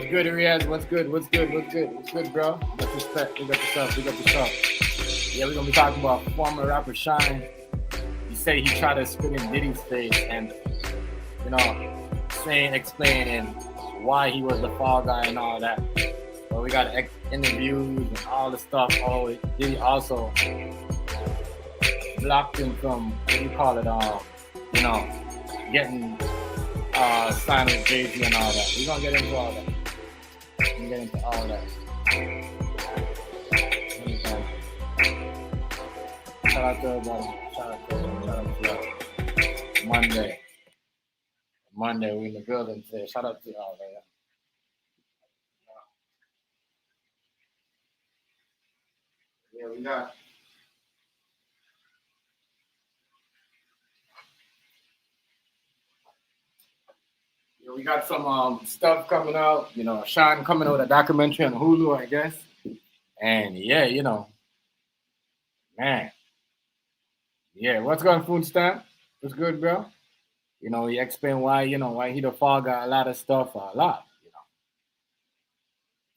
good, Riaz? What's good? What's good? What's good? What's good, bro? We got respect. We got yourself. We got yourself. Yeah, we're gonna be talking about former rapper Shyne. He said he tried to spit in Diddy's face and explaining why he was the fall guy and all that. But we got interviews and all the stuff. Oh, Diddy also blocked him from what do you call it? Getting signed with Jay-Z and all that. We're gonna get into all that. Shout out to everybody. Shout out to y'all. Monday, we in the building today. Shout out to y'all, man. Yeah, we got some stuff coming out. Shyne coming out with a documentary on Hulu, I guess. And yeah, man. Yeah, what's going on, Food Stamp? What's good, bro? He explained why he the fall guy, a lot of stuff, a lot.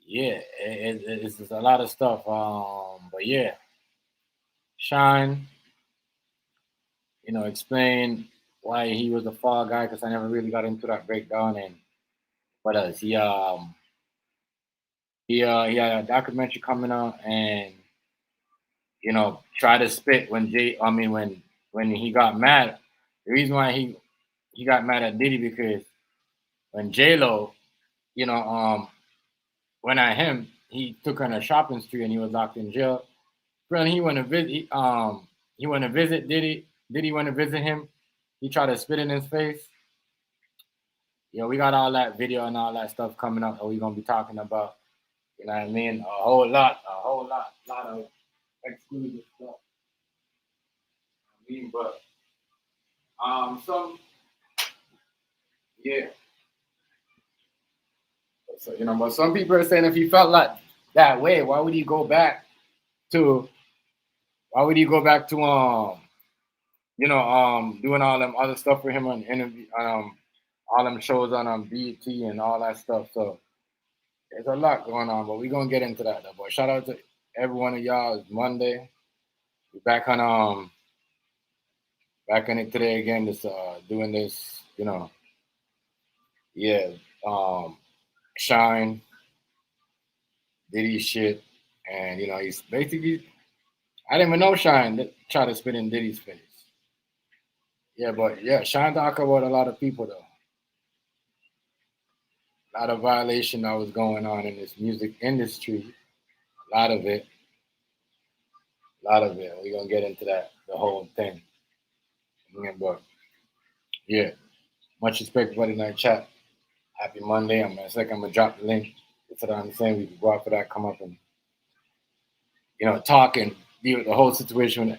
Yeah, it's just a lot of stuff. But yeah, Shyne, explain why he was the fall guy because I never really got into that breakdown. And what else? He had a documentary coming out, and try to spit when when he got mad. The reason why he got mad at Diddy because when J-Lo, went at him, he took her on a shopping spree and he was locked in jail. When he went to visit, he went to visit Diddy. Diddy went to visit him. He tried to spit in his face. We got all that video and all that stuff coming up that we're gonna be talking about. You know what I mean? A whole lot of exclusive stuff. But yeah. So but some people are saying if he felt like that way, why would he go back to? Doing all them other stuff for him on interview, all them shows on BET and all that stuff. So there's a lot going on, but we're gonna get into that though. But shout out to every one of y'all. It's Monday. We're back on it today again. Just doing this, yeah. Shyne, Diddy shit, and he's basically. I didn't even know Shyne that tried to spit in Diddy's face. Yeah, but yeah, Shyne talk about a lot of people though. A lot of violation that was going on in this music industry. A lot of it. We're gonna get into that, the whole thing. Yeah, but yeah, much respect for everybody in that chat. Happy Monday. I'm gonna drop the link. That's what I'm saying. We can go out for that, come up and talk and deal with the whole situation.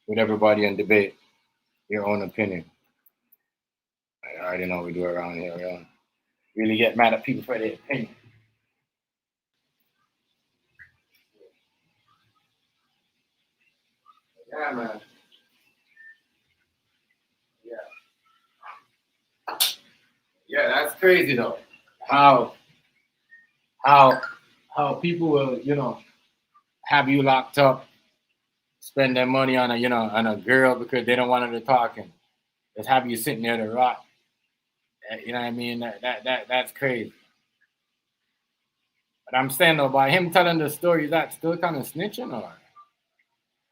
With everybody and debate your own opinion. I already know what we do around here. We don't really get mad at people for their opinion. Yeah, man. Yeah, that's crazy though. How people will, have you locked up, spend their money on a girl because they don't want her to talk and just have you sitting there to rot. You know what I mean? That's crazy. But I'm saying though, by him telling the story, is that still kind of snitching or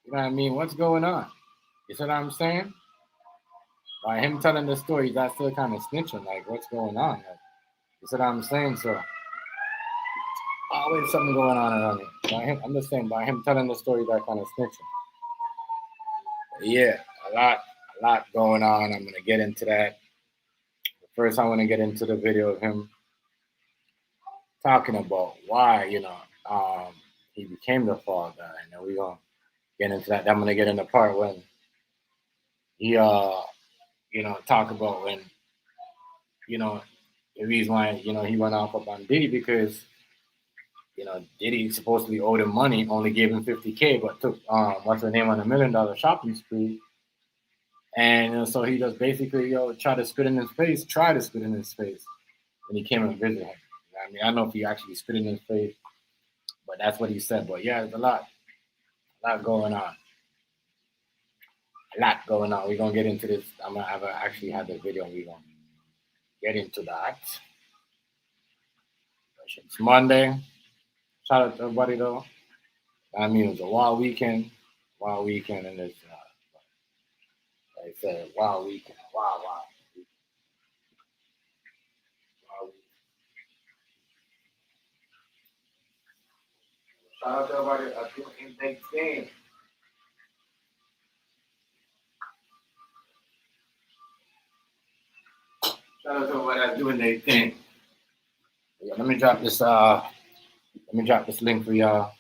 you know what I mean? What's going on? You see what I'm saying? By him telling the story, is that still kind of snitching? Like what's going on? Like, you see what I'm saying? So always something going on around here. I'm just saying by him telling the story, that kind of snitching. Yeah, a lot going on. I'm gonna get into that. First, I want to get into the video of him talking about why he became the fall guy, and then we're gonna get into that. Then I'm gonna get in the part when he talk about when the reason why he went off up on Diddy because Diddy supposedly owed him money, only gave him $50K, but took what's her name on $1 million shopping spree. And so he just basically try to spit in his face. when he came and visited him. I mean, I don't know if he actually spit in his face, but that's what he said. But yeah, there's a lot going on. A lot going on. We're gonna get into this. I've actually had the video. We're gonna get into that. It's Monday. Shout out to everybody though. I mean, it was a wild weekend, and it's like I said, wild weekend, wild. Shout out to everybody doing their thing. Shout out to everybody that's doing their thing. Yeah, let me drop this link for y'all.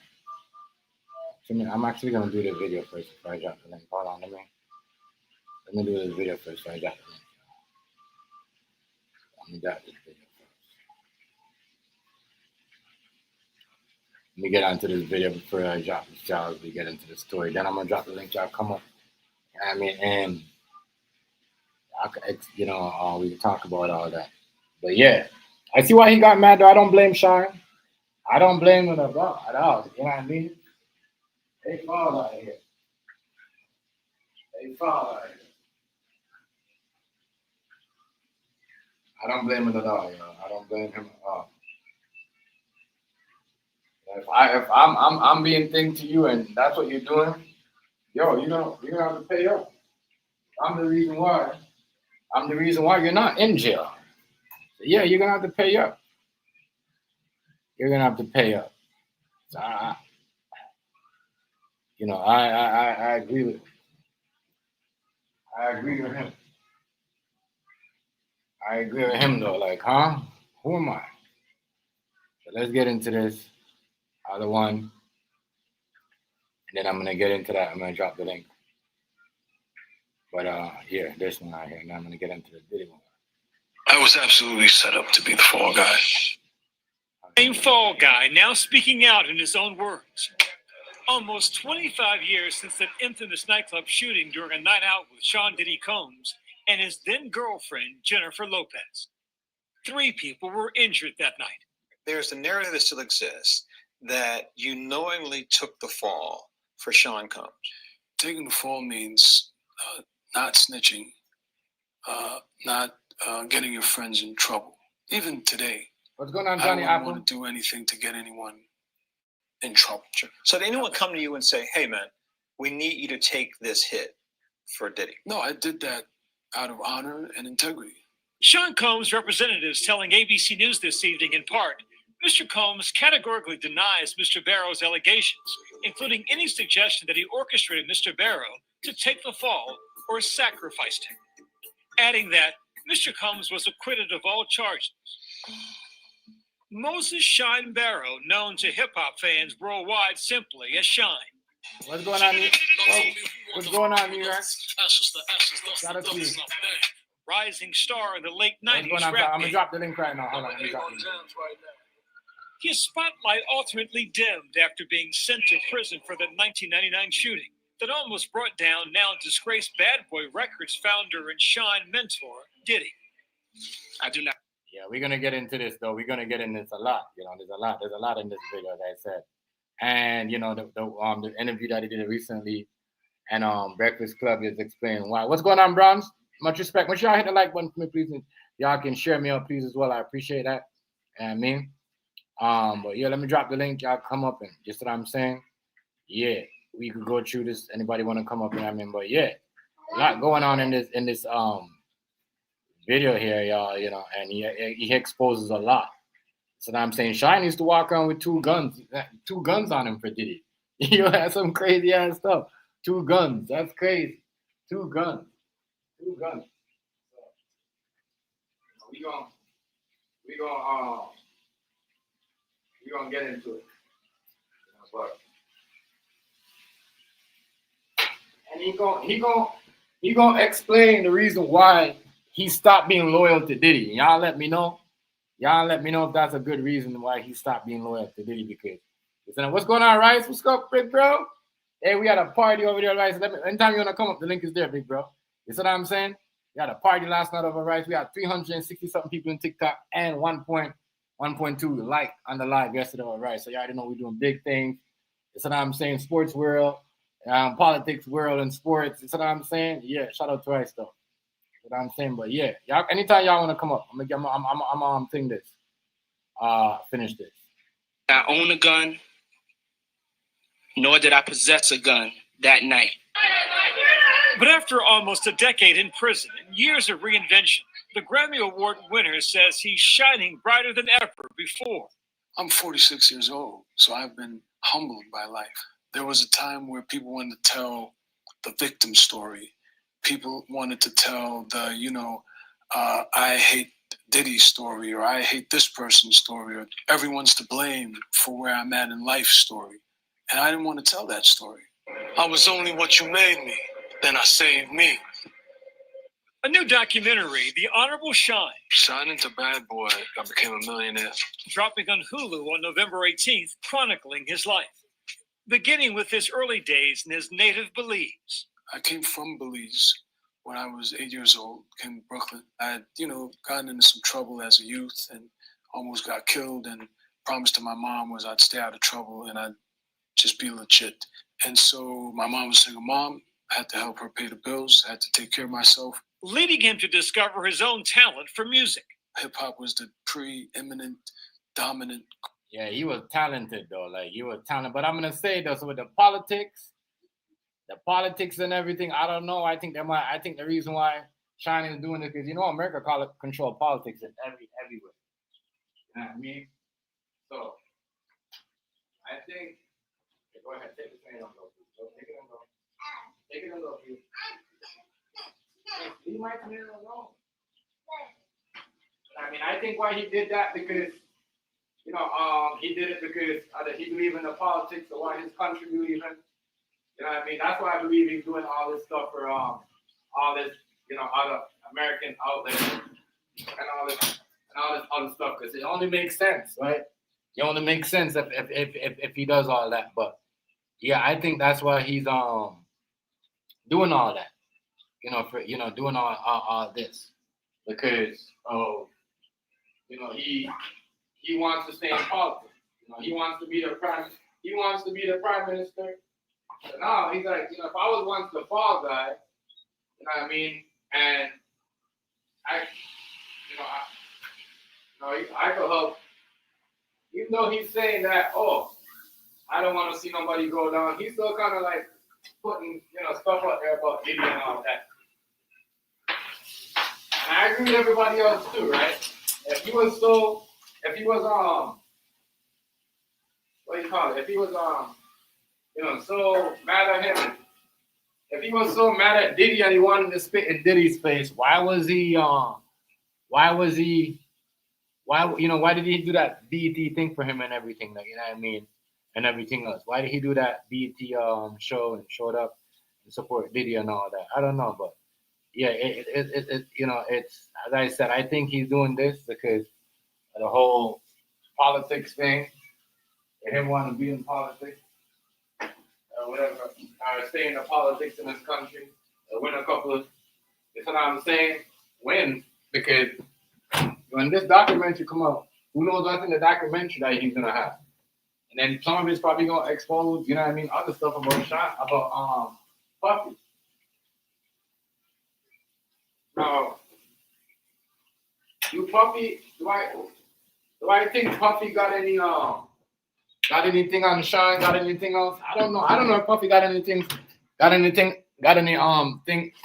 I'm actually gonna do the video first before I drop the link. Hold on, let me do this video first before I drop the link. Let me drop this video first. Let me get onto this video before I drop this, y'all. We get into the story. Then I'm gonna drop the link, y'all. Come up. I mean, and we can talk about all that. But yeah, I see why he got mad though. I don't blame Shyne. I don't blame him at all. You know what I mean? They fall out of here. I don't blame him at all, yo. I don't blame him at all. If I'm being thing to you and that's what you're doing, yo, you're gonna have to pay up. I'm the reason why you're not in jail. So yeah, you're gonna have to pay up. So I agree with him. I agree with him though. Like, huh? Who am I? So let's get into this other one, and then I'm gonna get into that. I'm gonna drop the link. But yeah, this one out here. Now I'm gonna get into the Diddy one. I was absolutely set up to be the fall guy. Same fall guy now speaking out in his own words. Almost 25 years since that infamous nightclub shooting during a night out with Sean Diddy Combs and his then girlfriend, Jennifer Lopez. 3 people were injured that night. There's a narrative that still exists that you knowingly took the fall for Sean Combs. Taking the fall means not snitching, not getting your friends in trouble. Even today, what's going on, Johnny? I don't want to do anything to get anyone in trouble. Sure. So did anyone come to you and say, hey, man, we need you to take this hit for Diddy? No, I did that out of honor and integrity. Sean Combs' representatives telling ABC News this evening in part, Mr. Combs categorically denies Mr. Barrow's allegations, including any suggestion that he orchestrated Mr. Barrow to take the fall or sacrificed him, adding that Mr. Combs was acquitted of all charges. Moses Shyne Barrow, known to hip-hop fans worldwide simply as Shyne. What's going on here? What's going on here? Shout out to you. Rising star in the late 90s rap game. I'm going to drop the link right now. Hold on. Let me drop the link. His spotlight ultimately dimmed after being sent to prison for the 1999 shooting that almost brought down now disgraced Bad Boy Records founder and Shyne mentor, Diddy. I do not. Yeah, we're gonna get into this though. We're gonna get into this a lot. There's a lot in this video, as I said. And the interview that he did recently, and Breakfast Club is explaining why. What's going on, Bronze? Much respect. Make sure y'all hit the like button for me, please. And y'all can share me up, please, as well. I appreciate that. And but yeah, let me drop the link. Y'all come up and just what I'm saying. Yeah, we could go through this. Anybody want to come up and but yeah, a lot going on in this video here, y'all, and he exposes a lot. So now I'm saying Shyne used to walk around with 2 guns on him for Diddy. That's some crazy ass stuff. 2 guns, that's crazy. 2 guns. So, we gonna get into it. And he gonna explain the reason why he stopped being loyal to Diddy. Y'all let me know. If that's a good reason why he stopped being loyal to Diddy. Because what's going on, Rice? What's up, big bro? Hey, we had a party over there, Rice. Anytime you wanna come up, the link is there, big bro. You see what I'm saying? We had a party last night over rice. We had 360 something people in TikTok and 1.2 like on the live yesterday over rice. So you already know we're doing big things. That's what I'm saying. Sports world, politics world, and sports. That's what I'm saying. Yeah, shout out to Rice though. That's what I'm saying. But yeah, y'all. Anytime y'all want to come up, I'm thing this. Finish this. I own a gun, nor did I possess a gun that night. But after almost a decade in prison and years of reinvention, the Grammy Award winner says he's shining brighter than ever before. I'm 46 years old, so I've been humbled by life. There was a time where people wanted to tell the victim story. People wanted to tell the, I hate Diddy story, or I hate this person's story, or everyone's to blame for where I'm at in life story. And I didn't want to tell that story. I was only what you made me, then I saved me. A new documentary, The Honorable Shyne. Shyne into Bad Boy, I became a millionaire. Dropping on Hulu on November 18th, chronicling his life. Beginning with his early days in his native Belize. I came from Belize when I was 8 years old, came to Brooklyn. I had, gotten into some trouble as a youth and almost got killed, and promise to my mom was I'd stay out of trouble and I'd just be legit. And so my mom was a single mom. I had to help her pay the bills. I had to take care of myself. Leading him to discover his own talent for music. Hip-hop was the preeminent, dominant. Yeah, he was talented though. Like he was talented. But I'm gonna say though, so with the politics and everything, I don't know. I think the reason why Shyne is doing it because America control politics in everywhere. You know what I mean? So I think go ahead, take the fan off. Take it and go. Take it and go, please. Leave my fan alone. I mean, I think why he did that because he did it because he believed in the politics of what his country believed in. You know what I mean? That's why I believe he's doing all this stuff for all this, other American outlets and all this other stuff because it only makes sense, right? It only makes sense if he does all that. But yeah, I think that's why he's doing all that. Doing all this because he wants to stay in politics. He wants to be the prime minister. So now he's like, if I was once the fall guy, you know what I mean, and I could help. Even though he's saying that, I don't want to see nobody go down. He's still kind of like putting, stuff out there about Diddy and all that. And I agree with everybody else too, right? If he was so mad at him. If he was so mad at Diddy and he wanted to spit in Diddy's face, why did he do that BET thing for him and everything, like, you know what I mean? And everything else. Why did he do that BET show and showed up and support Diddy and all that? I don't know, but yeah, it's as I said, I think he's doing this because of the whole politics thing, and him wanting to be in politics. Whatever, stay in the politics in this country, win a couple of, that's what I'm saying, win, because when this documentary come out, who knows what's in the documentary that he's gonna have. And then some of it's probably gonna expose, other stuff about Shyne, about Puffy. Now, Puffy, do I think Puffy got anything on Shyne? Got anything else? I don't know. I don't know if Puffy got any thing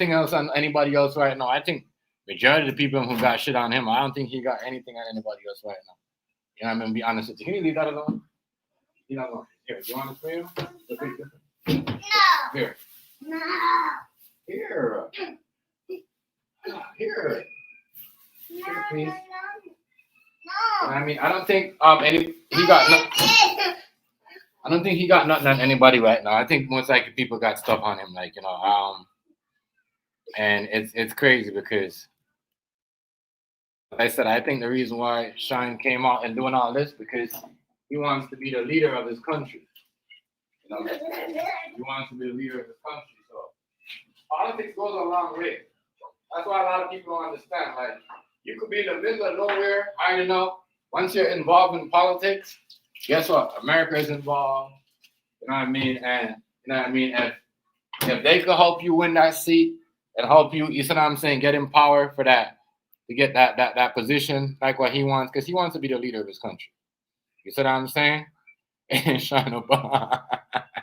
else on anybody else right now. I think majority of the people who got shit on him, I don't think he got anything on anybody else right now. You know, I'm gonna be honest with you. Can you leave that alone? You know, here. Do you want to spray him? No. Here. No. Here. Here. No. Please. No. I mean, I don't think he got nothing. I don't think he got nothing on anybody right now. I think most likely people got stuff on him, like, and it's crazy because, like I said, I think the reason why Shyne came out and doing all this because he wants to be the leader of his country. He wants to be the leader of his country. So politics goes a long way. That's why a lot of people don't understand. Like, you could be in the middle of nowhere. I don't know. Once you're involved in politics, guess what? America is involved. You know what I mean? And you know what I mean? And if they could help you win that seat and help you, you see what I'm saying, get in power for that, to get that position like what he wants, because he wants to be the leader of his country. You see what I'm saying? And Shyne Obama.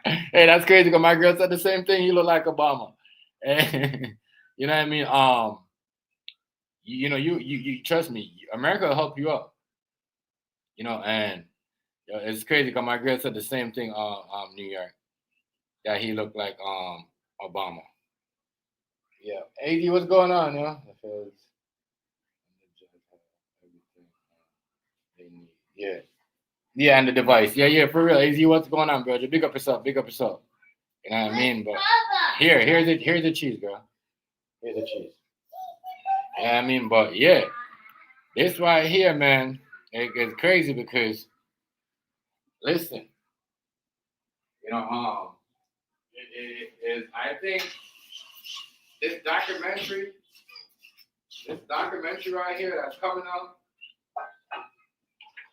Hey, that's crazy because my girl said the same thing. He look like Obama. And, you know what I mean? You trust me, America will help you up. You know, and it's crazy because my girl said the same thing New York, that he looked like Obama. Yeah. AD, what's going on, yo? Because yeah. Yeah, and the device. Yeah, for real. AZ, what's going on, bro? Just big up yourself, big up yourself. You know what I mean? But here's the cheese, girl. Here's the cheese. You know what I mean? But yeah, this right here, man, it's crazy because listen, you know, I think this documentary right here that's coming out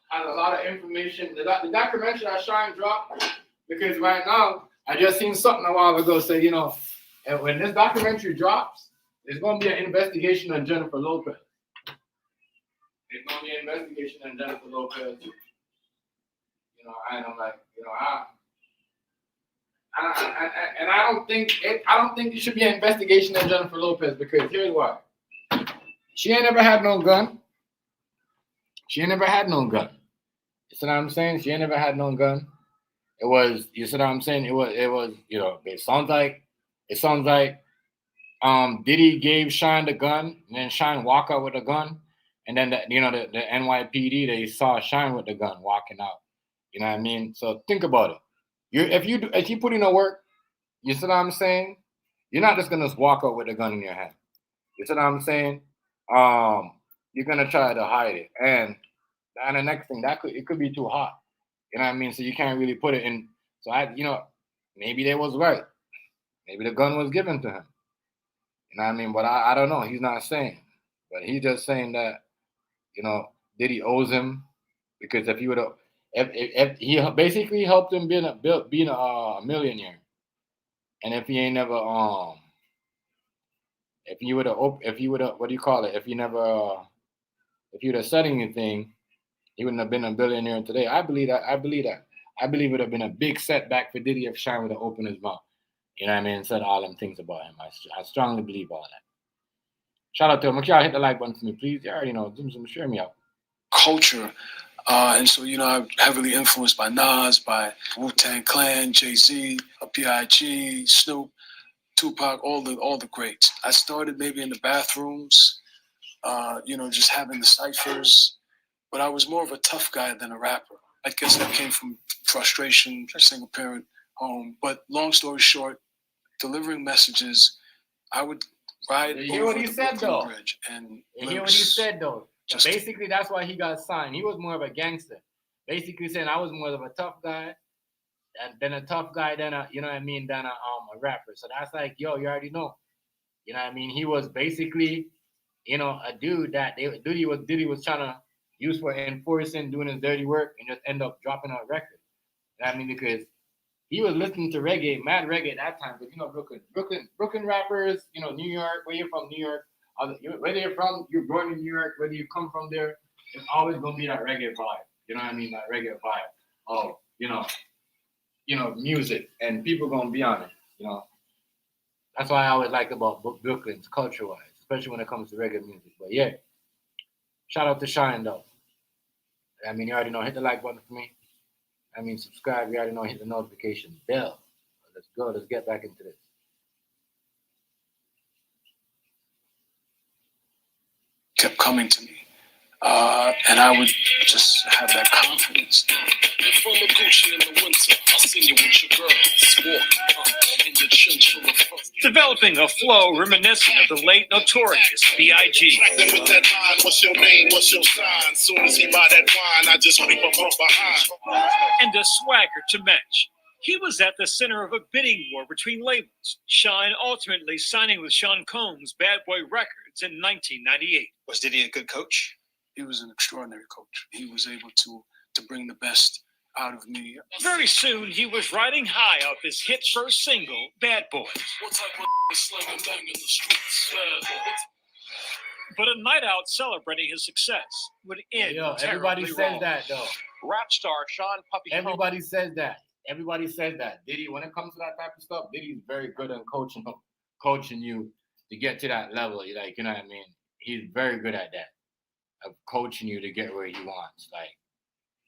has a lot of information. The documentary that Shyne dropped, because right now I just seen something a while ago say, you know, and when this documentary drops, there's going to be an investigation on Jennifer Lopez. There's going to be an investigation on Jennifer Lopez. You know, and I'm like, you know, I don't think it should be an investigation on Jennifer Lopez, because here's why. She ain't never had no gun. She ain't never had no gun. You see what I'm saying? She ain't never had no gun. It was, you see what I'm saying? It was, you know, it sounds like Diddy gave Shyne the gun, and then Shyne walk out with the gun, and then the NYPD, they saw Shyne with the gun walking out. You know what I mean? So think about it. If you put in the work, you see what I'm saying? You're not just gonna walk out with a gun in your hand. You see what I'm saying? You're gonna try to hide it, and the next thing, it could be too hot. You know what I mean? So you can't really put it in. So maybe they was right. Maybe the gun was given to him. You know what I mean? But I don't know. He's not saying. But he's just saying that, you know, Diddy owes him, because if he would have, if he basically helped him being a millionaire, and if he ain't never if he would have what do you call it? If he would have said anything, he wouldn't have been a billionaire today. I believe that. I believe it would have been a big setback for Diddy if Shyne would have opened his mouth. You know what I mean? And said all them things about him. I strongly believe all that. Shout out to him. Make sure y'all hit the like button for me, please. You already know. Zoom, share me out. Culture. And so, you know, I'm heavily influenced by Nas, by Wu-Tang Clan, Jay-Z, B.I.G., Snoop, Tupac, all the greats. I started maybe in the bathrooms, you know, just having the ciphers. But I was more of a tough guy than a rapper. I guess that came from frustration, single parent home. But long story short, delivering messages, I would ride You hear over what he the said, Brooklyn though? Bridge and You hear what he said, though? Just basically, that's why he got signed. He was more of a gangster. Basically saying I was more of a tough guy than a you know what I mean, than a rapper. So that's like, yo, you already know. You know what I mean? He was basically, you know, a dude that Diddy was trying to use for enforcing, doing his dirty work, and just end up dropping a record. You know what I mean? Because he was listening to reggae, mad reggae at that time. But you know, Brooklyn rappers, you know, New York, where you're from, New York, whether you're born in New York, whether you come from there, it's always gonna be that reggae vibe. You know what I mean? That reggae vibe of, you know, music, and people gonna be on it. You know, that's why I always like about Brooklyn's culture-wise, especially when it comes to reggae music. But yeah, shout out to Shyne though. I mean, you already know, hit the like button for me. I mean, subscribe. You already know, hit the notification bell. Let's go. Let's get back into this. kept coming to me. And I would just have that confidence. From the Gucci in the winter, I'll see you with your girls walking in your chinchilla. Developing a flow reminiscent of the late Notorious B.I.G. With that line, what's your name, what's your sign? Soon as he buy that wine, I just creep up from behind. And a swagger to match. He was at the center of a bidding war between labels, Shyne ultimately signing with Sean Combs' Bad Boy Records in 1998. Was Diddy a good coach? He was an extraordinary coach. He was able to bring the best out of me. Very soon, he was riding high off his hit first single, Bad Boys. What type of is slang and bang in the streets? But a night out celebrating his success would end Yo, terribly everybody says wrong. that though. Rap star Sean Puffy Combs. Everybody says that. Everybody says that. Diddy, when it comes to that type of stuff, Diddy's very good at coaching you to get to that level. Like, you know what I mean? He's very good at that, of coaching you to get where he wants. Like,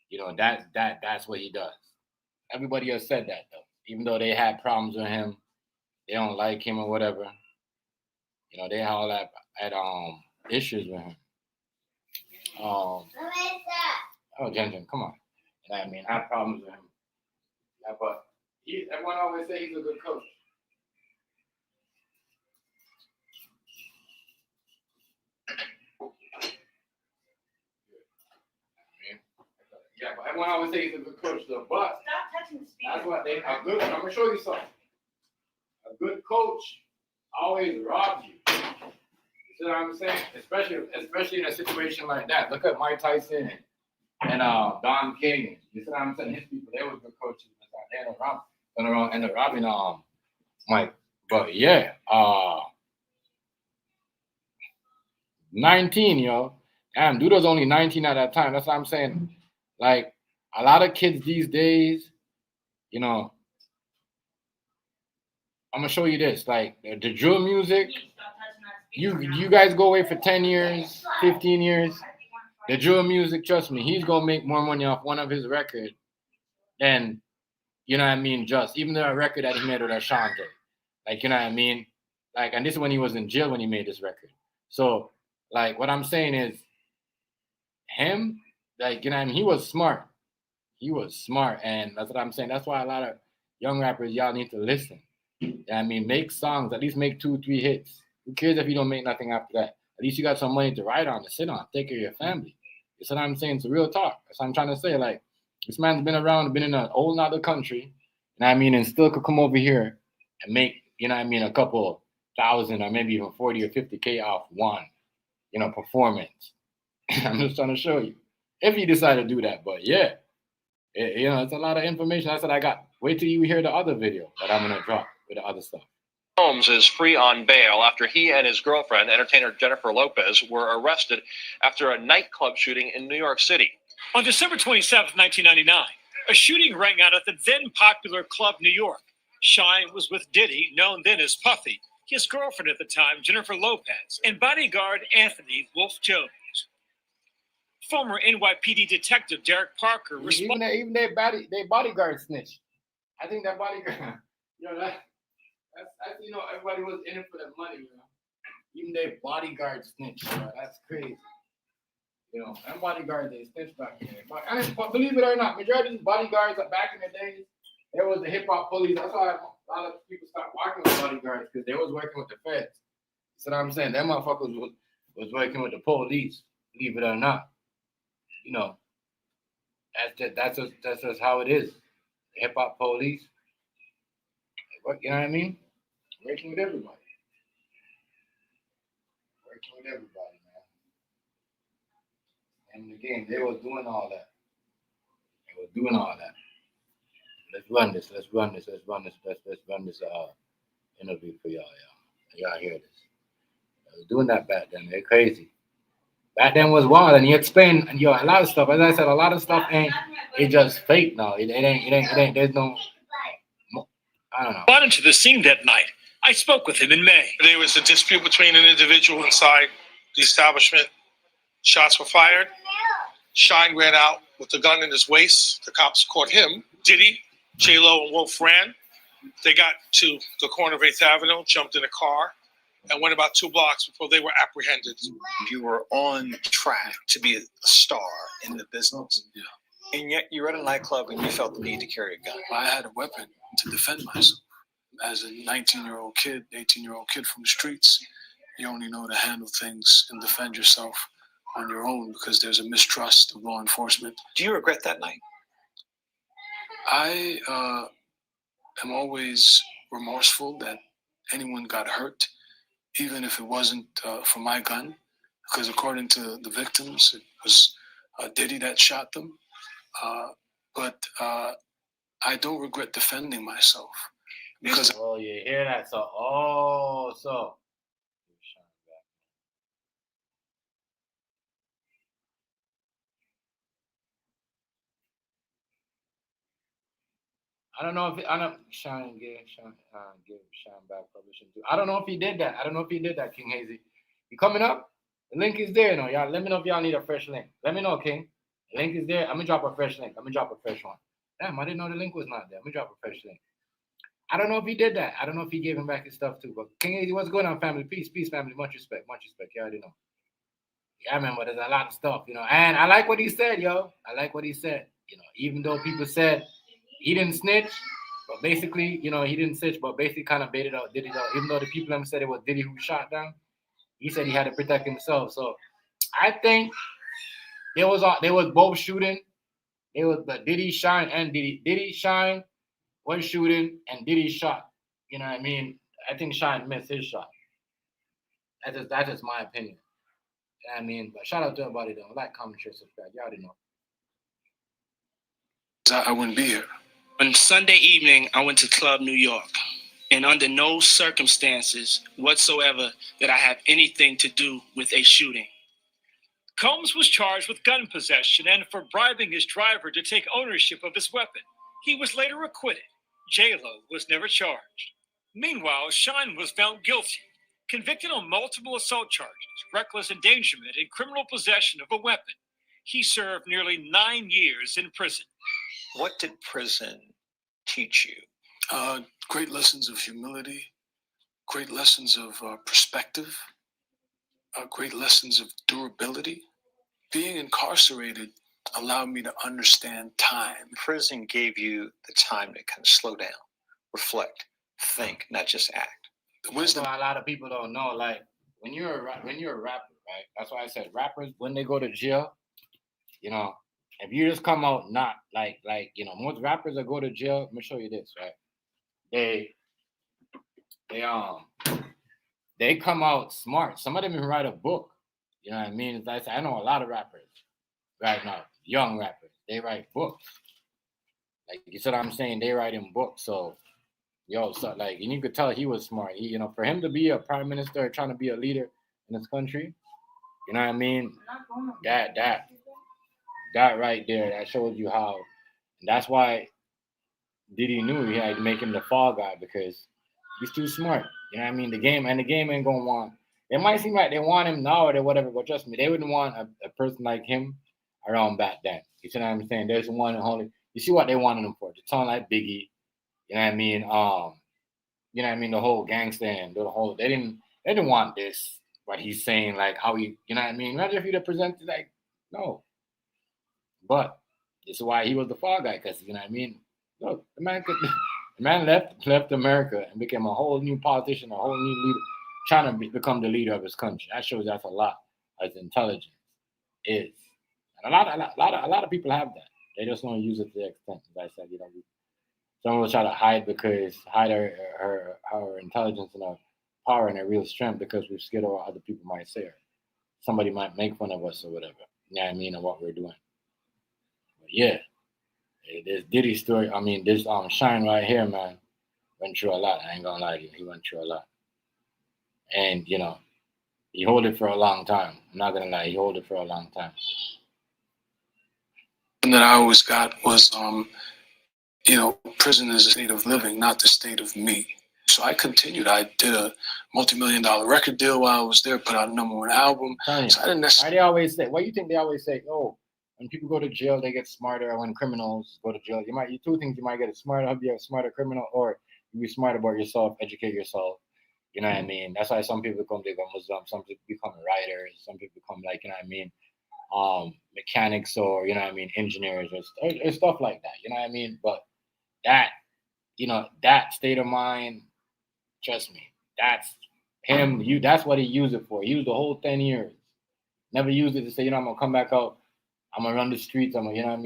you know, that's what he does. Everybody has said that though. Even though they had problems with him, they don't like him or whatever. You know, they had all that issues with him. Oh, Jen, come on. You know what I mean? I have problems with him. Yeah, but everyone always say he's a good coach. Yeah, but everyone always say he's a good coach, though. But Stop touching the speaker. that's what they are good. I'm gonna show you something. A good coach always robs you. You see what I'm saying? Especially in a situation like that. Look at Mike Tyson and Don King. You see what I'm saying? His people, they were good coaches. They ended up robbing Mike. But yeah, 19, yo. Damn, dude was only 19 at that time. That's what I'm saying. Like, a lot of kids these days, you know, I'm gonna show you this. Like, the drill music, you guys go away for 10 years, 15 years. The drill music, trust me, he's gonna make more money off one of his records than, you know what I mean, just even the record that he made with Ashanti. Like, you know what I mean? Like, and this is when he was in jail when he made this record. So, like, what I'm saying is, him, like, you know what I mean, he was smart. He was smart, and that's what I'm saying. That's why a lot of young rappers, y'all need to listen. You know what I mean, make songs, at least make 2-3 hits. Who cares if you don't make nothing after that? At least you got some money to ride on, to sit on, take care of your family. That's what I'm saying. It's a real talk. That's what I'm trying to say. Like, this man's been around, been in an old another country, you know what I mean, and still could come over here and make, you know what I mean, a couple thousand or maybe even 40 or 50K off one, you know, performance. I'm just trying to show you. If you decide to do that, but yeah, you know, it's a lot of information. That's what I got. Wait till you hear the other video that I'm gonna drop with the other stuff. Combs is free on bail after he and his girlfriend, entertainer Jennifer Lopez, were arrested after a nightclub shooting in New York City. On December 27, 1999, a shooting rang out at the then popular club New York. Shyne was with Diddy, known then as Puffy, his girlfriend at the time, Jennifer Lopez, and bodyguard Anthony Wolf Jones. Former NYPD detective Derek Parker responded. Even their bodyguard snitch. I think that bodyguard, you know, that's you know, everybody was in it for the money, you know. Even their bodyguard snitch, you know, that's crazy. You know, and bodyguards, they snitch back then. But believe it or not, majority of these bodyguards back in the days, there was the hip hop police. That's why a lot of people stopped working with bodyguards, because they was working with the feds. So I'm saying, them motherfuckers was working with the police, believe it or not. You know, that's just how it is. The hip hop police, you know what I mean? Working with everybody. Working with everybody, man. And again, they was doing all that. Let's run this interview for y'all. Y'all hear this. I was doing that back then. They're crazy. Back then was wild, and he explained, a lot of stuff. As I said, a lot of stuff it's just fake now. It ain't. There's no. I don't know. Responded to the scene that night. I spoke with him in May. There was a dispute between an individual inside the establishment. Shots were fired. Shyne ran out with the gun in his waist. The cops caught him. Diddy, J-Lo, and Wolf ran. They got to the corner of 8th Avenue, jumped in a car, and went about 2 blocks before they were apprehended. You were on track to be a star in the business. Yeah. And yet you were at a nightclub and you felt the need to carry a gun. I had a weapon to defend myself. As a 19-year-old kid, 18-year-old kid from the streets, you only know to handle things and defend yourself on your own because there's a mistrust of law enforcement. Do you regret that night? I am always remorseful that anyone got hurt, even if it wasn't for my gun, because according to the victims, it was Diddy that shot them. But I don't regret defending myself because Oh, you hear that? So. I don't know if Shyne give Shyne back publishing too. I don't know if he did that. King Hazy. You coming up? The link is there, y'all. Let me know if y'all need a fresh link. Let me know, King. The link is there. I'm gonna drop a fresh link. I'm gonna drop a fresh one. Damn, I didn't know the link was not there. I'm gonna drop a fresh link. I don't know if he did that. I don't know if he gave him back his stuff too. But King Hazy, what's going on, family? Peace, family. Much respect. You already know. Yeah, man, but there's a lot of stuff, And I like what he said, yo. I like what he said. Even though people said he didn't snitch, but basically, he didn't snitch, but basically kind of baited out Diddy. Even though the people said it was Diddy who shot down, he said he had to protect himself. So I think they was both shooting. It was the Diddy, Shyne, and Diddy. Diddy, Shyne was shooting, and Diddy shot. You know what I mean? I think Shyne missed his shot. That's just my opinion. I mean, but shout out to everybody though. Like, comment, share, subscribe. You already know. I wouldn't be here. On Sunday evening, I went to Club New York, and under no circumstances whatsoever did I have anything to do with a shooting. Combs was charged with gun possession and for bribing his driver to take ownership of his weapon. He was later acquitted. J-Lo was never charged. Meanwhile, Shyne was found guilty, convicted on multiple assault charges, reckless endangerment, and criminal possession of a weapon. He served nearly 9 years in prison. What did prison teach you? Great lessons of humility, great lessons of perspective, great lessons of durability. Being incarcerated allowed me to understand time. Prison gave you the time to kind of slow down, reflect, think, not just act. The wisdom. A lot of people don't know, like when you're a rapper, right? That's why I said rappers when they go to jail, if you just come out not like most rappers that go to jail. Let me show you this, right? They come out smart. Some of them even write a book. You know what I mean? I know a lot of rappers right now, young rappers. They write books. Like you said, I'm saying they write in books. So, and you could tell he was smart. For him to be a prime minister, trying to be a leader in this country, you know what I mean? That right there, that shows you how. And that's why Diddy knew he had to make him the fall guy because he's too smart. You know what I mean? The game ain't gonna want. It might seem like they want him now or whatever, but trust me, they wouldn't want a person like him around back then. You see what I'm saying? There's one and only. You see what they wanted him for? To sound like Biggie. You know what I mean? You know what I mean? The whole gangster and the whole. They didn't want this. What he's saying, like how he. You know what I mean? Imagine if he'd have presented like no. But this is why he was the fall guy, because you know what I mean. Look, the man left America and became a whole new politician, a whole new leader, trying to become the leader of his country. That shows that's a lot as intelligence is, and a lot of people have that. They just don't use it to the extent. As I said, some will try to hide her intelligence and her power and her real strength because we're scared of what other people might say. Or somebody might make fun of us or whatever. You know what I mean, and what we're doing. But yeah. This Diddy story, this Shyne right here, man, went through a lot. I ain't gonna lie to you. He went through a lot. And, he hold it for a long time. I'm not gonna lie, he hold it for a long time. And that I always got was, prison is a state of living, not the state of me. So I continued. I did a multi-million-dollar record deal while I was there, put out a #1 album. So I didn't necessarily. Why do you think they always say, when people go to jail, they get smarter. When criminals go to jail, two things: you might get smarter, be a smarter criminal, or you be smart about yourself, educate yourself. You know what I mean? That's why some people become Muslim, some people become writers, some people become mechanics or engineers or stuff like that. You know what I mean? But that state of mind, trust me, that's him. That's what he used it for. He used the whole 10 years. Never used it to say, I'm gonna come back out. I'm gonna run the streets. I'm gonna,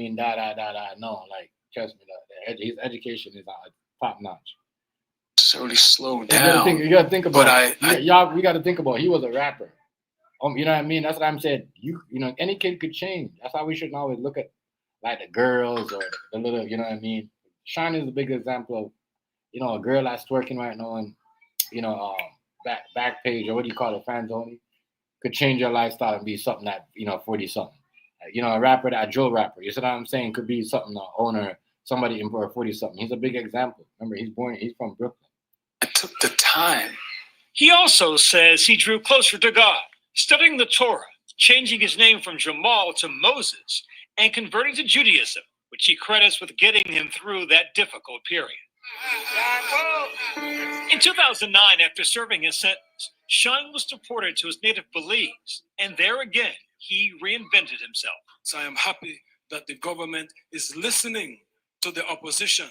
No, trust me, his education is top notch. Certainly slowed You gotta down. think, you gotta think But about I y'all. We gotta think about he was a rapper. You know what I mean? That's what I'm saying. You know, any kid could change. That's why we shouldn't always look at like the girls or the little. You know what I mean? Shyne is a big example of a girl that's twerking right now and back page or what do you call it, fans only, could change your lifestyle and be something that 40 something. A rapper, that Joe rapper. You see what I'm saying? Could be something the owner, somebody in 40 something. He's a big example. Remember, he's from Brooklyn. I took the time. He also says he drew closer to God, studying the Torah, changing his name from Jamal to Moses, and converting to Judaism, which he credits with getting him through that difficult period. In 2009, after serving his sentence, Shyne was deported to his native Belize, and there again, he reinvented himself. So I am happy that the government is listening to the opposition.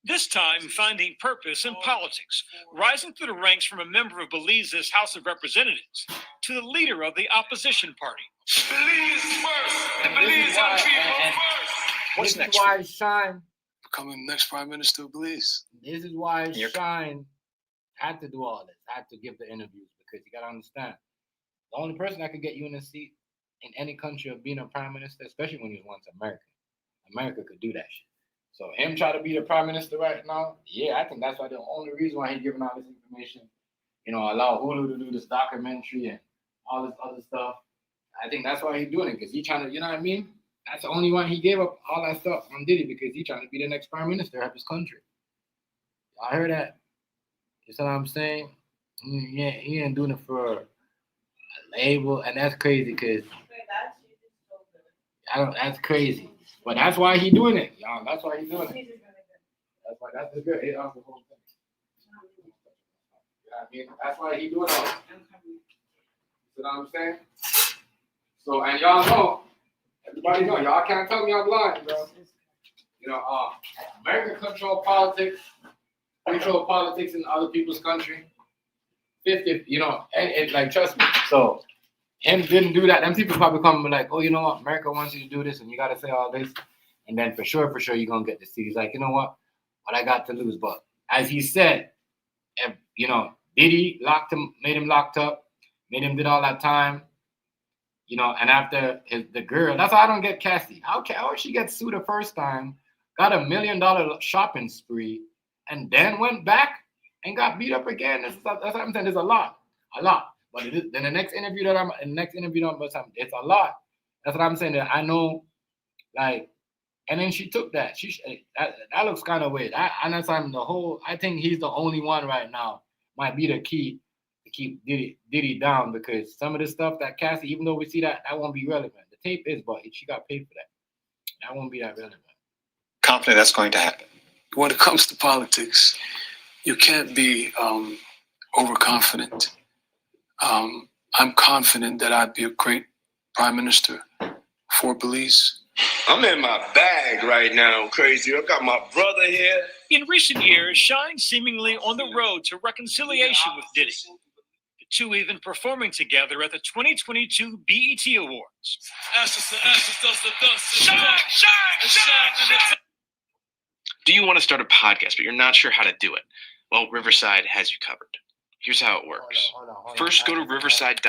This time, finding purpose in politics, rising through the ranks from a member of Belize's House of Representatives to the leader of the opposition party. Belize first. The Belize people first. What's next? Why Shyne Becoming the next prime minister of Belize. This is why Shyne had to do all this, had to give the interviews, because you gotta understand, the only person that could get you in a seat in any country of being a prime minister, especially when you was once America could do that shit. So him try to be the prime minister right now, yeah, I think that's why the only reason why he's giving all this information, allow Hulu to do this documentary and all this other stuff. I think that's why he's doing it, because he's trying to, you know what I mean? That's the only one he gave up all that stuff on Diddy, because he's trying to be the next prime minister of his country. I heard that. You see what I'm saying? He ain't doing it for a label, and that's crazy, because that's crazy. But that's why he doing it, y'all. That's why he's doing it. That's the good. It off the whole thing. You know what I mean? That's why he doing it. You know what I'm saying? So, and y'all know, everybody know, y'all can't tell me I'm lying, bro. America control politics in other people's country. 50, and like, trust me. So, him didn't do that. Them people probably come and like, oh, you know what? America wants you to do this, and you got to say all this. And then for sure, you're going to get the seat. He's like, you know what I got to lose? But as he said, Diddy made him locked up, made him did all that time. And after the girl, that's why I don't get Cassie. How she get sued the first time, got $1 million shopping spree, and then went back and got beat up again? That's what I'm saying. There's a lot. But then the next interview it's a lot. That's what I'm saying. That I know, like, and then she took that. That looks kind of weird. I think he's the only one right now might be the key to keep Diddy down, because some of the stuff that Cassie, even though we see that won't be relevant. The tape is, but she got paid for that. That won't be that relevant. Confident that's going to happen. When it comes to politics, you can't be overconfident. I'm confident that I'd be a great prime minister for Belize. I'm in my bag right now, crazy. I got my brother here. In recent years, Shyne seemingly on the road to reconciliation with Diddy. The two even performing together at the 2022 BET Awards. Do you want to start a podcast, but you're not sure how to do it? Well, Riverside has you covered. Here's how it works. First, go to riverside.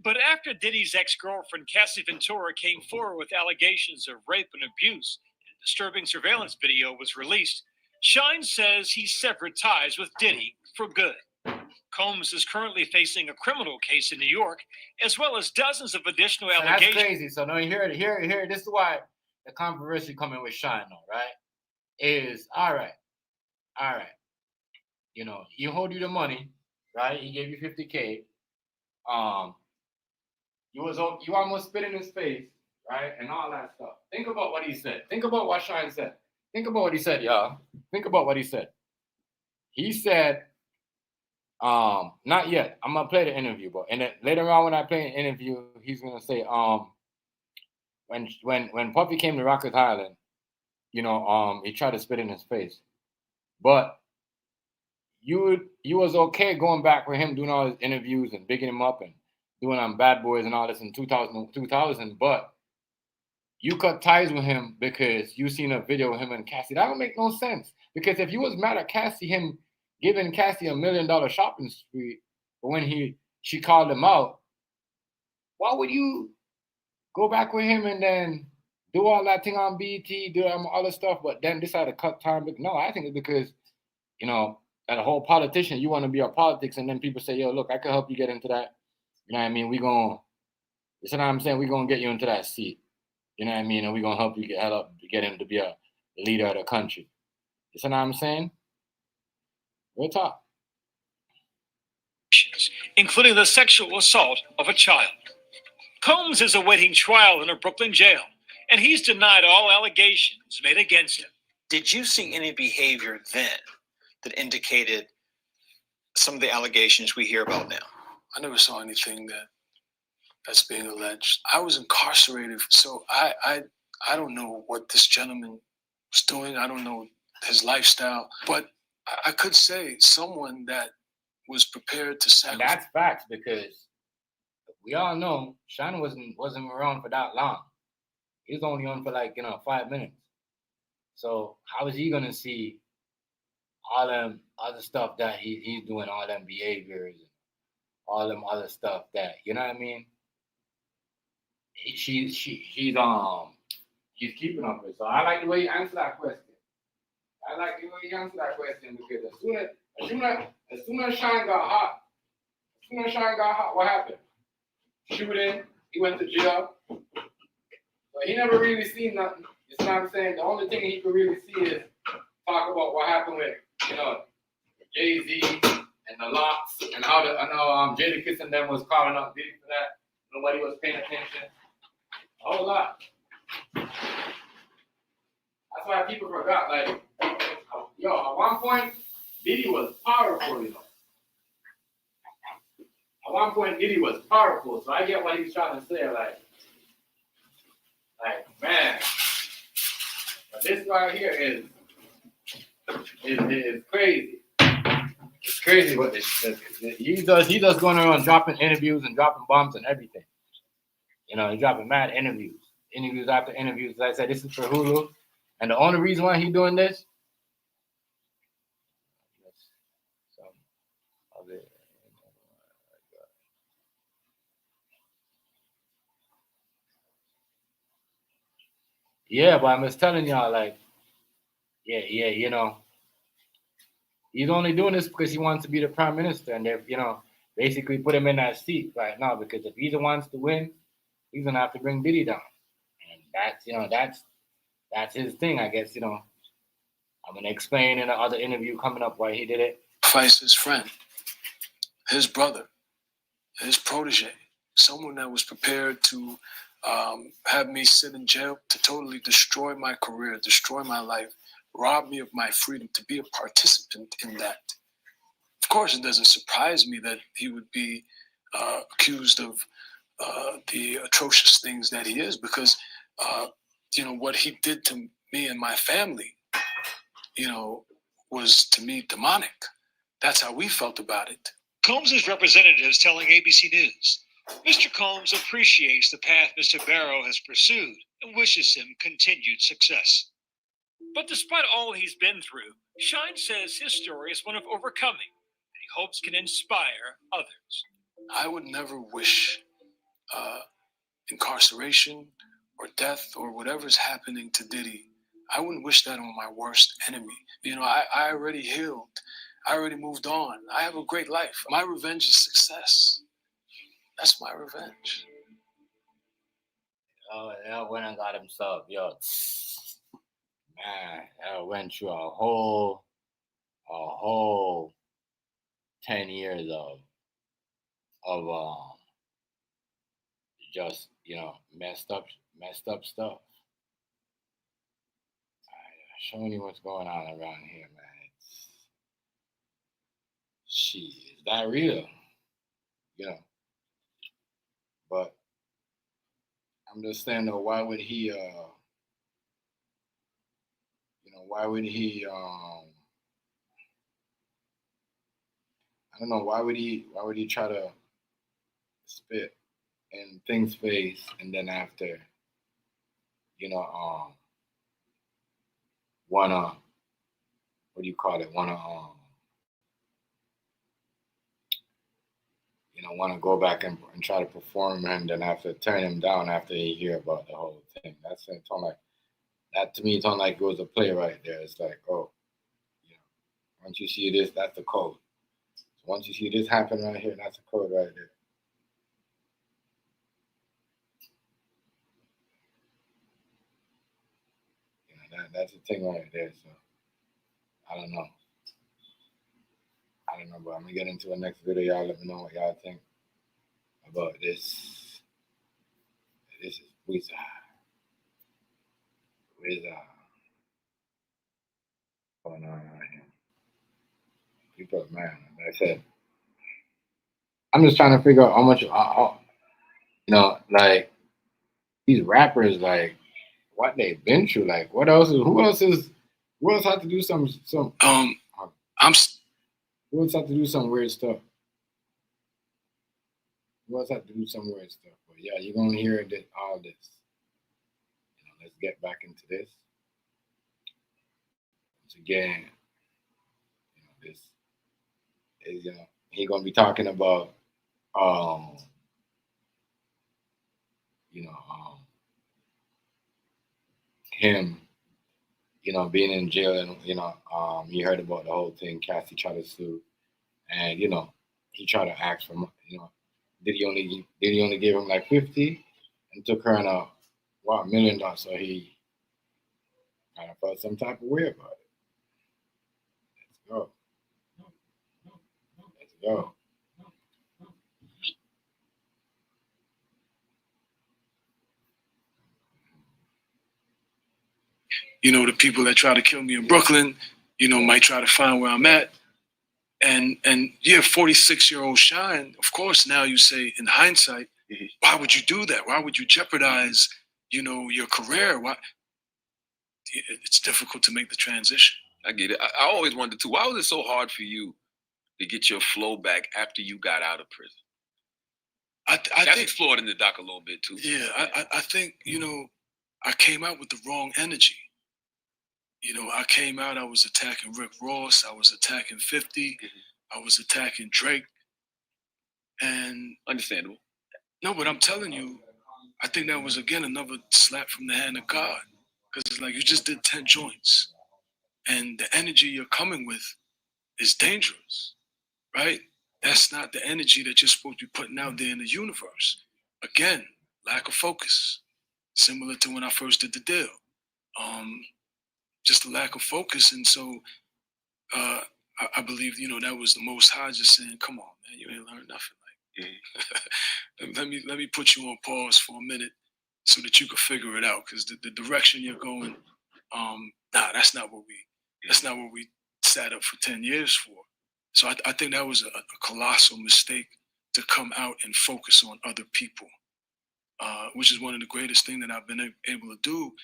But after Diddy's ex-girlfriend Cassie Ventura came forward with allegations of rape and abuse, and a disturbing surveillance video was released, Shyne says he severed ties with Diddy for good. Combs is currently facing a criminal case in New York, as well as dozens of additional allegations. That's crazy. So now here. This is why the controversy coming with Shyne, though, right? Is all right. He hold you the money, right? He gave you $50K. You almost spit in his face, right? And all that stuff. Think about what he said. Think about what Shyne said. Think about what he said, y'all. Think about what he said. He said, not yet. I'm gonna play the interview, but and then later on when I play an interview, he's gonna say, when Puffy came to Rikers Island, he tried to spit in his face, but you was okay going back with him doing all his interviews and bigging him up and doing on Bad Boys and all this in 2000, but you cut ties with him because you seen a video of him and Cassie. That don't make no sense. Because if you was mad at Cassie, him giving Cassie $1 million shopping spree, but when she called him out, why would you go back with him and then do all that thing on BET, do all this stuff, but then decide to cut time? No, I think it's because, you know, as a whole politician, you want to be a politics, and then people say, yo, look, I can help you get into that. You know what I mean? You know what I'm saying? We're going to get you into that seat. You know what I mean? And we're going to help you get him to be a leader of the country. You see what I'm saying? Real talk. Including the sexual assault of a child. Combs is awaiting trial in a Brooklyn jail, and he's denied all allegations made against him. Did you see any behavior then that indicated some of the allegations we hear about now? I never saw anything that's being alleged. I was incarcerated, so I don't know what this gentleman was doing. I don't know his lifestyle, but I could say someone that was prepared to sacrifice. And that's facts, because we all know Shyne wasn't around for that long. He was only on for 5 minutes. So how is he gonna see all them other stuff that he's doing, all them behaviors, and all them other stuff that, you know what I mean? He's keeping up with it. So I like the way you answer that question. Because as soon as Shyne got hot, what happened? Shooting, he went to jail. But he never really seen nothing. You see what I'm saying? The only thing he could really see is talk about what happened with, Jay-Z and the locks, and how Jadakiss and them was calling up Diddy for that. Nobody was paying attention. A whole lot. That's why people forgot, at one point, Diddy was powerful, At one point, Diddy was powerful, so I get what he's trying to say, man. But this right here is crazy. It's crazy what he does. He does going around dropping interviews and dropping bombs and everything. He's dropping mad interviews after interviews. Like I said, this is for Hulu, and the only reason why he's doing this. Yeah, but I'm just telling y'all, he's only doing this because he wants to be the prime minister, and they're, basically put him in that seat right now, because if he wants to win, he's gonna have to bring Diddy down, and that's his thing, I guess. I'm gonna explain in the other interview coming up why he did it. Sacrifice his friend, his brother, his protege, someone that was prepared to have me sit in jail, to totally destroy my career, destroy my life, rob me of my freedom, to be a participant in that. Of course, it doesn't surprise me that he would be accused of the atrocious things that he is, because, what he did to me and my family, was to me demonic. That's how we felt about it. Combs' representatives telling ABC News, Mr. Combs appreciates the path Mr. Barrow has pursued and wishes him continued success. But despite all he's been through, Shyne says his story is one of overcoming that he hopes can inspire others. I would never wish incarceration or death or whatever's happening to Diddy. I wouldn't wish that on my worst enemy. I already healed. I already moved on. I have a great life. My revenge is success. That's my revenge. Oh, that went and got himself, man, that went through a whole 10 years of just messed up stuff. Showing you what's going on around here, man. Is that real? But I'm just saying though, why would he I don't know, why would he try to spit in Thing's face, and then after wanna, what do you call it? Want to go back and try to perform, and then have to turn him down after he hear about the whole thing. That's it. Like that to me. It sounds like it was a play right there. It's like, oh, once you see this, that's the code. So once you see this happen right here, that's the code right there. That's the thing right there. So I don't know, but I'm gonna get into the next video. Y'all let me know what y'all think about this. This is Wizard. Going on right here. People, man, like I said, I'm just trying to figure out how much, like these rappers, like what they've been through. Like, who else had to do some who else had to do some weird stuff? Who else had to do some weird stuff? But yeah, you're gonna hear all this. Let's get back into this. Once again, this is he gonna be talking about him, being in jail, and you heard about the whole thing. Cassie tried to sue, and he tried to ask for, did he only give him like 50, and took her in a $1 million? So he kind of felt some type of way about it. Let's go. The people that try to kill me in Brooklyn, might try to find where I'm at. And yeah, 46-year-old Shyne, of course, now you say in hindsight, why would you do that? Why would you jeopardize, your career? Why? It's difficult to make the transition. I get it. I always wondered too, why was it so hard for you to get your flow back after you got out of prison? I think explored in the doc a little bit too. Yeah, I think, I came out with the wrong energy. I came out, I was attacking Rick Ross, I was attacking 50, I was attacking Drake. And understandable. No, but I'm telling you, I think that was, again, another slap from the hand of God. Because it's like you just did 10 joints. And the energy you're coming with is dangerous, right? That's not the energy that you're supposed to be putting out there in the universe. Again, lack of focus. Similar to when I first did the deal. Just a lack of focus. And so I believe, that was the Most High just saying, come on, man, you ain't learned nothing. Like, let me put you on pause for a minute so that you can figure it out. Because the direction you're going, that's not what we sat up for 10 years for. So I think that was a colossal mistake to come out and focus on other people, which is one of the greatest things that I've been able to do.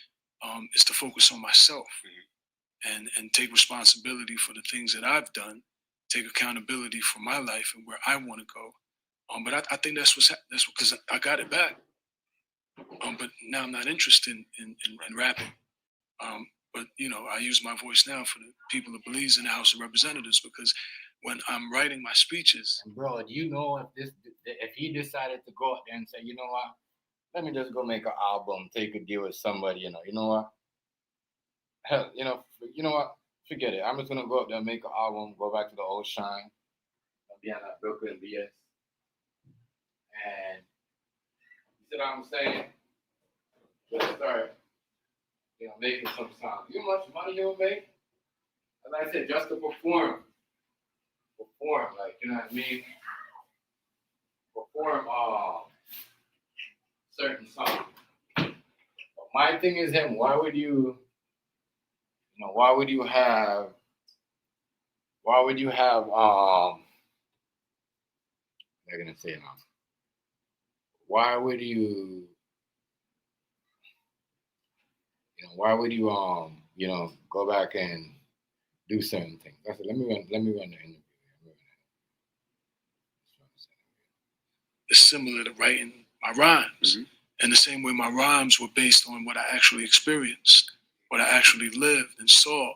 Is to focus on myself and take responsibility for the things that I've done, take accountability for my life and where I want to go. But I think that's because I got it back. But now I'm not interested in rapping. But I use my voice now for the people of Belize in the House of Representatives, because when I'm writing my speeches. And bro, do you know if he decided to go out there and say, you know what? Let me just go make an album, take a deal with somebody, you know what? Hell, you know what? Forget it. I'm just gonna go up there, make an album, go back to the old Shyne, be on that Brooklyn BS. And you see what I'm saying? Just start, making some sound. You know how much money you'll make? As I said, just to perform, like, you know what I mean? Perform certain songs. But my thing is him, why would you have they're gonna say it now. Why would you go back and do certain things? That's it. Let me run the interview. It's similar to writing my rhymes. In the same way, my rhymes were based on what I actually experienced, what I actually lived and saw.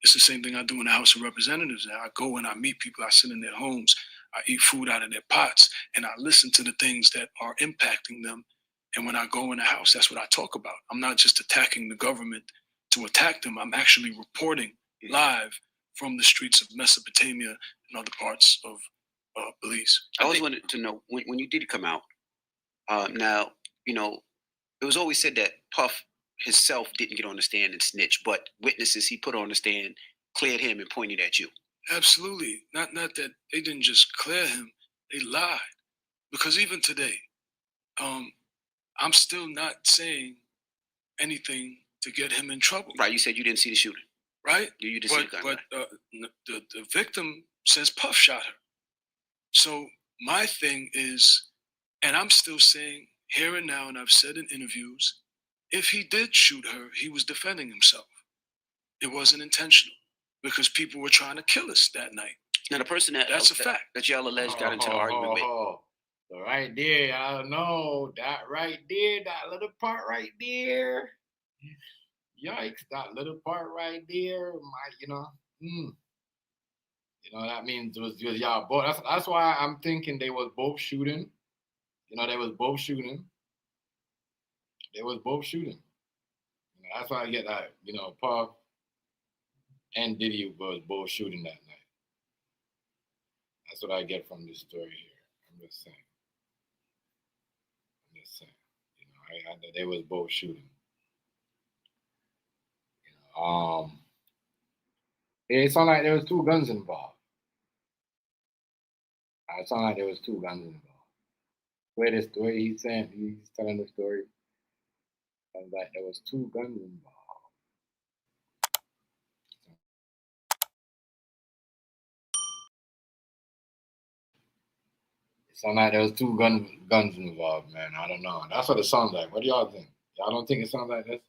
It's the same thing I do in the House of Representatives now. I go and I meet people, I sit in their homes, I eat food out of their pots, and I listen to the things that are impacting them. And when I go in the House, that's what I talk about. I'm not just attacking the government to attack them. I'm actually reporting live from the streets of Mesopotamia and other parts of Belize. I always wanted to know, when you did come out, now, you know, it was always said that Puff himself didn't get on the stand and snitch, but witnesses he put on the stand cleared him and pointed at you. Absolutely. Not that they didn't just clear him, they lied. Because even today, I'm still not saying anything to get him in trouble. Right, you said you didn't see the shooting. Right? You didn't see the gun. But the victim says Puff shot her. So my thing is, and I'm still saying here and now, and I've said in interviews, if he did shoot her, he was defending himself. It wasn't intentional because people were trying to kill us that night. Now the person that's a fact that y'all alleged got into an argument with. So right there, I don't know, that right there, that little part right there. Yikes, that little part right there, that means it was y'all both. That's why I'm thinking they was both shooting. They was both shooting. That's why I get that, Puff and Diddy was both shooting that night. That's what I get from this story here. I'm just saying. They was both shooting. It sounded like there was two guns involved. It sounded like there was two guns involved. The way he's telling the story, sounds like there was two guns involved. It sounded like there was two guns involved, man. I don't know. That's what it sounds like. What do y'all think? Y'all don't think it sounds like this?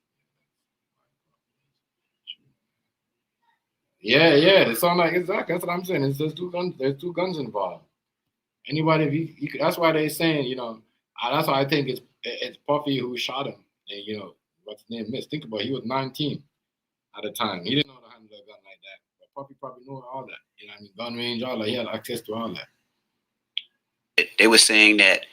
Yeah, it sounds like exactly. That's what I'm saying. There's two guns. There's two guns involved. Anybody, that's why they're saying, that's why I think it's Puffy who shot him. And what's his name? Think about it. He was 19 at the time. He didn't know how to handle a gun like that. But Puffy probably knew all that. Gun range, all that. He had access to all that. They were saying that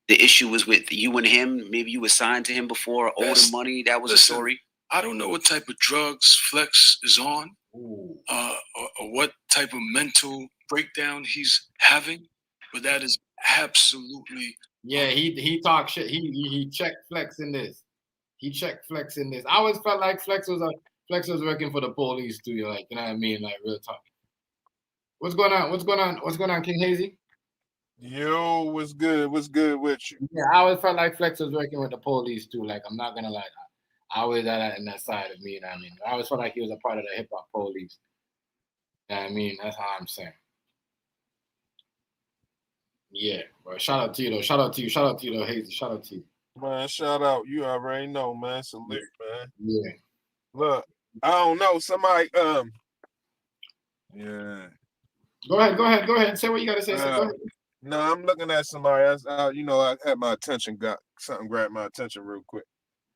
the issue was with you and him. Maybe you were signed to him before, owed him money. That was a story. I don't know what type of drugs Flex is on, or what type of mental breakdown he's having, but that is absolutely. Yeah, he talked shit. He checked Flex in this. I always felt like Flex was working for the police too. Like, you know what I mean? Like, real talk. What's going on, King Hazy? Yo, what's good? What's good with you? Yeah, I always felt like Flex was working with the police too. Like, I'm not gonna lie, I always had that in that side of me. You know what I mean? I always felt like he was a part of the hip hop police. You know what I mean? That's how I'm saying. Yeah, well, shout out to you though. Shout out to you though, Hazy. Shout out to you. Man, shout out. You already know, man. Salute, man. Yeah. Look, I don't know. Somebody, yeah. Go ahead. Say what you gotta say. Go ahead. No, I'm looking at somebody. I had my attention. Grabbed my attention real quick.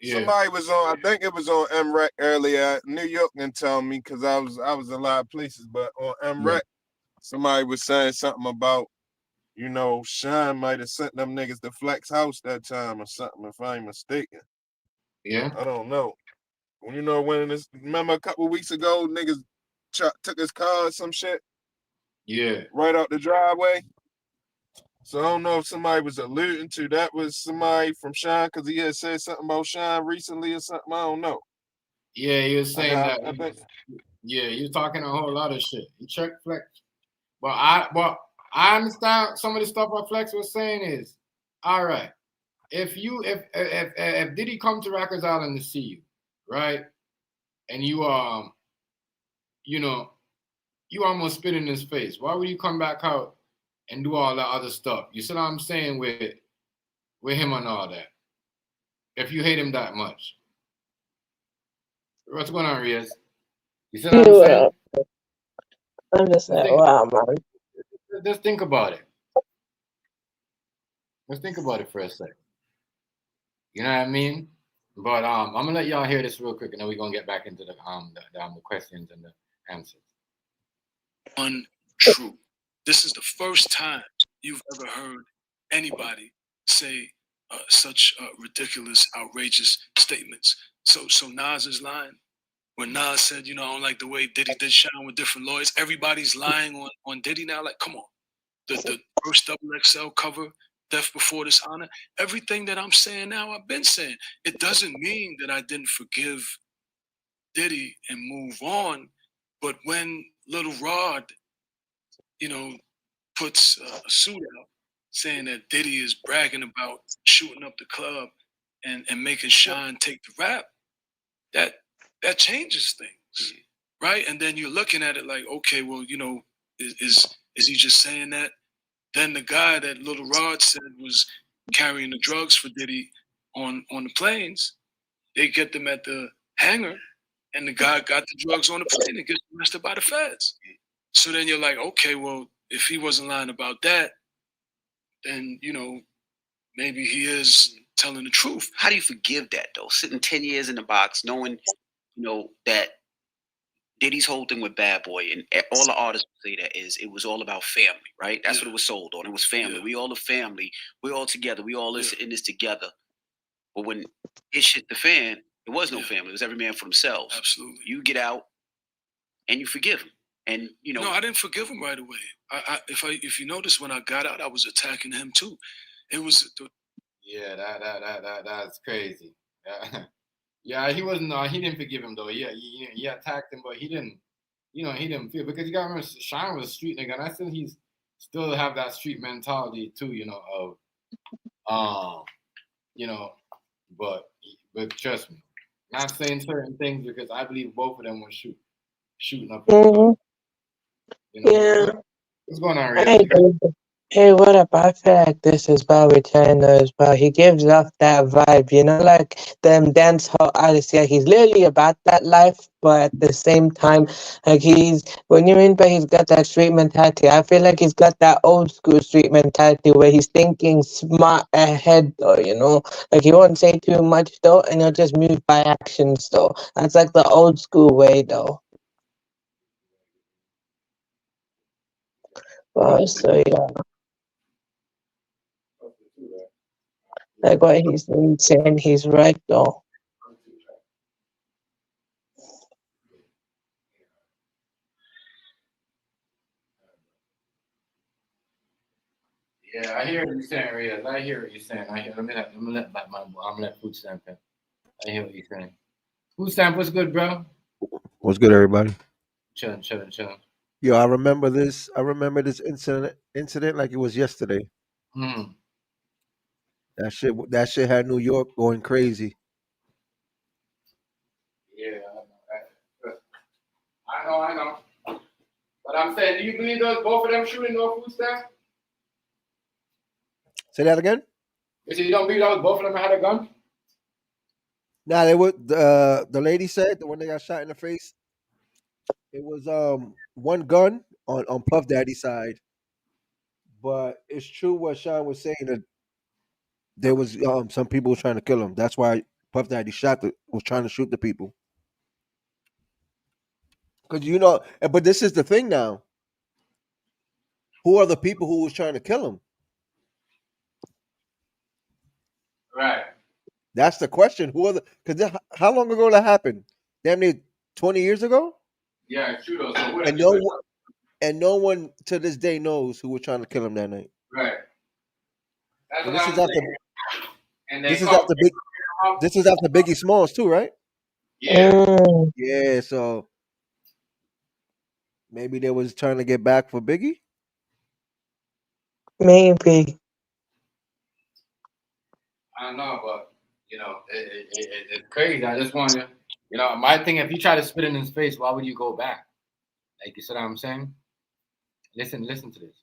Yeah. Somebody was on. I think it was on MREC earlier. New York didn't tell me because I was in a lot of places. But on MREC, somebody was saying something about, Shyne might have sent them niggas to Flex house that time or something, if I ain't mistaken. Yeah. I don't know. Remember a couple weeks ago, niggas took his car or some shit. Yeah. Right out the driveway. So I don't know if somebody was alluding to that was somebody from Shyne because he had said something about Shyne recently or something. I don't know. Yeah, he was saying he was talking a whole lot of shit. He checked Flex. But I understand some of the stuff what Flex was saying is, all right, if Diddy come to Rikers Island to see you, right? And you you almost spit in his face. Why would you come back out and do all that other stuff? You see what I'm saying with him and all that? If you hate him that much. What's going on, Riaz? You see what I'm saying? I'm just saying, wow, man. Just think about it. Let's think about it for a second. You know what I mean? But I'm gonna let y'all hear this real quick, and then we're gonna get back into the questions and the answers. Untrue. This is the first time you've ever heard anybody say such ridiculous, outrageous statements. So Nas's line, when Nas said, I don't like the way Diddy did Shyne with different lawyers. Everybody's lying on Diddy now. Like, come on. The first double XL cover, Death Before Dishonor. Everything that I'm saying now, I've been saying. It doesn't mean that I didn't forgive Diddy and move on. But when Little Rod, puts a suit out saying that Diddy is bragging about shooting up the club and making Shyne take the rap, that changes things, right? And then you're looking at it like, okay, well, is he just saying that? Then the guy that Little Rod said was carrying the drugs for Diddy on the planes, they get them at the hangar, and the guy got the drugs on the plane and gets arrested by the feds. So then you're like, okay, well, if he wasn't lying about that, then, maybe he is telling the truth. How do you forgive that, though? Sitting 10 years in the box, knowing, that Diddy's whole thing with Bad Boy, and all the artists say that it was all about family, right? That's what it was sold on. It was family. Yeah. We all a family. We all together. We all in this together. But when it shit the fan, it was no family. It was every man for themselves. Absolutely. You get out and you forgive him. And no, I didn't forgive him right away. If you notice, when I got out, I was attacking him too. It was that's crazy. Yeah, he wasn't. He didn't forgive him though. Yeah, he attacked him, but he didn't. He didn't feel, because you gotta remember, Shyne was a street nigga, and I think he's still have that street mentality too. But trust me, not saying certain things, because I believe both of them were shooting up. Yeah. What's going on, Ray? Hey, what up? I feel like this is Bobby China as well. He gives off that vibe, like them dance hall artists. Yeah, he's literally about that life, but at the same time, like he's got that street mentality. I feel like he's got that old school street mentality where he's thinking smart ahead, though, like he won't say too much though, and he'll just move by actions though. That's like the old school way though. So yeah. Like what he's saying, he's right though. Yeah, I hear what you're saying, Riaz. I hear what you're saying. I'm gonna let Food Stamp in. I hear what you're saying. Food Stamp, what's good, bro? What's good, everybody? Chilling. Yo, I remember this incident like it was yesterday. That shit had New York going crazy. Yeah, I know. But I'm saying, do you believe both of them shooting no Food Stamp? Say that again? You don't believe both of them had a gun? Nah, they were the lady said, the one that got shot in the face, it was one gun on Puff Daddy's side. But it's true what Shyne was saying, that there was some people trying to kill him. That's why Puff Daddy was trying to shoot the people. Because but this is the thing now. Who are the people who was trying to kill him? Right. That's the question. Who are the? Because how long ago that happened? Damn near 20 years ago. Yeah, it's true though. So no one to this day knows who was trying to kill him that night. Right. This is after Biggie Smalls too, right? Yeah. Yeah. So maybe they was trying to get back for Biggie. Maybe. I don't know, but it's crazy. I just want to, my thing. If you try to spit in his face, why would you go back? Like, you see what I'm saying? Listen to this.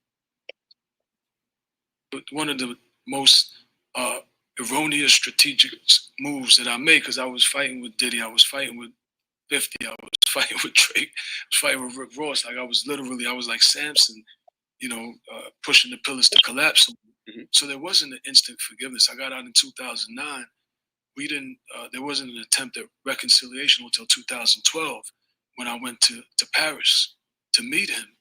One of the most erroneous strategic moves that I made, because I was fighting with Diddy, I was fighting with 50, I was fighting with Drake, I was fighting with Rick Ross. Like I was like Samson, pushing the pillars to collapse. So there wasn't an instant forgiveness. I got out in 2009, we didn't. There wasn't an attempt at reconciliation until 2012, when I went to Paris to meet him.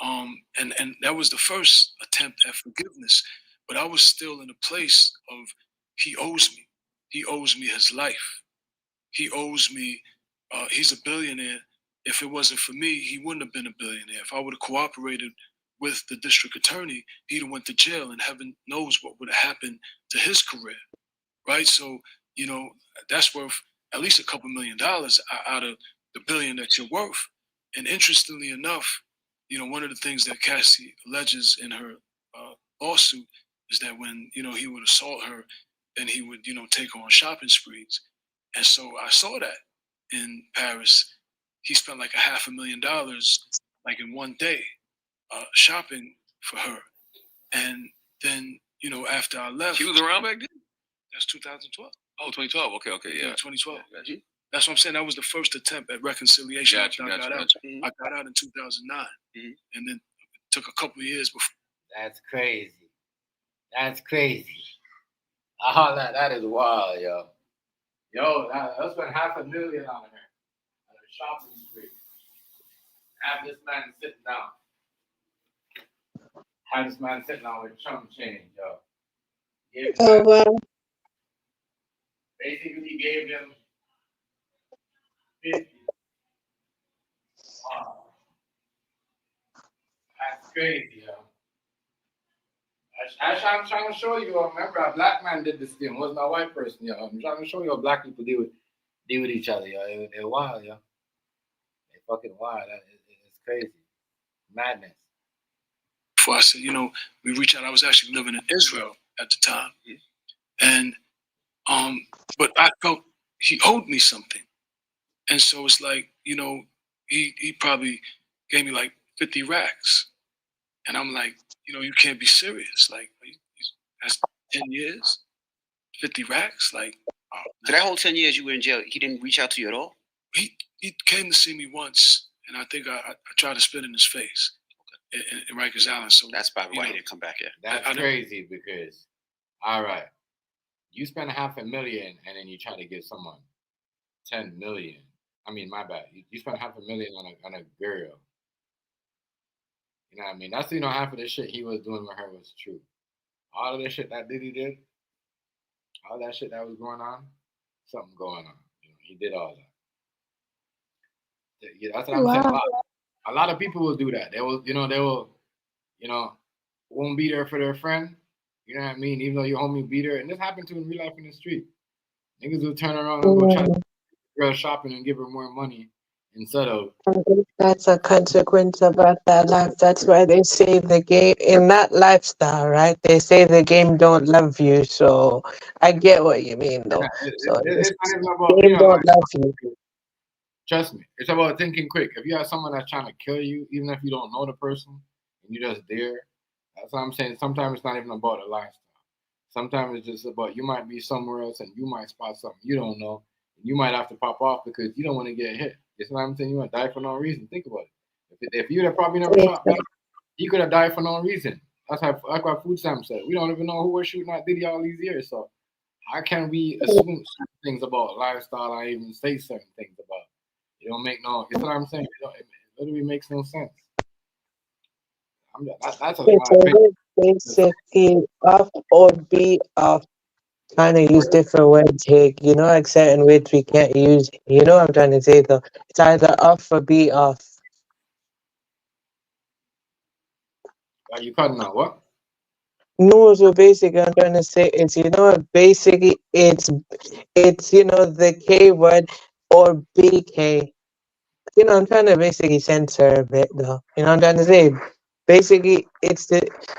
And that was the first attempt at forgiveness. But I was still in a place of, he owes me. He owes me his life. He owes me. He's a billionaire. If it wasn't for me, he wouldn't have been a billionaire. If I would have cooperated with the district attorney, he'd have went to jail, and heaven knows what would have happened to his career, right? So, that's worth at least a couple $1 million out of the billion that you're worth. And interestingly enough, one of the things that Cassie alleges in her lawsuit is that when, he would assault her, then he would, take her on shopping sprees. And so I saw that in Paris. He spent like $500,000, like in one day, shopping for her. And then, after I left. She was around back then? That's 2012. Oh, 2012. Okay, yeah. 2012. Yeah, that's what I'm saying. That was the first attempt at reconciliation. Gotcha. I got out in 2009. And then it took a couple of years before. That's crazy. That's crazy. Oh, that is wild, yo. Yo, I spent $500,000 on her at a shopping spree. Have this man sitting down. Have this man sitting down with chump change, yo. Oh, wow. Basically gave him 50. Wow. That's crazy, yo. I'm trying to show you. Remember, a black man did this thing. It wasn't a white person, yo. I'm trying to show you how black people deal with each other, yo. They're wild, yo. They're fucking wild. It's crazy. Madness. Before I said, we reached out. I was actually living in Israel at the time. And but I felt he owed me something. And so it's like, he probably gave me like 50 racks. And I'm like, you can't be serious. Like, that's 10 years, 50 racks. Like, So that whole 10 years you were in jail, he didn't reach out to you at all? He came to see me once, and I think I tried to spit in his face in Rikers Island. So that's probably why he didn't come back here. That's crazy because, all right, you spend $500,000 and then you try to give someone 10 million. I mean, my bad. You spend $500,000 on a girl. You know what I mean? That's, half of the shit he was doing with her was true. All of the shit that Diddy did, all that shit that was going on, something going on. He did all that. Yeah, that's what I'm saying. A lot of people will do that. They will, won't be there for their friend. You know what I mean? Even though your homie beat her. And this happened to in real life in the street. Niggas will turn around and go try to girl shopping and give her more money instead of. That's a consequence about that life. That's why they say the game in that lifestyle, right? They say the game don't love you. So I get what you mean, though. It's not even about game don't love you. Trust me, it's about thinking quick. If you have someone that's trying to kill you, even if you don't know the person and you're just there, that's what I'm saying. Sometimes it's not even about a lifestyle. Sometimes it's just about you might be somewhere else and you might spot something you don't know. And you might have to pop off because you don't want to get hit. You know what I'm saying? You want to die for no reason. Think about it. If you'd have probably never shot back, he could have died for no reason. That's what Food Sam said. We don't even know who was shooting at Diddy all these years. So how can we assume certain things about lifestyle and even say certain things about it? It don't make no. You know what I'm saying? It literally makes no sense. That's basically off or be off. Trying to use different words here. Like certain words we can't use. You know what I'm trying to say, though. It's either off or be off. Are you cutting out what? No, so basically I'm trying to say it's, basically it's the K word or BK. I'm trying to basically censor a bit, though. I'm trying to say? Basically, it's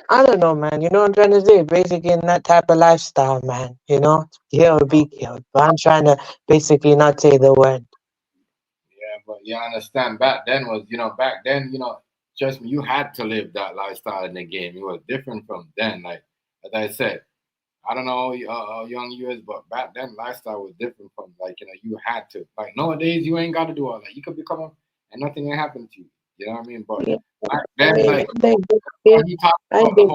I don't know, man. I'm trying to say? Basically, in that type of lifestyle, man. Kill or be killed. But I'm trying to basically not say the word. Yeah, but you understand, back then, trust me, you had to live that lifestyle in the game. It was different from then. Like, as I said, I don't know how young you is, but back then, lifestyle was different from, you had to. Like, nowadays, you ain't got to do all that. You could become and nothing will happen to you. You know what I mean? But back then, he talks about the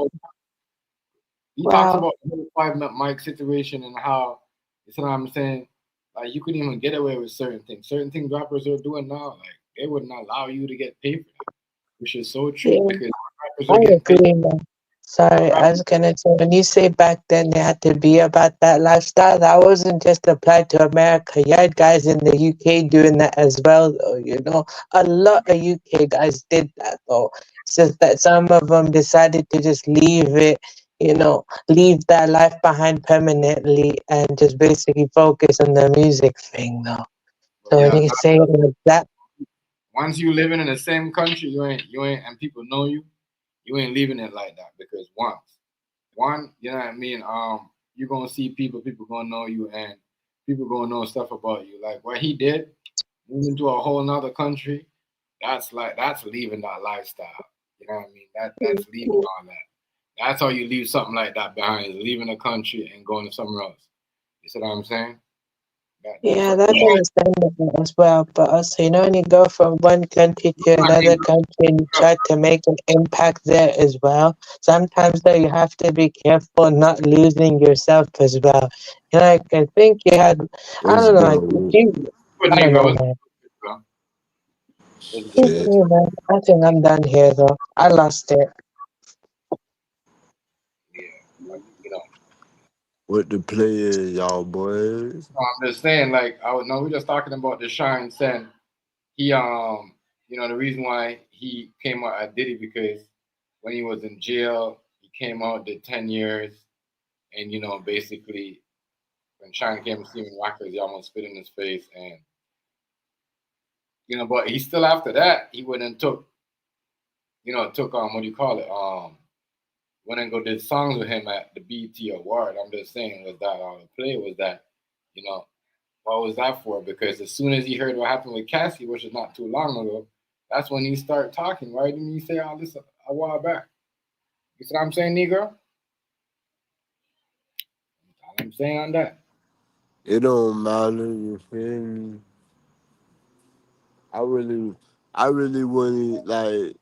whole 5 Mic situation and how You see what I'm saying? Like you couldn't even get away with certain things. Certain things rappers are doing now, like they wouldn't allow you to get paid for that, which is so true Yeah, because rappers I are getting paid. agree, man. Sorry, I was gonna say when you say back then they had to be about that lifestyle, that wasn't just applied to America. You had guys in the UK doing that as well, though. You know, a lot of UK guys did that, though. It's just that some of them decided to just leave it, leave that life behind permanently and just basically focus on the music thing, though. But So when yeah, you say it like that, once you living in the same country, you ain't, and people know you, you ain't leaving it like that because you know what I mean. You're gonna see people gonna know you, and people gonna know stuff about you. Like what he did, moving to a whole nother country, that's leaving that lifestyle. You know what I mean? That's leaving all that. That's how you leave something like that behind, is leaving a country and going to somewhere else. You see what I'm saying? That's yeah, what. that's understandable as well. But also, when you go from one country to another country and you try to make an impact there as well, sometimes though you have to be careful not losing yourself as well. Like I think you had, I What's don't know, good with Good I don't nigga, know, what's man. bro? What's good? It's shit? me, man. I think I'm done here though. I lost it. Yeah, you know. What the play is, y'all boys? No, I'm just saying, like, I was no, we're just talking about the Shyne saying he the reason why he came out at Diddy because when he was in jail, he came out, did 10 years, and basically when Shyne came to see him in Rockers, he almost spit in his face, and but he still after that he went and took what do you call it went and go did songs with him at the BET Award. I'm just saying, was that all the play? Was that you know what was that for? Because as soon as he heard what happened with Cassie, which is not too long ago, that's when he started talking. Why didn't he say all this a while back? You see what I'm saying, Negro? I'm saying on that. It don't matter. You feel me? I really, I really wouldn't like.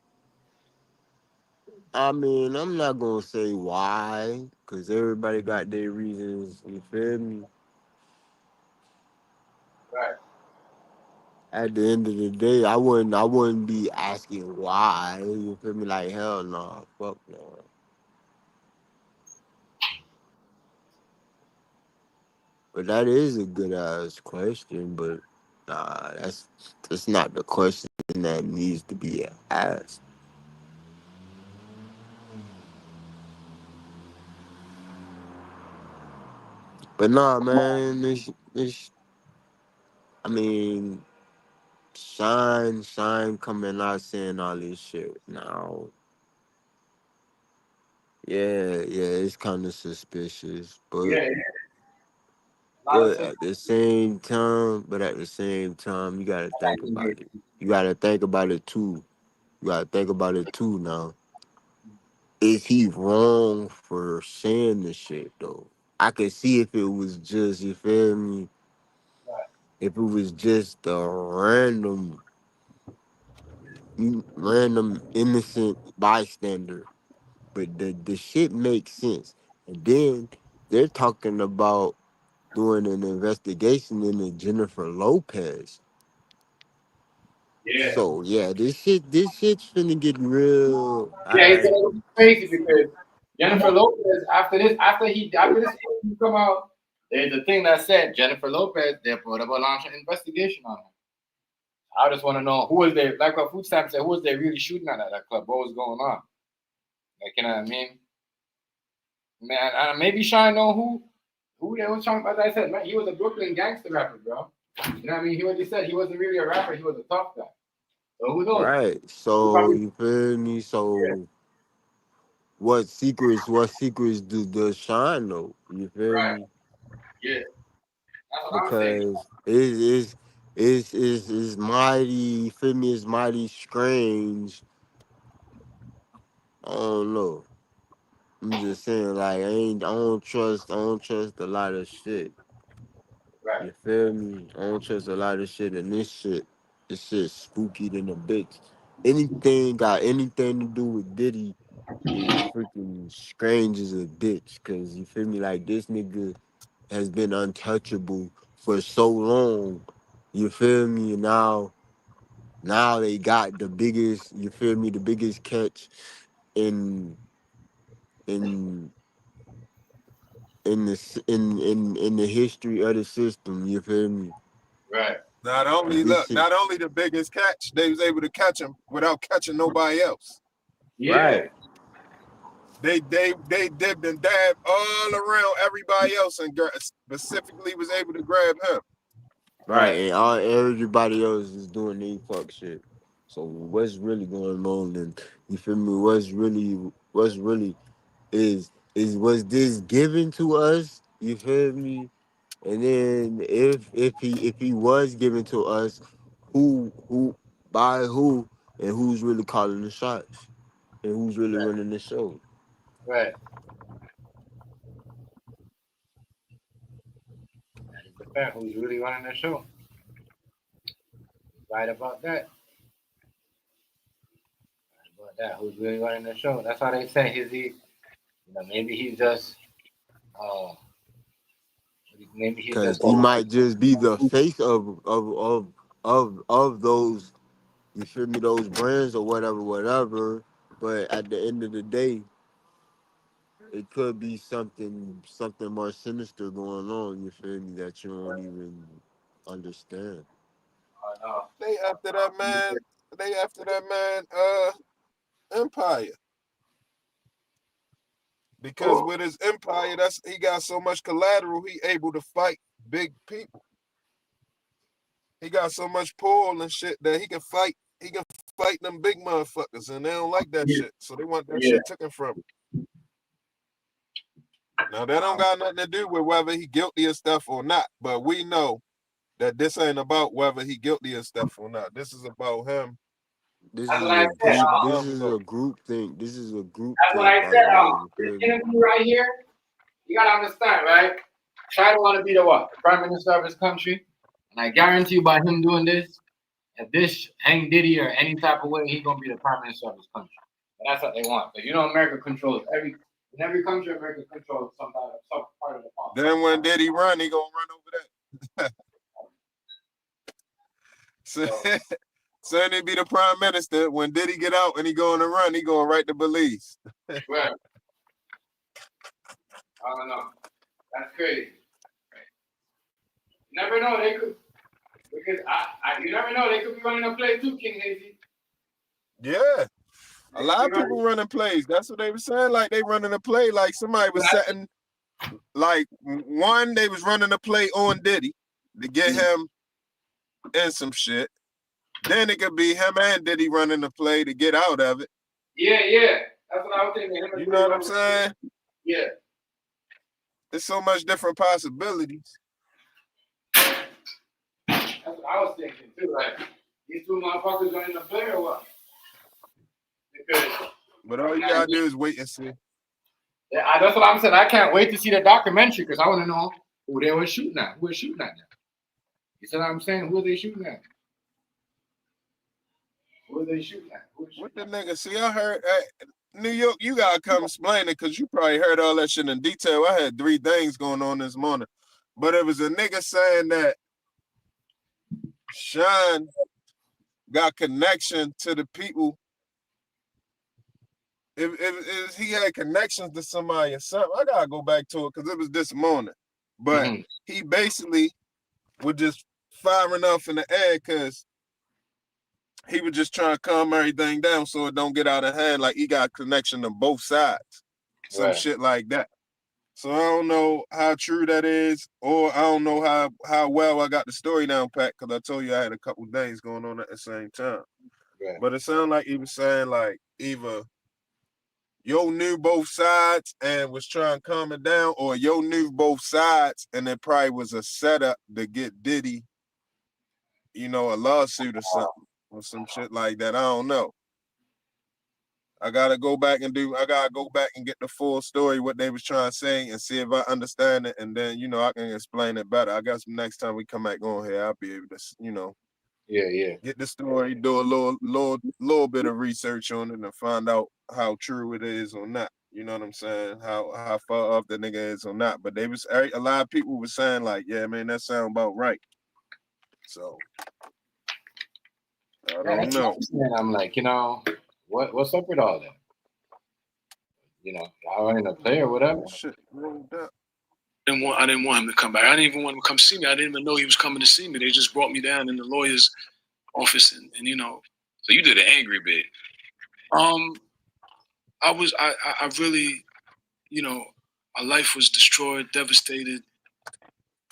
I mean, I'm not gonna say why, cause everybody got their reasons. You feel me? Right. At the end of the day, I wouldn't be asking why. You feel me? Like hell no, fuck no. But that is a good ass question. But nah, that's not the question that needs to be asked. But nah, man, I mean, Shine coming out saying all this shit now. Yeah, it's kind of suspicious, but Yeah, a lot of but stuff. at the same time, you gotta think about it. You gotta think about it too. You gotta think about it too. Now, is he wrong for saying the shit though? I could see if it was just, you feel me, if it was just a random innocent bystander, but the shit makes sense. And then they're talking about doing an investigation into Jennifer Lopez. Yeah. So yeah, this shit's finna get real. Yeah, it's Alright. gonna be crazy because Jennifer Lopez after this interview come out, there's a thing that said Jennifer Lopez, they're about to launch an investigation on her. I just want to know who was they, like what Food Stamp said, who was they really shooting at that club? What was going on? Like, you know what I mean? Man, maybe Shyne know who they was talking about. As I said, man, he was a Brooklyn gangster rapper, bro. You know what I mean? He already said he wasn't really a rapper, he was a tough guy. So who knows? Right. He So probably, you feel me? yeah, So what secrets does Shine know? You feel right. me? Yeah. That's what I'm saying. Because it's mighty, you feel me, it's mighty strange. I don't know. I'm just saying, like, I don't trust a lot of shit. Right. You feel me? I don't trust a lot of shit, and this shit spooky than a bitch. Anything got anything to do with Diddy is freaking strange as a bitch. Cause you feel me? Like this nigga has been untouchable for so long. You feel me? Now they got the biggest. You feel me? The biggest catch in in in the history of the system. You feel me? Right. Not only not only the biggest catch, they was able to catch him without catching nobody else. Yeah. Right. They dipped and dabbed all around everybody else and specifically was able to grab him. Right, and everybody else is doing their fuck shit. So what's really going on? And you feel me? What's really was this given to us? You feel me? And then if he was given to us, who by who and who's really calling the shots and who's really running the show? Right. That is the fact. Who's really running the show? Right about that. Who's really running the show? That's why they say maybe he's just maybe he's Because just he might just be the face of those, you feel me, those brands or whatever. But at the end of the day, it could be something more sinister going on, you feel me, that you don't even understand. They after that man, Empire. Because with his empire, he got so much collateral, he able to fight big people. He got so much pull and shit that he can fight them big motherfuckers, and they don't like that shit. So they want that shit taken from him. Now that don't got nothing to do with whether he guilty of stuff or not, but we know that this ain't about whether he guilty of stuff or not. This is about him. This That's is what I a said. group. This is a group thing. This is a group That's what think I right said. now. You This feel me? interview right here, you gotta understand, right? China want to be the what? The prime minister of his country, and I guarantee you, by him doing this, if this hang Diddy or any type of way, he's gonna be the prime minister of his country. And that's what they want. But America controls in every country. America controls some part of the power. Then when Diddy run, he gonna run over that. So he be the prime minister. When Diddy get out and he going to run, he going right to Belize. Right. I don't know. That's crazy. You never know. They could, because you never know. They could be running a play too, King Hazy. Yeah. A lot of people running plays. That's what they were saying. Like they running a play. Like somebody was setting, like they was running a play on Diddy to get him in some shit. Then it could be him and Diddy running the play to get out of it. Yeah. That's what I was thinking. You know what I'm saying? Yeah. There's so much different possibilities. That's what I was thinking too. Like these two motherfuckers running the play or what? Because But all you gotta do is wait and see. Yeah, that's what I'm saying. I can't wait to see the documentary because I want to know who they were shooting at. Who was shooting at them? You see what I'm saying? Who are they shooting at? Who are they shooting at? What the nigga? See, I heard New York. You gotta come explain it because you probably heard all that shit in detail. I had 3 things going on this morning, but it was a nigga saying that Shyne got connection to the people. If he had connections to somebody or something, I gotta go back to it because it was this morning. But he basically was just firing off in the air because he was just trying to calm everything down so it don't get out of hand. Like he got connection to both sides, some shit like that. So I don't know how true that is, or I don't know how well I got the story down pat because I told you I had a couple things going on at the same time. Right. But it sounded like he was saying like either Yo knew both sides and was trying to calm it down, or Yo knew both sides and it probably was a setup to get Diddy, a lawsuit or something, or some shit like that. I don't know. I gotta go back and get the full story, what they was trying to say, and see if I understand it, and then I can explain it better. I guess next time we come back on here, I'll be able to, get the story, do a little bit of research on it, and find out how true it is or not. You know what I'm saying? How far off the nigga is or not. But a lot of people were saying like, yeah, man, that sound about right. So I Yeah, don't that's what know. I'm saying. I'm like, what's up with all that? Y'all ain't a player or whatever. Shit, rolled up. I didn't want him to come back. I didn't even want him to come see me. I didn't even know he was coming to see me. They just brought me down in the lawyer's office, and So you did an angry bit. I really, my life was destroyed, devastated,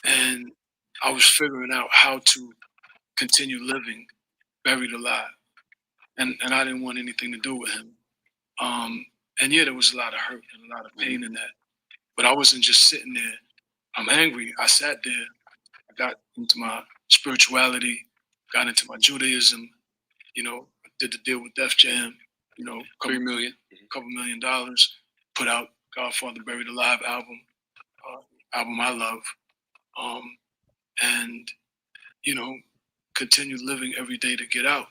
and I was figuring out how to continue living, buried alive, and I didn't want anything to do with him. And yeah, there was a lot of hurt and a lot of pain in that, but I wasn't just sitting there. I'm angry. I sat there. I got into my spirituality, got into my Judaism. I did the deal with Def Jam. $3 million, couple $1 million. Put out Godfather Buried Alive album I love, and continue living every day to get out.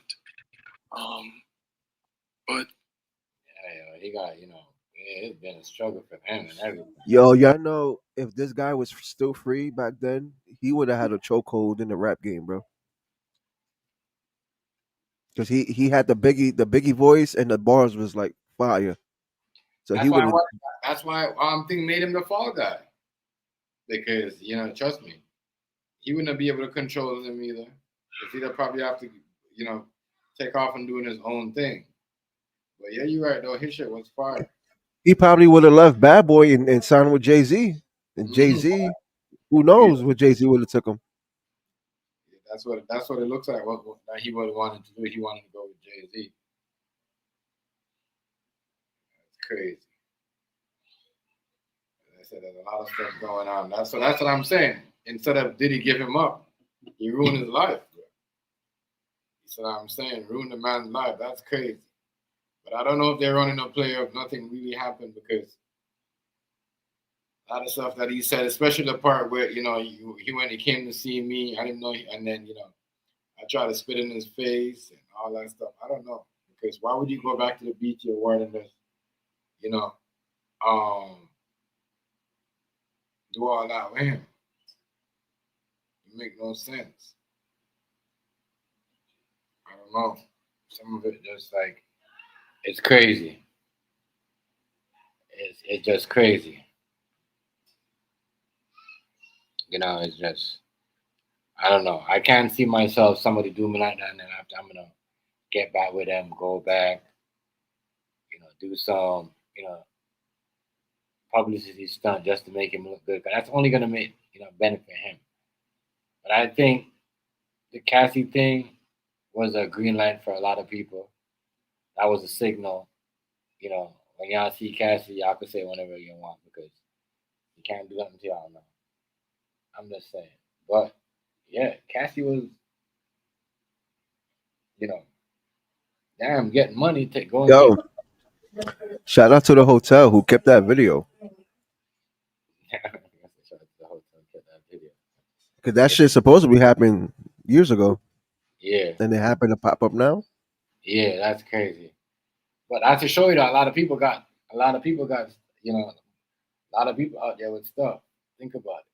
But yeah, he got it's been a struggle for him and everything. Yo, y'all know if this guy was still free back then, he would have had a chokehold in the rap game, bro. Because he had the Biggie voice and the bars was like fire. So he would. That's why thing made him the fall guy. Because trust me, he wouldn't be able to control them either. Because he'd probably have to take off and doing his own thing. But yeah, you're right though. His shit was fire. He probably would have left Bad Boy and signed with Jay-Z. And Jay-Z, who knows what Jay-Z would have took him. That's what it looks like. What he would have wanted to do. He wanted to go with Jay-Z. That's crazy. As I said, there's a lot of stuff going on. That's what I'm saying. Instead of Diddy give him up, he ruined his life. Bro. That's what I'm saying. Ruined the man's life. That's crazy. But I don't know if they're running a play if nothing really happened because a lot of stuff that he said, especially the part where, when he came to see me, I didn't know, and then, I tried to spit in his face and all that stuff. I don't know. Because why would you go back to the BT Award and just, do all that with him? It make no sense. I don't know. Some of it just like, it's crazy. It's just crazy. It's just, I don't know. I can't see myself, somebody do me like that, and then after I'm going to get back with them, go back, do some, publicity stunt just to make him look good. Because that's only going to make, benefit him. But I think the Cassie thing was a green light for a lot of people. That was a signal. When y'all see Cassie, y'all can say whatever you want because you can't do nothing to y'all now. I'm just saying. But, yeah, Cassie was, damn, getting money to go and Yo, shout out to the hotel who kept that video. Because that shit supposedly happened years ago. Yeah. And it happened to pop up now. Yeah, that's crazy. But that's to show you that a lot of people got, a lot of people out there with stuff. Think about it.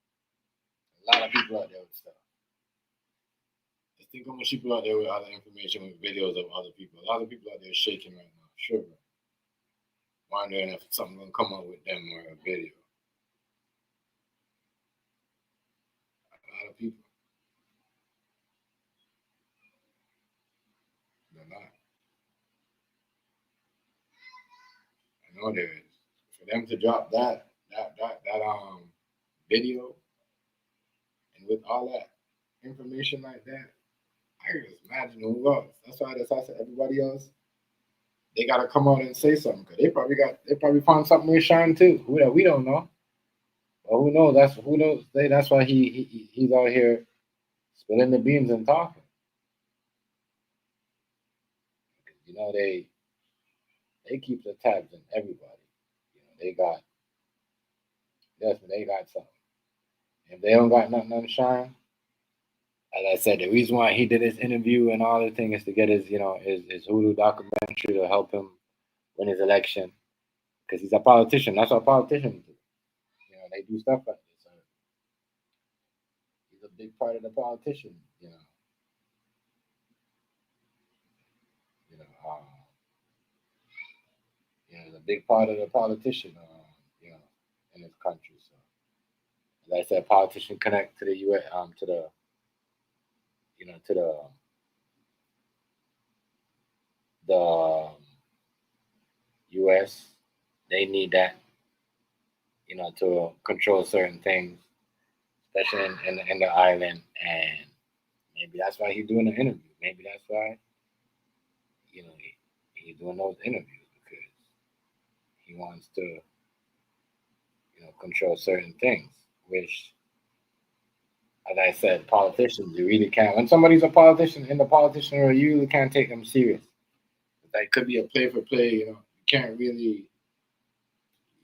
A lot of people out there with stuff. Just think how much people out there with other information, with videos of other people. A lot of people out there shaking right now. Sure. Wondering if something gonna come up with them or a video. A lot of people. They're not. I know there is. For them to drop that video and with all that information like that, I can just imagine who else. That's why I said everybody else, they gotta come out and say something because they probably found something with Shyne too. We don't know. Well, who knows? That's why he's out here spilling the beans and talking. They keep the tabs on everybody. They got something. If they don't got nothing on Shyne, as I said, the reason why he did his interview and all the things is to get his Hulu documentary to help him win his election. because he's a politician. That's what politicians do. You know, they do stuff like this. So he's a big part of the politician. You know, he's a big part of the politician. You know, in this country. So, as I said, politicians connect to the U.S. To the, you know, to the U.S. They need that, you know, to control certain things, especially in the island. And maybe that's why he's doing the interview. Maybe that's why, you know, he's doing those interviews because he wants to, you know, control certain things. Which, as I said, politicians, you really can't. When somebody's a politician in the politician world, you really can't take them serious. That could be a play for play. You know, you can't really,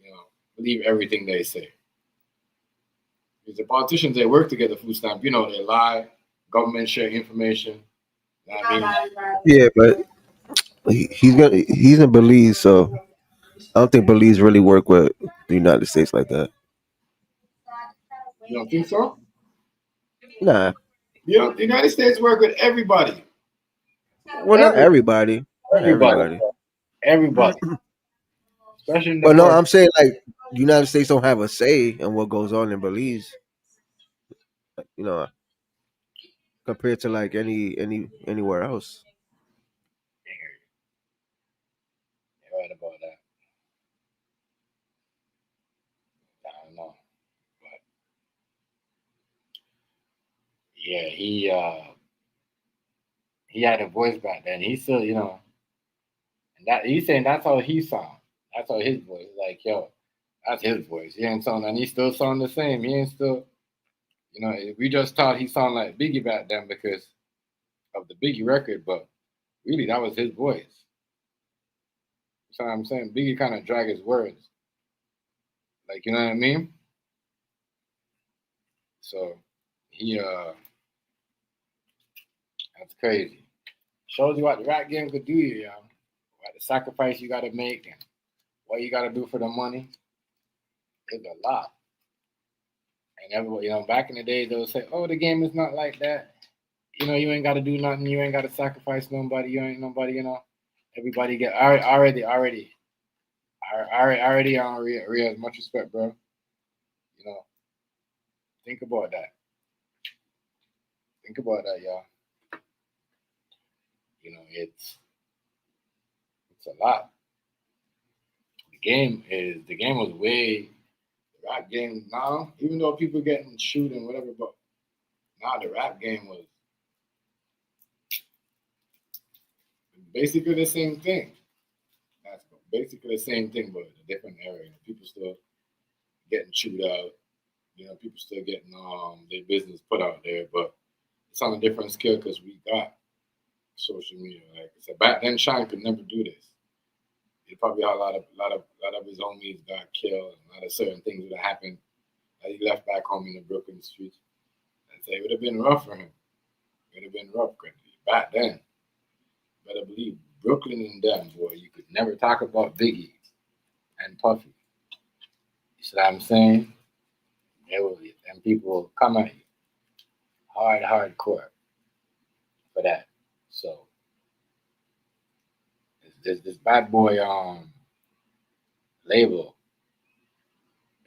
you know, believe everything they say. Because the politicians, they work together, food stamp. You know, they lie. Government share information. You know what I mean? Yeah, but he's in Belize, so I don't think Belize really work with the United States like that. You don't think so? Nah. You know, the United States work with everybody. Well, not everybody. Not Everybody. everybody. Everybody. Especially in the But no, more. I'm saying like the United States don't have a say in what goes on in Belize. You know, compared to like anywhere else. You're right about that. I don't know. But yeah, he had a voice back then. He still, you know, and that he's saying that's how he sound. That's how his voice. Like, yo, that's his voice. He ain't sound, and he still sound the same. He ain't still, you know. We just thought he sound like Biggie back then because of the Biggie record, but really that was his voice. So I'm saying Biggie kind of drag his words, like, you know what I mean. So he that's crazy. Shows you what the rap game could do to you, yo. What the sacrifice you got to make and what you got to do for the money. It's a lot. And everybody, you know, back in the days, they would say, "Oh, the game is not like that. You know, you ain't got to do nothing. You ain't got to sacrifice nobody. You ain't nobody. You know, everybody get already on real as much respect, bro. You know, think about that. Think about that, y'all. You know, it's a lot. The game was way the rap game now, even though people getting shoot and whatever, but now the rap game was basically the same thing. That's basically the same thing, but a different area. People still getting chewed out. You know, people still getting their business put out there, but it's on a different scale because we got social media. Like I said, back then, Shyne could never do this. He probably had a lot of his homies got killed, and a lot of certain things would have happened that he left back home in the Brooklyn streets. And say it would have been rough for him. It would have been rough because back then, better believe Brooklyn and them, boy, you could never talk about Biggie and Puffy. You see what I'm saying? And people will come at you hardcore for that. So this bad boy label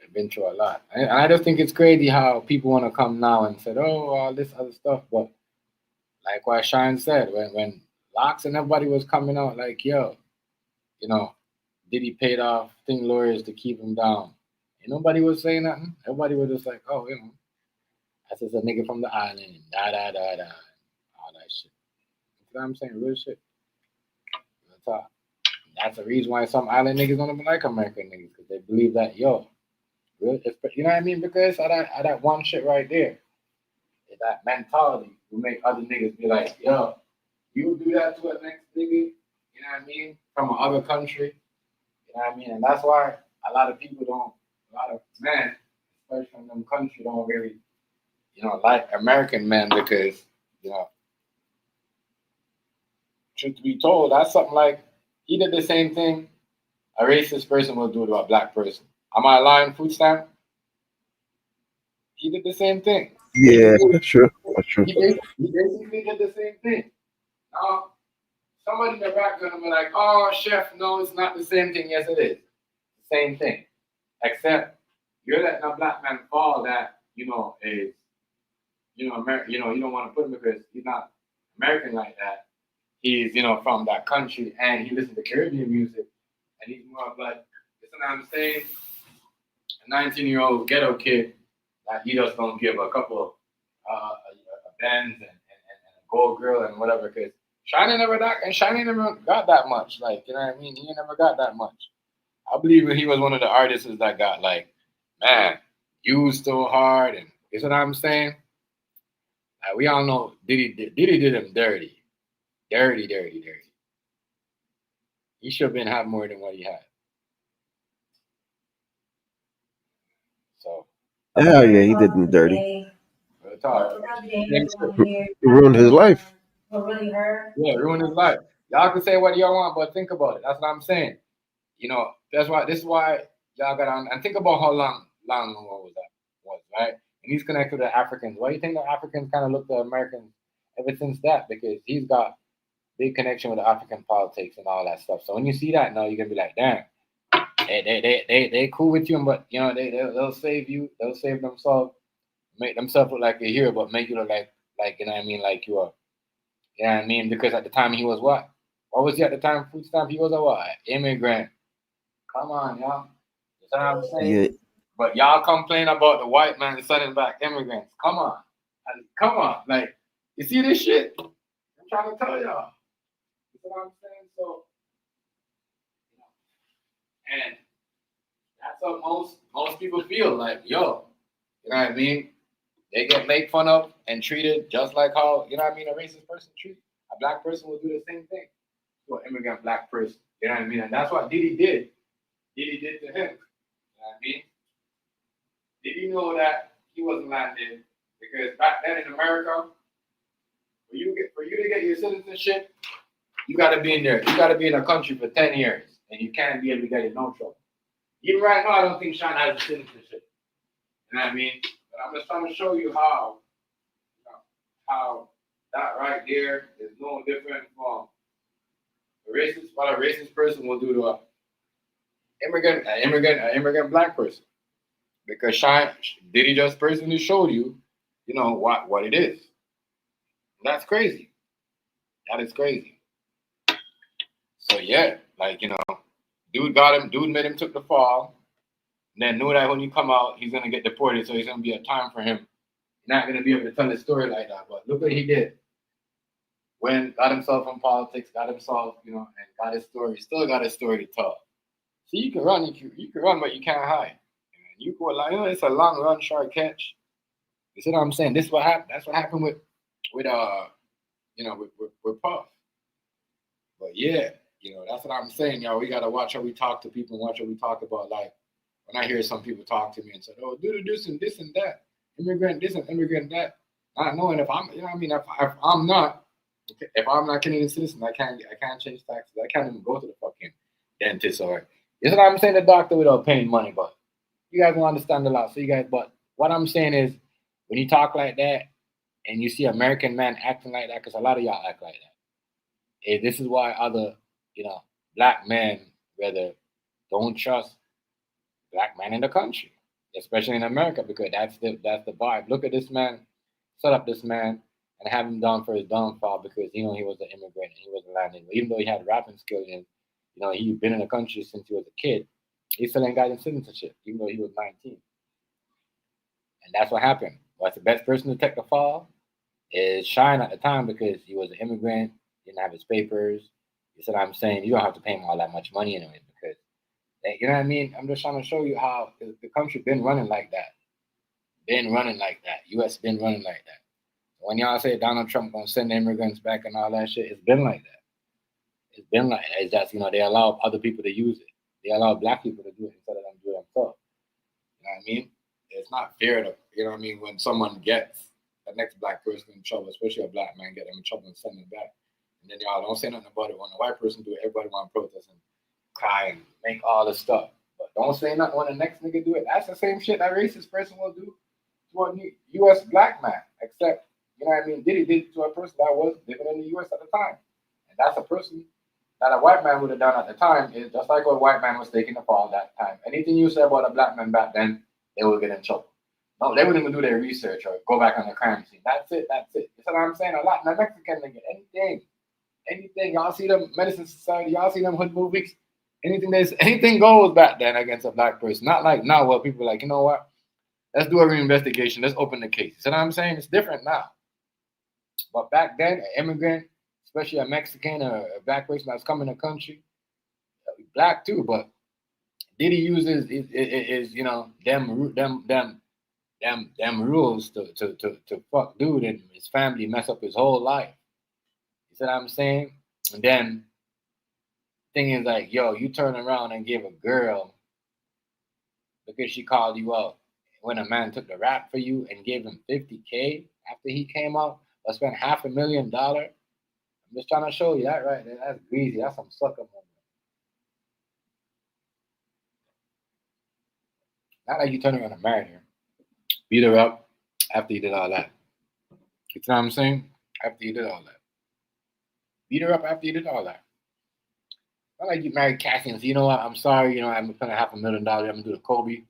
have been through a lot. And I just think it's crazy how people want to come now and say, oh, all this other stuff. But like what Shyne said, when Locks and everybody was coming out like, yo, you know, Diddy paid off lawyers to keep him down. And nobody was saying nothing. Everybody was just like, oh, you know, that's just a nigga from the island, all that shit. You know what I'm saying? Real shit. That's the reason why some island niggas don't even like American niggas, because they believe that, yo, you know what I mean? Because of that one shit right there, that mentality will make other niggas be like, yo, you do that to a next nigga, you know what I mean, from another country, you know what I mean? And that's why a lot of men, especially from them country, don't really, you know, like American men because, you know, truth to be told, that's something like, he did the same thing a racist person will do to a black person. Am I lying, food stamp? He did the same thing. Yeah, that's true. That's true. He basically did the same thing. Now, somebody in the background will be like, oh, chef, no, it's not the same thing. Yes, it is. The same thing. Except you're letting a black man fall that, is, you don't want to put him because he's not American like that. He's, from that country and he listens to Caribbean music and he's more of like, listen what I'm saying? A 19-year-old ghetto kid that he just don't give a couple of Benz and a gold girl and whatever, because Shyne never got that much. Like, you know what I mean? He never got that much. I believe he was one of the artists that got like, man, used so hard, and you know what I'm saying? We all know Diddy did him dirty. Dirty. He should have been have more than what he had. So Hell yeah, he did him dirty. He ruined his life. Yeah, ruined his life. Y'all can say what y'all want, but think about it. That's what I'm saying. This is why y'all got on and think about how long was, right? And he's connected to Africans. Why do you think the Africans kind of look to Americans ever since that? Because he's got big connection with the African politics and all that stuff. So when you see that now, you're gonna be like, damn, they cool with you, but they'll save you. They'll save themselves, make themselves look like a hero, but make you look like you know what I mean, like you are. You know what I mean? Because at the time he was what? What was he at the time? Food stamp? He was a what? Immigrant. Come on, y'all. You know what I'm saying? Yeah. But y'all complain about the white man sending back immigrants. Come on. Like, you see this shit? I'm trying to tell y'all. You know what I'm saying? So, and that's what most people feel like, yo, you know what I mean? They get made fun of and treated just like how, you know what I mean, a racist person treats. A black person will do the same thing to an immigrant black person. You know what I mean? And that's what Diddy did. Diddy did to him. You know what I mean? Did you know that he wasn't landed? Because back then in America, for you to get your citizenship, you gotta be in there. You gotta be in a country for 10 years. And you can't be able to get in no trouble. Even right now, I don't think Shyne has a citizenship. You know what I mean? But I'm just trying to show you how that right there is no different from what a racist person will do to an immigrant black person. Because Shyne, Diddy just personally showed you, what it is. That's crazy. That is crazy. So yeah, dude got him. Dude made him took the fall. And then knew that when you come out, he's gonna get deported. So he's gonna be a time for him. Not gonna be able to tell his story like that. But look what he did. When got himself in politics, got himself, and got his story. Still got his story to tell. See, you can run, but you can't hide. You go like, it's a long run, short catch. You see what I'm saying? This is what happened. That's what happened with Puff. But yeah, that's what I'm saying, y'all. We gotta watch how we talk to people and watch how we talk about. Like when I hear some people talk to me and say, "Oh, do this and that, immigrant this and immigrant that," not knowing if I'm, if I'm not Canadian citizen, I can't change taxes. I can't even go to the fucking dentist or. You know what I'm saying? The doctor without paying money, but you guys don't understand the law. So but what I'm saying is, when you talk like that and you see American men acting like that, because a lot of y'all act like that. This is why other, black men rather don't trust black men in the country, especially in America, because that's the vibe. Look at this man, set up this man, and have him down for his downfall because he was an immigrant and he wasn't landing. Even though he had rapping skills and he'd been in the country since he was a kid, he still ain't got his citizenship, even though he was 19. And that's what happened. What's the best person to take the fall is Shyne at the time because he was an immigrant, didn't have his papers. You see what I'm saying? You don't have to pay him all that much money anyway because, you know what I mean? I'm just trying to show you how the country been running like that. U.S. been running like that. When y'all say Donald Trump gonna send immigrants back and all that shit, it's been like that. It's been like that. It's just, they allow other people to use it. They allow black people to do it instead of them doing it themselves. You know what I mean? It's not fair to, when someone gets the next black person in trouble, especially a black man, get them in trouble and send them back. And then y'all don't say nothing about it. When a white person do it, everybody want to protest and cry and make all the stuff. But don't say nothing when the next nigga do it. That's the same shit that racist person will do to a U.S. black man. Except, you know what I mean, Diddy did it to a person that was living in the U.S. at the time. And that's a person that a white man would have done at the time. Is just like what a white man was taking the fall that time. Anything you say about a black man back then, they would get in trouble. No, they wouldn't even do their research or go back on the crime scene. That's it. You see what I'm saying? A lot. The Mexican nigga, anything. Y'all see them Medicine Society. Y'all see them hood movies. Anything goes back then against a black person. Not like now where people are like, you know what? Let's do a reinvestigation. Let's open the case. You see what I'm saying? It's different now. But back then, an immigrant, especially a Mexican or a black person that's coming to the country, black too, but Diddy uses is you know them rules to fuck dude and his family, mess up his whole life. You see what I'm saying? And then thing is like, yo, you turn around and give a girl because she called you out when a man took the rap for you and gave him $50K after he came out, or spent $500,000. I'm just trying to show you that right there. That's greasy. That's some sucker moment. Not like you turn around and marry her, beat her up after you did all that. You know what I'm saying? After you did all that. Beat her up after you did all that. Not like you married Cassie and say, you know what, I'm sorry, you know, I'm spending $500,000, I'm gonna do the Kobe.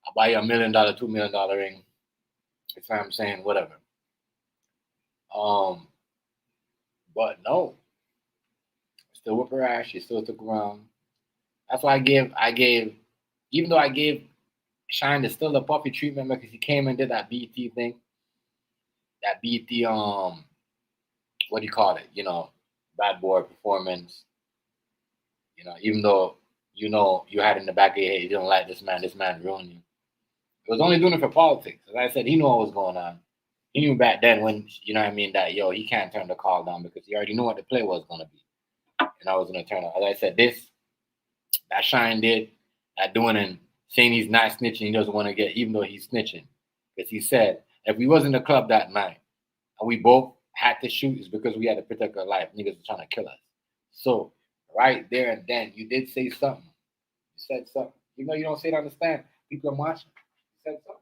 I'll buy you $1 million, $2 million ring. That's what I'm saying, whatever. But no. Still whip her ass, she still took around. That's why I gave, even though I gave Shyne the still the puppy treatment because he came and did that BT thing. That BT, what do you call it? You know, bad boy performance. You know, even though you know you had in the back of your head, you don't like this man ruined you. He was only doing it for politics. As I said, he knew what was going on. He knew back then when, you know what I mean, that, yo, he can't turn the call down because he already knew what the play was going to be. And I was going to turn it. As I said, that Shyne did, that doing and saying he's not snitching, he doesn't want to get, even though he's snitching. Because he said, if we was in the club that night and we both had to shoot, it's because we had to protect our life. Niggas were trying to kill us. So, right there and then, you did say something. You said something. Even though you don't say it on the stand, people are watching. You said something.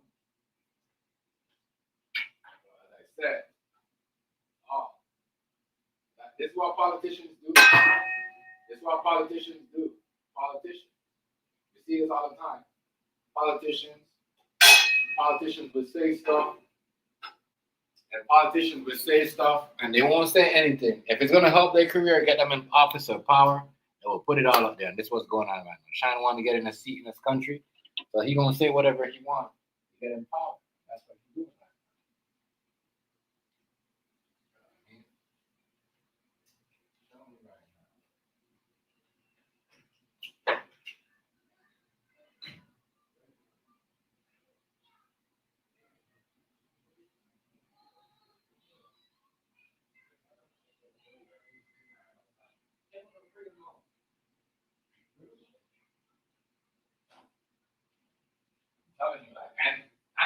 As I said, this is what politicians do. This is what politicians do. Politicians. You see this all the time. Politicians would say stuff. And politicians would say stuff and they won't say anything. If it's going to help their career, get them in office or power, they will put it all up there. And this is what's going on right now. Shyne wanted to get in a seat in this country, so he's going to say whatever he wants to get in power. That's what he's doing.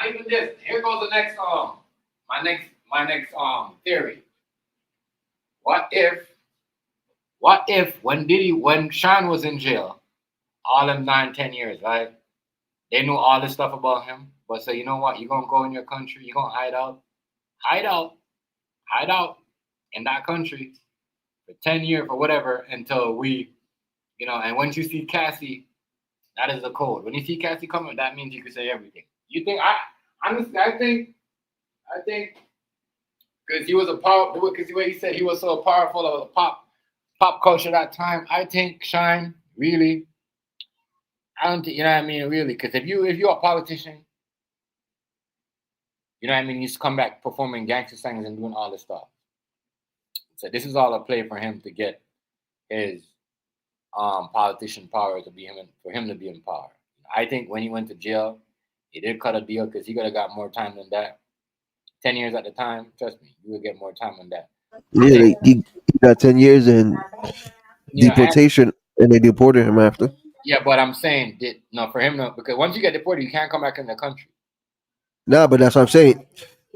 And even this, here goes the next my next theory. What if when Shyne was in jail, all them 9-10 years, right? They knew all this stuff about him, but say, you know what, you're gonna go in your country, you're gonna hide out in that country for 10 years or whatever until we, you know, and once you see Cassie, that is the code. When you see Cassie coming, that means you can say everything. You think I think because he was because the way he said he was so powerful of a pop culture that time, I think Shyne really, I don't think, you know what I mean, really, because if you're a politician, you know what I mean, he's come back performing gangster songs and doing all this stuff. So this is all a play for him to get his politician power for him to be in power. I think when he went to jail, he did cut a deal because he could have got more time than that. 10 years at the time, trust me, you would get more time than that. Yeah, he got 10 years in deportation, and they deported him after. Yeah, but I'm saying for him, because once you get deported, you can't come back in the country. Nah, but that's what I'm saying.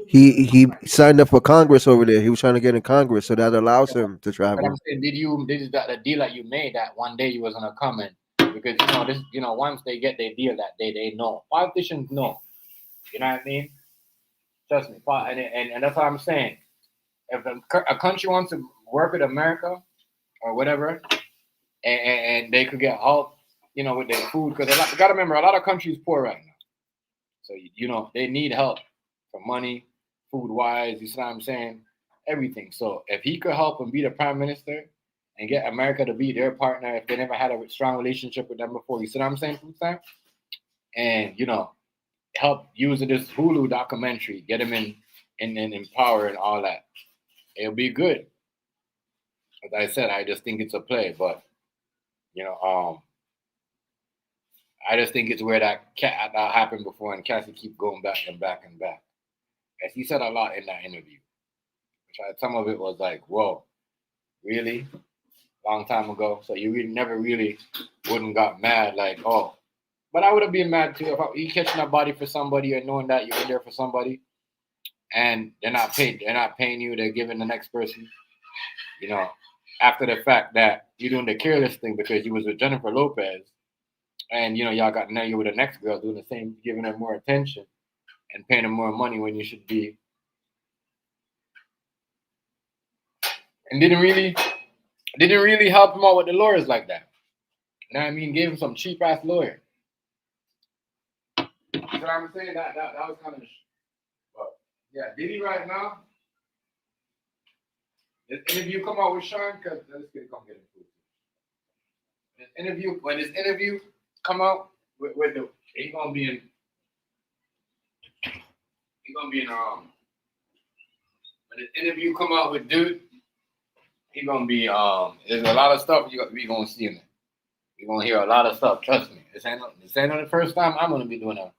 He signed up for Congress over there. He was trying to get in Congress, so that allows him to But travel. I'm saying, this is the deal that you made that one day you was gonna come in because once they get their deal that day, they know. Politicians know. You know what I mean? Trust me. And that's what I'm saying. If a country wants to work with America or whatever, and they could get help, with their food, because you gotta remember a lot of countries poor right now. So they need help for money, food wise. You see what I'm saying? Everything. So if he could help and be the prime minister and get America to be their partner, if they never had a strong relationship with them before, you see what I'm saying? Food stamp, and help using this Hulu documentary, get him in power and all that. It'll be good. As I said, I just think it's a play, but I just think it's where that happened before, and Cassie keep going back and back and back. As he said a lot in that interview. Some of it was like, whoa, really? Long time ago. So you never really wouldn't got mad, like, oh. But I would have been mad too if you catching a body for somebody or knowing that you're in there for somebody and they're not paying you, they're giving the next person, after the fact that you're doing the careless thing because you was with Jennifer Lopez and y'all got now you're with the next girl doing the same, giving her more attention and paying her more money when you should be, and didn't really help him out with the lawyers like that. You know what I mean? Gave him some cheap ass lawyer. You know what I'm saying? That was kind of. But yeah, Diddy right now. This interview come out with Shyne, because let's come get it. When this interview come out with the, he's gonna be in when this interview come out with dude, he's gonna be there's a lot of stuff we gonna see in it. We're gonna hear a lot of stuff, trust me. This ain't the first time I'm gonna be doing a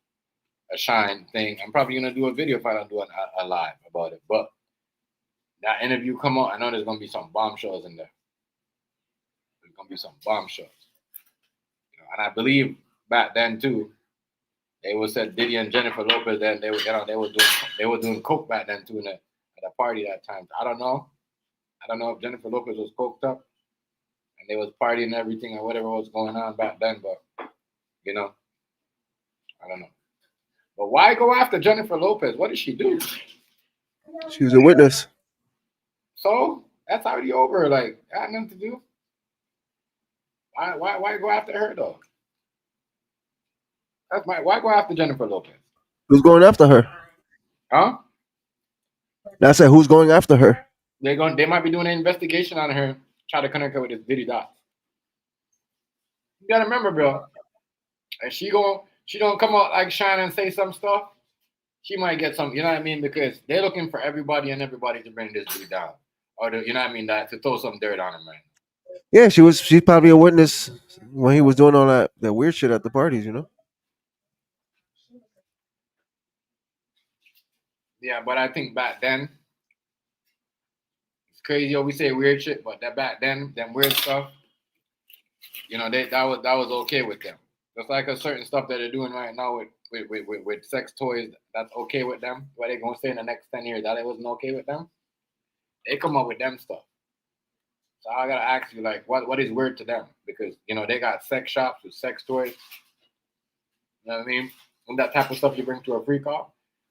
Shyne thing. I'm probably gonna do a video if I don't do a live about it. But that interview come out, I know there's gonna be some bombshells in there. There's gonna be some bombshells. And I believe back then too, they was said Diddy and Jennifer Lopez, then they were doing coke back then too at a party that time. I don't know if Jennifer Lopez was coked up and they was partying and everything or whatever was going on back then, but I don't know. But why go after Jennifer Lopez? What did she do? She was a witness. So that's already over. Like, I had nothing to do. Why go after her though? Why go after Jennifer Lopez? Who's going after her? Huh? I said, who's going after her? They might be doing an investigation on her, try to connect her with this Diddy dot. You gotta remember, bro. And she don't come out like Shyne and say some stuff. She might get some, you know what I mean? Because they're looking for everybody to bring this dude down, or to, you know what I mean, that to throw some dirt on him, right? Yeah, she's probably a witness when he was doing all that weird shit at the parties, Yeah, but I think back then, it's crazy. We say weird shit, but that back then, them weird stuff, that was okay with them. Just like a certain stuff that they're doing right now with sex toys, that's okay with them. What they gonna say in the next 10 years that it wasn't okay with them? They come up with them stuff. So I gotta ask you, like, what is weird to them? Because they got sex shops with sex toys. You know what I mean? And that type of stuff you bring to a freak off.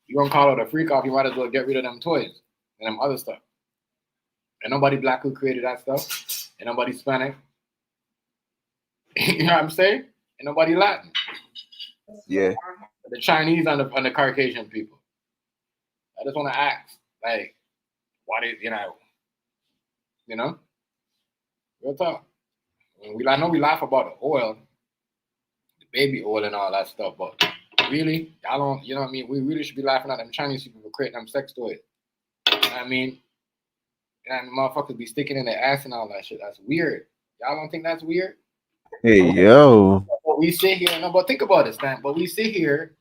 You gonna call it a freak off? You might as well get rid of them toys and them other stuff. And nobody black who created that stuff. And nobody Hispanic. You know what I'm saying? And nobody Latin. Yeah. The Chinese and the Caucasian people. I just want to ask, like, what is real talk. I know we laugh about the oil, the baby oil and all that stuff, but really, y'all don't, you know what I mean? We really should be laughing at them Chinese people for creating them sex toys. You know what I mean? And motherfuckers be sticking in their ass and all that shit. That's weird. Y'all don't think that's weird? Hey, yo. But we sit here, but think about this, man. But we sit here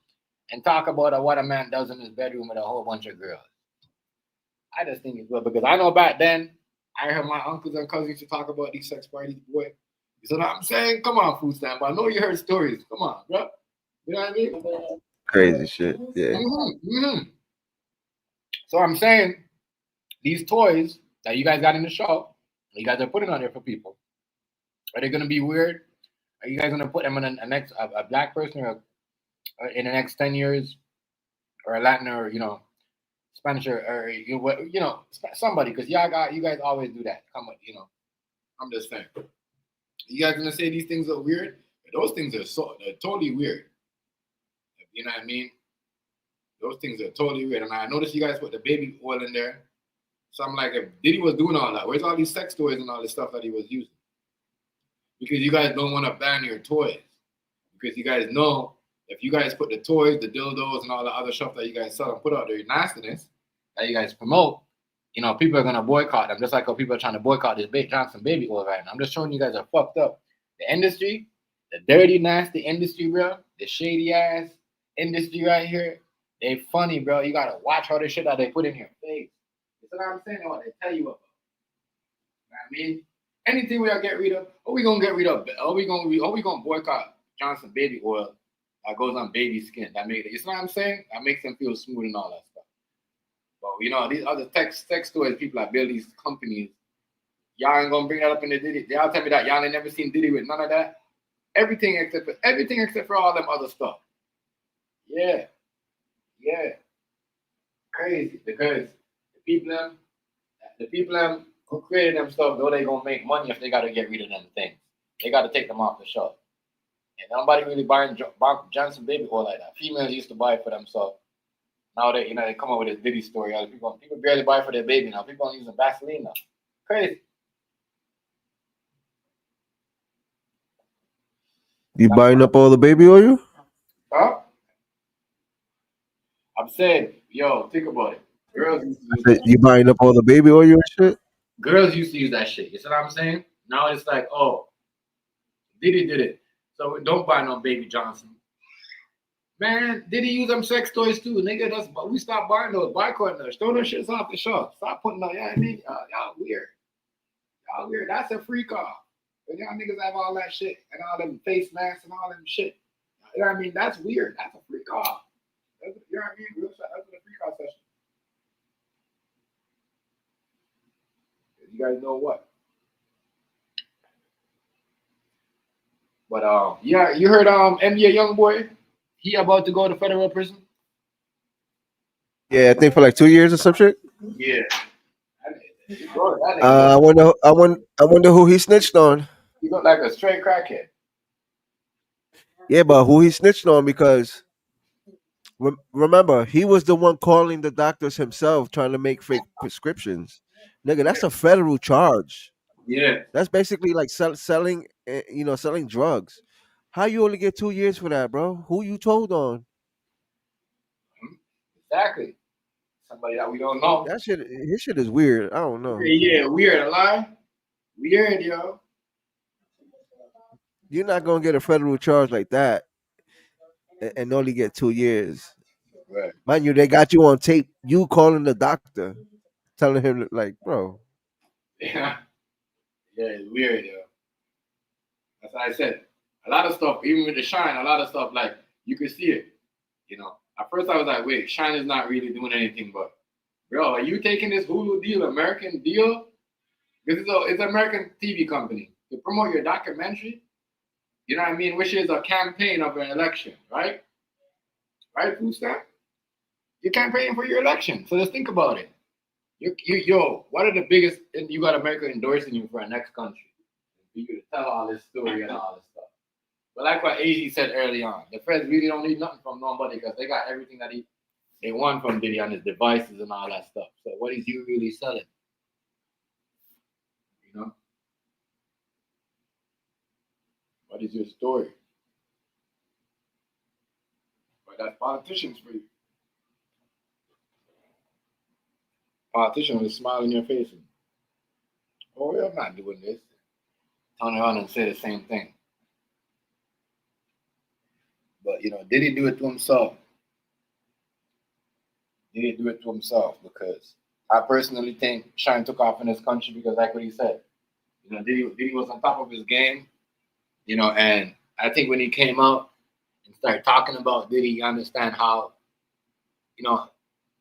and talk about what a man does in his bedroom with a whole bunch of girls. I just think it's good because I know back then, I heard my uncles and cousins used to talk about these sex parties, boy. You know what I'm saying? Come on, food stamp. I know you heard stories. Come on, bro. You know what I mean? Crazy shit. Yeah. Mm-hmm. So I'm saying these toys that you guys got in the show, you guys are putting on there for people. Are they gonna be weird? Are you guys gonna put them in a black person or in the next 10 years, or a Latin, or Spanish, or somebody? Because you guys always do that. Come on, I'm just saying. You guys gonna say these things are weird? Those things are they're totally weird. You know what I mean? Those things are totally weird. And I noticed you guys put the baby oil in there. So I'm like, if Diddy was doing all that, where's all these sex toys and all this stuff that he was using? Because you guys don't want to ban your toys. Because you guys know if you guys put the toys, the dildos, and all the other stuff that you guys sell and put out there, nastiness that you guys promote, people are gonna boycott them. Just like how people are trying to boycott this Johnson baby oil right now. I'm just showing you guys are fucked up. The industry, the dirty, nasty industry, bro, the shady ass industry right here, they funny, bro. You gotta watch all the shit that they put in your face. That's what I'm saying. What they tell you about. You know what I mean? Anything we gotta get rid of, we gonna get rid of? We gonna boycott Johnson baby oil that goes on baby skin. That make it. You know what I'm saying? That makes them feel smooth and all that stuff. But these other sex toys, people that build these companies, y'all ain't gonna bring that up in the Diddy. Y'all tell me that y'all ain't never seen Diddy with none of that. Everything except for all them other stuff. Yeah. Crazy, because the people who created them stuff, though they gonna make money if they gotta get rid of them things. They gotta take them off the shelf. And nobody really buying Johnson baby oil like that. Females used to buy it for themselves. Now they come up with this Diddy story. People barely buy for their baby now. People are using Vaseline now. Crazy. You buying up all the baby oil? Huh? I'm saying, think about it. Girls used to use that. You buying up all the baby oil and shit? Girls used to use that shit. You see what I'm saying? Now it's like, Diddy did it. So don't buy no baby Johnson. Man, Diddy use them sex toys too. Nigga, we stop buying those, boycotting those. Throw those shits off the shelf. Stop putting those, y'all weird. Y'all weird. That's a freak off. But y'all niggas have all that shit and all them face masks and all them shit. You know what I mean? That's weird. That's a freak off. You know what I mean? That's a freak off session. You guys know what? But you heard NBA Youngboy? He about to go to federal prison. Yeah, I think for like 2 years or some shit. Yeah. I wonder who he snitched on. He look like a straight crackhead. Yeah, but who he snitched on, because remember, he was the one calling the doctors himself, trying to make fake prescriptions. Nigga, that's a federal charge. Yeah. That's basically like selling drugs. How you only get 2 years for that, bro? Who you told on? Exactly. Somebody that we don't know. That shit, his shit is weird. I don't know. Yeah, weird. A lie? Weird, yo. You're not gonna get a federal charge like that and only get 2 years. Right. Mind you, they got you on tape. You calling the doctor, telling him like, bro. Yeah. Yeah, it's weird, yo. That's what I said. A lot of stuff, even with the Shyne, a lot of stuff, like, you could see it. At first I was like, wait, Shyne is not really doing anything, but, bro, are you taking this Hulu deal, American deal? Because it's an American TV company to promote your documentary. You know what I mean? Which is a campaign of an election, right? Right, Food Stamp? You're campaigning for your election, so just think about it. What are the biggest? You got America endorsing you for a next country. For you to tell all this story and all this stuff. But like what AZ said early on, the feds really don't need nothing from nobody because they got everything that they want from Diddy on his devices and all that stuff. So what is you really selling? What is your story? But that's politicians for you. Politician will smile in your face and, I'm not doing this. Turn around and say the same thing. But, did he do it to himself? Did he do it to himself? Because I personally think Shyne took off in this country because like what he said. Diddy was on top of his game, and I think when he came out and started talking about Diddy, you understand how,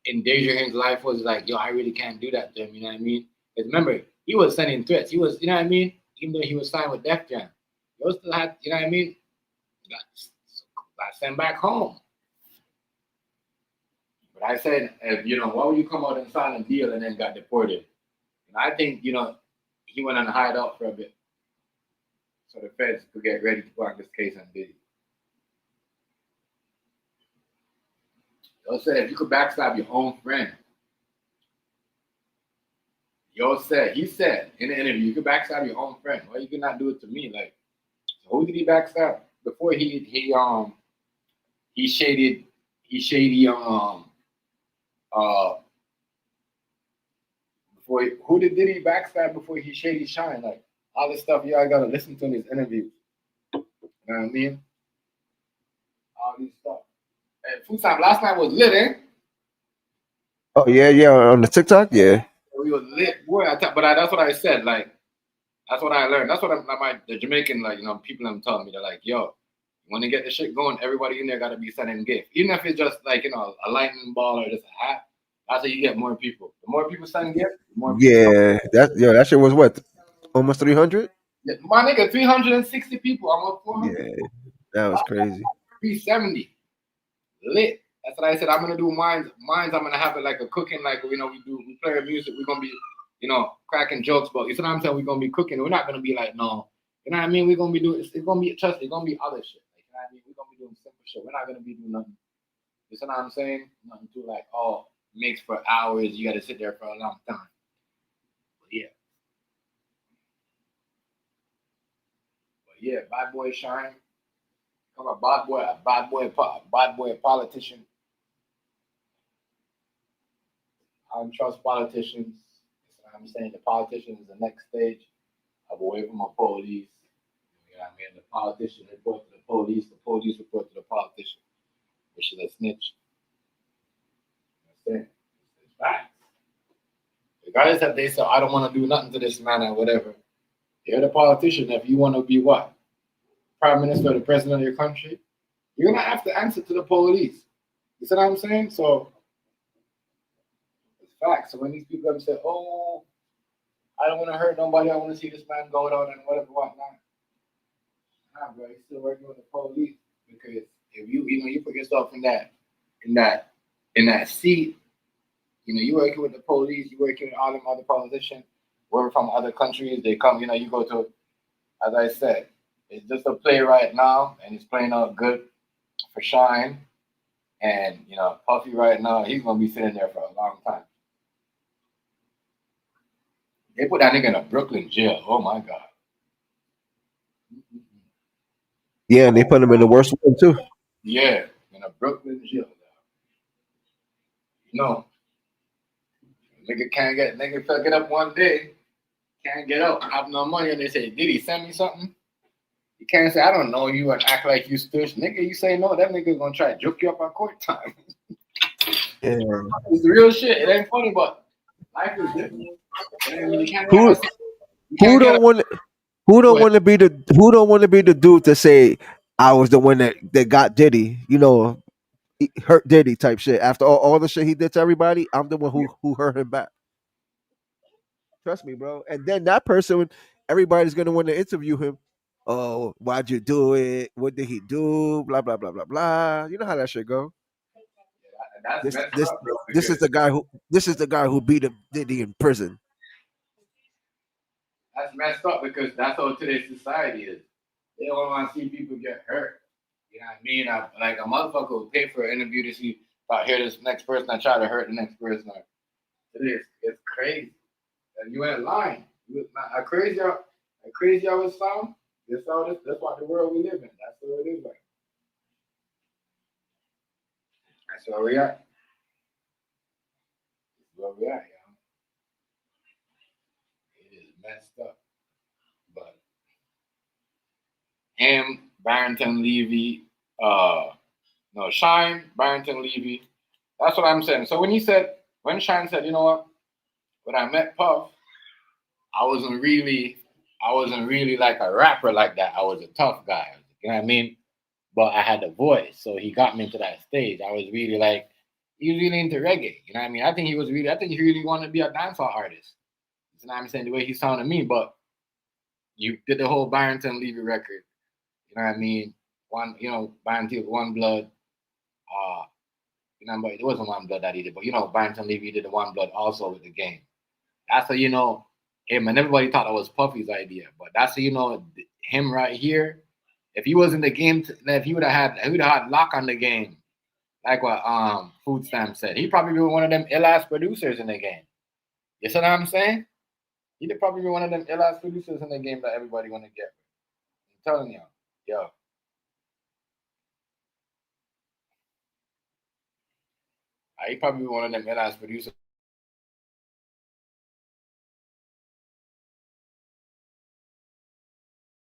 endangering his life was like, yo, I really can't do that to him. You know what I mean? Because remember, he was sending threats. He was, you know what I mean? Even though he was signed with Def Jam, he still had, you know what I mean? Got sent back home. But I said, you know, why would you come out and sign a deal and then got deported? And I think, you know, he went on a hideout for a bit, so the feds could get ready to go on this case on Diddy. Yo said, if you could backstab your own friend, he said in the interview, you could backstab your own friend. Why you could not do it to me? Like, so who did he backstab? Before he shady before who did Diddy backstab before he shady Shyne? Like all this stuff, I gotta listen to in his interviews. You know what I mean? All these stuff. And food time last night was lit, eh? Oh yeah, on the TikTok, yeah. We was lit, boy. But that's what I said. Like, that's what I learned. That's what the Jamaican, like, you know, people them telling me. They're like, yo, when they get the shit going, everybody in there gotta be sending gifts. Even if it's just like, you know, a lightning ball or just a hat. That's how you get more people. The more people send gifts, the more people. Yeah, that shit was what, almost 300. Yeah, my nigga, 360 people. I'm up 400. Yeah, that was crazy. 370. Lit. That's what I said. I'm gonna do mine. I'm gonna have it like a cooking, like, you know, we play music. We're gonna be, you know, cracking jokes, but you see what I'm saying? We're gonna be cooking. We're not gonna be like, no, you know what I mean? We're gonna be doing. It's gonna be other shit. Like, you know what I mean? We're gonna be doing simple shit. We're not gonna be doing nothing. You see what I'm saying? Nothing too like, oh, mix for hours. You gotta sit there for a long time. But yeah, bad boy Shyne. I'm a bad boy politician. I don't trust politicians. I'm saying the politician is the next stage of away from the police. You know what I mean? The politician report to the police report to the politician, which is a snitch. You know what I'm saying? It's facts. Regardless if they say, I don't want to do nothing to this man or whatever, you're the politician. If you want to be what? Prime Minister or the president of your country, you're going to have to answer to the police. You see what I'm saying? So, it's facts. So when these people say, oh, I don't want to hurt nobody, I want to see this man go down and whatnot. Nah, bro, you're still working with the police, because if you put yourself in that seat, you know, you working with the police, you working with all them other politicians, whoever from other countries, they come, you know, you go to, as I said, it's just a play right now, and it's playing out good for Shyne. And, you know, Puffy right now, he's going to be sitting there for a long time. They put that nigga in a Brooklyn jail. Oh, my God. Yeah, and they put him in the worst one, too. Yeah, in a Brooklyn jail. You know, nigga fuck it up one day, can't get out, have no money, and they say, Diddy, send me something? You can't say, I don't know you, and act like you stush. Nigga, you say no, that nigga's gonna try to juke you up on court time. Yeah. It's the real shit. It ain't funny, but life is different. Who don't want to be the dude to say I was the one that got Diddy, you know, hurt Diddy type shit. After all the shit he did to everybody, I'm the one who hurt him back. Trust me, bro. And then that person, everybody's gonna want to interview him. Oh, why'd you do it? What did he do? Blah blah blah blah blah. You know how that shit go. That's messed up, bro, This is the guy who beat up Diddy in prison. That's messed up, because that's how today's society is. They don't want to see people get hurt. You know what I mean? Like a motherfucker will pay for an interview to see if I hear this next person, I try to hurt the next person. It's crazy. And you ain't lying. A crazy I was sound. That's what the world we live in. That's what it is like. That's where we at. That's where we at, y'all. It is messed up. But him, Barrington Levy, Shyne, Barrington Levy. That's what I'm saying. So when Shyne said, you know what? When I met Puff, I wasn't really like a rapper like that. I was a tough guy. You know what I mean? But I had a voice, so he got me into that stage. I was really like, He was really into reggae. You know what I mean? I think he really wanted to be a dancehall artist. You know what I'm saying? The way he sounded to me, but you did the whole Barrington Levy record. You know what I mean? Barrington One Blood. But it wasn't One Blood that he did, but Barrington Levy did the One Blood also with the Game. That's how him, and everybody thought that was Puffy's idea. But that's how him right here. If he was in the Game, if he would have had lock on the Game, like what Food Stamp said, he'd probably be one of them ill-ass producers in the Game. You see what I'm saying? He'd probably be one of them ill-ass producers in the Game that everybody want to get. I'm telling y'all, yo. He'd probably be one of them ill-ass producers.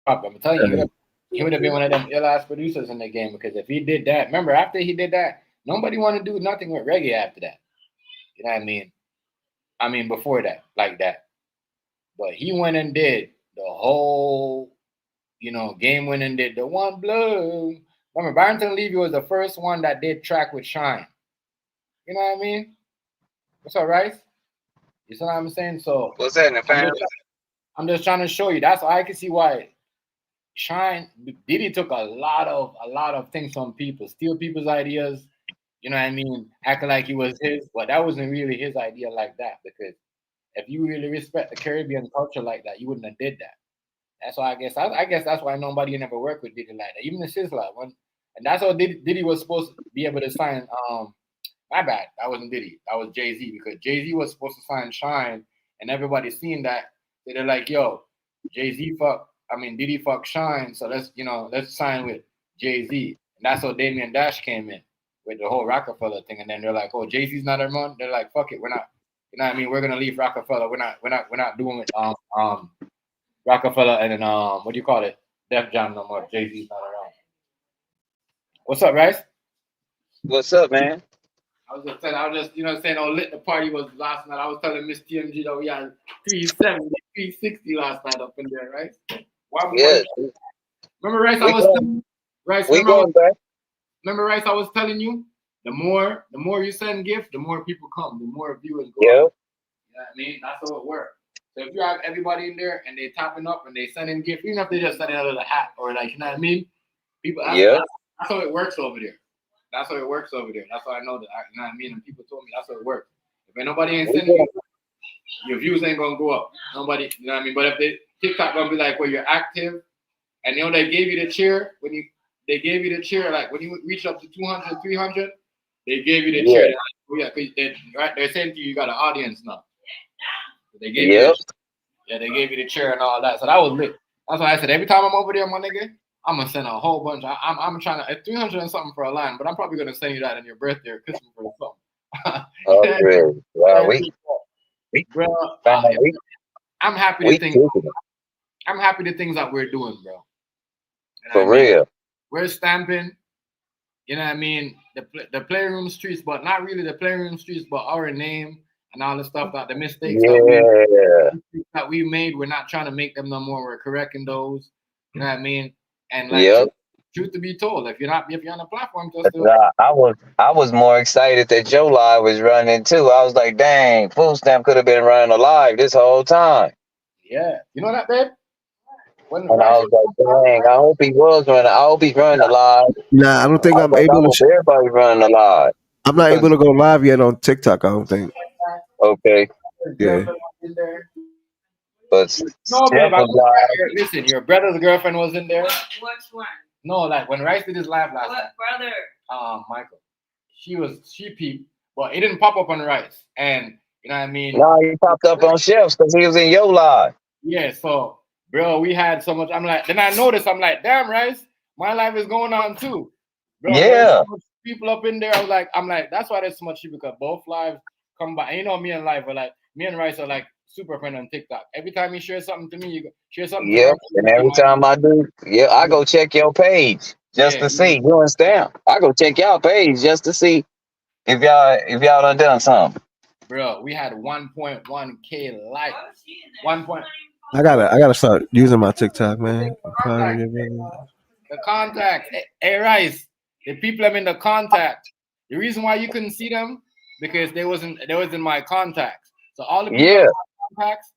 I'm telling you, he would have been one of them ill-ass producers in the Game, because if he did that, remember, after he did that, nobody wanted to do nothing with reggae after that. You know what I mean? I mean, before that, like that. But he went and did the whole, Game went and did the One Blood. Remember, Barrington Levy was the first one that did track with Shyne. You know what I mean? What's up, Rice? You see what I'm saying? So what's happening, fam? I'm just trying to show you. That's why I can see why Diddy took a lot of things from people, steal people's ideas. You know what I mean? Acting like he was his, but that wasn't really his idea like that. Because if you really respect the Caribbean culture like that, you wouldn't have did that. That's why I guess that's why nobody never worked with Diddy like that. Even the Sizzler one, and that's how Diddy was supposed to be able to sign. My bad, that wasn't Diddy. That was Jay-Z, because Jay-Z was supposed to sign Shyne, and everybody seen that. So they're like, yo, Diddy fuck Shyne, so let's sign with Jay-Z. And that's how Damian Dash came in with the whole Rockefeller thing. And then they're like, oh, Jay-Z's not our man. They're like, fuck it, we're not. You know what I mean? We're gonna leave Rockefeller. We're not doing it. Rockefeller and then what do you call it? Def Jam no more. Jay-Z's not around. What's up, Rice? What's up, man? I was just saying how lit the party was last night. I was telling Miss TMG that we had 370, 360 last night up in there, right? Yeah. Remember, Rice? Remember, Rice? I was telling you, the more you send gifts, the more people come, the more viewers go. Yeah. You know what I mean? That's how it works. So if you have everybody in there and they tapping up and they sending gifts, even if they just send it out of the hat or you know what I mean? People, that's how it works over there. That's how it works over there. That's how I know that. You know what I mean? And people told me that's how it works. If nobody ain't sending you, your views ain't gonna go up. Nobody, you know what I mean? But if TikTok gonna be like, well, you're active, and they gave you the cheer like when you reach up to 200, 300, they gave you the cheer. They're saying to you, you got an audience now. They gave you they gave you the chair and all that. So that was lit. That's why I said every time I'm over there, my nigga, I'm gonna send a whole bunch. I'm trying to 300 and something for a line, but I'm probably gonna send you that in your birthday or Christmas or something. Oh, really? Wow, I'm happy to think. I'm happy the things that we're doing, bro. For real. We're stamping. You know what I mean? The playroom streets, but not really the playroom streets, but our name. And all the stuff the mistakes that we made, we're not trying to make them no more. We're correcting those. You know what I mean? And truth to be told, if you're on the platform, I was more excited that Joe Live was running too. I was like, dang, Food Stamp could have been running a live this whole time. Yeah, you know that, babe? And I was like, dang, I hope he was running. I hope he's running a live. Nah, I don't think I'm able to. Everybody running a live. I'm not able to go live yet on TikTok. I don't think. Okay. Yeah. But no, babe, listen, your brother's girlfriend was in there. Which one? No, like when Rice did his live last night. What brother? Michael. She peeped, but it didn't pop up on Rice. And you know what I mean? No, he popped up on shelves because he was in your live. Yeah, so bro, we had so much. Then I noticed, I'm like, damn, Rice, my life is going on too. Bro, yeah. So much people up in there. I'm like, that's why there's so much people, because both lives come by. And you know, me and Live are like, me and Rice are like super friend on TikTok. Every time you share something to me, you share something. Yeah, and every time I do, I go check your page just to see. You understand? I go check y'all page just to see if y'all done something. Bro, we had 1.1K likes. 1. I gotta start using my TikTok, man. The contacts. Hey, Rice, the people I'm in the contact. The reason why you couldn't see them because they wasn't my contacts. So all the people Yeah. in my contacts,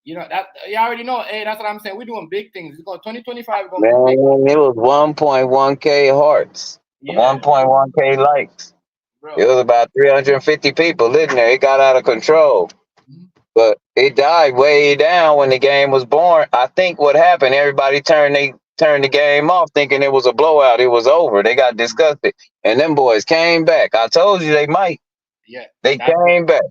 you know, that you already know. Hey, that's what I'm saying. We're doing big things. It's going 2025 going to Man, be big. it was 1.1K hearts, Yeah. 1.1K likes. Bro. It was about 350 people living there. It got out of control. But it died way down when the game was born. I think what happened, everybody turned the game off thinking it was a blowout. It was over. They got disgusted. And them boys came back. I told you they might. Yeah. They came back.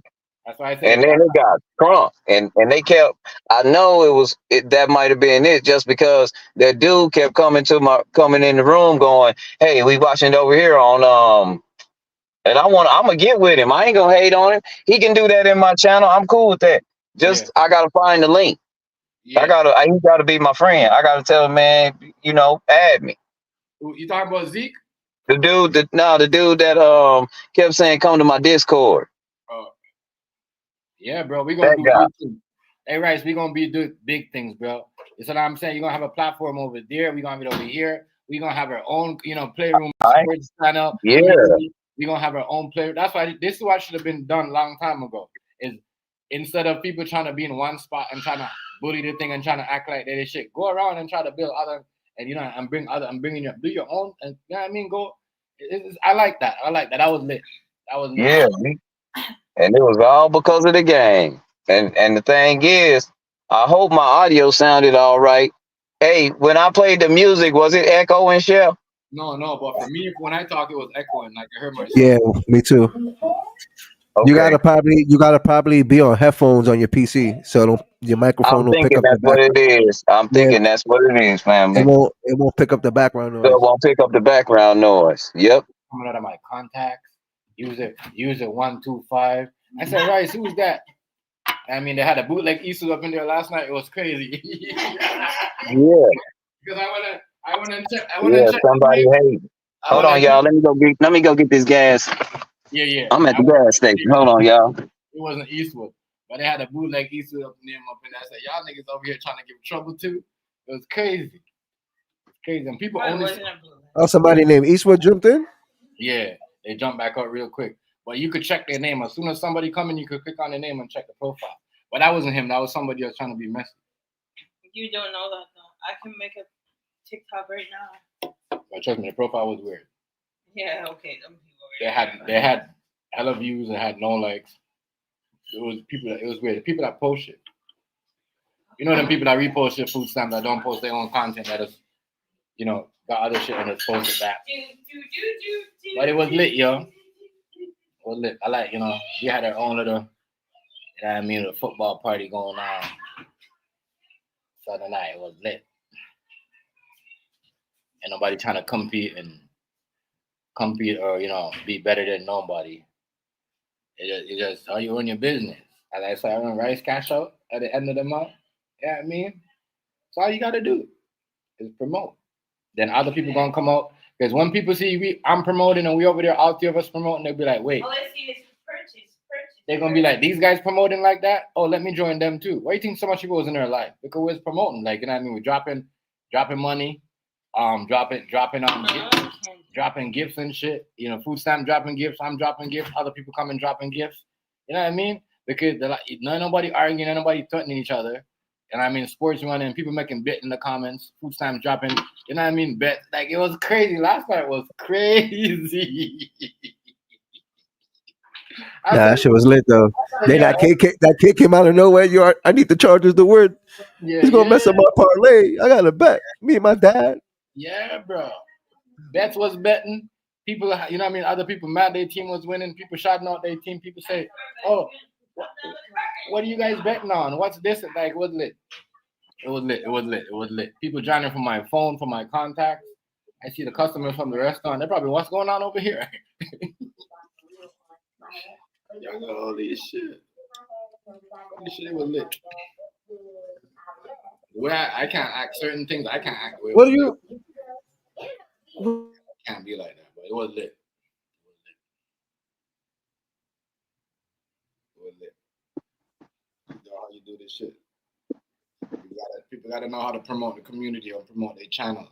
That's why I said. And then it got crunk. And they kept, I know that might have been it, just because that dude kept coming in the room going, hey, we watching it over here on and I'm gonna get with him. I ain't gonna hate on him. He can do that in my channel. I'm cool with that. Just I gotta find the link. He gotta be my friend. I gotta tell him, man, you know, add me. You talking about Zeke? The dude that kept saying come to my Discord. Yeah, bro. We gonna do big things. Hey, Rice, we gonna do big things, bro. That's what I'm saying. You're gonna have a platform over there. We're gonna have it over here. We're gonna have our own, you know, playroom sports channel. Yeah. We're gonna have our own player. That's why this is what should have been done a long time ago. Is instead of people trying to be in one spot and trying to bully the thing and trying to act like they shit, go around and try to build other and you know and bring other and bringing do your own and you know what I mean. I like that. That was lit. That was lit. Yeah. And it was all because of the game. And the thing is, I hope my audio sounded all right. Hey, when I played the music, was it echoing, Chef? No, but for me, when I talk, it was echoing. Like I heard myself. Yeah, me too. Okay. You gotta probably be on headphones on your PC, so your microphone will pick up the what background. it is. I'm thinking that's what it is, family. It won't pick up the background noise. So it won't pick up the background noise. Yep. Coming out of my contacts. User 125. I said, Rice, who's that? I mean, they had a bootleg Isu up in there last night. It was crazy. Yeah. Because I went and checked. Somebody hate. Hold on, y'all. Let me go get this gas. Yeah. I'm at the gas station. Hold on, y'all. It wasn't Eastwood, but they had a bootleg Eastwood up in there. I said, y'all niggas over here trying to give trouble too. It was crazy. Crazy. And people only. Oh, somebody named Eastwood jumped in? Yeah, they jumped back up real quick. But you could check their name. As soon as somebody come in, you could click on their name and check the profile. But that wasn't him. That was somebody else trying to be messy. You don't know that though. I can make a TikTok right now. But trust me, the profile was weird. Yeah, okay. They had hella views and had no likes. It was weird. The people that post shit. You know them people that repost shit, food stamps that don't post their own content that is, you know, got other shit and just post it back. But it was lit, yo. It was lit. I like, you know, we had our own little, you know what I mean, a football party going on Saturday night. It was lit. And nobody trying to compete or, you know, be better than nobody. It just how you run your business. As I say, I run Rice Cash Out at the end of the month. You know what I mean? That's all you got to do is promote. Then other people going to come out. Because when people see I'm promoting and we over there, all three of us promoting, they'll be like, wait. All I see is purchase. They're going to be like, these guys promoting like that? Oh, let me join them too. Why do you think so much people was in their life? Because we're promoting. Like, you know what I mean? We're dropping money, dropping gifts and shit. You know, food stamp dropping gifts. I'm dropping gifts. Other people come and dropping gifts. You know what I mean? Because nobody arguing, nobody threatening each other. And I mean, sports running, people making bet in the comments, food stamps dropping. You know what I mean? Bet. Like, it was crazy. Last night was crazy. That shit was lit though. Then that kid came out of nowhere. I need the Chargers to win. He's gonna mess up my parlay. I got to bet. Me and my dad. Yeah, bro. Bets was betting. People, you know what I mean? Other people mad their team was winning. People shouting out their team. People say, oh, what are you guys betting on? What's this? Like, it was lit. It was lit. People joining from my phone, from my contacts. I see the customers from the restaurant. They're probably, what's going on over here? Y'all got all this shit. This shit was lit. Where I can't act certain things. I can't act. What do you? Can't be like that, but it was lit. It was lit. You know how you do this shit. People gotta know how to promote the community or promote their channel.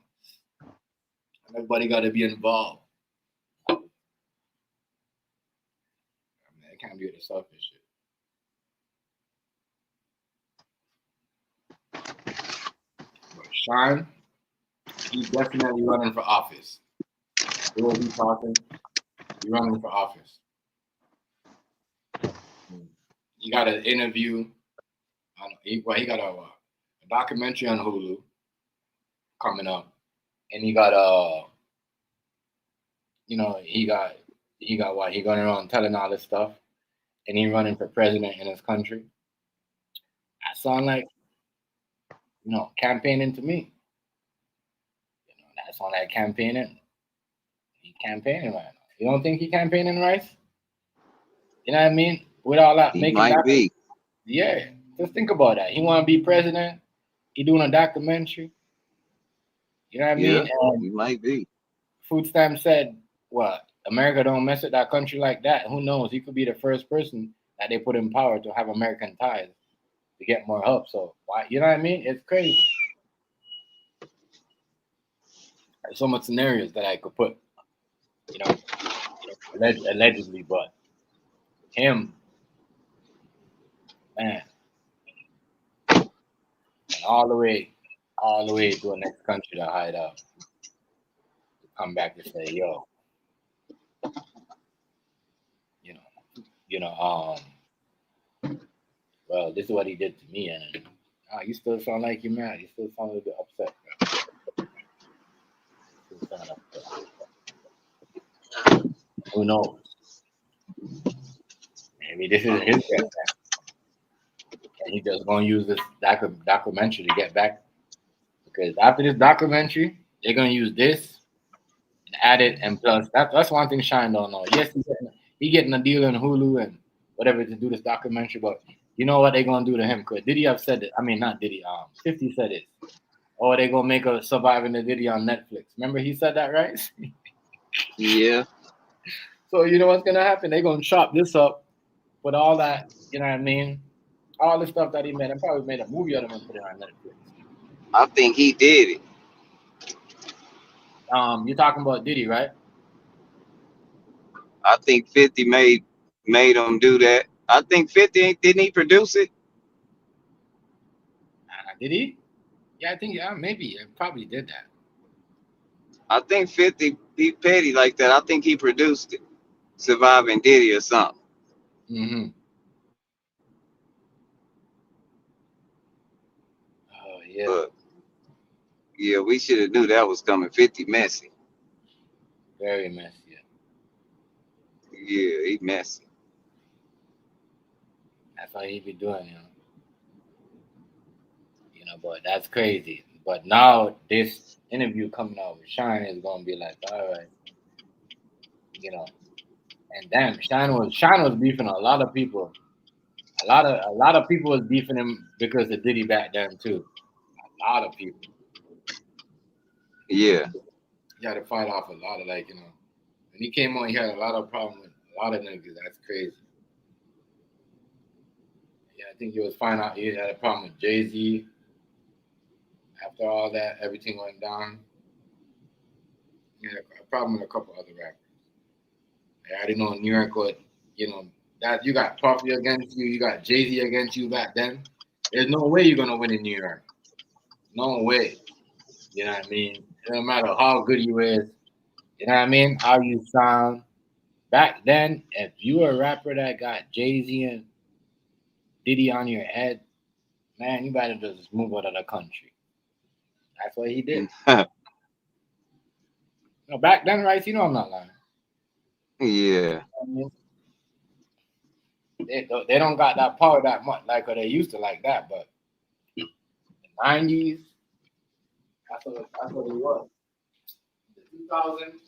And everybody gotta be involved. can't be with the selfish shit. But Shyne, he's definitely running for office. The way he's talking, he's running for office. He got an interview. He got a documentary on Hulu coming up, and he got he going around telling all this stuff, and he running for president in his country. That sound like campaigning to me. That sound like campaigning. He campaigning right now. You don't think he campaigning, Rice? You know what I mean? With all that, He might be. Yeah, just think about that. He want to be president. He doing a documentary. You know what I mean? He might be. Food Stamp said, "What? America don't mess with that country like that. Who knows? He could be the first person that they put in power to have American ties to get more help. So why? You know what I mean? It's crazy. There's so much scenarios that I could put, allegedly, but him, man, all the way to the next country to hide out, to come back and say, yo, well, this is what he did to me, and you still sound like you're mad. You still sound a little bit upset. Who knows? Maybe this is his get back. And he's just gonna use this documentary to get back. Because after this documentary, they're gonna use this and add it, and plus that's one thing Shyne don't know. Yes, he getting a deal on Hulu and whatever to do this documentary, but you know what they're gonna do to him? Because Diddy have said it. I mean, not Diddy. 50 said it. Oh, they're gonna make a Surviving the Diddy on Netflix. Remember he said that, right? Yeah. So you know what's gonna happen? They're gonna chop this up with all that. You know what I mean? All the stuff that he made. And probably made a movie out of him and put it on Netflix. I think he did it. You're talking about Diddy, right? I think 50 made him do that. I think 50 didn't he produce it? Did he? Yeah, I think maybe probably did that. I think 50 he petty like that. I think he produced it. Surviving Diddy or something. Mm-hmm. Oh yeah. But yeah, we should have knew that was coming. 50 messy. Very messy. Yeah, he messy. That's what he be doing, but that's crazy. But now this interview coming out with Shyne is gonna be like, all right, and damn, Shyne was beefing a lot of people. A lot of people was beefing him because of Diddy back then too. A lot of people. Yeah. He had to fight off a lot of when he came on, he had a lot of problems with a lot of niggas. That's crazy. Yeah, I think he had a problem with Jay-Z. After all that, everything went down. He had a problem with a couple other rappers. I didn't know New York would, that you got Puffy against you, you got Jay-Z against you back then. There's no way you're gonna win in New York. No way. You know what I mean? No matter how good you is, you know what I mean? How you sound. Back then, if you were a rapper that got Jay-Z and Diddy on your head, man, you better just move out of the country. That's what he did. Back then, right? I'm not lying. Yeah. They don't got that power that much like they used to like that, but the 90s, that's what it was. The 2000s,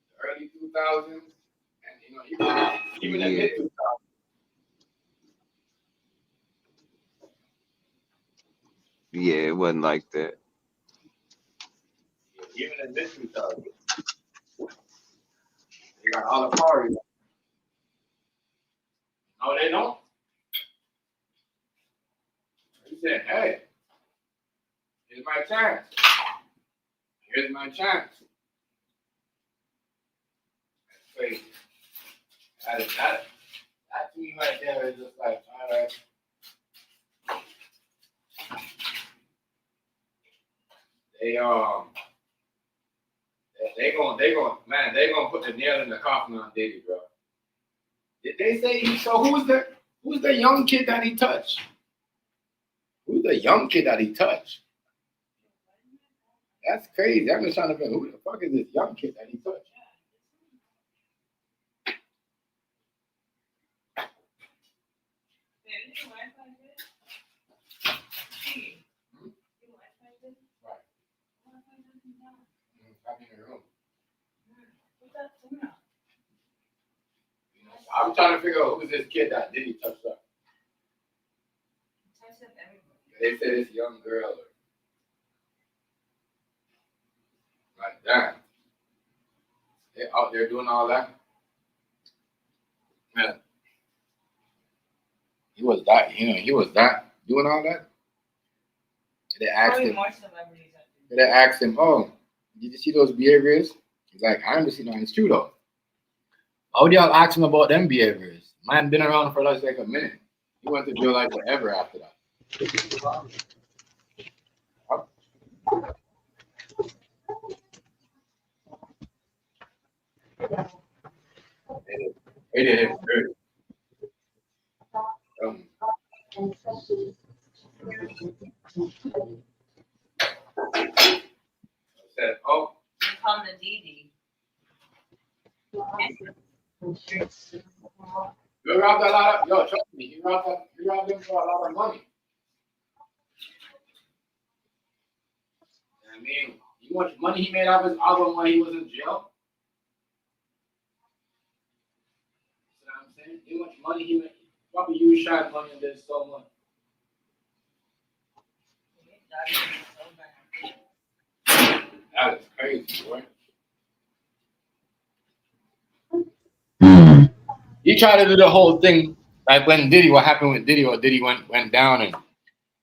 the early 2000s, and even the mid 2000s. Yeah, it wasn't like that. Even in mid 2000s, they got all the power. No, they don't. He said, hey, here's my chance. Here's my chance. That's crazy. That to me right there is just like, all right. They gonna put the nail in the coffin on Diddy, bro. Did they say so? Who's the young kid that he touched? Who's the young kid that he touched? That's crazy. I'm just trying to figure who the fuck is this young kid that he touched? I'm trying to figure out who's this kid that Diddy touched up. They said it's young girl. Like, damn. They out there doing all that. Man. He was that doing all that. They asked him, oh, did you see those behaviors? He's like, I haven't seen that. It's true though. How would y'all ask him about them behaviors? Man been around for like a minute. He went to jail like forever after that. They did him dirty. Said, oh. Come to Diddy. You robbed a lot of, yo, trust me, he robbed him for a lot of money. I mean, you know how much money he made off his album while he was in jail? You know what I'm saying? You know how much money he made? Probably used Shyne money and did so much. That is crazy, boy. He tried to do the whole thing, like when Diddy, what happened with Diddy, or Diddy went down, and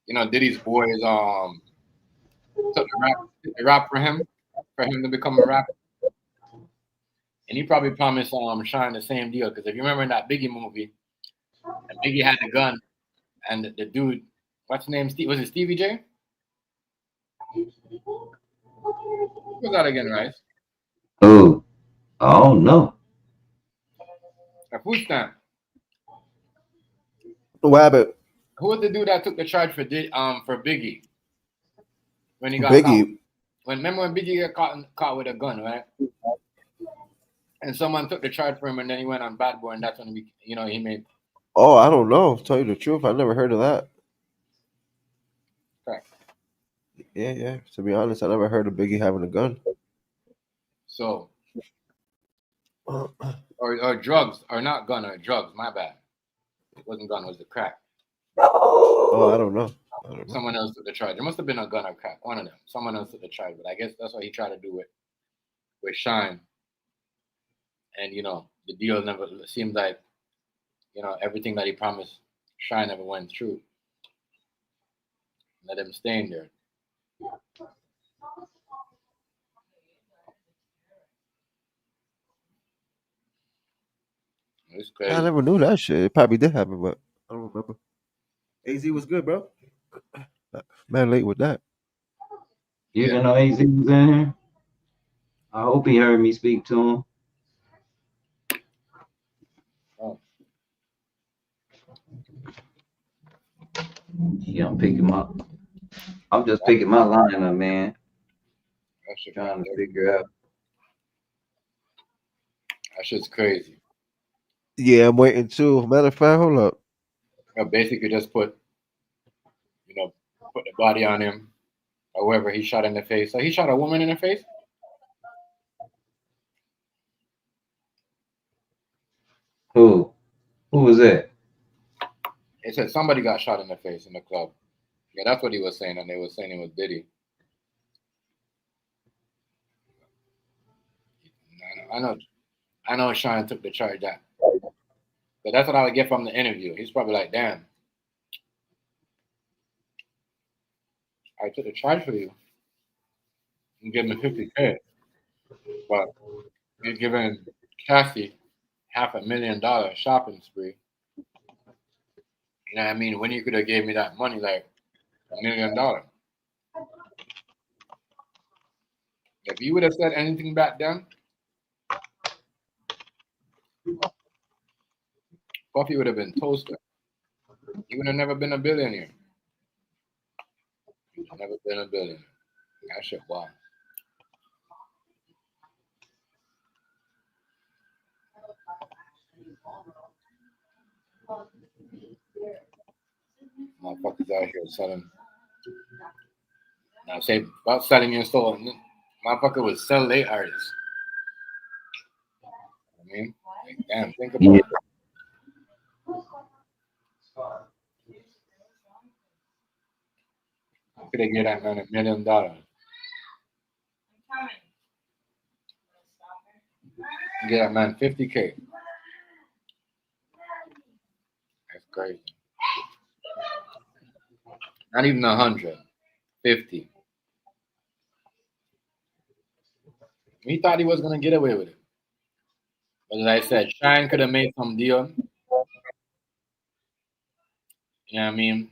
you know Diddy's boys took the rap for him to become a rapper, and he probably promised Shyne the same deal, because if you remember in that Biggie movie, Biggie had the gun, and the dude, what's his name? Was it Stevie J? Who was that again, Rice? Oh, I don't know. A food stamp. Wabbit. Who was the dude that took the charge for Biggie when he got Biggie. caught? Remember when Biggie got caught with a gun, right? And someone took the charge for him, and then he went on Bad Boy, and that's when he made. Oh, I don't know. To tell you the truth, I never heard of that. Correct. Yeah. To be honest, I never heard of Biggie having a gun. So, or drugs, or not gun, or drugs. My bad. It wasn't gun. It was the crack. Oh, I don't know. Someone else took the charge. There must have been a gun or crack. One of them. Someone else took the charge, but I guess that's what he tried to do with Shyne. And the deal never seemed like everything that he promised Shyne never went through. Let him stay in there. It's crazy. I never knew that shit. It probably did happen, but I don't remember. AZ was good, bro. Man, late with that. You didn't know AZ was in here? I hope he heard me speak to him. Oh. Yeah, I'm picking up. I'm just picking my line up, man. Trying to figure out. That shit's crazy. Yeah, I'm waiting too. Matter of fact, hold up. Basically, just put the body on him, or whoever he shot in the face. So he shot a woman in the face. Who was that? It said somebody got shot in the face in the club. Yeah, that's what he was saying, and they were saying it was Diddy. I know Shyne took the charge that. But that's what I would get from the interview. He's probably like, damn, I took the charge for you and give him $50K. But he's giving Cassie $500,000 shopping spree. You know what I mean? When you could have gave me that money, like $1 million. If you would have said anything back then, Puffy would have been toasted. He would have never been a billionaire. He would have never been a billionaire. That shit, wow. Motherfuckers out here selling. Now, say about selling your soul. Motherfucker would sell their artists. I mean, like, damn, think about it. Could have given that man $1 million. Get that man 50K. That's crazy. Not even 100. 50. He thought he was gonna get away with it. But as I said, Shyne could have made some deal. You know what I mean?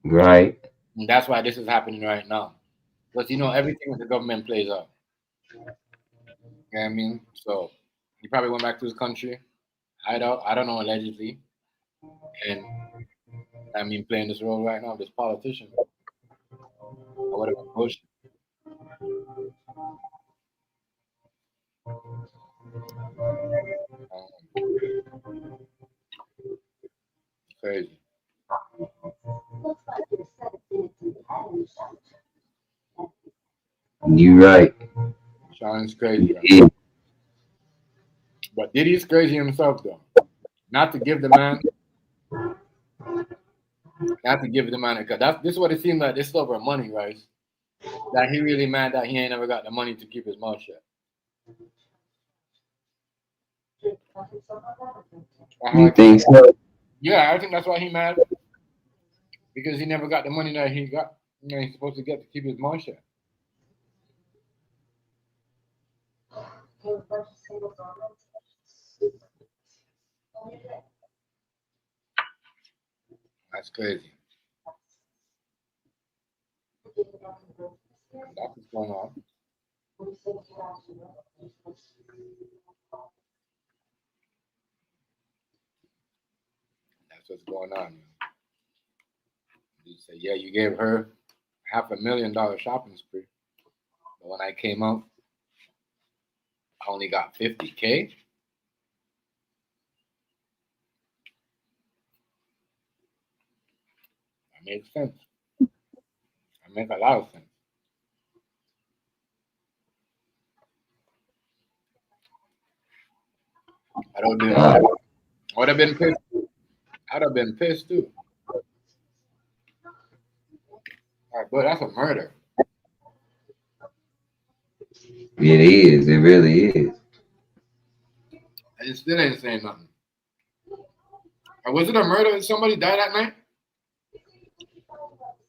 Right. And that's why this is happening right now. Because everything with the government plays out. You know what I mean? So he probably went back to his country. I don't know, allegedly. And I mean playing this role right now, this politician. Or whatever bullshit. Crazy. You right. Shyne's crazy. Right? But Diddy's crazy himself, though. Not to give the man, because this is what it seems like. This is over money, right? That he really mad that he ain't never got the money to keep his mouth shut. You think so? Yeah, I think that's why he mad. Because he never got the money that he got. He's supposed to get to keep his mouth shut. That's crazy. That's what's going on. That's what's going on. You say, yeah, you gave her $500,000 shopping spree. But when I came out, I only got 50K. That makes sense. That makes a lot of sense. I would have been pissed. I'd have been pissed too. All right, but that's a murder. It is. It really is. And it still ain't saying nothing. Or was it a murder? Did somebody die that night?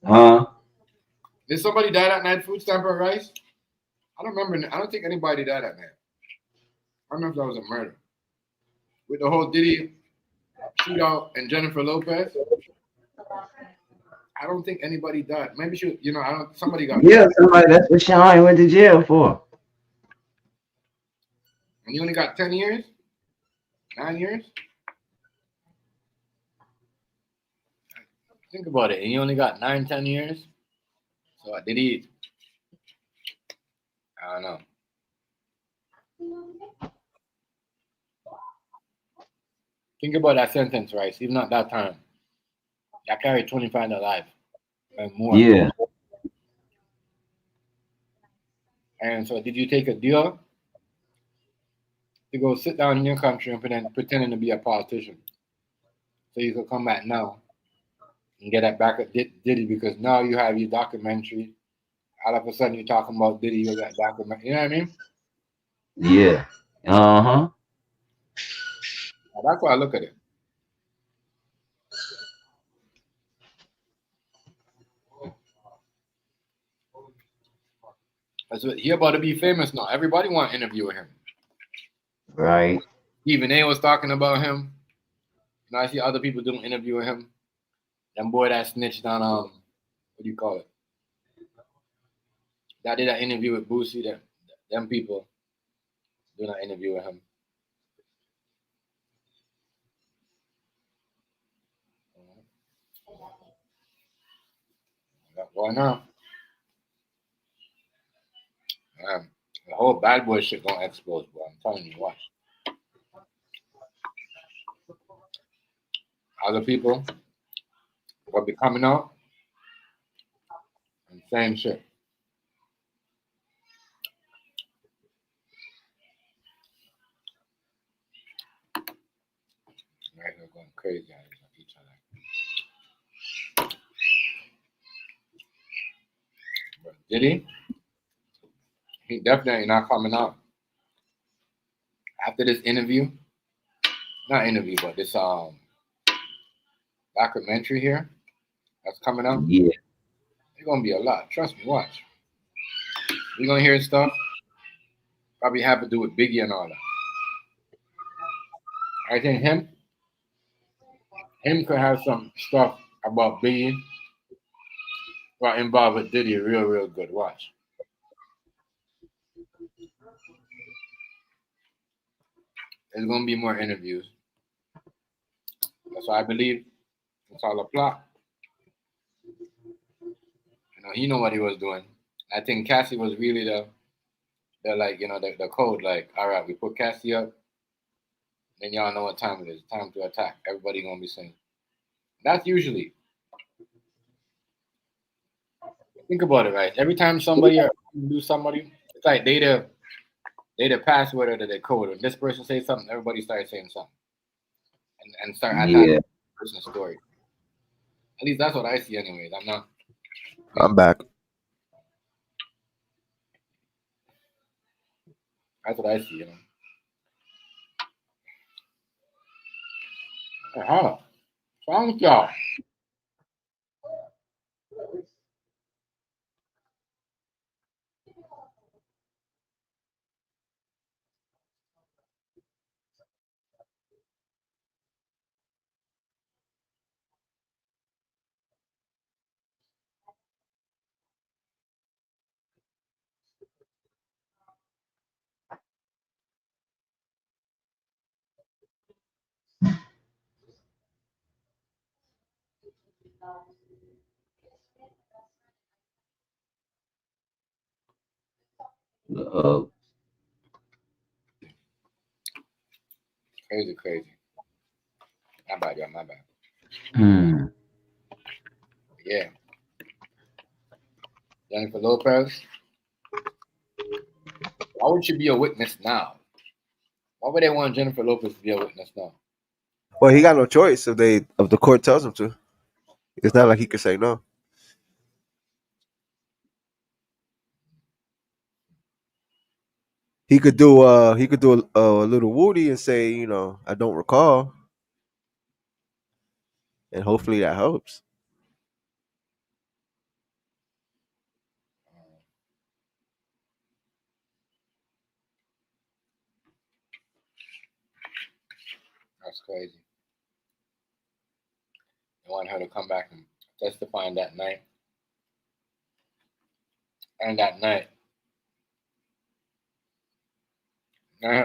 Huh? Did somebody die that night? Food stamp or rice? I don't remember. I don't think anybody died that night. I don't know if that was a murder. With the whole Diddy shootout and Jennifer Lopez, I don't think anybody died. Maybe somebody got. Yeah, somebody. That's what Shyne went to jail for. And you only got 10 years? 9 years? Think about it. And you only got 9, 10 years? So did he? I don't know. Think about that sentence, right? Even at that time, I carried 25 to life and more. Yeah. And so, did you take a deal to go sit down in your country and pretending to be a politician, so you could come back now and get that back at Diddy? Because now you have your documentary. All of a sudden, you're talking about Diddy. You got documentary. You know what I mean? Yeah. Uh-huh. That's why I look at it. He about to be famous now. Everybody want to interview with him. Right. Even A was talking about him. You know, I see other people doing interview with him. Them boy that snitched on what do you call it? That did that interview with Boosie. Them people doing that interview with him. Why not? The whole bad boy shit gonna explode, bro. I'm telling you, watch. Other people will be coming out and saying shit. Right, they're going crazy on each other. But Diddy, he definitely not coming out after this interview. Not interview, but this documentary here that's coming out. Yeah. It's gonna be a lot. Trust me, watch. We're gonna hear stuff. Probably have to do with Biggie and all that. I think him could have some stuff about Biggie, well, involved with Diddy real good. Watch. There's gonna be more interviews. That's why I believe it's all a plot. You know, he know what he was doing. I think Cassie was really the like, you know, the code. Like, all right, we put Cassie up, then y'all know what time it is. Time to attack. Everybody gonna be saying. That's usually. Think about it, right? Every time somebody do somebody, it's like they the password or the code. When this person says something, everybody starts saying something, and start attacking Yeah. the person's story. At least that's what I see, anyways. I'm not. I'm back. That's what I see, you know. Hey, hold on. What's wrong with y'all? Uh, Crazy. My bad, y'all. My bad. hmm. Yeah. Jennifer Lopez. Why would she be a witness now? Why would they want Jennifer Lopez to be a witness now? Well, he got no choice if the court tells him to. It's not like he could say no. He could do a little woody and say, you know, I don't recall, and hopefully that helps. That's crazy. They want her to come back and testify on that night. And that night,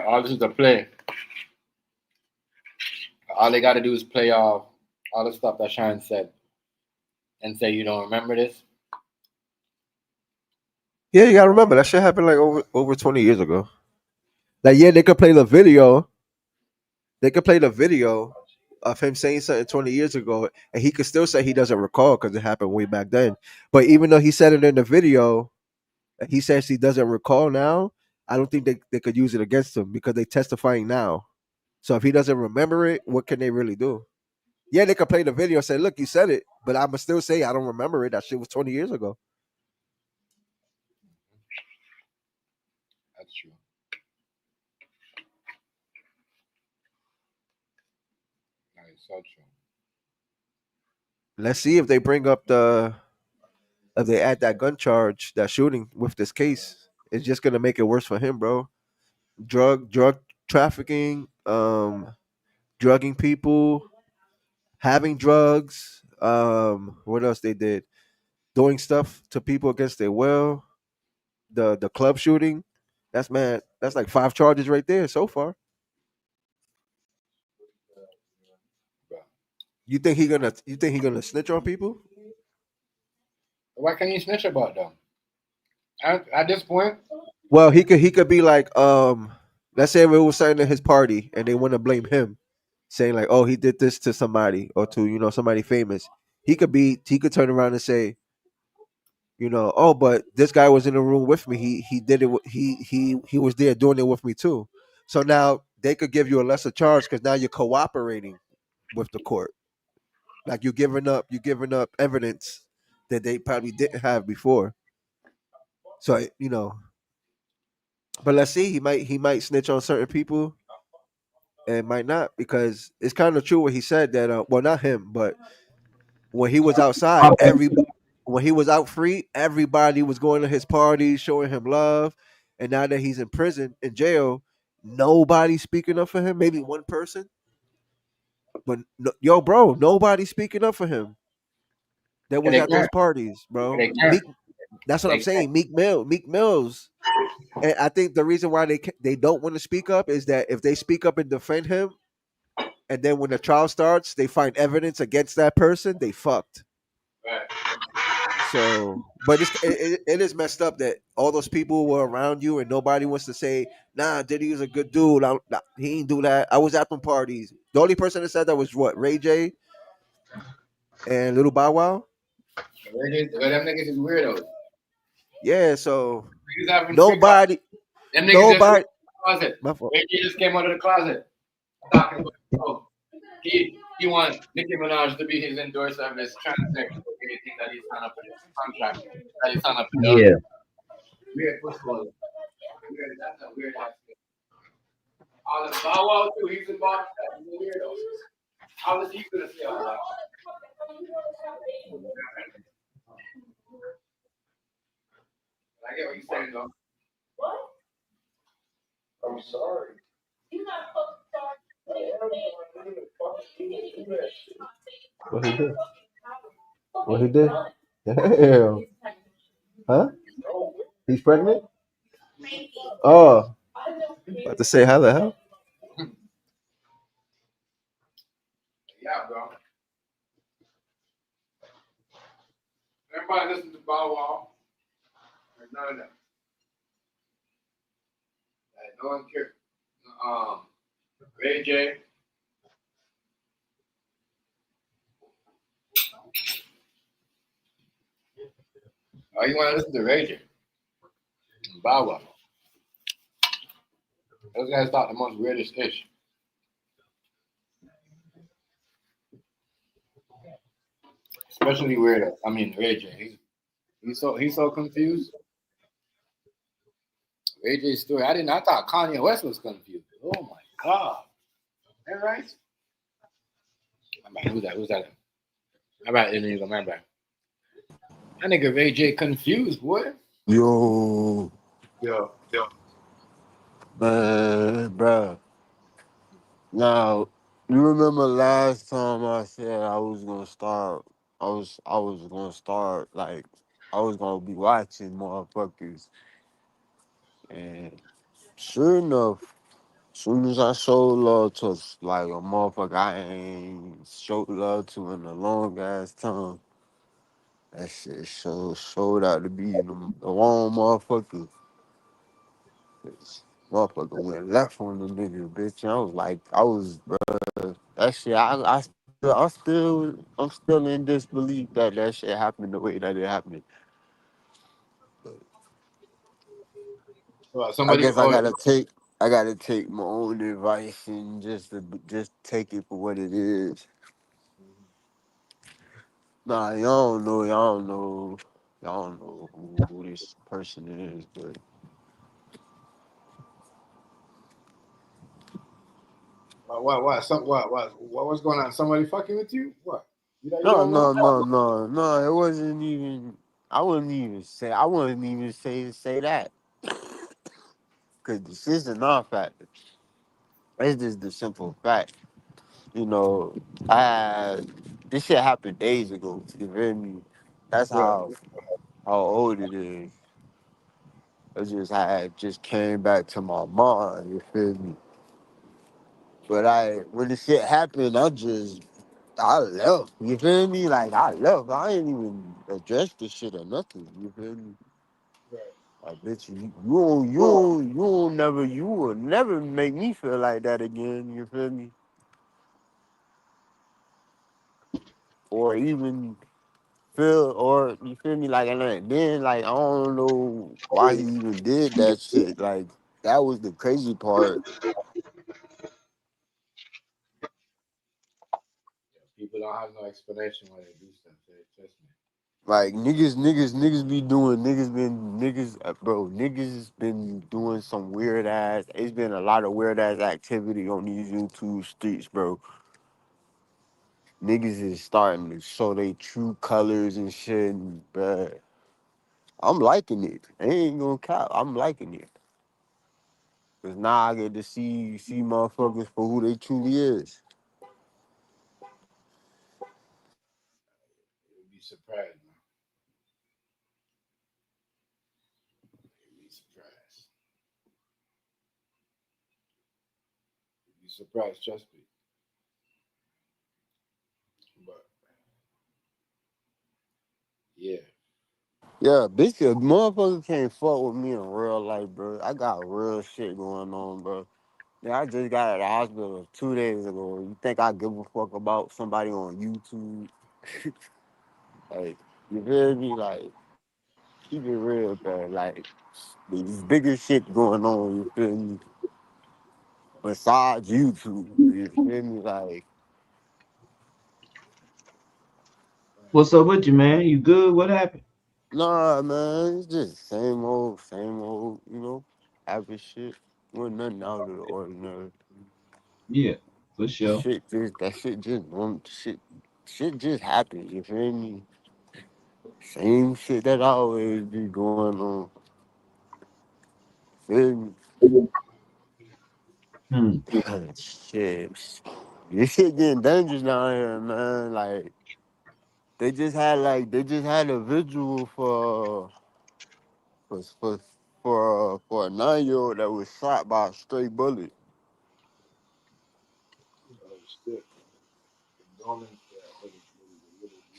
all this is a play. All they got to do is play off all the stuff that Shyne said and say you don't remember this. Yeah, you gotta remember that shit happened like over 20 years ago. Like, yeah, they could play the video. They could play the video of him saying something 20 years ago, and he could still say he doesn't recall because it happened way back then. But even though he said it in the video, and he says he doesn't recall now, I don't think they could use it against him because they're testifying now. So if he doesn't remember it, what can they really do? Yeah, they could play the video and say, look, you said it, but I'ma still say I don't remember it. That shit was 20 years ago. That's true. That is so true. Let's see if they bring up if they add that gun charge, that shooting with this case. It's just gonna make it worse for him, bro. Drug trafficking, drugging people, having drugs. What else they did? Doing stuff to people against their will. The club shooting. That's man. That's like 5 charges right there so far. You think he gonna? You think he gonna snitch on people? Why can't you snitch about them? At this point, Well, he could be like, let's say it was something at his party and they want to blame him, saying like, oh, he did this to somebody or to somebody famous. He could turn around and say, oh, but this guy was in the room with me. He did it. He was there doing it with me too. So now they could give you a lesser charge because now you're cooperating with the court. Like you're giving up evidence that they probably didn't have before. So but let's see. He might snitch on certain people and might not because it's kind of true what he said that well, not him, but when he was outside, when he was out free, everybody was going to his parties, showing him love, and now that he's in prison, in jail, nobody's speaking up for him. Maybe one person, but yo, bro, nobody's speaking up for him. That was they at those can't. parties, bro. They can't. That's what I'm They can't. saying. Meek Mills. And I think the reason why they don't want to speak up is that if they speak up and defend him, and then when the trial starts, they find evidence against that person, they fucked. Right. So, but it is messed up that all those people were around you and nobody wants to say, nah, Diddy is a good dude. Nah, he ain't do that. I was at them parties. The only person that said that was what, Ray J and Little Bow Wow. Them niggas is weirdos. Yeah, so Niggas having nobody, them niggas nobody. just closet. My fault. Ray J just came out of the closet talking about he want Nicki Minaj to be his endorser of his transsexual anything that he signed up for his contract that he signed up for. Yeah. Weird pussy. Weird. That's a weird ass thing. All the Bow Wow too. He's involved. He's a weirdo. How is he gonna say all that? I get what you're saying though. I'm sorry. What he did? What he did? Damn. Huh? He's pregnant? Oh. About to say, how the hell? Yeah, bro. Everybody listen to Bow Wow. There's none of them. No one cares. Ray J. Oh, you want to listen to Ray J? Bow Wow. Those guys talk the most weirdest ish. Especially weirdo. I mean, Ray J. He's so confused. Ray J's story. I thought Kanye West was confused. Oh my god. That right? Who's that? Who's that? How about Indigo? My bad. That nigga Ray J confused, boy. Yo, Yo. man, bro. Now, you remember last time I said I was gonna start? I was gonna start like I was gonna be watching motherfuckers, and sure enough, soon as I showed love to like a motherfucker I ain't showed love to in a long ass time, that shit showed out to be the wrong motherfucker. Motherfucker went left on the nigga, bitch. And I was like, that shit. I'm still in disbelief that shit happened the way that it happened. Well, I somebody. guess I gotta take my own advice and just take it for what it is. Nah, y'all don't know who this person is, but What's going on? Somebody fucking with you? What? You no, don't know? no, no, no, no. It wasn't even. I wouldn't even say that. Cause this is a non-factor. It's just the simple fact. You know, this shit happened days ago. You feel me? That's how old it is. It's just how it just came back to my mind. You feel me? But when the shit happened, I left. You feel me? Like I left. I ain't even address the shit or nothing. You feel me? Like bitch, you will never make me feel like that again. You feel me? Or even or you feel me? Like, and then like I don't know why he even did that shit. Like that was the crazy part. People don't have no explanation why they do stuff. Trust me. Like niggas been doing some weird ass. It's been a lot of weird ass activity on these YouTube streets, bro. Niggas is starting to show their true colors and shit, but I'm liking it. I ain't gonna cap. I'm liking it. Cause now I get to see motherfuckers for who they truly is. You'd be surprised, man. You'd be surprised. You'd be surprised, trust me. But yeah. Yeah, bitch, a motherfucker can't fuck with me in real life, bro. I got real shit going on, bro. Yeah, I just got out of the hospital 2 days ago. You think I give a fuck about somebody on YouTube? Like, you feel me? Like, keep it real, bro. Like, there's bigger shit going on, you feel me? Besides YouTube, you feel me? Like, What's up with you, man? You good? What happened? nah, man, it's just same old, you know, average shit. Wasn't nothing out of the ordinary. Yeah, for sure. Shit just happens, you feel me? Same shit that always be going on. Feel me? Hmm. Shit. This shit getting dangerous down here, man. Like they just had a vigil for for for a 9-year-old that was shot by a stray bullet. Oh shit. Condolence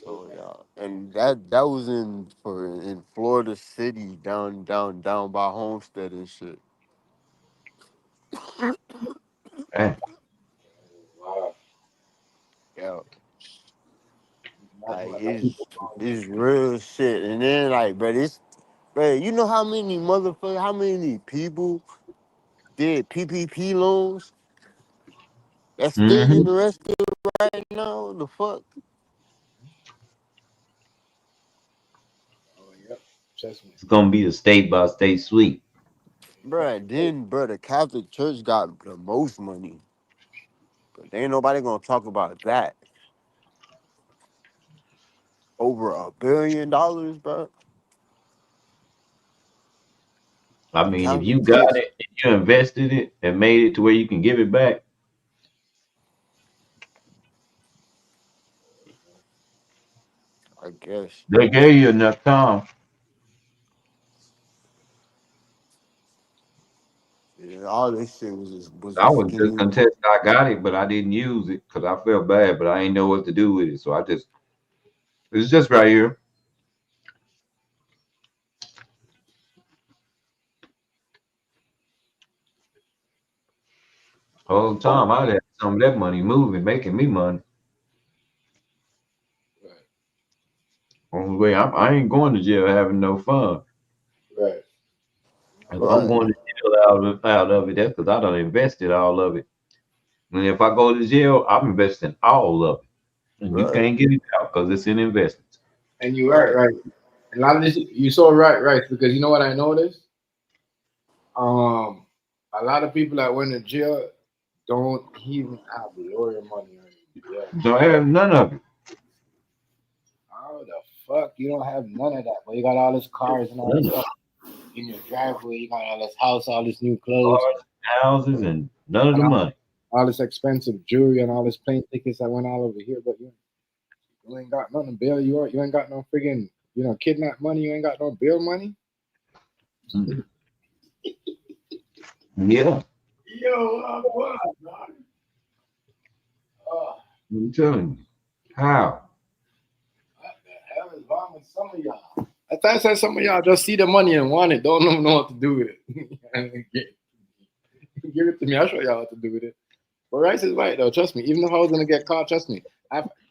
So yeah, and that was in Florida City, down by Homestead and shit. Hey, wow. Yeah, Not like my it's real shit. And then like, bro, you know how many people did PPP loans that's still mm-hmm. getting arrested right now? The fuck, Oh yep. Trust me. It's gonna be a state by state sweep. bro. Then, bro, the Catholic Church got the most money, but ain't nobody gonna talk about that. Over $1 billion, bro. I The mean, if you Catholic got Church, it and you invested it and made it to where you can give it back, I guess. they gave you enough time. Yeah, all this shit was I a was just scheme. content I got it, but I didn't use it because I felt bad, but I ain't know what to do with it. So it's just right here. Whole time I had some of that money moving, making me money. Right. Only way I ain't going to jail having no fun. Right. If I'm Right, going to jail out of it, that's because I done invested all of it. And if I go to jail, I'm investing all of it. And you right, can't get it out because it's an investment. And you are right. right. A lot of this you so right, because you know what I noticed? Um a lot of people that went to jail don't even have lawyer money or jail. Don't have none of it. How the fuck you don't have none of that? But you got all this cars and all this None of it. stuff in your driveway. You got all this house, all this new clothes. Cars, houses, and none of the And money. all this expensive jewelry and all this plane tickets that went all over here, but you ain't got nothing to bail you out. You ain't got no friggin' kidnap money. You ain't got no bail money. Yeah, Yo, I'm what, dog? I'm telling you. How? What the hell is wrong with some of y'all? I thought I said some of y'all just see the money and want it, don't even know what to do with it. Give it to me. I'll show y'all what to do with it. But Rice is right though. Trust me. Even if I was gonna get caught, trust me,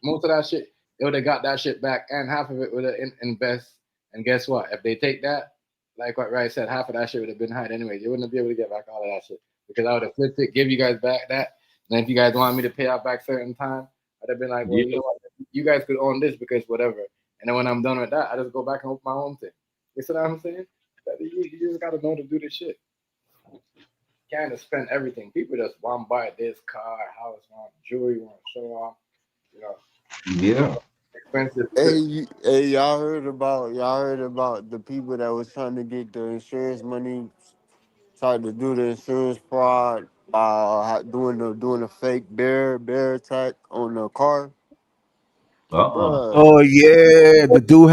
most of that shit, they would have got that shit back, and half of it would have invest. And guess what? If they take that, like what Rice said, half of that shit would have been hide anyway. You wouldn't be able to get back all of that shit because I would have flipped it, give you guys back that. And if you guys want me to pay out back certain time, I'd have been like, well, Yeah. you know what? You guys could own this because whatever. And then when I'm done with that, I just go back and open my own thing. You see what I'm saying? You just gotta know to do this shit. Kind of spend everything. People just want to buy this car, house, want jewelry, want to show off. You know, Yeah. expensive Hey, trips. y'all heard about the people that was trying to get the insurance money, tried to do the insurance fraud by doing a fake bear attack on the car, bruh. Oh yeah, the dude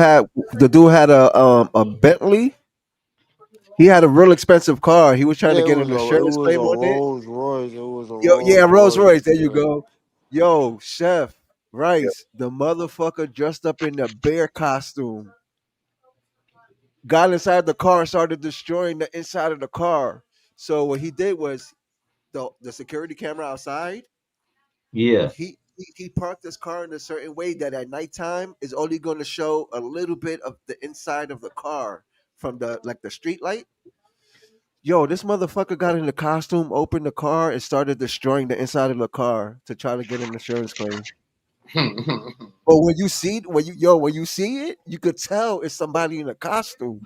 had a Bentley. He had a real expensive car. He was trying to Yeah, get an it insurance was a claim on it. Rolls Royce. It was a Yo, yeah, Rolls Rolls Royce. Royce. There you Yeah. go. Yo, Chef Rice, the motherfucker dressed up in the bear costume, got inside the car and started destroying the inside of the car. So what he did was the security camera outside. Yeah. He parked his car in a certain way that at nighttime is only going to show a little bit of the inside of the car from the street light. Yo, this motherfucker got in the costume, opened the car, and started destroying the inside of the car to try to get an insurance claim. But when you see it, you could tell it's somebody in a costume.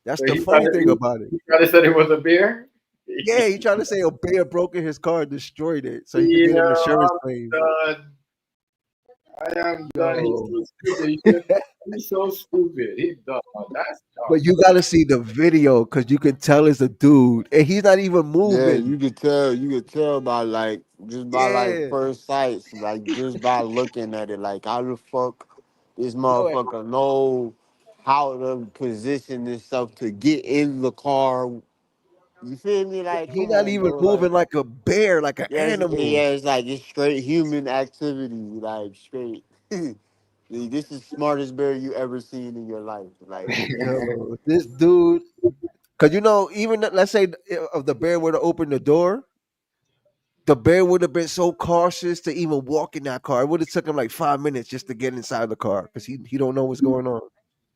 That's So the funny thing about it. he tried to say it was a beer. Yeah, he tried to say a bear broke in his car and destroyed it so he could get Yeah, an insurance I'm claim. done. I am done. He's Yo. so stupid. He's so stupid. He's dumb. That's dumb. But you gotta see the video because you can tell it's a dude, and he's not even Yeah, moving. you could tell by just by Yeah, first sights, just by looking at it, how the fuck this yo, motherfucker know how to position himself to get in the car. You feel me? Like, he come not on, even bro. Like, moving like a bear, like an animal. yeah, it's like it's straight human activity, like straight. This is smartest bear you ever seen in your life. Like, Yo, this dude, because even let's say if the bear were to open the door, the bear would have been so cautious to even walk in that car. It would have took him like 5 minutes just to get inside the car because he don't know what's going on.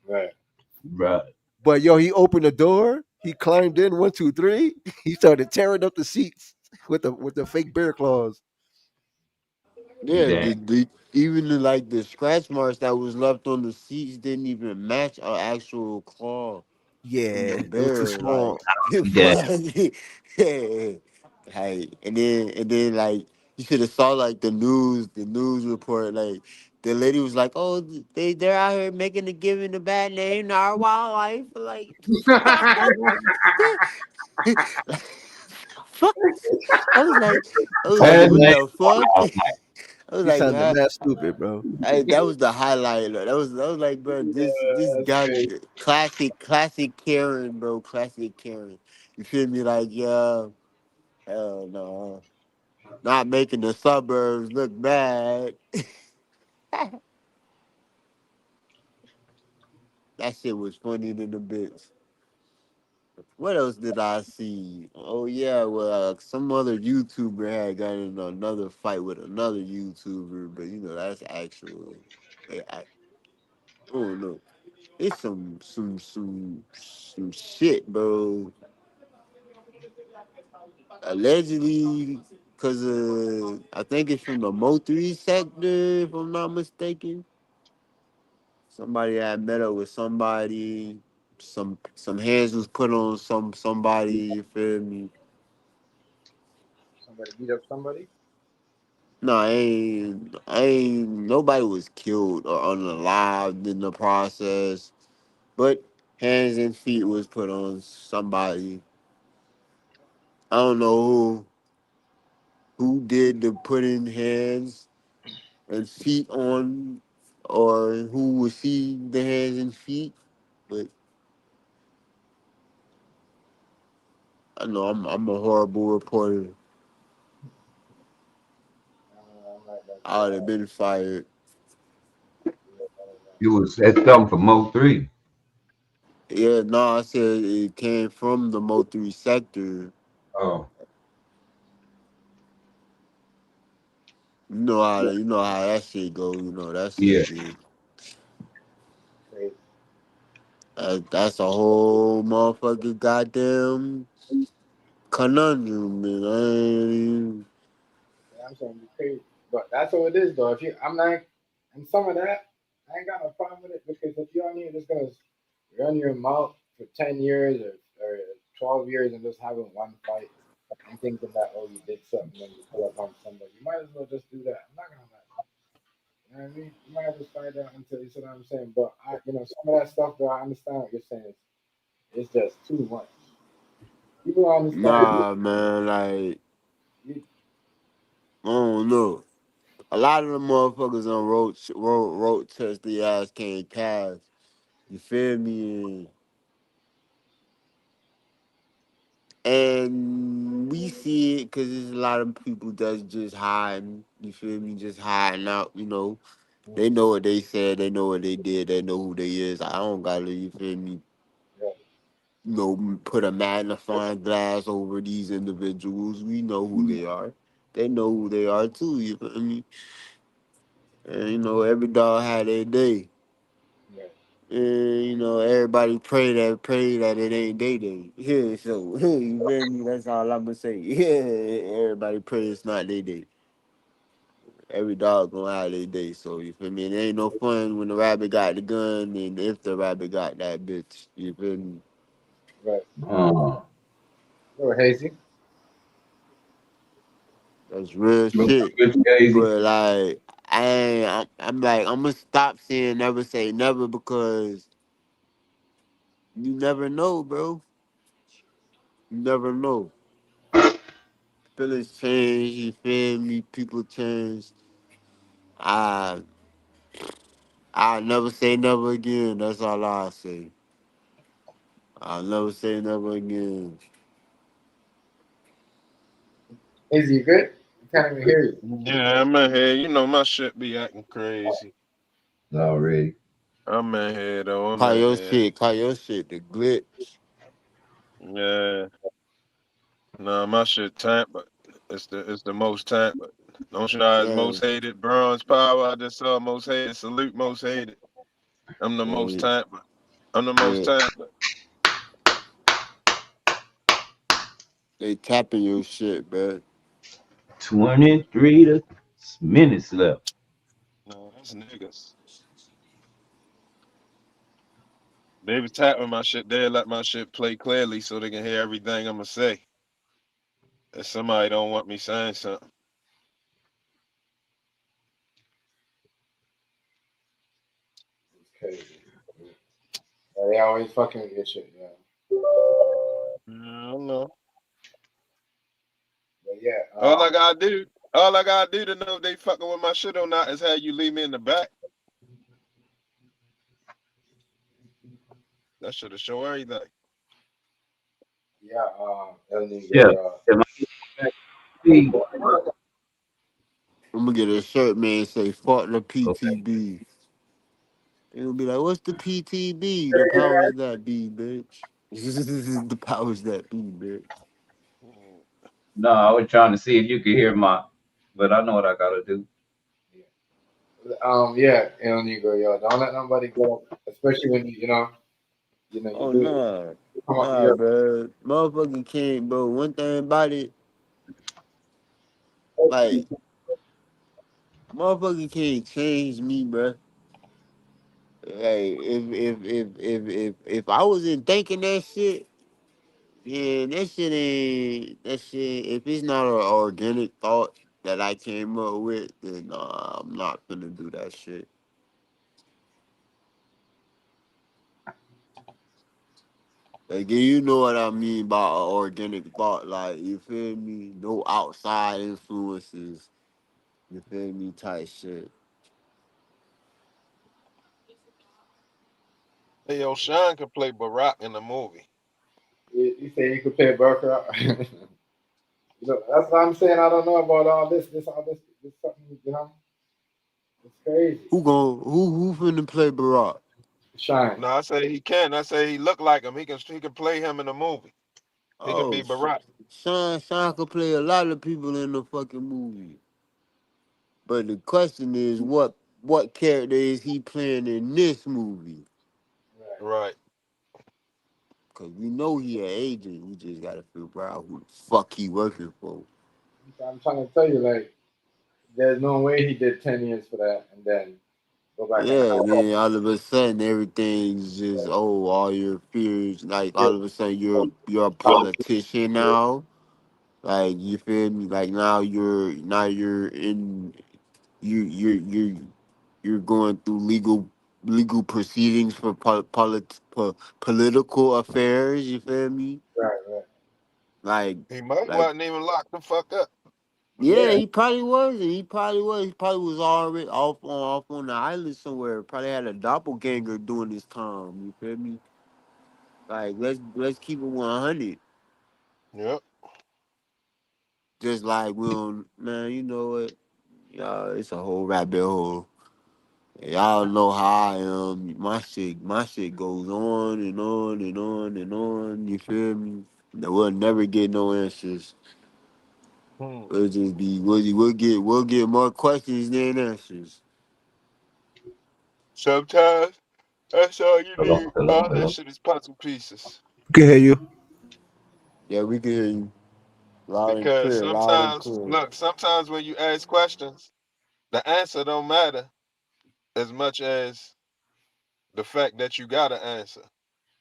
Right. Right. But yo, he opened the door. He climbed in 1, 2, 3. He started tearing up the seats with the fake bear claws. yeah, Damn. even the scratch marks that was left on the seats didn't even match an actual claw from the Yeah, it was too bear. Like, small. Damn. yeah, hey, and then you should have saw the news report. Like, the lady was like, "Oh, they're out here making giving a bad name to our wildlife." Like, fuck. I was like, Bad what name. the fuck? Wow. I was He like, sounded huh? mad stupid, bro. Hey, that was the highlight. That was like, bro, this That's guy, crazy. classic Karen, bro, classic Karen. You feel me? Like, yeah, hell no, not making the suburbs look bad. That shit was funny than the bitch. What else did I see? Oh yeah, well, some other YouTuber had got in another fight with another YouTuber, but that's actual. I don't know. It's some shit, bro. Allegedly, because I think it's from the Mo3 sector, if I'm not mistaken. Somebody had met up with somebody. Some hands was put on somebody. You feel me? Somebody beat up somebody. No, I ain't. Nobody was killed or unalived in the process, but hands and feet was put on somebody. I don't know who. who did the putting hands and feet on, or who received the hands and feet. But I know I'm a horrible reporter. I would have been fired. You was at something for Mo 3. Yeah, no, I said it came from the Mo 3 sector. Oh. You know how that shit go. That Yeah. shit be that's a whole motherfucking goddamn conundrum, man. I ain't even, Yeah, I'm saying you crazy, but that's what it is though. If you, I'm like, and some of that, I ain't got no problem with it because if you're on here just gonna run your mouth for 10 years or 12 years and just having one fight and thinking that you did something when you pull up on somebody, you might as well just do that. I'm not gonna lie. You know what I mean? You might as well fight out until you see what I'm saying. But some of that stuff though, I understand what you're saying. It's just too much. People don't understand. nah, man. Like You, I don't know. A lot of the motherfuckers on road test the ass can't pass. You feel me? And we see it because there's a lot of people that's just hiding. You feel me? Just hiding out. They know what they said. They know what they did. They know who they is. I don't gotta. You feel me? Put a magnifying glass over these individuals. We know who they are. They know who they are too. You feel me? And every dog had their day. And everybody pray that it ain't their day. Yeah, so you feel me? That's all I'ma say. Yeah, everybody pray it's not their day. Every dog gonna have their day. So you feel me? And it ain't no fun when the rabbit got the gun and if the rabbit got that bitch. You feel me? right. Uh, Go hazy. That's real what shit. you Casey? But like, I'm like, I'm gonna stop saying never say never because you never know, bro. You never know. Feelings change. You feel me? People change. I I never say never again. That's all I say. I'll never say never again. Is you good? I can't even hear you. Yeah, I'm in here. My shit be acting crazy. Already. I'm in here though. I'm Call in your here. shit. Call your shit the glitch. Yeah. No, my shit tank, but it's the most tank. But don't you know it's Yeah. most hated bronze power? I just saw most hated. Salute most hated. I'm the most Yeah. tank, but I'm the most Yeah. tank. But They tapping your shit, bro. 23 minutes left. no, that's niggas. They was tapping my shit. They let my shit play clearly so they can hear everything I'ma say. If somebody don't want me saying something. It's crazy. Yeah, they always fucking with your shit, yeah. I don't know. But yeah, All I gotta do to know if they fucking with my shit or not is how you leave me in the back. That should show everything. yeah, El Yeah. Negro, Am I getting back? I'm gonna get a shirt, man, say fuck the Okay. PTB. It'll be like, what's the PTB? The powers that be, bitch. The powers that be, bitch. No, I was trying to see if you could hear but I know what I gotta do. yeah, El Negro, yo. Don't let nobody go, especially when you Oh do it. nah. Come up, Nah, bro. Motherfucker can't, bro. One thing about it, like, motherfucker can't change me, bro. Like, if I wasn't thinking that shit, yeah, that shit ain't that shit. If it's not an organic thought that I came up with, then I'm not gonna do that shit. Again, you know what I mean by organic thought, like you feel me? No outside influences, you feel me? Type shit. Hey, yo, Shyne could play Barack in the movie. You say you could play Burker. You know, that's what I'm saying. I don't know about all this. This something. You know, it's crazy. Who finna play Barack? Shine. No, I say he can. I say he look like him. He can play him in the movie. He could Oh, be Barack. Sean could play a lot of people in the fucking movie. But the question is, what character is he playing in this movie? Right. Cause we know he an agent. We just gotta figure out who the fuck he working for. I'm trying to tell you, like, there's no way he did 10 years for that and then go back and Yeah, hide. then all of a sudden everything's just all your fears. Like Yeah. all of a sudden you're a politician now. Like you feel me? Like now you're in you're going through legal proceedings for political affairs. You feel me? Right. Like He might like wasn't even locked the fuck up. yeah, he probably was. He probably was. He probably was already off on the island somewhere. Probably had a doppelganger doing his time. You feel me? Like let's keep it 100. Yep. Just like we don't, man. You know what? Y'all, it's a whole rabbit hole. Y'all know how I am. My shit goes on and on and on and on. You feel me? We'll never get no answers. Hmm. We'll just be we'll get more questions than answers. Sometimes that's all you Hello, need. hello, All that hello. shit is puzzle pieces. Can hear you. Yeah, we can hear you loud and Because clear, loud and sometimes, clear. look, sometimes when you ask questions, the answer don't matter as much as the fact that you got to answer.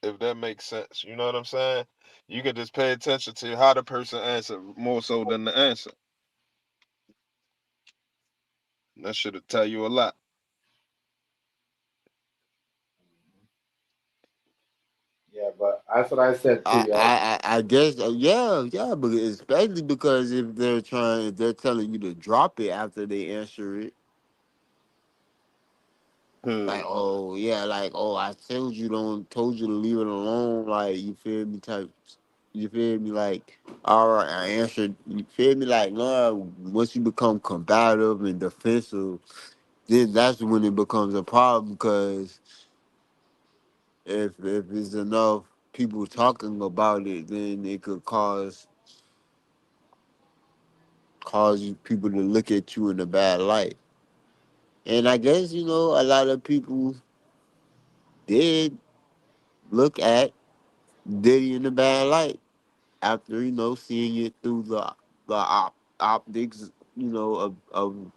If that makes sense, you know what I'm saying? You can just pay attention to how the person answer more so than the answer. That should tell you a lot. Yeah, but that's what I said too, I y'all. I I I guess yeah, but especially because if they're telling you to drop it after they answer it, Hmm. like oh yeah, like oh I told you to leave it alone, like you feel me type, you feel me like all right I answered, you feel me like no, once you become combative and defensive, then that's when it becomes a problem because if it's enough people talking about it, then it could cause you people to look at you in a bad light. And I guess, a lot of people did look at Diddy in a bad light after, seeing it through the optics, of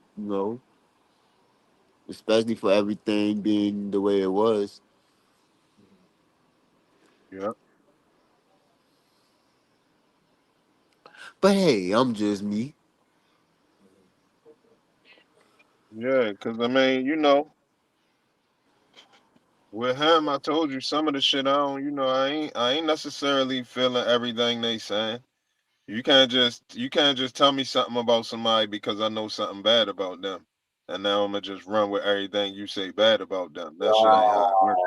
especially for everything being the way it was. Yeah. But hey, I'm just me. Yeah, because I mean, with him, I told you some of the shit I don't, I ain't necessarily feeling everything they saying. You can't just tell me something about somebody because I know something bad about them. And now I'm gonna just run with everything you say bad about them. That shit ain't how it works.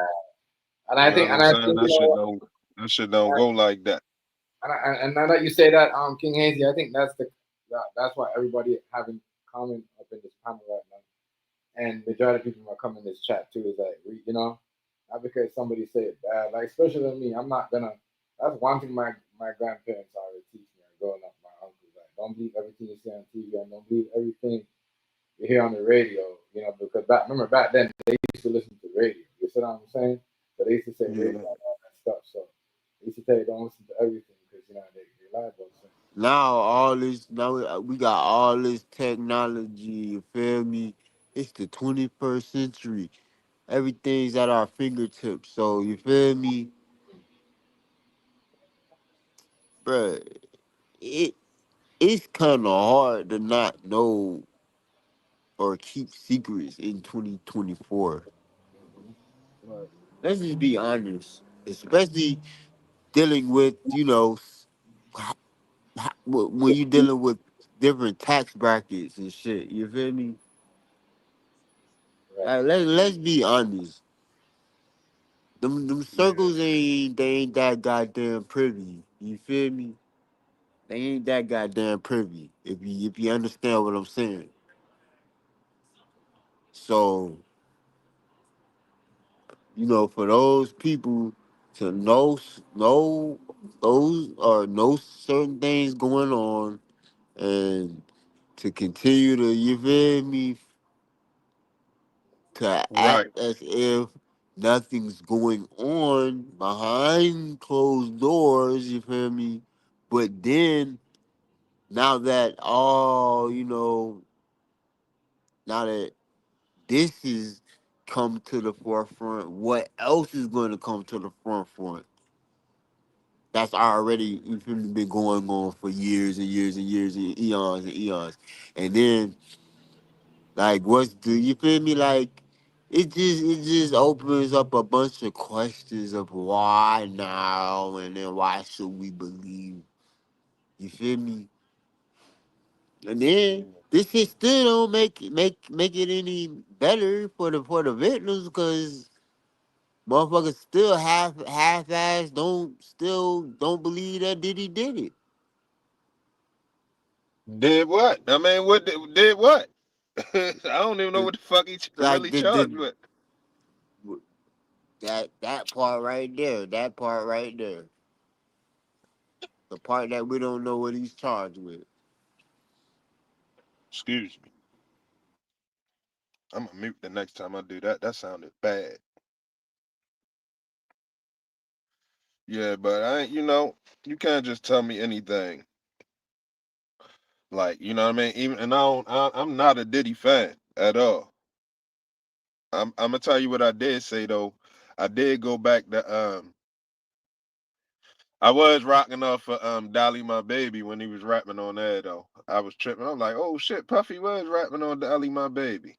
And You I know think, what I'm and I saying? think, That shit don't go like that. and now that you say that, King Hazy, I think that's why everybody having comment up in this panel right now, and majority of people are coming in this chat too is like, not because somebody say it bad, like especially me, I'm not gonna. That's one thing my grandparents already teach me, growing up. My uncles like, don't believe everything you see on TV, and don't believe everything you hear on the radio, because remember back then they used to listen to radio. You see what I'm saying? So they used to say radio Yeah. and all that stuff. So they used to tell you don't listen to everything because they lie about things. Now we got all this technology, you feel me? It's the 21st century. Everything's at our fingertips. So you feel me? Bruh, it it's kinda hard to not know or keep secrets in 2024. Right. Let's just be honest. Especially dealing with, when you dealing with different tax brackets and shit. You feel me? Like, let's be honest. Them circles ain't that goddamn privy. You feel me? They ain't that goddamn privy. If you understand what I'm saying. So, for those people to know those or know certain things going on, and to continue to, you feel me, to Right. act as if nothing's going on behind closed doors, you feel me? But then, now that now that this is come to the forefront, what else is going to come to the forefront? That's already, you feel me, been going on for years and years and years and eons and eons. And then, like, you feel me? Like, it just opens up a bunch of questions of why now, and then why should we believe? You feel me? And then this shit still don't make it any better for the victims, because motherfuckers still half ass don't believe that Diddy did it. Did what? I mean, what did what? I don't even know what the fuck he Like really charged with. that part right there, the part that we don't know what he's charged with. Excuse me. I'm gonna mute the next time I do that. That sounded bad. Yeah, but I ain't, you can't just tell me anything. Like, you know what I mean? Even and I'm not a Diddy fan at all. I'm gonna tell you what I did say though. I did go back to I was rocking off for Dolly My Baby when he was rapping on there though. I was tripping. I'm like, oh shit, Puffy was rapping on Dolly My Baby.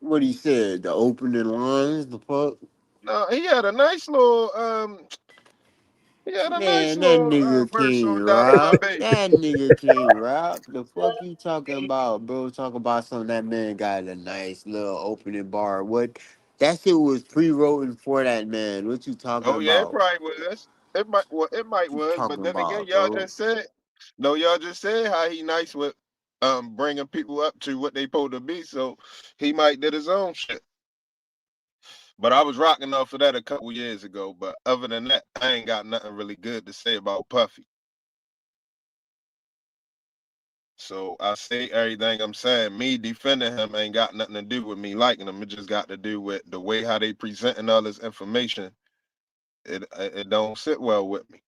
What he said, the opening lines, the fuck. No, he had a nice little Man, that nigga verse can't on Dolly My rap. Baby. That nigga can't rap. The fuck you talking about, bro? Talk about something that man got a nice little opening bar. What? That shit was pre-written for that man. What you talking Oh yeah, it about? probably was. It might What you was, but talking then again, about, bro? y'all just said how he nice with bringing people up to what they supposed to be. So he might did his own shit. But I was rocking off of that a couple years ago. But other than that, I ain't got nothing really good to say about Puffy. So I say everything I'm saying. Me defending him ain't got nothing to do with me liking him. It just got to do with the way how they presenting all this information. It don't sit well with me.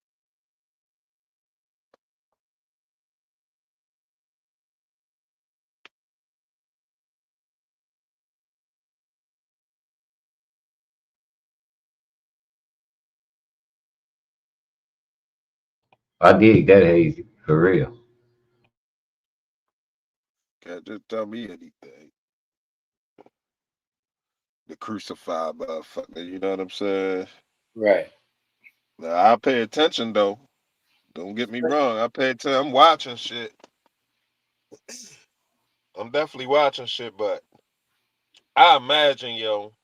I dig that hazy for real. Can't just tell me anything. The crucified motherfucker, you know what I'm saying? Right. Now I pay attention though. Don't get me wrong. I pay attention. I'm watching shit. I'm definitely watching shit, but I imagine, yo,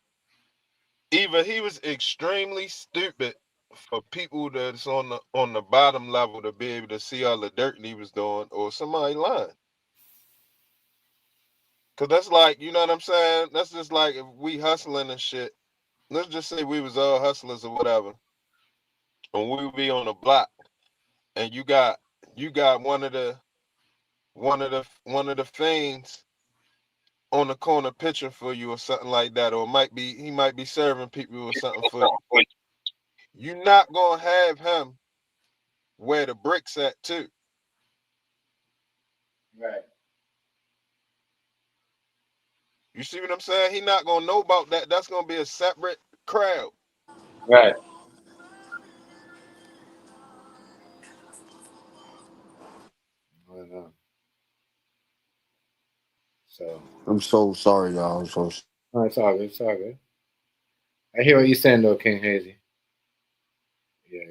either he was extremely stupid for people that's on the bottom level to be able to see all the dirt he was doing, or somebody lying. Cause that's like, you know what I'm saying? That's just like if we hustling and shit. Let's just say we was all hustlers or whatever, and we would be on the block, and you got one of the fiends on the corner pitching for you or something like that, or he might be serving people or something for you. You're not gonna have him where the bricks at too. Right. You see what I'm saying? He not gonna know about that. That's gonna be a separate crowd. Right. I know. So, I'm so sorry, y'all. I'm so. no, it's all good. It's all good. I hear what you're saying, though, King Hazy. Yeah.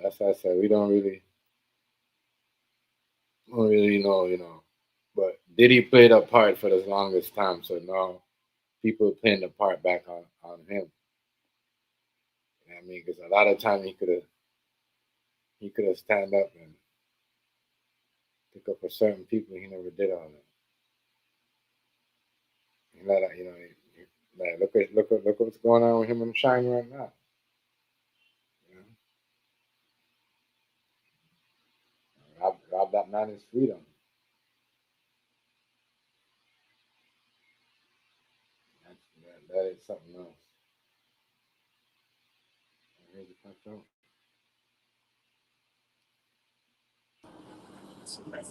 that's what I said. We don't really know, But Diddy played a part for the longest time, so now people playing the part back on him. You know what I mean? Because a lot of time he could have stand up and pick up for certain people. He never did all that. He let like look what's going on with him and Shyne right now. You know, rob that man his freedom. That is something else. Here's the fuck up.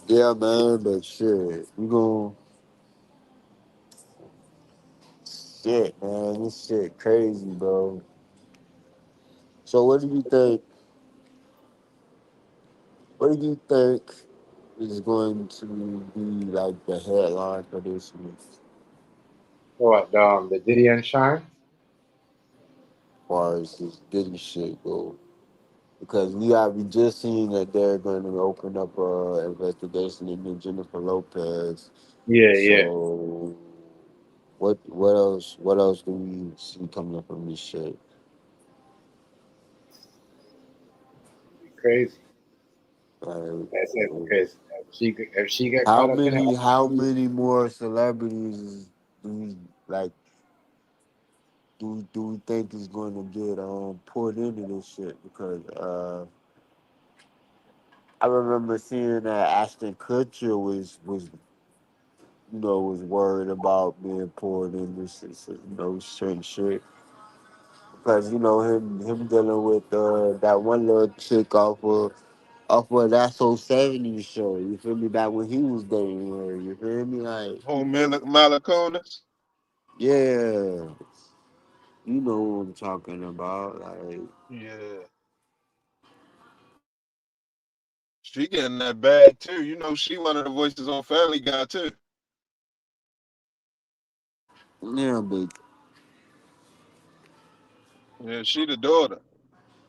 Yeah, man, but shit, we gon' shit, man. This shit crazy, bro. So, what do you think? What do you think is going to be like the headline for this week? What the Diddy and Shyne? As far as this Diddy shit go, because we just seen that they're going to open up a investigation into Jennifer Lopez. Yeah, yeah. So what else do we see coming up from this shit? Crazy. Like, That's it because if she get how caught up in it, many how many more celebrities do we like do we think is going to get pulled into this shit? Because I remember seeing that Ashton Kutcher was worried about being pulled into certain shit. Because him dealing with that one little chick off of that so 70s show. You feel me? Back when he was dating her. You feel me? Like, Oh, Malakonis. yeah, you know what I'm talking about. Like, Yeah. She getting that bag too. You know, she one of the voices on Family Guy too. yeah, but Yeah, she the daughter.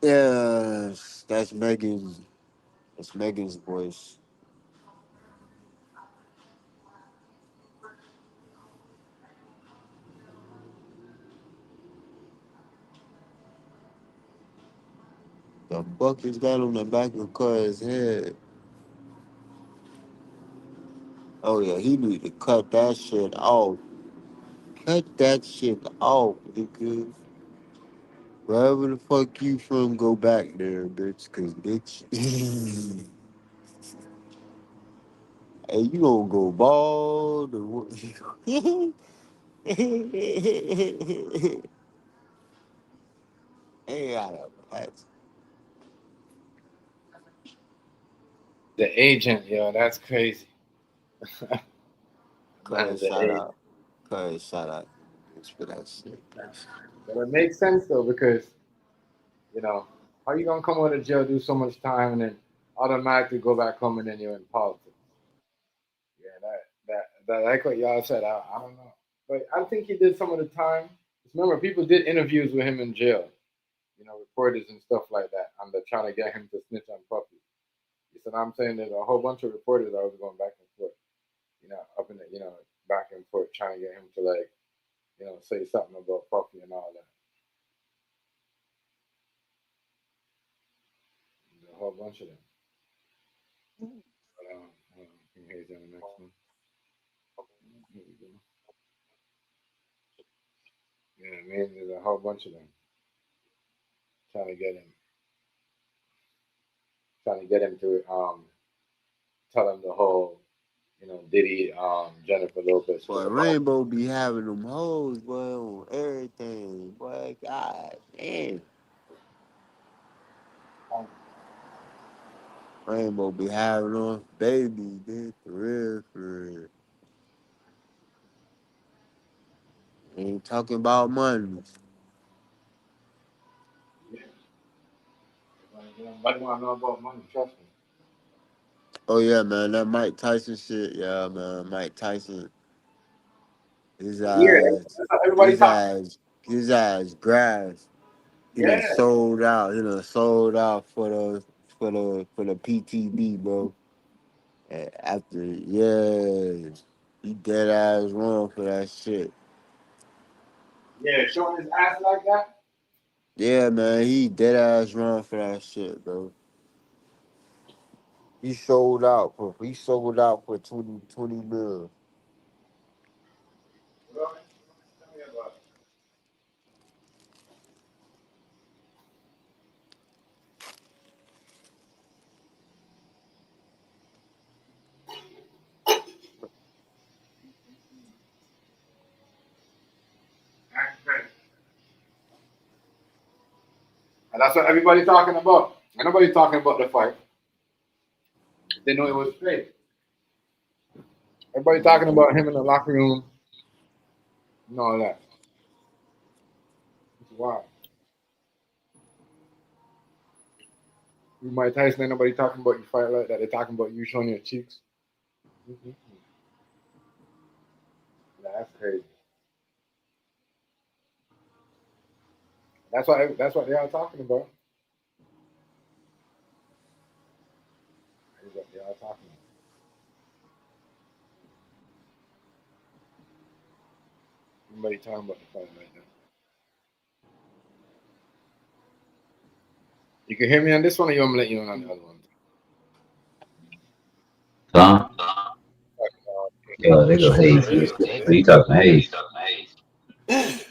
yeah, that's Megan's voice. The fuck is that on the back of Cuz head? Oh yeah, he need to cut that shit off. Cut that shit off, nigga. Wherever the fuck you from, go back there, bitch. Cause bitch, hey, you gonna go bald or what? Ain't got a patch. the agent, yo, that's crazy. Man, Cuz the shout agent. out. Cuz shout out. Bitch for that shit. But it makes sense though because you know how you gonna come out of jail, do so much time, and then automatically go back home and then you're in politics. Yeah, that like what y'all said. I don't know, but I think he did some of the time. Just remember, people did interviews with him in jail. Reporters and stuff like that, and they're trying to get him to snitch on Puffy. You see what I'm saying? There's a whole bunch of reporters that was going back and forth, up in the, back and forth, trying to get him to like, say something about Puffy and all that. There's a whole bunch of them. But, here's the next one. Here we go. Yeah, I mean, there's a whole bunch of them trying to get him, to tell him the whole, Diddy, Jennifer Lopez Boy, shit about. Rainbow be having them hoes, boy, on everything. Boy, god damn. Rainbow be having on babies, bitch. For real. Ain't talking about money. Nobody want to know about money, trust me. Oh yeah, man, that Mike Tyson shit. Yeah, man, Mike Tyson. His Yeah, ass, that's what everybody his talking. ass, his ass grass. He done sold out. He done sold out for the PTB, bro. And after he dead ass wrong for that shit. Yeah, showing his ass like that. Yeah, man, he dead ass wrong for that shit, bro. He sold out for 20 mil. And that's what everybody talking about. And nobody talking about the fight. They know it was fake. Everybody talking about him in the locker room and all that. It's wild. You Mike Tyson, ain't nobody talking about you fight like that. They're talking about you showing your cheeks. Mm-hmm. Yeah, that's crazy. That's what they are talking about. That's what they are talking about. Nobody talking about the fight like that. You can hear me on this one, or you want me to let you in on the other one? Huh? They go Hazy. Who you talking to Hazy?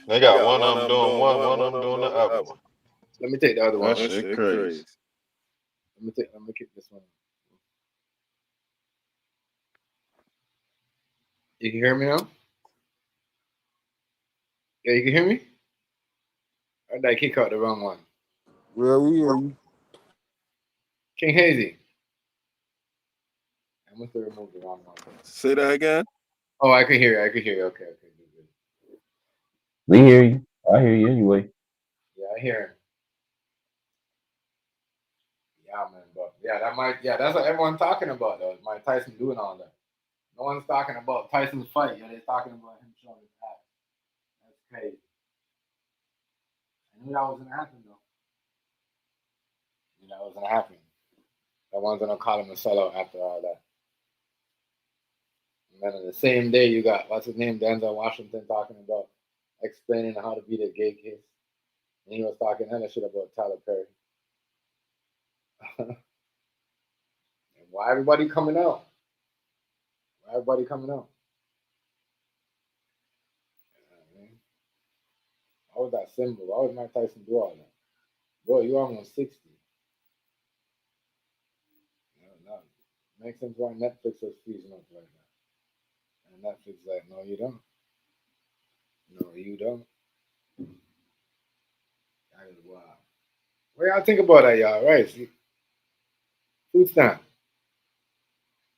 They got one of them doing one of them doing the other one. Let me take the other one. That shit crazy. Let me keep this one. You can hear me now? Yeah, you can hear me? Or did I kick out the wrong one? Well, we hear you. King Hazy. I must have removed the wrong one. Say that again. Oh, I can hear you. I can hear you. Okay, good. We hear you. I hear you anyway. Yeah, I hear him. Yeah, man, but that's what everyone's talking about though. Mike Tyson doing all that. No one's talking about Tyson's fight. Yeah, they're talking about him showing his ass. That's crazy. I knew that was gonna happen though. You know that was gonna happen. That one's gonna call him a sellout after all that. And then on the same day, you got what's his name, Denzel Washington, talking about explaining how to beat a gay case, and he was talking hella shit about Tyler Perry. And why everybody coming out? Why everybody coming out? Why was that symbol? Why would Mike Tyson do all that? Boy, you almost 60. No. Makes sense why Netflix was freezing up right now. And Netflix like, no, you don't. No, you don't. That is wild. What y'all think about that, y'all? Right? See, food stamp.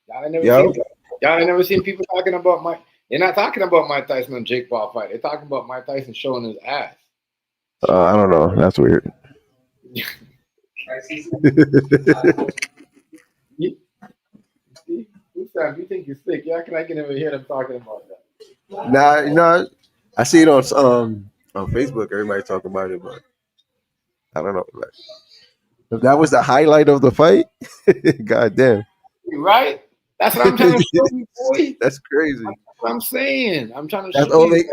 Y'all ain't never Yo, seen. Y'all ain't never seen people talking about Mike. They're not talking about Mike Tyson and Jake Paul fight. They're talking about Mike Tyson showing his ass. I don't know. That's weird. You see, food stamp. You think you're sick? Yeah, I can never hear them talking about that. Nah, I see it on Facebook. Everybody talking about it, but I don't know. Like, if that was the highlight of the fight, god damn, Right? That's what I'm trying to show you, boy. that's crazy. That's what I'm saying. I'm trying to That's show you. only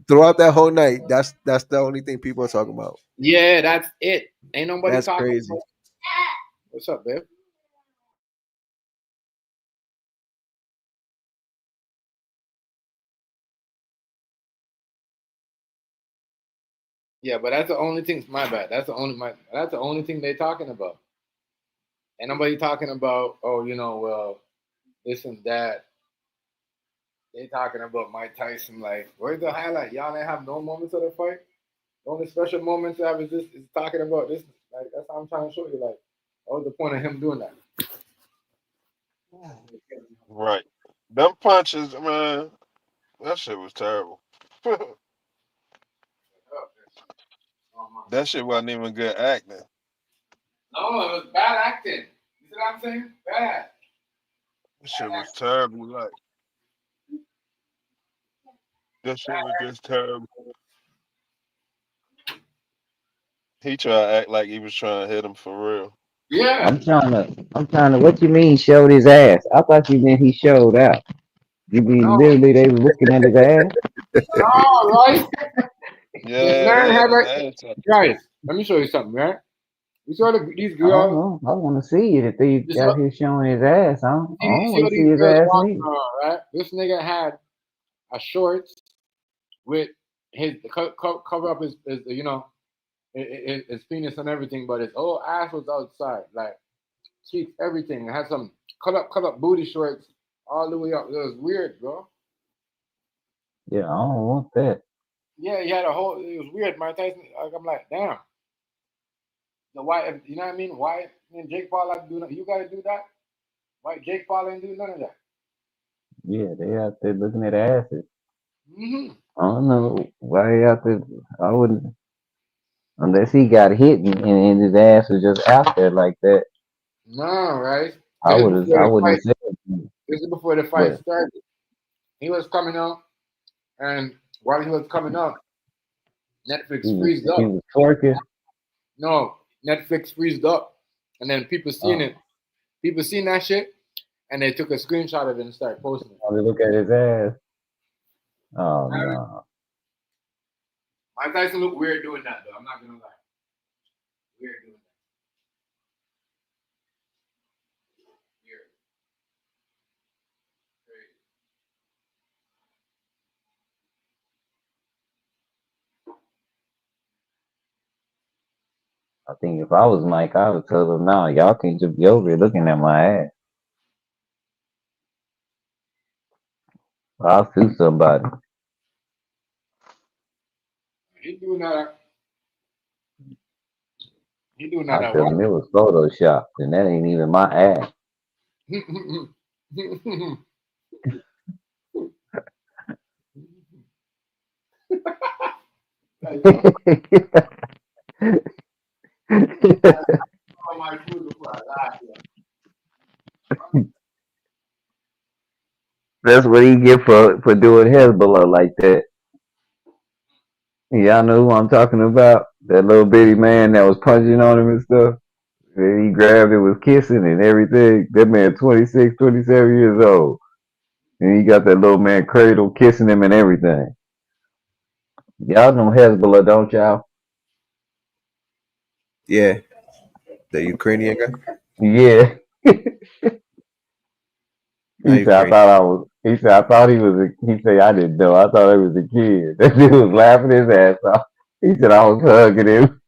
throughout that whole night. That's the only thing people are talking about. Yeah, that's it. Ain't nobody That's talking crazy. about. What's up, babe? Yeah, but that's the only thing. My bad. That's the only thing they're talking about. Ain't nobody talking about. Oh, well, this and that. They talking about Mike Tyson. Like, where's the highlight? Y'all ain't have no moments of the fight. The only special moments I was just is talking about this. Like, that's how I'm trying to show you. Like, what was the point of him doing that? Right. Them punches, man. That shit was terrible. That shit wasn't even good acting. No, it was bad acting. You see what I'm saying? Bad. That shit was terrible. Like that shit was just terrible. He tried to act like he was trying to hit him for real. Yeah. I'm trying to. What you mean showed his ass? I thought you meant he showed out. You mean No. literally they was looking at his ass? No, right? This Yeah, he man had had his like, ass up. guys, let me show you something, right? You saw these I don't girls. know. I want to see it if they You got saw, here showing his ass. I you don't see want all to see these his girls ass walking neither. around, right? This nigga had a shorts with his cover up his his penis and everything, but his whole ass was outside, like cheeks, everything. It had some cut up booty shorts all the way up. It was weird, bro. Yeah, I don't want that. Yeah, he had a whole. It was weird. Mike Tyson. Like, I'm like, damn. The why? You know what I mean? Why? And Jake Paul like do that? You gotta do that. Why Jake Paul ain't do none of that? Yeah, they out there looking at asses. Mm-hmm. I don't know why they out there. I wouldn't unless he got hit and his ass was just out there like that. No, right? I This is would have. before I the wouldn't fight. have said anything. This is before the fight But started. He was coming out, and while he was coming up, Netflix freezed he up. was twerking. No, Netflix freezed up, and then people seen Oh, it. People seen that shit, and they took a screenshot of it and started posting it. oh, they look at his ass. Oh Man, no. Mike Tyson looked weird doing that, though. I'm not gonna lie. Weird doing that. Weird. Crazy. I think if I was Mike, I would tell them, "No, y'all can't just be over here looking at my ass. I'll sue somebody." He doing that. He doing that I at tell work. them it was Photoshop, and that ain't even my ass. Like, yo, all my food before I laugh. That's what he get for doing Hezbollah like that. Y'all know who I'm talking about? That little bitty man that was punching on him and stuff. And he grabbed it, was kissing and everything. That man 26, 27 years old. And he got that little man cradle kissing him and everything. Y'all know Hezbollah, don't y'all? Yeah, the Ukrainian guy. Yeah. Not He said, I Ukraine. thought I was, he said, I thought he was, he said, I didn't know. I thought I was a kid. That dude was laughing his ass off. He said, I was hugging him.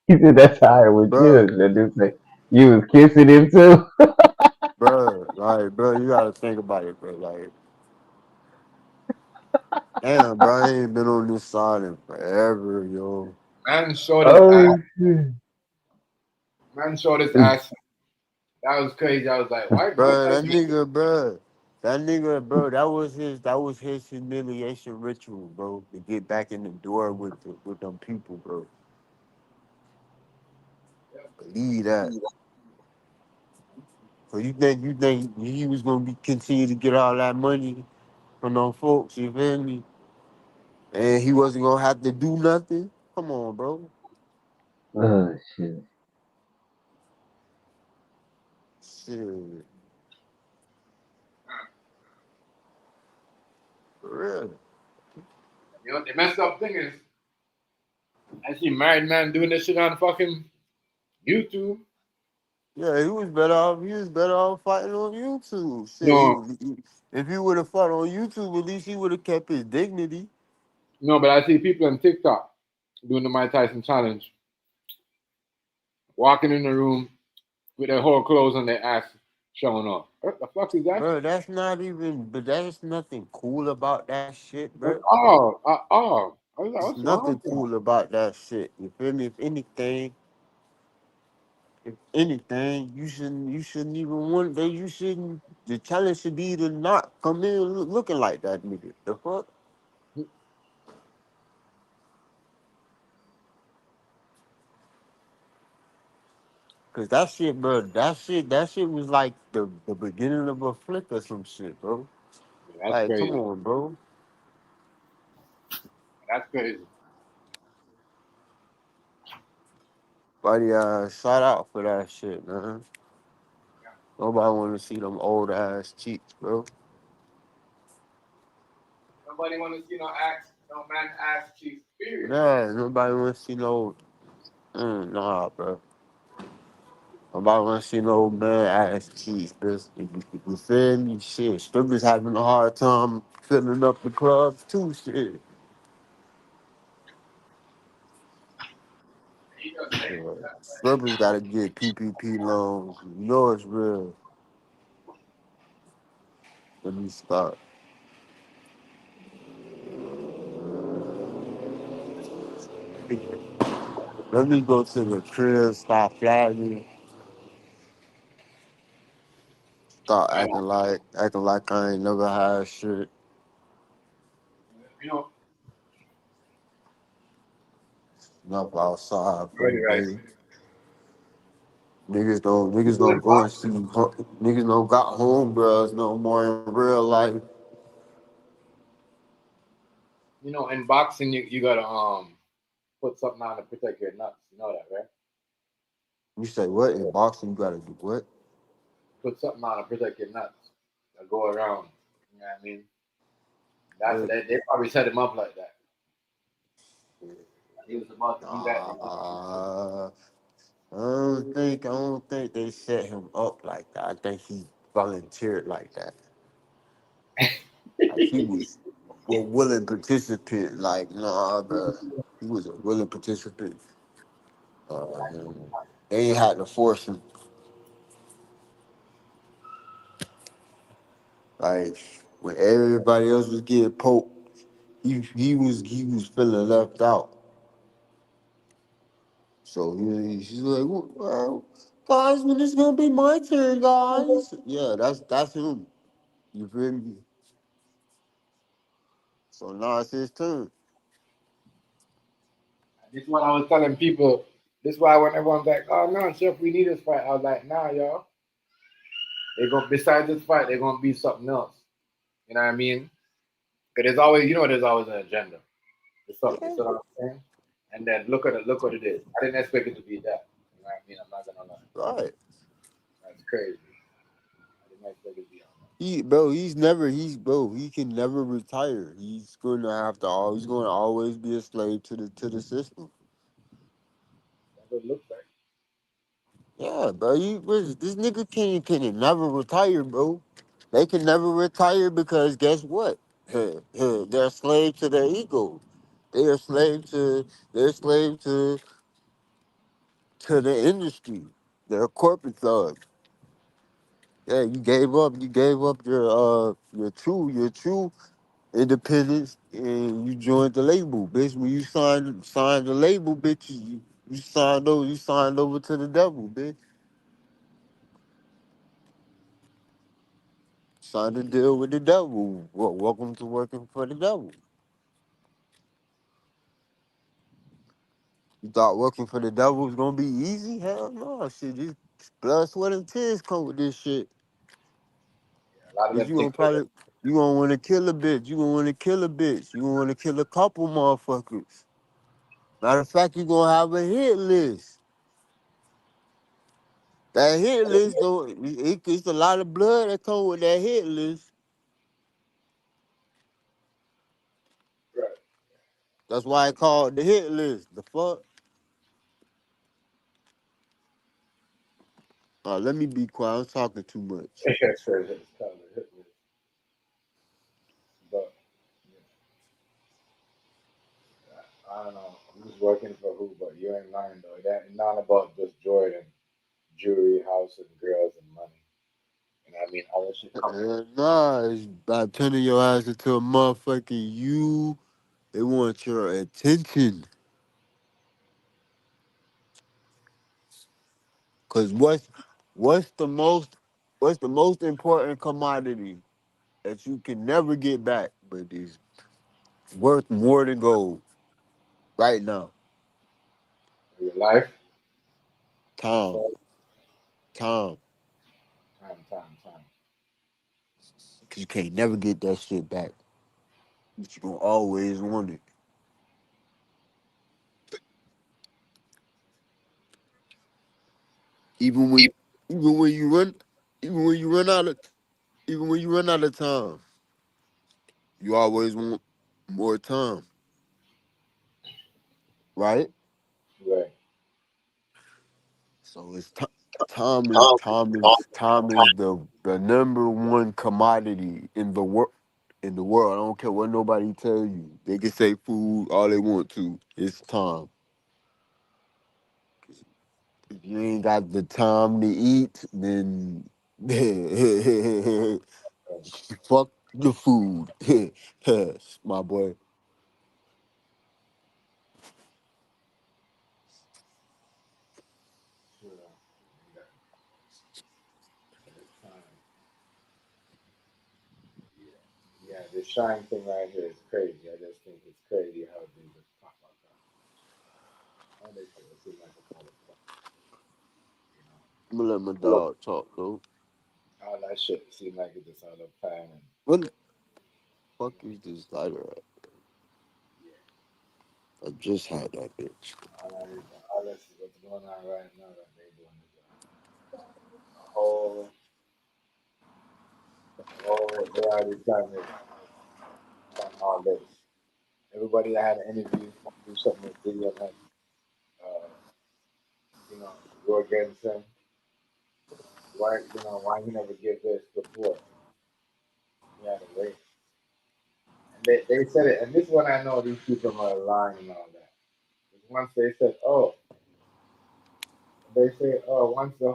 He said, that's how it was Bro, you. That dude said, you was kissing him too? bro, you gotta think about it, bro. Like, damn, bro, I ain't been on this side in forever, yo. Man showed his ass. Oh, shit. Man showed his ass. That was crazy. I was like, why Mike Bro, Tyson? that was his humiliation ritual, bro, to get back in the door with them people, bro. Believe that. So you think he was gonna be continue to get all that money from them folks, you feel me? And he wasn't gonna have to do nothing? Come on, bro. Oh, shit. Shit. For real. You know, the messed up thing is, I see married man doing this shit on fucking YouTube. Yeah, he was better off fighting on YouTube. Shit, No, if he would have fought on YouTube, at least he would have kept his dignity. no, but I see people on TikTok doing the Mike Tyson challenge, walking in the room with their whole clothes on their ass showing off. What the fuck is that? Bro, but there's nothing cool about that shit, That's bro. all. All. I was like, There's what's wrong nothing with that? cool about that shit. You feel me? If anything, you shouldn't even want that. You shouldn't. The challenge should be to not come in looking like that nigga. The fuck? Cause that shit, bro. That shit was like the beginning of a flick or some shit, bro. Yeah, that's Like, come crazy. on, bro. That's crazy. Buddy, shout out for that shit, man. Nobody want to see them old ass cheeks, bro. Nobody want to see no man ass cheeks. Period. Yeah, nobody want to see no. Nah, bro. Nobody want to see no man ass cheeks, bitch. You feel me? Shit, strippers having a hard time filling up the clubs too. Shit. Yeah. Strippers gotta get PPP loans. You know it's real. Let me stop. Let me go to the crib, stop flagging, start acting like I ain't never had shit. You know, Enough outside for the right. day. Niggas don't go and see niggas don't got homegirls no more in real life. You know, in boxing, you gotta put something on to protect your nuts. You know that, right? You say what? In boxing you gotta do what? Put something on to protect your nuts. That go around. You know what I mean? That's What? they probably set him up like that. He was about to do that. Uh, I don't think they set him up like that. I think he volunteered like that. Like he was a willing participant. Like, nah, bro. He was a willing participant. They ain't had to force him. Like when everybody else was getting poked, he was feeling left out. So he's like, well, guys, when it's gonna be my turn, guys. Yeah, that's him. You feel me? So now it's his turn. This is what I was telling people. This is why when everyone's like, "Oh no, Chef, we need this fight," I was like, "Nah, y'all. They gonna besides this fight, they're gonna be something else." You know what I mean? Because there's always, there's always an agenda. There's something. You Yeah, see what I'm saying? And then look what it is. I didn't expect it to be that. You know what I mean? I'm not gonna lie. right. That's crazy. I didn't expect it to be on He can never retire. He's gonna always be a slave to the system. that. That's what it looks like. Yeah, bro. This nigga can never retire, bro. They can never retire because guess what? They're slave to their ego. They are slave to they're slave to the industry. They're corporate thugs. Yeah, you gave up your true independence and you joined the label, bitch. When you signed the label, bitch, you signed over to the devil, bitch. Signed a deal with the devil. Well, welcome to working for the devil. You thought working for the devil was gonna be easy? Hell no, shit. Just blood, sweat, and tears come with this shit. A lot of Cause them think you gonna want to kill a bitch. You gonna want to kill a bitch. You gonna want to kill a couple motherfuckers. Matter of fact, you gonna have a hit list. That hit list, though, it's a lot of blood that come with that hit list. right. That's why I call it the hit list. The fuck? Let me be quiet. I'm talking too much. It's crazy. It's kind of a hit list. But I don't know who's working for who, but you ain't lying though. That ain't not about just Jordan, jewelry, house, and girls and money. You know what I mean? All that shit come. Nah, it's by turning your ass into a motherfucking you. They want your attention. Cause what's the most what's the most important commodity that you can never get back, but is worth more than gold right now? Your life, Time, so time. time. Cause you can't never get that shit back. But you gonna always want it. Even when even when you run even when you run out of even when you run out of time, you always want more time, right? Right. So it's time is the number one commodity in the world. In the world, I don't care what nobody tell you. They can say food all they want to. It's time. If you ain't got the time to eat, then fuck the food, my boy. It's time. Yeah, this Shyne thing right here is crazy. I just think it's crazy how they just pop up. All they shit seem like it's all a plan, you know. I'm gonna let my dog talk though. All that shit seem like it's just all a plan, and What the fuck is this lighter at? I just had that bitch. all this is what's going on right now that they doing is a whole. They already trying to plan all this. Everybody that had an interview want to do something with Diddy and him, uh, go against him. Why he never give this before? He had to wait. And they said it, and this one I know these people are lying and all that. Once they said,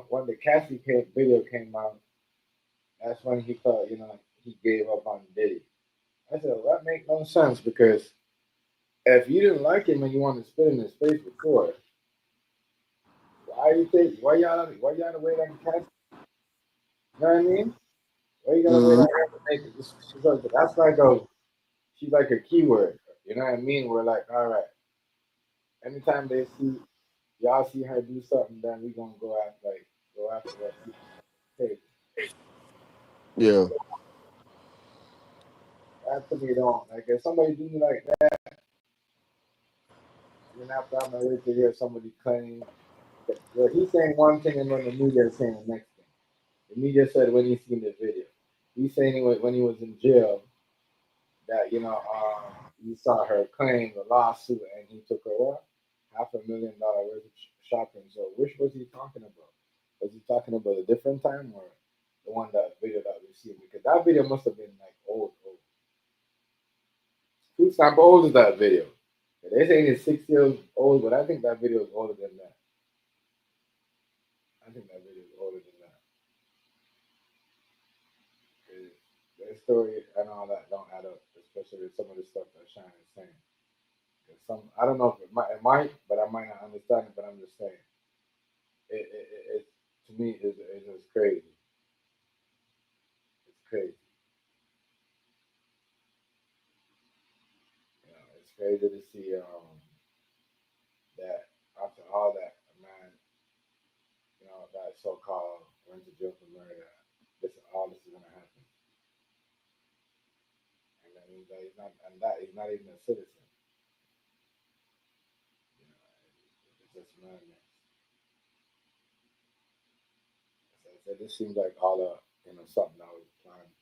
when the Cassie video came out, that's when he thought, he gave up on Diddy. I said, well, that makes no sense because if you didn't like him and you wanted to spit in his face before, why y'all wait on Cassie? You know what I mean? Why you gotta wait on Mm-hmm. her to make it? That's like she's like a keyword. You know what I mean? We're like, all right. Anytime y'all see her do something, then we gonna go after what she takes. Yeah. That to me don't like if somebody do me like that, and then after I'm gonna wait to hear somebody claim that well, he's saying one thing and then the media is saying the next thing. The media said when he seen the video. He's saying when he was in jail that he saw her claim the lawsuit and he took her what $500,000 worth of shopping. So which was he talking about? Was he talking about a different time or the one that video that we see? Because that video must have been like old. Who's how old is that video? They saying it's 6 years old, but I think that video is older than that. I think that video is older than that. 'Cause their story and all that don't add up, especially with some of the stuff that Shyne is saying. 'Cause I don't know if it might, but I might not understand it. But I'm just saying, it to me is just crazy. It's crazy. It's crazy to see that after all that, a man, that so-called went to jail for murder. All this is gonna happen, and that means that he's not even a citizen. It's just madness. As I said, this seems like all something that was planned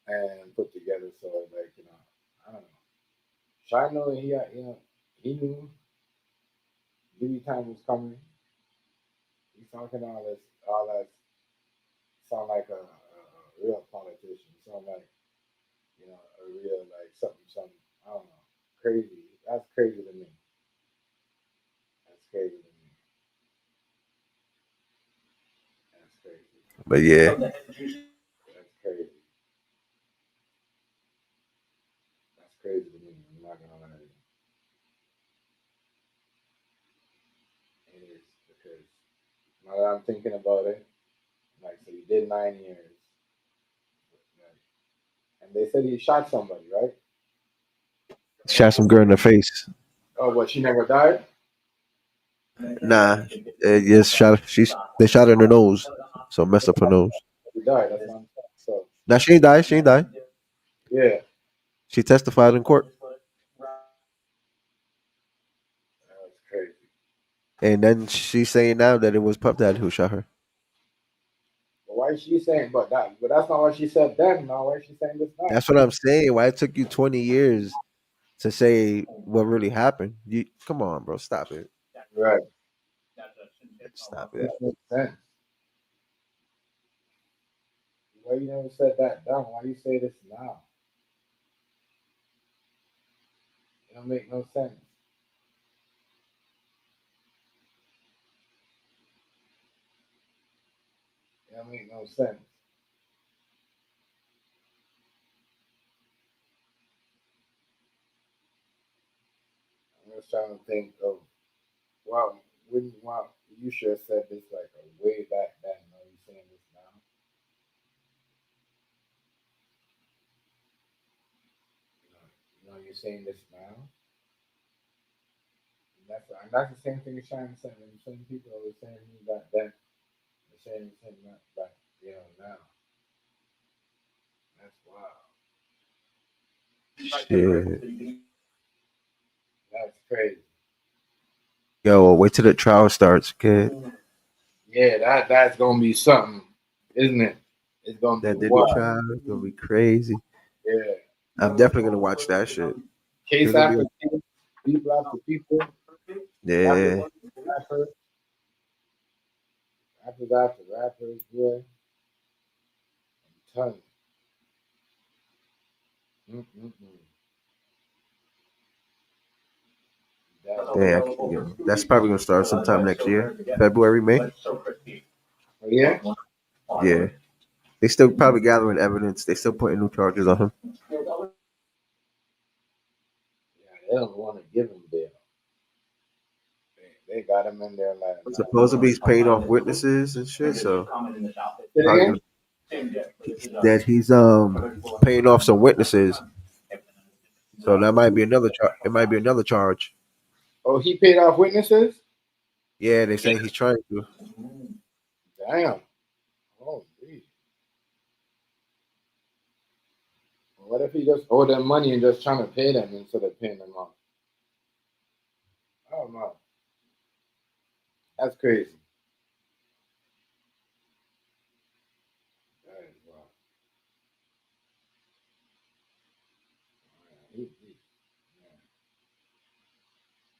and put together. So like I don't know. Shy know that he knew Diddy time was coming. He's talking all that sound like a real politician. Sound like a real like something. I don't know. Crazy. That's crazy to me. That's crazy to me. That's crazy. But yeah, That's crazy. That's crazy to me. I'm not gonna lie to you. It is because now that I'm thinking about it, like so he did 9 years, like, and they said he shot somebody, right? shot some girl in the face. Oh, what? She never died. Nah, yes, they shot her in the nose, so messed up her nose. She died. That's what I'm saying. So Now she ain't died. She ain't died. yeah, She testified in court. that's crazy. And then she's saying now that it was Puff Daddy who shot her. But why is she saying? But that's not what she said then. Now why is she saying this now? That's what I'm saying. Why it took you 20 years to say what really happened? You come on, bro. Stop it. Right. Stop it. That makes sense. Why you never said that down? Why you say this now? It don't make no sense. It don't make no sense. I'm just trying to think of wow, you should have said this like a way back then. Are you saying this now? You're saying this now. And that's the same thing as Shyne said. And the same people were saying me back then. They're saying the same back, now. That's wild. Shit. That's crazy. Yo, wait till the trial starts, kid. Yeah, that's gonna be something, isn't it? It's gonna be That Diddy wild. trial is gonna be crazy. Yeah. I'm definitely gonna watch that shit. Case There's gonna after be case, people after people, yeah. rappers, rappers after rappers, boy. I'm telling you. Yeah, that's probably gonna start sometime next year, February, May. Yeah. Yeah, they still probably gathering evidence. They still putting new charges on him. They don't want to give him bail. They got him in there like. Supposedly he's paying off witnesses and shit. So Say that he's paying off some witnesses. So that might be another charge. It might be another charge. Oh, he paid off witnesses? Yeah, they saying he's trying to. Damn. Oh, geez. What if he just owed them money and just trying to pay them instead of paying them off? I don't know. That's crazy. That is wild. Yeah,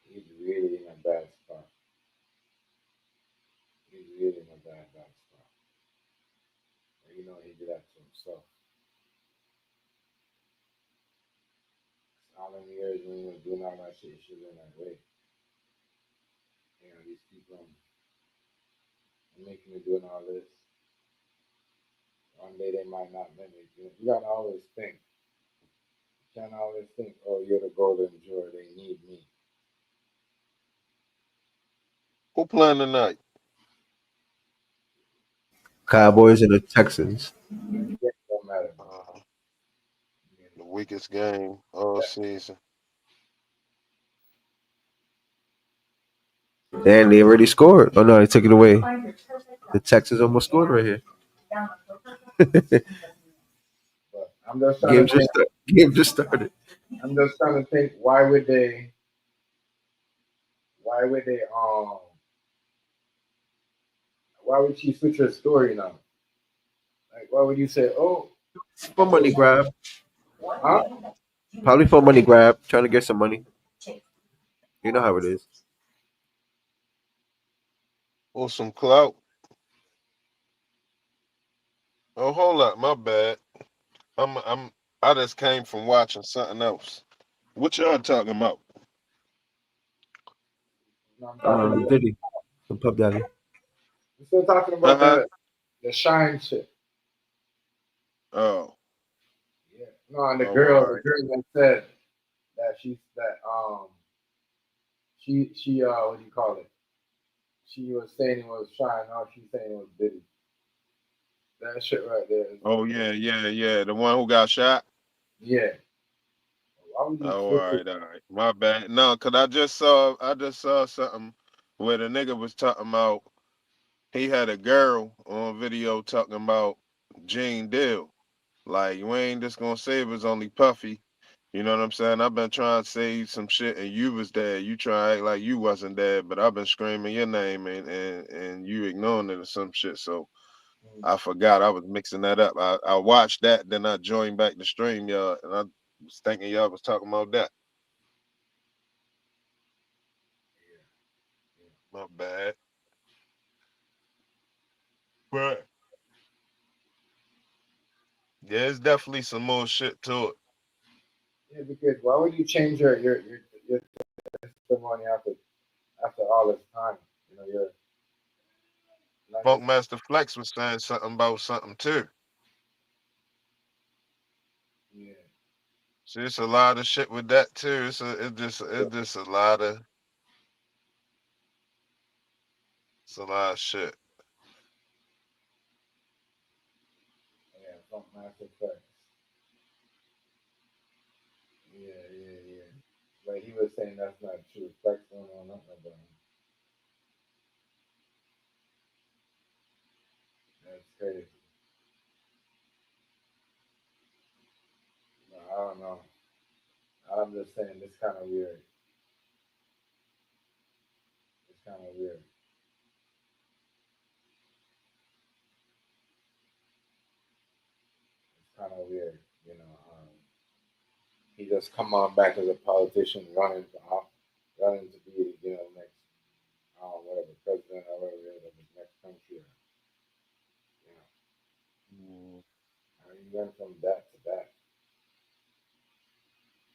he's really in a bad spot. He's really in a bad spot. He did that to himself. All them years when he was doing all that shit, he should have been like, wait, these people are making me doing all this. One day they might not let me do it. You gotta always think. You can't always think, oh, you're the golden juror, they need me. Who playing tonight? Cowboys and the Texans. It don't matter. The weakest game all season. And they already scored. Oh no, they took it away. The Texans almost scored right here. But I'm just trying to think. Game just started. I'm just trying to think. Why would they? Why would she switch her story now? Like, why would you say, oh, For money grab. huh? Probably for money grab. Trying to get some money. You know how it is. Or some clout. Oh, hold up, my bad. I just came from watching something else. What y'all talking about? Diddy. Some Puff Daddy. We're still talking about the Shyne shit. Oh. Yeah. No, and the Oh, girl all right. that said that she what do you call it? She was saying it was Shyne. Now she's saying it was Diddy. That shit right there. Oh yeah. The one who got shot. Yeah. Why would you Oh, switch all it? right. My bad. No, cause I just saw something where the nigga was talking about he had a girl on video talking about Gene Deal. Like, you ain't just gonna say it was only Puffy. You know what I'm saying? I've been trying to say some shit and you was there. You try to act like you wasn't there, but I've been screaming your name and you ignoring it or some shit. So I forgot I was mixing that up. I watched that, then I joined back the stream, y'all, and I was thinking y'all was talking about that. My bad. But yeah, it's definitely some more shit to it. Yeah, because why would you change your testimony after all this time? You know, you're not Funk just Master Flex was saying something about something too. yeah. See, it's a lot of shit with that too. It's just a lot of shit. Yeah, Funk Master Flex. Yeah. But he was saying that's not true. Flex don't know nothing about him. That's crazy. No, I don't know. I'm just saying it's kind of weird. It's kind of weird. It's kind of weird. You know, he just come on back as a politician, running to be, next, whatever president or whatever of his next country. You know, how you went from that to that?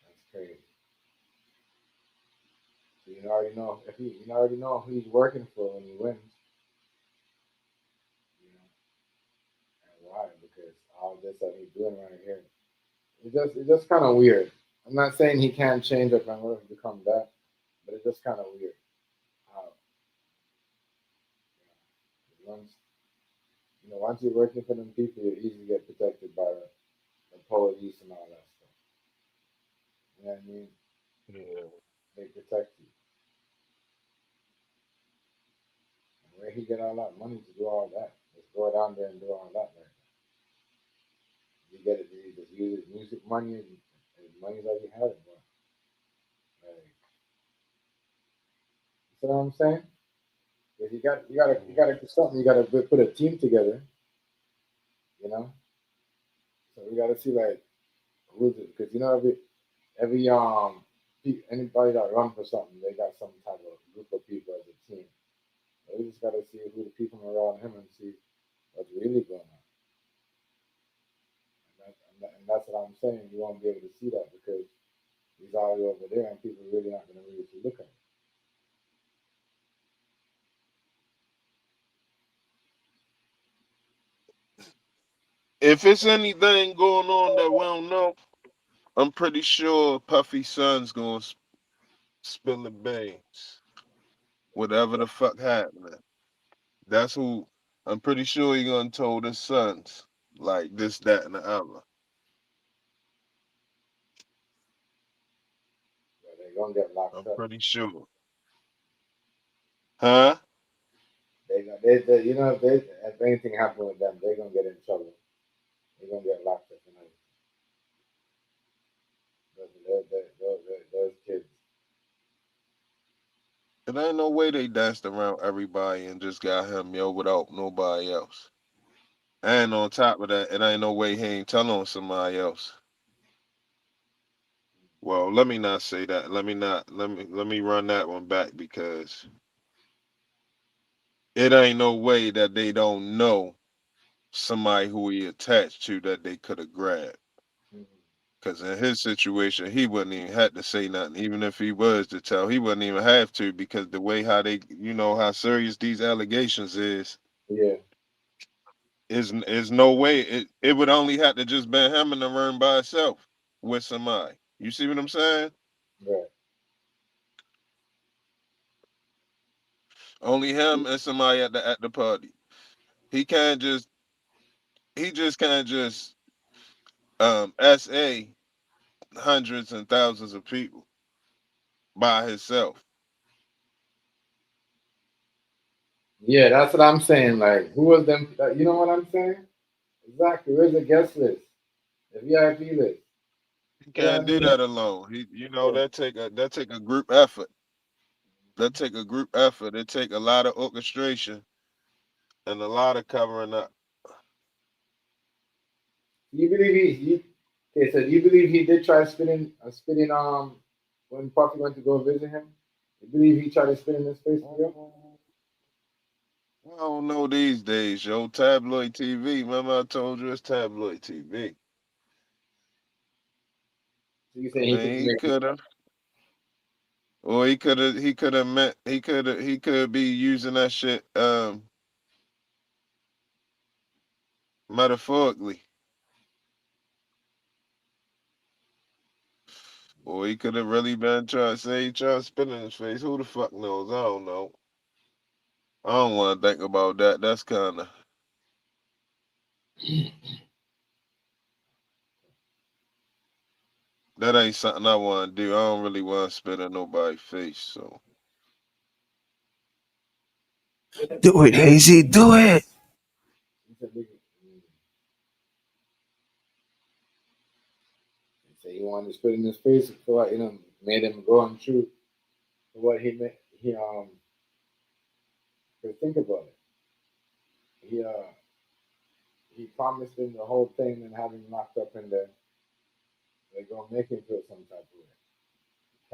That's crazy. So you already know who he's working for when he wins. You know, and why? Because all this that he's doing right here, it's just kind of weird. I'm not saying he can't change up and whatever become that, but it's just kind of weird. How once once you're working for them people, you easily get protected by the police and all that stuff. You know what I mean? Yeah. They protect you. And where he get all that money to do all that? Just go down there and do all that right now. You get it, you just use his music money and money that he had. But like, you know what I'm saying? If you gotta do something. You gotta put a team together. You know. So we gotta see like who's it because every anybody that run for something, they got some type of group of people as a team. So we just gotta see who the people around him and see what's really going on. And that's what I'm saying. You won't be able to see that because he's already over there, and people really not gonna really look at him. If it's anything going on that we don't know, I'm pretty sure Puffy Son's gonna spill the beans. Whatever the fuck happening. That's who I'm pretty sure he gonna told his sons like this, that, and the other. Yeah, they're gonna get locked I'm up. pretty sure. Huh? If anything happen with them, they're gonna get in trouble. They're gonna get locked up and everything. Those kids. It ain't no way they danced around everybody and just got him, yo, without nobody else. And on top of that, it ain't no way he ain't telling on somebody else. Well, let me not say that. Let me run that one back because it ain't no way that they don't know somebody who he attached to that they could have grabbed. Because in his situation, he wouldn't even have to say nothing. Even if he was to tell, he wouldn't even have to because the way how they, how serious these allegations Yeah. is no way. It would only have to just been him in the room by himself with somebody. You see what I'm saying? Right. Only him and somebody at the party. He can't just he just can't just SA hundreds and thousands of people by himself. Yeah, that's what I'm saying. Like, who was them? You know what I'm saying? Exactly. Where's the guest list? The VIP list. He can't do that alone. That take a group effort. That take a group effort. It take a lot of orchestration and a lot of covering up. Do you believe okay, so do you believe he did try spitting when Puffy went to go visit him? You believe he tried to spit in his face for real? I don't know these days, yo. Tabloid TV. Remember I told you it's tabloid TV. So you I saying mean, he could have, or he could have meant, he could be using that shit metaphorically, or he could have really been trying to say he trying to spit in his face. Who the fuck knows? I don't know. I don't want to think about that. That's kind of that ain't something I want to do. I don't really want to spit in nobody's face. So Do it, Hazy. Do it. He said he wanted to spit in his face for what made him go on true for what he meant. But think about it. He promised him the whole thing and having him locked up in there. They're gonna make him feel some type of way.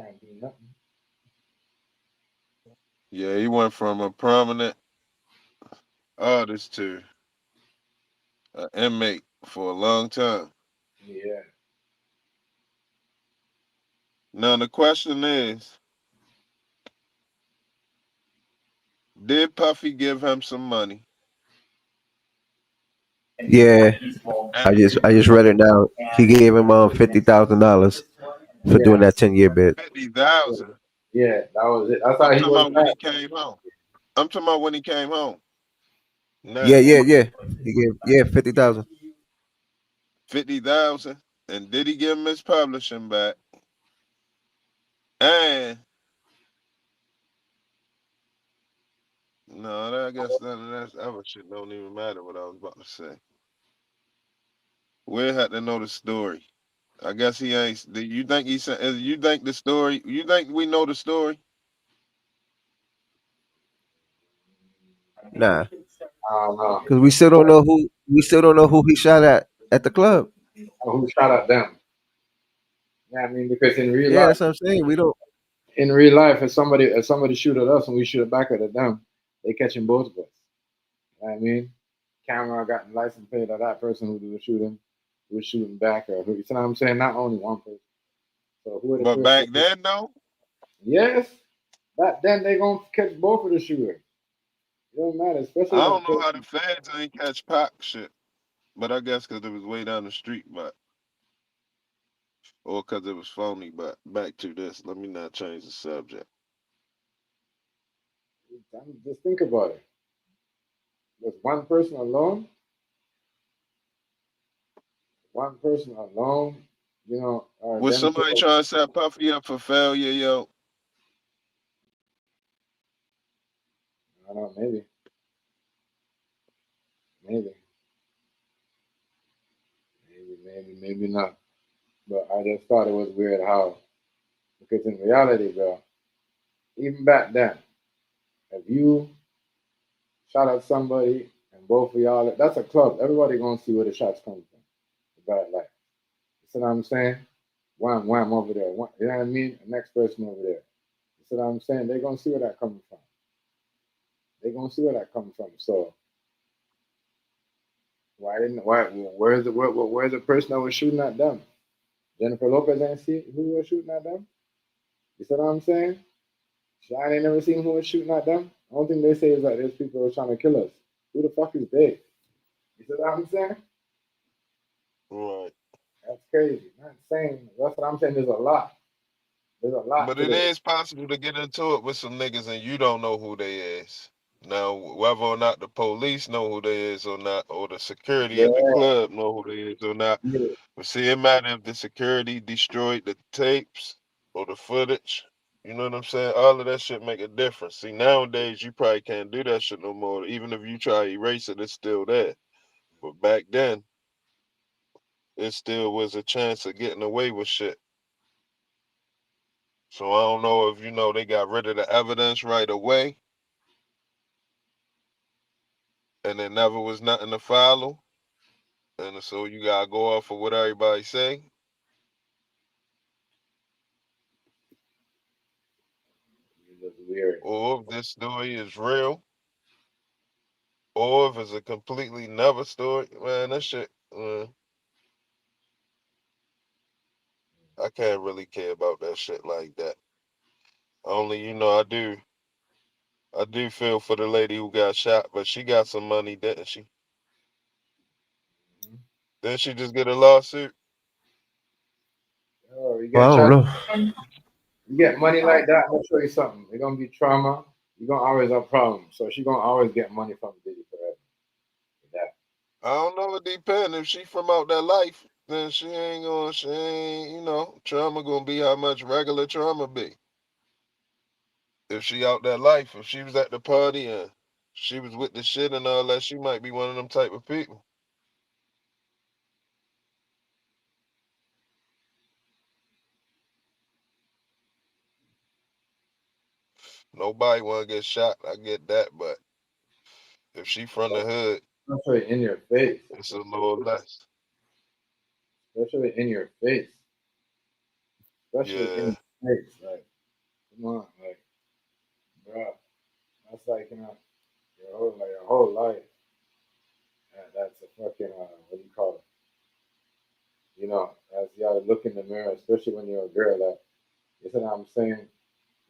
Can't do nothing. yeah, he went from a prominent artist to an inmate for a long time. Yeah. Now the question is, did Puffy give him some money? Yeah, I just read it now. He gave him $50,000 for doing Yeah. that 10-year bid. 50,000. Yeah, that was it. That's how I'm he talking was about when back. he came home. I'm talking about when he came home. Yeah, Now, yeah, yeah. He gave 50,000. 50,000. And did he give him his publishing back? And no, I guess that's other shit don't even matter what I was about to say. We had to know the story. I guess he ain't. Do you think he said? You think the story? You think we know the story? Nah, I don't know. because we still don't know who he shot at the club. Who shot at them? Yeah, I mean, because Yeah, that's what I'm saying. We don't. in real life, if somebody shoot at us and we shoot it back at them, they catching both of us. You know what I mean, camera got license plate of that person who was shooting back, or who, you know what I'm saying? Not only one person. So who are the But person? back then, though, Yes, back then they gonna catch both of the shooters. It don't matter, I especially don't when know how the feds ain't catch Pac shit. But I guess because it was way down the street, or because it was phony. But back to this. Let me not change the subject. just think about it. With one person alone, Was them somebody two. trying to set Puffy up for failure, yo? I don't know, maybe, maybe not. But I just thought it was weird how, because in reality, bro, even back then, if you shot at somebody and both of y'all, that's a club. Everybody gonna see where the shots come from. About like, you see what I'm saying? Wham, wham over there. Wham, you know what I mean? The next person over there. You see what I'm saying? They're gonna see where that coming from. They're gonna see where that coming from. So where's the person that was shooting at them? Jennifer Lopez ain't see who was shooting at them. You see what I'm saying? Shyne ain't never seen who was shooting at them. The only thing they say is that there's people who are trying to kill us. Who the fuck is they? You see what I'm saying? Right. That's crazy. Not saying that's what I'm saying. There's a lot. There's a lot But to it this. is possible to get into it with some niggas and you don't know who they is. Now, whether or not the police know who they is or not, or the security Yeah, at the club know who they is or not. yeah. But see, it matter if the security destroyed the tapes or the footage. You know what I'm saying? All of that shit make a difference. See, nowadays you probably can't do that shit no more. Even if you try to erase it, it's still there. But back then, it still was a chance of getting away with shit. So I don't know if they got rid of the evidence right away, and there never was nothing to follow, and so you gotta go off of what everybody say, It's weird. or if this story is real, or if it's a completely never story. Man, that shit. I can't really care about that shit like that. Only, I do feel for the lady who got shot, but she got some money, didn't she? Didn't she just get a lawsuit? Oh, you Well, get I don't shot. know. You get money like that. I'll show you something. It's gonna be trauma. You're gonna always have problems. So she's gonna always get money from Diddy forever. With that. I don't know. It depends. If she from out that life, then she ain't, trauma gonna be how much regular trauma be. If she out that life, if she was at the party and she was with the shit and all that, she might be one of them type of people. Nobody wanna get shot. I get that, but if she from the hood, Especially in your face. it's a little less. Especially in your face. Especially in Yeah. your face. Like, come on, like, bro. That's like your whole life. That's a fucking what do you call it? As you gotta look in the mirror, especially when you're a girl. Like, you see what I'm saying?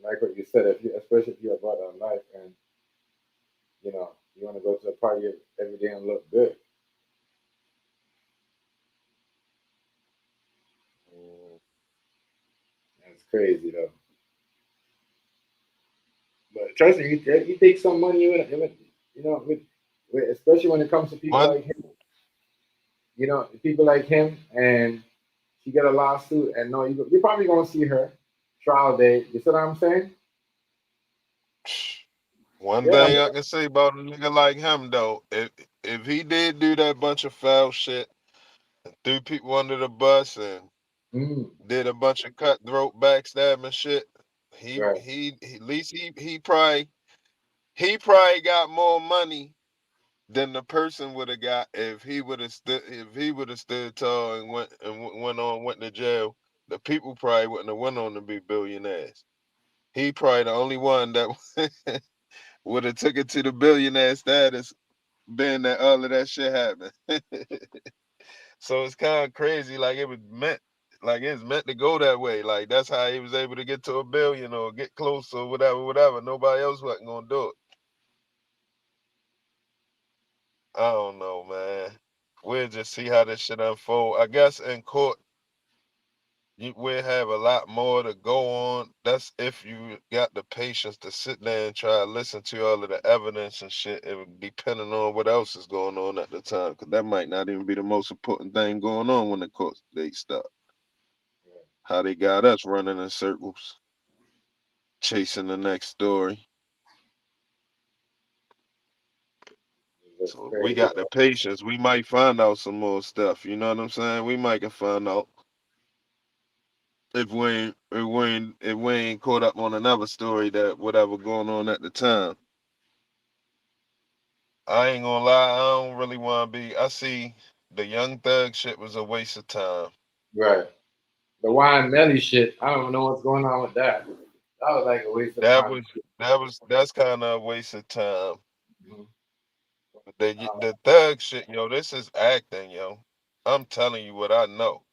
Like what you said, especially if you're about that life and you want to go to a party every day and look good. That's crazy though. But trust me, you take some money especially when it comes to people One like him. People like him, and she get a lawsuit, and no, you're probably gonna see her trial day. You see what I'm saying? one Yeah, thing I can say about a nigga like him though, if he did do that bunch of foul shit, threw people under the bus and did a bunch of cutthroat backstabbing shit, right. at least he probably got more money than the person would have got if he would have stood tall and went to jail. The people probably wouldn't have went on to be billionaires. He probably the only one that would have took it to the billionaire status, being that all of that shit happened. So it's kind of crazy. Like it's meant to go that way. Like that's how he was able to get to a billion or get close or whatever, whatever. Nobody else wasn't gonna do it. I don't know, man. We'll just see how this shit unfold. I guess in court, we'll have a lot more to go on. That's if you got the patience to sit there and try to listen to all of the evidence and shit, depending on what else is going on at the time, because that might not even be the most important thing going on when the court date start. How they got us running in circles, chasing the next story. So if we got the patience, we might find out some more stuff. You know what I'm saying? We might can find out if we ain't caught up on another story that whatever going on at the time. I ain't gonna lie, I don't really want to be. I see the Young Thug shit was a waste of time. Right. The wine Melly shit. I don't know what's going on with that. That was like a waste of That time. that's kind of a waste of time. Mhm. The Thug shit, this is acting, yo. I'm telling you what I know,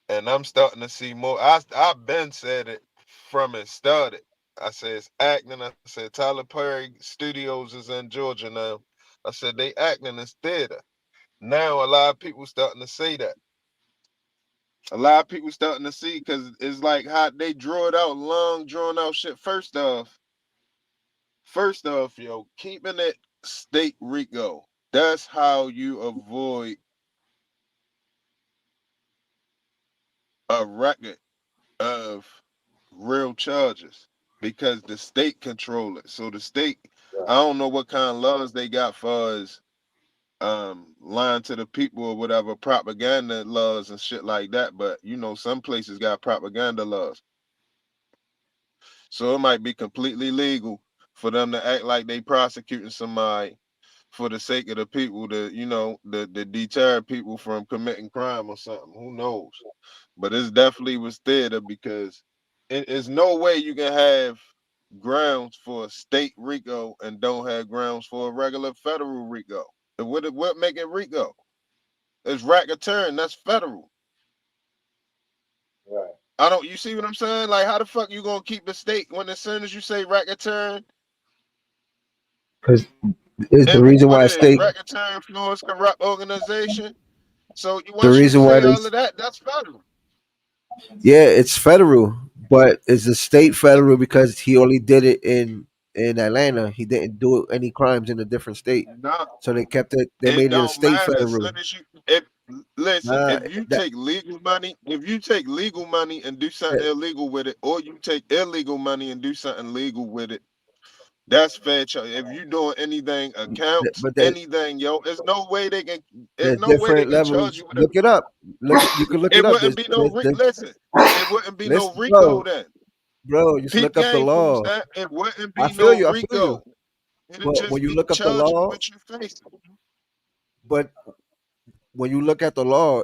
and I'm starting to see more. I've been said it from it started. I said it's acting. I said Tyler Perry Studios is in Georgia now. I said they acting in this theater. Now a lot of people starting to say that. A lot of people starting to see because it's like how they draw it out, long drawn out shit. First off, yo, keeping it state Rico. That's how you avoid a record of real charges because the state control it. So the state, I don't know what kind of laws they got for us lying to the people or whatever, propaganda laws and shit like that. But some places got propaganda laws, so it might be completely legal for them to act like they prosecuting somebody for the sake of the people, to deter people from committing crime or something. Who knows? But it's definitely was theater, because it's no way you can have grounds for a state RICO and don't have grounds for a regular federal RICO. And what make it RICO? It's racketeering. That's federal. Right. You see what I'm saying? Like, how the fuck you gonna keep the state when as soon as you say racketeering, Because it's the reason what why it is, state. racketeering influence corrupt organization. So The once you reason why say they. all of that, that's federal. Yeah, it's federal, but it's a state federal because he only did it in Atlanta. He didn't do any crimes in a different state, No, so they kept it. They it made it a don't state matter. As federal. soon as listen, Nah, if you that take legal money, and do something illegal with it, or you take illegal money and do something legal with it, that's fair charge. If you doing anything, accounts, but anything, there's no way they can. There's there's no way they different can charge levels. you with Look it up. You can look it it. up. Wouldn't be no listen. It wouldn't be no Listen, RICO then. just Peep look up the game proves law. that it wouldn't I be feel no you. I feel you. RICO. It'd But when just you be look up the charging law, what you facing. but when you look at the law,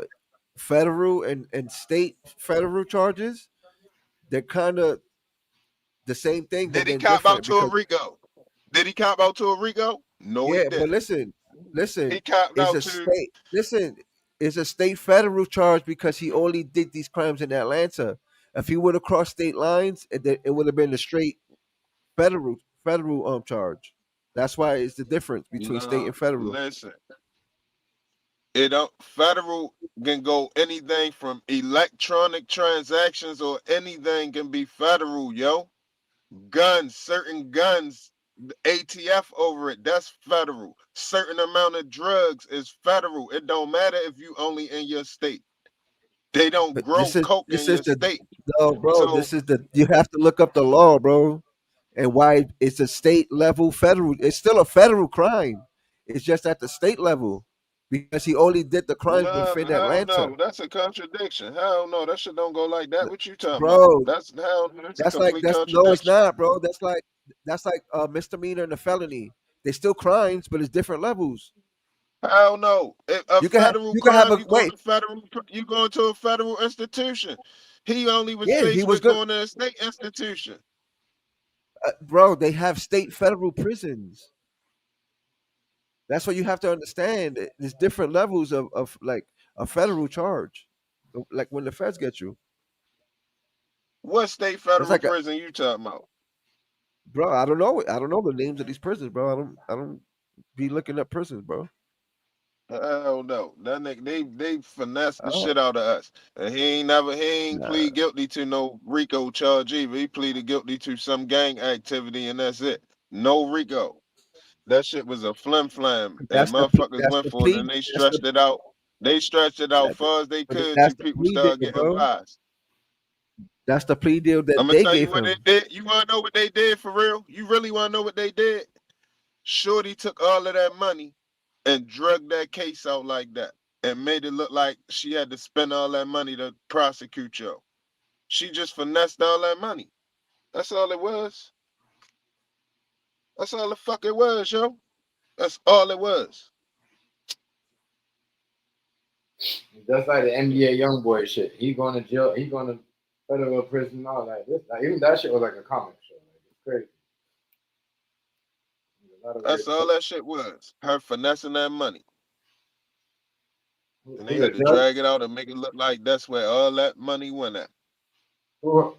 federal and state federal charges, they're kind of the same thing, but Did he then cop out different to a because RICO? Did he cop out to a RICO? No, he yeah. But didn't. listen, He copped it's out a to state. Listen, it's a state federal charge because he only did these crimes in Atlanta. If he would have crossed state lines, it would have been a straight federal charge. That's why it's the difference between state no. and federal. Listen, it don't federal can go anything from electronic transactions or anything can be federal, yo. Guns, certain guns, the ATF over it, that's federal. Certain amount of drugs is federal. It don't matter if you only in your state. They don't But grow coke in this is your the state. no, bro. So This is the you have to look up the law, bro, and why it's a state level federal. It's still a federal crime. It's just at the state level because he only did the crimes no, within hell Atlanta, no. That's a contradiction. Hell no. That shit don't go like that. What you talking about? bro. That's a complete That's no, it's contradiction. not, bro. That's like a misdemeanor and a felony. They still crimes, but it's different levels. Hell no. A federal You can have crime, a wait. you going to a federal institution. He only was Yeah, he faced was with good, going to a state institution. bro. They have state federal prisons. That's what you have to understand. There's different levels of like a federal charge. Like when the feds get you, What state it's federal like a prison you talking about? bro. I don't know. I don't know the names of these prisons, bro. I don't be looking up prisons, bro. Hell no. That nigga, they finessed the Oh, shit out of us. And he ain't nah. plead guilty to no RICO charge either. He pleaded guilty to some gang activity and that's it. No RICO. That shit was a flim flam. And motherfuckers That's went the for it plea. and they That's the stretched it out. They stretched it out that, far as they but could that's till the people plea started deal, getting bro. wise. That's the plea deal that I'm gonna they tell you gave what they him. did. You wanna know what they did for real? You really wanna know what they did? Shorty took all of that money and drug that case out like that and made it look like she had to spend all that money to prosecute yo. She just finessed all that money. That's all it was. That's all the fuck it was, yo. That's all it was. Just like the NBA young boy shit. He going to jail. He going to federal prison. And all that. Like, even that shit was like a comic show. Like, it's crazy. There's a lot of weird That's all shit. that shit was. Her finessing that money. And they Who the had to judge? drag it out and make it look like that's where all that money went at.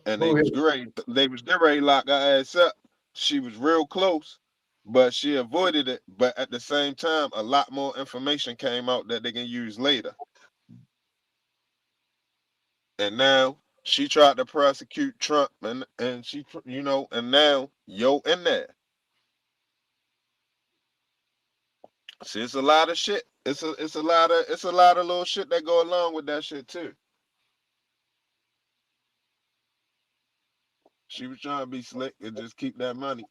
And they Who was hit? great. They was getting ready to lock her ass up. She was real close, but she avoided it. But at the same time, a lot more information came out that they can use later. And now she tried to prosecute Trump, and she, and now yo in there. See, it's a lot of shit. It's a lot of little shit that go along with that shit too. She was trying to be slick and just keep that money.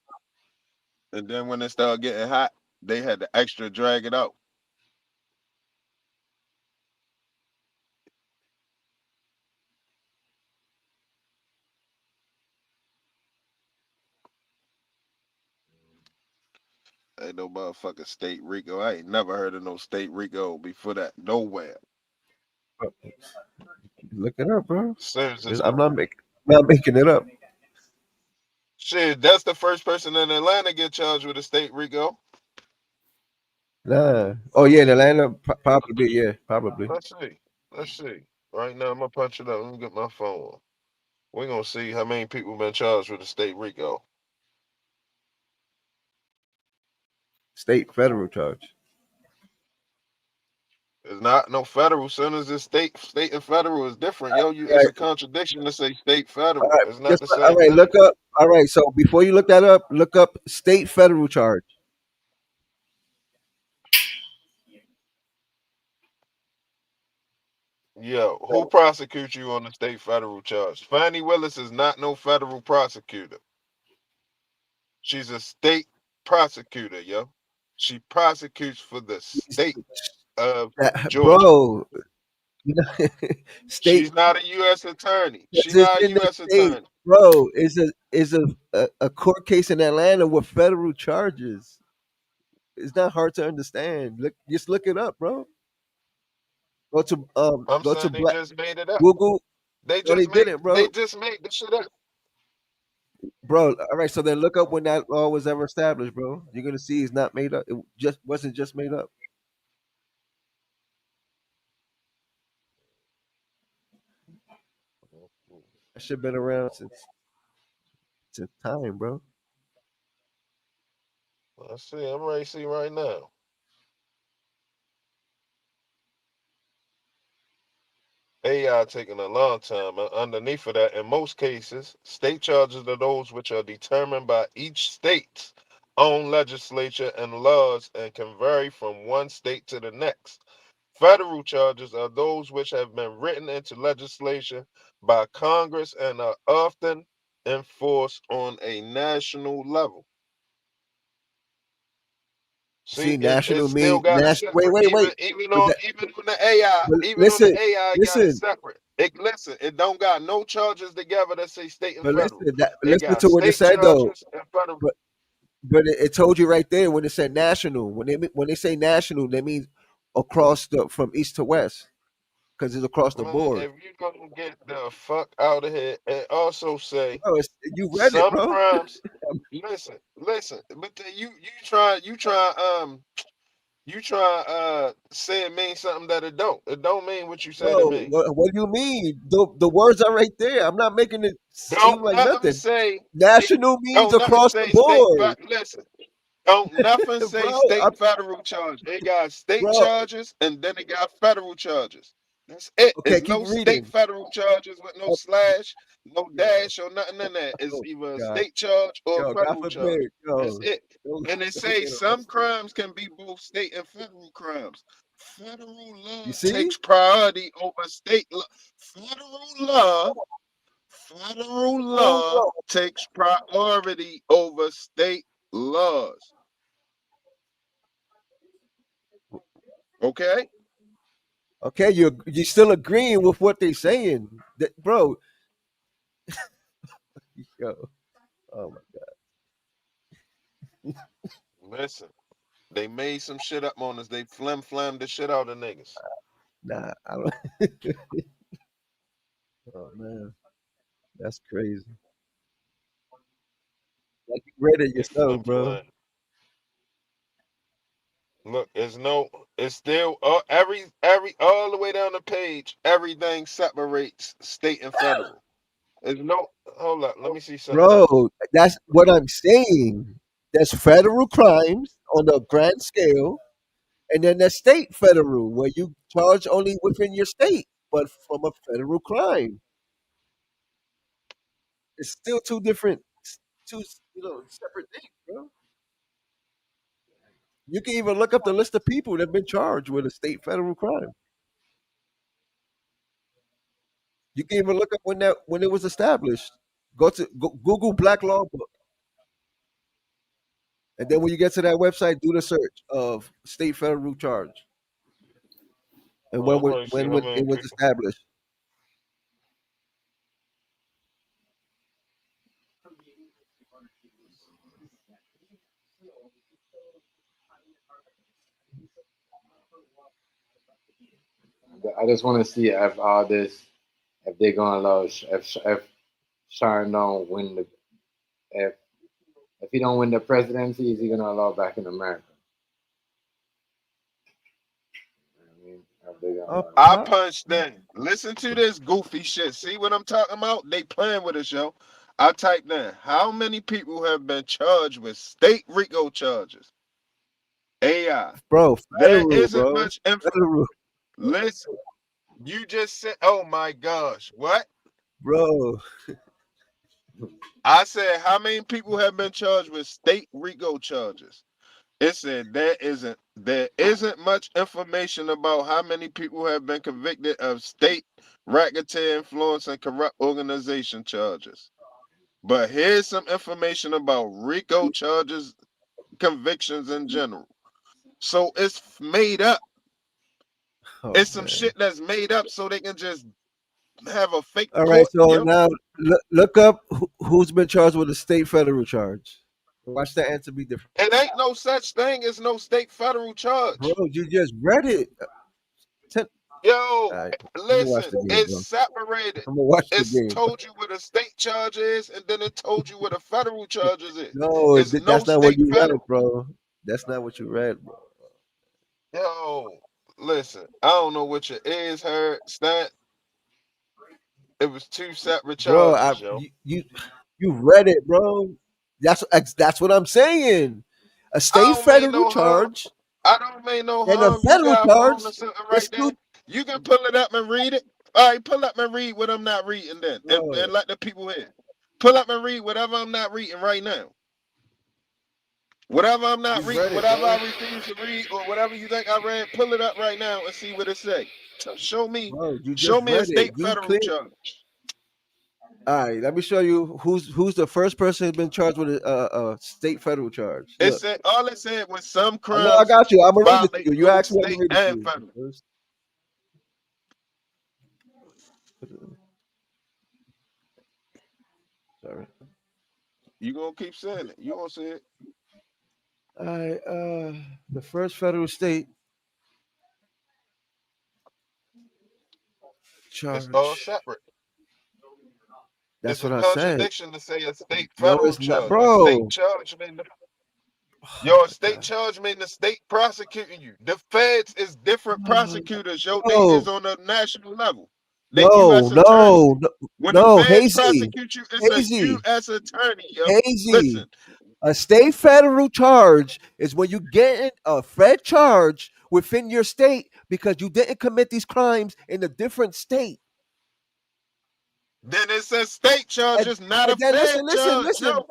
And then when it started getting hot, they had to extra drag it out. Ain't no motherfucking state Rico. I ain't never heard of no state Rico before that. Nowhere. Look it up, bro. Seriously. Not making it up. Shit, that's the first person in Atlanta get charged with a state Rico. Nah. Oh yeah, in Atlanta, probably. Yeah, probably. Let's see. Let's see. Right now, I'm gonna punch it up. Let me get my phone. We're gonna see how many people been charged with a state Rico. State federal charge. It's not no federal. Soon as it's state and federal is different. Yo, All it's right. a contradiction to say state All federal. right. It's not the All same right. thing. Look up. All right. So before you look that up, look up state federal charge. Yo, who prosecutes you on the state federal charge? Fannie Willis is not no federal prosecutor. She's a state prosecutor, yo. She prosecutes for the state of Georgia. Bro, you know, state She's not a U.S. attorney. She's because it's not a in the U.S. state, attorney. bro. It's a court case in Atlanta with federal charges. It's not hard to understand. Just look it up, bro. I'm Go saying to they Black just made it up. Google. They No, they just made didn't, they bro. just made the shit up. Bro, all right. So then look up when that law was ever established, bro. You're gonna see it's not made up. It just wasn't just made up. That shit been around since time, bro. Let's see. I'm ready to see right now. AI taking a long time. Underneath of that, in most cases, state charges are those which are determined by each state's own legislature and laws and can vary from one state to the next. Federal charges are those which have been written into legislation by Congress and are often enforced on a national level. See, See, it national still mean got it wait, separate. wait, wait. But that, Even on the AI, but even on listen, the AI got it listen, separate. It don't got no charges together that say state and but federal. listen It got to what it state said though. charges and federal. But it told you right there when it said national. When they say national, they mean across the from east to west because it's across the Man, board. if you gonna get the fuck out of here, and also say Bro, you read it, some bro. crimes. Listen, but you try say it means something that it don't. It don't mean what you said it Bro, mean. what do you mean? The words are right there. I'm not making it seem Don't like nothing nothing. say National means don't nothing across the say state. board, Listen, don't nothing say bro. state federal charge. It got state Bro, charges and then it got federal charges. That's it. okay, It's keep no state reading. federal charges with no Oh, slash, no yo, dash, or nothing in there. It's oh either a God, state charge or a yo, God federal charge. forbid, That's yo, it. don't, And it don't say get some arrested. crimes can be both state and federal crimes. Federal You law see? takes priority over state law. Federal law takes priority over state laws. Okay? Okay, you still agreeing with what they're saying, bro? Yo, oh my Listen, they made some shit up on us. They flammed the shit out of niggas. nah, I don't. Oh man, that's crazy. Like you read it They yourself, bro. flammed. Look, it's still all the way down the page. Everything separates state and federal. There's no, hold up, let me see something else. Bro, that's what I'm saying. There's federal crimes on a grand scale, and then there's state federal, where you charge only within your state, but from a federal crime. It's still two separate things, bro. You can even look up the list of people that have been charged with a state federal crime. You can even look up when it was established. Google Black Law Book, and then when you get to that website, do the search of state federal charge and I'm ready to see how it many was people. established. I just want to see if all this, if they're gonna allow, if Shyne don't win the, if if he don't win the presidency, is he gonna allow back in America? I mean, if they gonna allow I punched in. Listen to this goofy shit. See what I'm talking about? They playing with us, yo. I typed in how many people have been charged with state RICO charges. AI. Bro, There federal, isn't bro. much info. Federal, Listen, you just said, oh my gosh, what? bro. I said, how many people have been charged with state RICO charges? It said there isn't much information about how many people have been convicted of state racketeer influence and corrupt organization charges. But here's some information about RICO charges, convictions in general. So it's made up. Oh, It's some man. shit that's made up so they can just have a fake All right, court, so yo. now look up who's been charged with a state federal charge. Watch the answer be different. It ain't no such thing as no state federal Bro, charge. you just read it. Yo, All right, I'm gonna watch listen, the game, it's bro. separated. I'm gonna watch the It's game. told you what a state charge is, and then it told you what a federal charges is. No, It's no that's not what state you read, federal. bro. That's not what you read, bro. Yo, listen, I don't know what your ears heard, Stat. It was two separate Bro, charges, yo. you read it, bro. That's what I'm saying. A I state don't mean federal no harm. charge I don't mean no and a harm. You federal got a phone or charge. something It's right there. two. You can pull it up and read it. All right, pull up and read what I'm not reading then, and Bro, let the people hear. Pull up and read whatever I'm not reading right now. Whatever I'm not you reading, read it, whatever bro. I refuse to read, or whatever you think I read, pull it up right now and see what it say. Show me Bro, you a just read it. state You federal clear. charge. All right, let me show you who's the first person who's been charged with a state federal charge. It Look, said all it said was some I know I crimes got you. I'm gonna read it to violate you. You both asked me, I'm gonna state read it to and you. federal. First. Sorry. You gonna keep saying it. You gonna say it. All right, the first federal state It's all charge. separate. That's It's a what I said. contradiction to say a state No, federal it's not, charge. A state bro. charge mean Oh your my state god, charge mean the state prosecuting you. The feds is different prosecutors, yo. They no, is on a national level. They no, U.S. attorneys. no, no, When the no, feds hazy, prosecute you, it's a hazy, U.S. attorney, yo. hazy. Listen, A state federal charge is when you get a fed charge within your state because you didn't commit these crimes in a different state. then it's a state charge, And, it's not and a then fed charge, yo.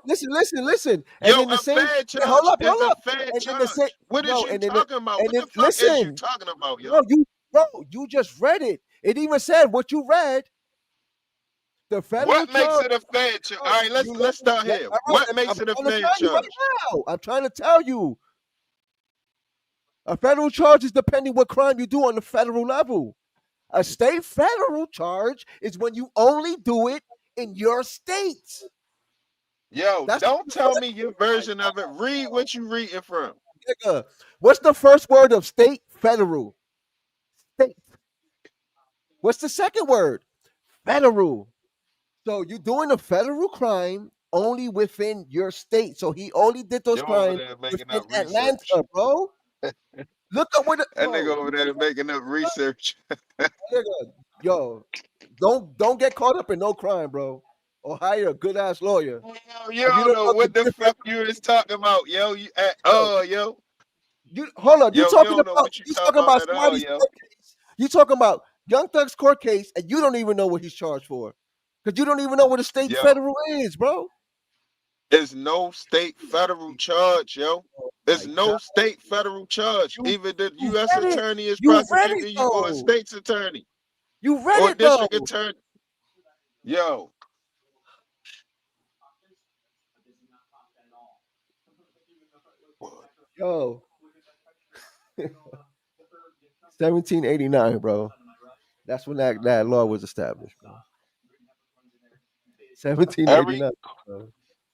listen. And Yo, in the a same, fed wait, charge is hold a up. fed And in the same, charge. What is bro, you and then, talking about? and What then, the fuck is you listen, talking about, yo? bro, you just read it. It even said what you read. The federal What makes charge. it a fed charge? All Bro, right, you let's start let, here. all right, What makes I'm it a trying to fed tell you right charge? now. I'm trying to tell you. A federal charge is depending what crime you do on the federal level. A state federal charge is when you only do it in your state. Yo, That's don't tell me your version of it. Read what you reading from. nigga. What's the first word of state? Federal. State. What's the second word? Federal. So you're doing a federal crime only within your state. So he only did those You're over crimes there making within up research. Atlanta, bro. Look up where the That nigga bro. over there making up research. Nigga, yo, don't get caught up in no crime, bro. Or hire a good ass lawyer. Yo, you If you don't don't know know the what the difference, fuck you is talking about, yo. You at yo, yo. you hold on. Yo, you don't know what you You talking talking about about at all, somebody's yo. court case. You talking about Young Thug's court case, and you don't even know what he's charged for, because you don't even know what a state Yo, federal is, bro. there's no state federal charge, yo. There's My God, no state federal charge. you Either the you U.S. read it. attorney is You read it prosecuting you or a though. state's attorney You read or it though. district attorney. Yo, Yo, 1789, bro. That's when that law was established, bro. every 1789. Bro.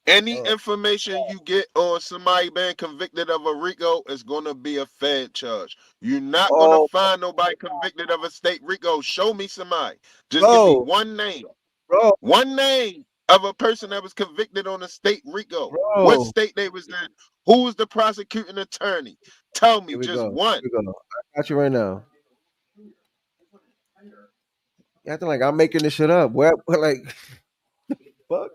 Any information you get on somebody being convicted of a RICO is going to be a Fed charge. You're not going to find nobody convicted of a state RICO. Show me somebody. Just give me one name. Bro. One name of a person that was convicted on a state RICO. Bro. What state they was in? Who was the prosecuting attorney? Tell me Here we just go. one. Here we go. I got you right now. You acting like I'm making this shit up. What like fuck?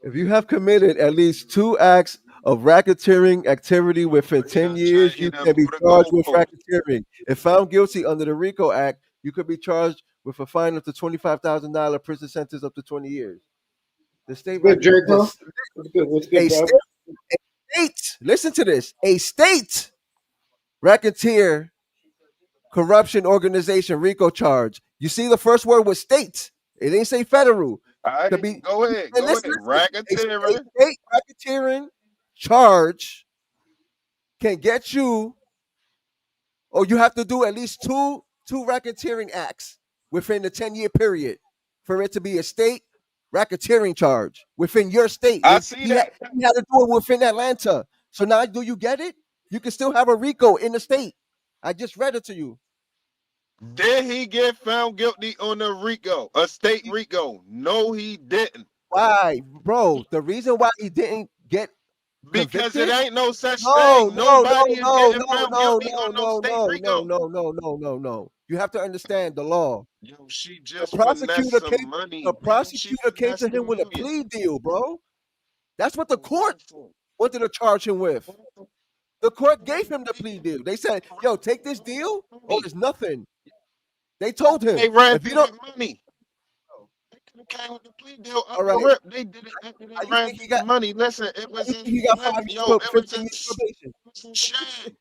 If you have committed at least 2 acts of racketeering activity within 10 years, you can be charged with racketeering. If found guilty under the RICO Act, you could be charged with a fine up to $25,000, prison sentence up to 20 years. The state Good, Draco. this, What's good? What's a good, bro? state, listen to this, a state racketeer corruption organization RICO charge. You see the first word was state. It didn't say federal. All right, go ahead. Go ahead. Racketeering. State racketeering charge can get you, or you have to do at least two racketeering acts within the 10-year period for it to be a state racketeering charge within your state. I see that. He had to do it within Atlanta. So now, do you get it? You can still have a RICO in the state. I just read it to you. Did he get found guilty on a RICO, a state RICO? No, he didn't. Why, bro? The reason why he didn't get because convicted? it ain't no such thing. Nobody is getting found no, guilty on no state RICO. no. You have to understand the law. Yo, she just The prosecutor finessed came. some money. The prosecutor came to him with a plea deal, bro. That's what the court wanted to charge him with. The court gave him the plea deal. They said, "Yo, take this deal, or it's nothing." They told him, They ran "If you through don't." that money. They came with the plea deal up All right. the rip. They did it after they You ran think through he got the money. Listen, it was in he got 5 Slim. years, Yo, it was 15 in, years probation. it was in Shyne.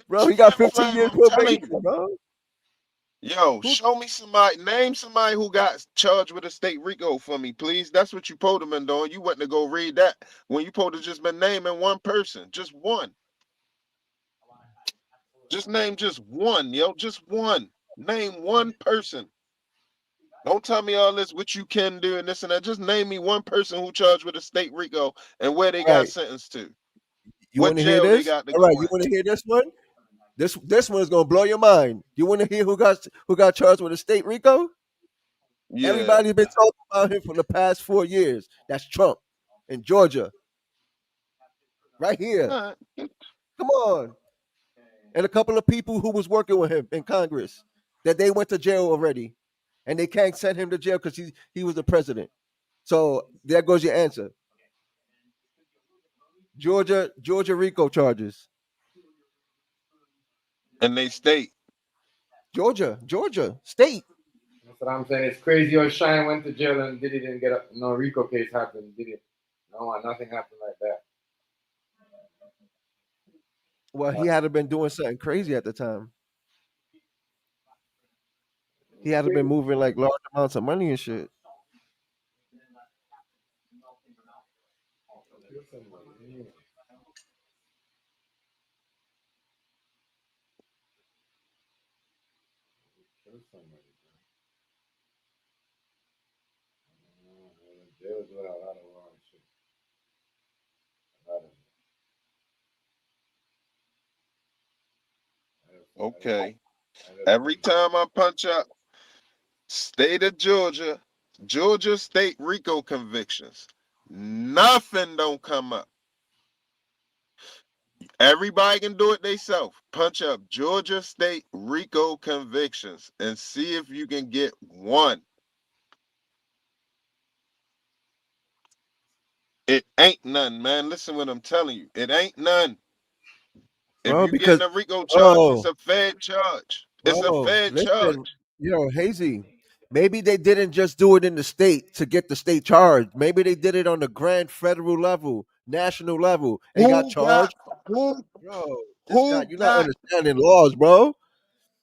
Bro, he got Slim 15 Slim, years I'm telling probation, you. bro. Yo, show me somebody, name somebody who got charged with a state RICO for me, please. That's what you supposed to been doing. You went to go read that when you supposed to just been naming one person, just one. Just name just one, yo, just one. Name one person. Don't tell me all this what you can do and this and that. Just name me one person who charged with a state RICO and where they got Right. sentenced to. You What want to hear jail they this? got to All go right, in. you want to hear this one? This one is gonna blow your mind. You want to hear who got charged with a state RICO? Yeah. Everybody's been talking about him for the past 4 years. That's Trump in Georgia, right here. Come on, and a couple of people who was working with him in Congress that they went to jail already, and they can't send him to jail because he was the president. So there goes your answer. Georgia RICO charges. And they state. Georgia state. That's what I'm saying. It's crazy. Or Shyne went to jail and Diddy didn't get up. No RICO case happened. Did it? No, nothing happened like that. Well, he had to been doing something crazy at the time. He had to been moving like large amounts of money and shit. They were doing a lot of wrong shit. A lot of Okay. Every time I punch up state of Georgia, Georgia state RICO convictions, nothing don't come up. Everybody can do it themselves. Punch up Georgia state RICO convictions and see if you can get one. It ain't none, man. Listen what I'm telling you. It ain't none. If Bro, you because getting a RICO charge, it's bro, a Fed charge. It's a bro, Fed listen, charge. Hazy. Maybe they didn't just do it in the state to get the state charged. Maybe they did it on the grand federal level, national level, and got charged. Bro, you're not understanding laws, bro.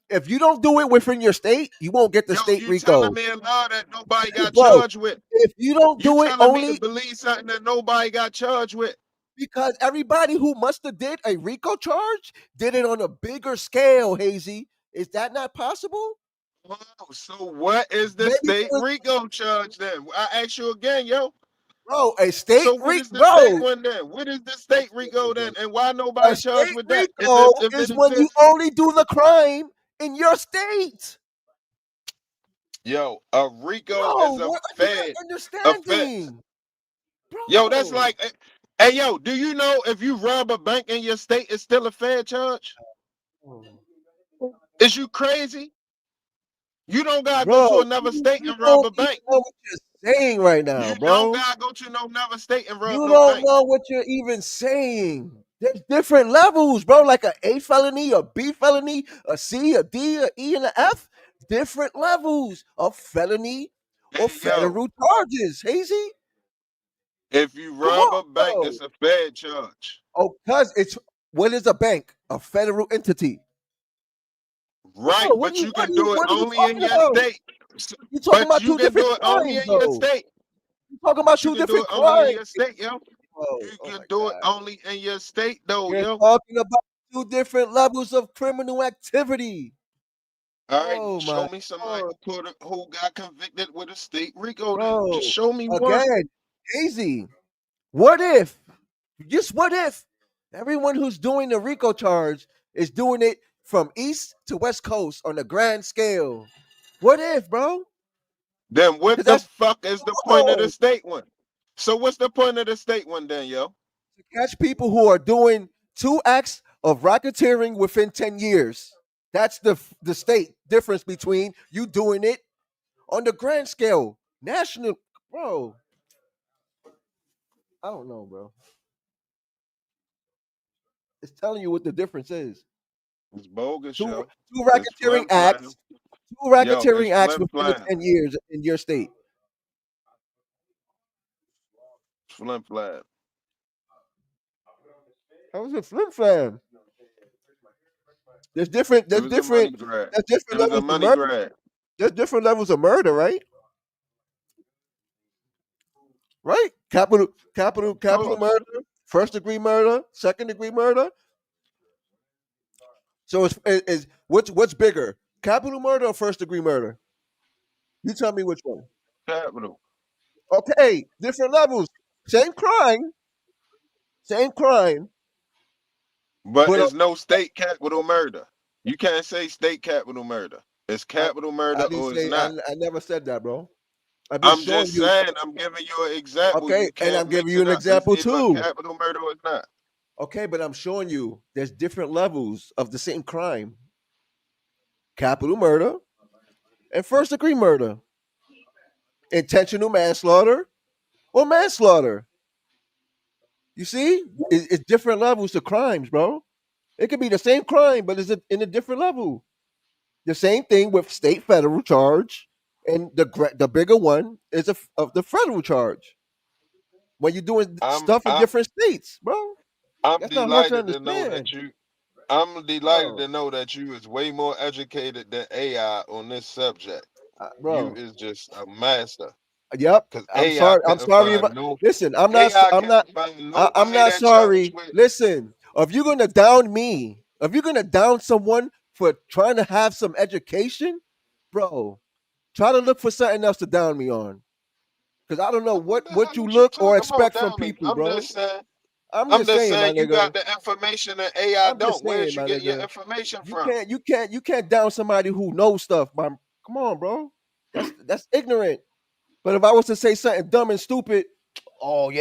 If you don't do it within your state, you won't get the state You RICO. telling me a law that nobody got Bro, charged with? if you don't do it telling me only to believe something that nobody got charged with? because everybody who must have did a RICO charge did it on a bigger scale, Hazy. Is that not possible? Oh, so what is the Maybe state RICO charge then? I ask you again, yo. bro, a state So what is the state bro, one then? What is the state RICO then? And why a nobody charged state with that? RICO If it is when you exists? only do the crime in your state. Yo, a RICO Bro, is a what are you Fed not offense. understanding? Yo, that's Bro. like, hey, yo, do you know if you rob a bank in your state, it's still a Fed charge? Is you crazy? You don't gotta go to Bro, another you state you and rob don't a even bank. know what you're saying right now, You don't bro. gotta go to no another state and rob You no don't bank. know what you're even saying. There's different levels, bro. Like a A felony, a B felony, a C, a D, a E, and a F. Different levels of felony or Hey, yo, federal charges. Hazy, if you come rob on, a bank, bro. it's a Fed charge. Oh, cause it's what is a bank? A federal entity. Right, Bro, but you can do it what are you only in talking your about? state. You talking But about you two can do different it only crimes, in your though. state. You talking about You two can do different it only in crimes. your state, yo. Oh, You oh can my do it God. only in your state, though, You're yo. talking about two different levels of criminal activity. All right, Oh my show me somebody God, who got convicted with a state RICO. Then just bro. show me one. Again, Hazy. What if? Just what if everyone who's doing the RICO charge is doing it from east to west coast on a grand scale? What if, bro? Then what Because the that's fuck is the point of the bro, state one? So what's the point of the state one then, yo? to catch people who are doing 2 acts of racketeering within 10 years. That's the state difference between you doing it on the grand scale, national, bro. I don't know, bro. It's telling you what the difference is. It's bogus, Two yo. two It's racketeering flim flam. acts, two Yo, it's racketeering acts flim within the flam. 10 years in your state. Flim flam. How was it flim flam? There's different. It There's was a money different. grab. There's It different was a levels of money murder. grab. There's different levels of murder, right? Right? Of Capital course. murder, first degree murder, second degree murder. So it's what's bigger, capital murder or first degree murder? You tell me which one. Capital. Okay, different levels, same crime, same crime, But but it's no state capital murder. You can't say state capital murder. It's I, capital murder I didn't or it's say not. I never said that, bro. I've been I'm showing just you. saying, I'm giving you an example. Okay, You and I'm can't giving mix you it an up. It's example either a too. capital murder or it's not. Okay, but I'm showing you there's different levels of the same crime: capital murder and first degree murder, intentional manslaughter or manslaughter. You see, it's different levels of crimes, bro. It could be the same crime, but it's in a different level. The same thing with state federal charge, and the bigger one is of the federal charge. When you're doing I'm stuff in I'm different states, bro, I'm that's not hard to delighted to know understand, that I'm delighted bro. to know that you is way more educated than AI on this subject. You Bro, is just a master. yep. Cause I'm AI sorry. I'm couldn't sorry if find no listen. I'm not. AI I'm not. couldn't find I'm nobody not that charged sorry. with. Listen, if you're gonna down me, if you're gonna down someone for trying to have some education, bro, try to look for something else to down me on. Cause I don't know what you What you look or talking about expect from down me? people, bro. I'm I'm just just saying, my saying you nigga. got the information that AI I'm just don't. saying, Where's you my getting your nigga. information You from? can't. You can't down somebody who knows stuff. Come on, bro. That's ignorant. But if I was to say something dumb and stupid, oh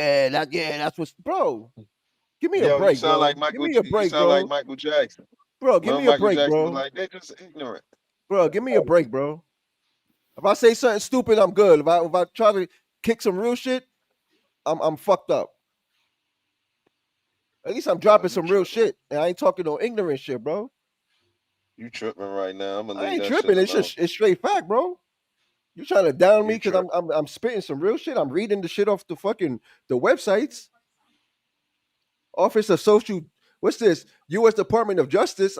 that's what's bro. Give me a Yo, you break, sound bro. like Give Michael. me a You break, sound like bro. Michael Jackson. Bro, give Remember me a Michael break, Jackson was bro. like, they just ignorant. Bro, give me a break, bro. If I say something stupid, I'm good. If I try to kick some real shit, I'm fucked up. At least I'm Nah, dropping you some real tripping. shit, and I ain't talking no ignorant shit, bro. You tripping right now. I'm gonna I leave ain't that shit tripping. It's alone. just it's straight fact, bro. You trying to down me You because tripping. I'm spitting some real shit. I'm reading the shit off the websites. Office of Social. What's this? U.S. Department of Justice.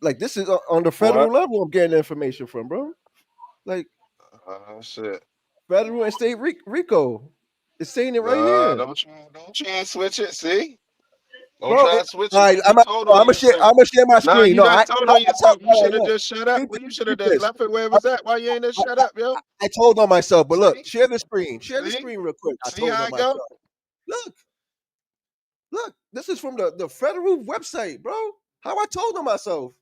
Like this is on the federal What? level. I'm getting information from, bro. Like Shit. federal and state RICO. It's saying it right Nah, here. don't you switch it. See? Don't Bro, try to switch all it. right, You told on yourself. I'm gonna share my Nah, screen. you No, done told on yourself. You all right, should have look, just shut up. peep, Well, you should have peep just this. left it where it was at. Why you ain't just shut up, yo? I told on myself, but look, See? share the screen. Share the See? screen real quick. I See told how on it go? myself. Look, this is from the federal website, bro. How I told on myself.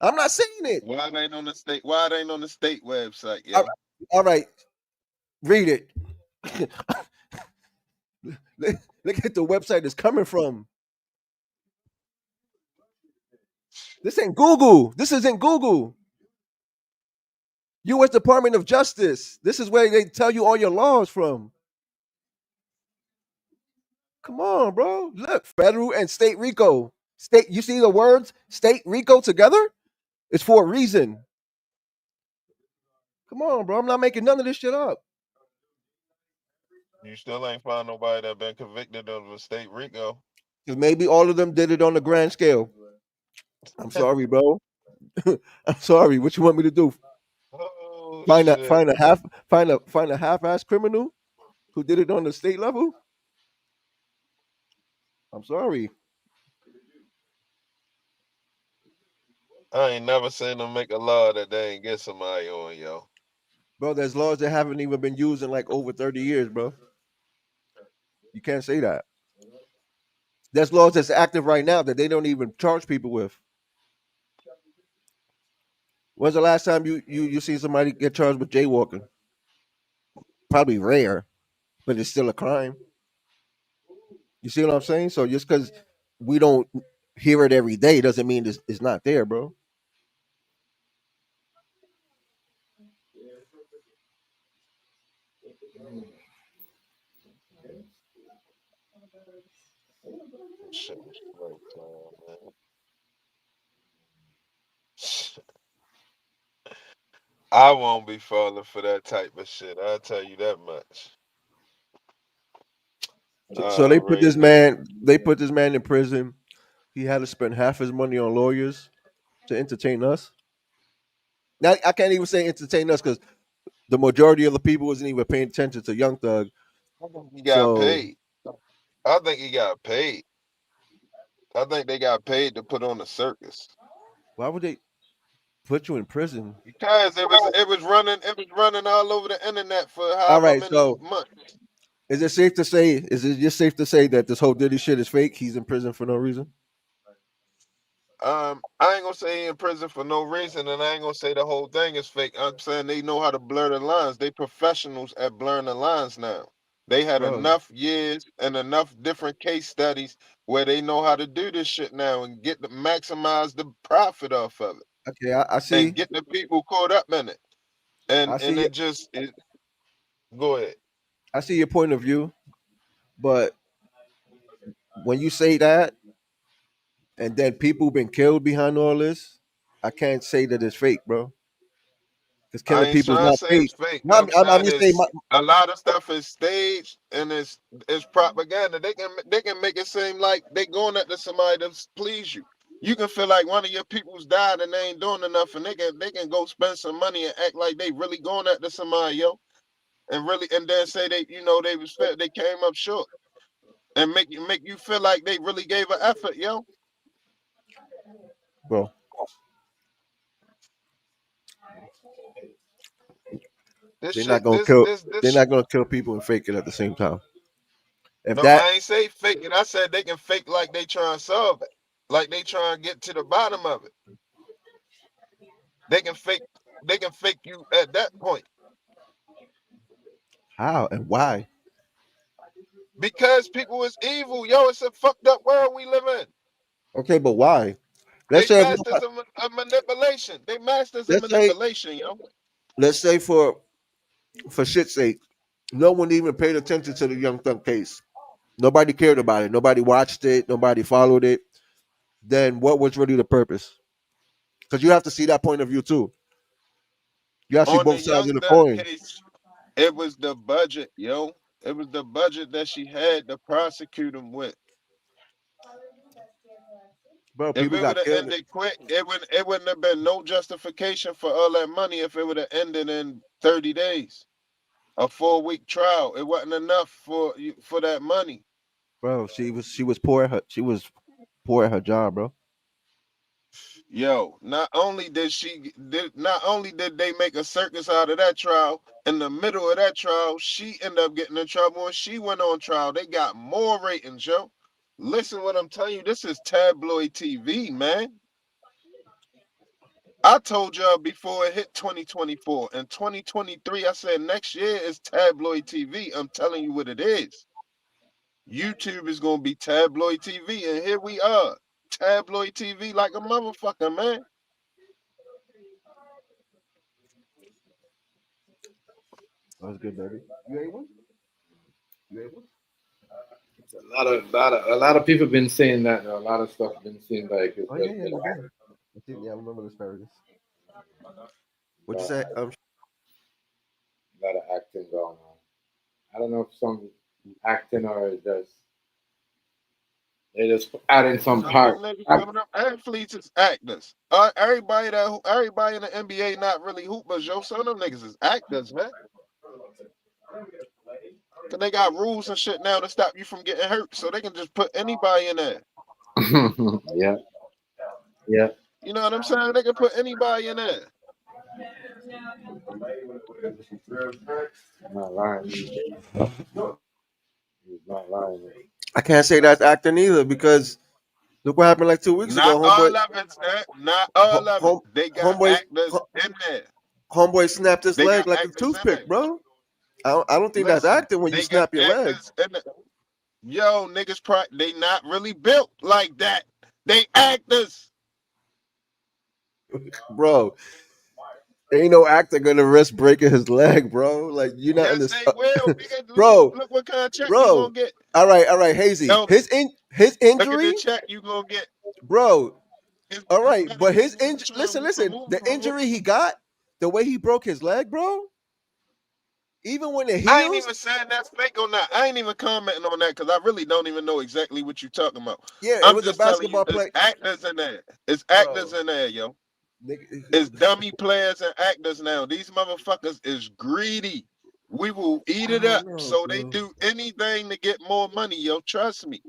I'm not saying it. Why it ain't on the state? Why it ain't on the state website, All yo? right, all right. Read it. Look at the website it's coming from. This ain't Google. This isn't Google. U.S. Department of Justice. This is where they tell you all your laws from. Come on, bro. Look, federal and state RICO. State. You see the words state RICO together? It's for a reason. Come on, bro. I'm not making none of this shit up. You still ain't find nobody that been convicted of a state RICO. Because maybe all of them did it on the grand scale. I'm sorry, bro. I'm sorry. What you want me to do? Oh Find a shit. find a half-ass criminal who did it on the state level? I'm sorry. I ain't never seen them make a law that they ain't get somebody on, yo. Bro, there's laws that haven't even been used in like over 30 years, bro. You can't say that. There's laws that's active right now that they don't even charge people with. When's the last time you see somebody get charged with jaywalking? Probably rare, but it's still a crime. You see what I'm saying? So just because we don't hear it every day doesn't mean it's not there, bro. Shit was great, man. I won't be falling for that type of shit. I'll tell you that much. So I already know. they put this man in prison. He had to spend half his money on lawyers to entertain us. Now I can't even say entertain us because the majority of the people wasn't even paying attention to Young Thug. I think he got So paid. I think he got paid. I think they got paid to put on a circus. why would they put you in prison? Because it was running all over the internet for All however right, many so months. is it just safe to say that this whole Diddy shit is fake? He's in prison for no reason. I ain't gonna say he in prison for no reason, and I ain't gonna say the whole thing is fake. I'm saying they know how to blur the lines. They professionals at blurring the lines now. They had Bro, enough years and enough different case studies where they know how to do this shit now and get to maximize the profit off of it okay, I and see. get the people caught up in it. And I and see. it go ahead. I see your point of view, but when you say that, and then people been killed behind all this, I can't say that it's fake, bro. Because I killing ain't people is trying to not say fake. it's fake. No, I'm I'm saying just saying. it's a lot of stuff is staged and it's propaganda. They can make it seem like they going after somebody to please you. You can feel like one of your people's died and they ain't doing enough, and they can go spend some money and act like they really going after somebody, yo, and then say they came up short and make you feel like they really gave an effort, yo. Bro, This they're not shit, gonna this kill. this They're this not gonna kill people and fake it at the same time. If No, that, I ain't say fake it. I said they can fake like they trying to solve it. Like they trying to get to the bottom of it. They can fake you at that point. how and why? Because people is evil. Yo, it's a fucked up world we live in. Okay, but why? Let's They say if masters of manipulation. They masters of let's say manipulation, yo. let's say for shit's sake, no one even paid attention to the Young Thug case. Nobody cared about it. Nobody watched it. Nobody followed it. Then what was really the purpose? Because you have to see that point of view too. You have to see On the both sides Young of the Thug coin, case, it was the budget, yo. It was the budget that she had to prosecute him with. bro. If People it would got have killed. ended quick, it wouldn't have been no justification for all that money if it would have ended in 30 days. A 4-week trial. It wasn't enough for that money. Bro, she was poor at her job, bro. Yo, not only did they make a circus out of that trial, in the middle of that trial, she ended up getting in trouble and she went on trial. They got more ratings, yo. Listen what I'm telling you. This is tabloid TV, man. I told y'all before it hit 2024 and 2023, I said next year is tabloid TV. I'm telling you what it is. YouTube is gonna be tabloid TV, and here we are. Tabloid TV like a motherfucker, man. That's good, baby. You ate one? You ate one? A lot of people been saying that. A lot of stuff been saying like it's Oh just yeah, been no, go ahead. Yeah, I remember the asparagus. What you a say? lot of acting going on. I don't know if some acting or just they just adding some Some of part. them niggas, some of them athletes is actors. Everybody in the NBA not really hoopers, yo. Some of them niggas is actors, man. Cause they got rules and shit now to stop you from getting hurt, so they can just put anybody in there. Yeah, yeah. You know what I'm saying? They can put anybody in there. I'm not lying. He's not lying. I can't say that's acting either because look what happened like 2 weeks ago. Not all of it, man. Not all of it. They got actors in there. Homeboy snapped his They leg got like a actors in there. toothpick, bro. I don't think that's Listen, acting when you they got snap your leg, actors in there. Yo, niggas, they not really built like that. They actors. bro. Ain't no actor gonna risk breaking his leg, bro. Like you're not Yes, they understand, will. Nigga, bro. look what kind of check you Bro, gonna get. all right, Hazy. Tell me. His Look at injury, the check you gonna get. bro. It's All right, better but than his injury. trying to Listen. move The from injury he got, the way he broke his leg, bro. Even when it I ain't heals, even saying that's fake or not. I ain't even commenting on that because I really don't even know exactly what you're talking about. yeah, it I'm was a just telling you, basketball there's play, actors in there. It's actors bro. in there, yo. Nigga, It's dummy players and actors now. These motherfuckers is greedy. We will eat I it don't up. know, So they bro. do anything to get more money, yo. Trust me.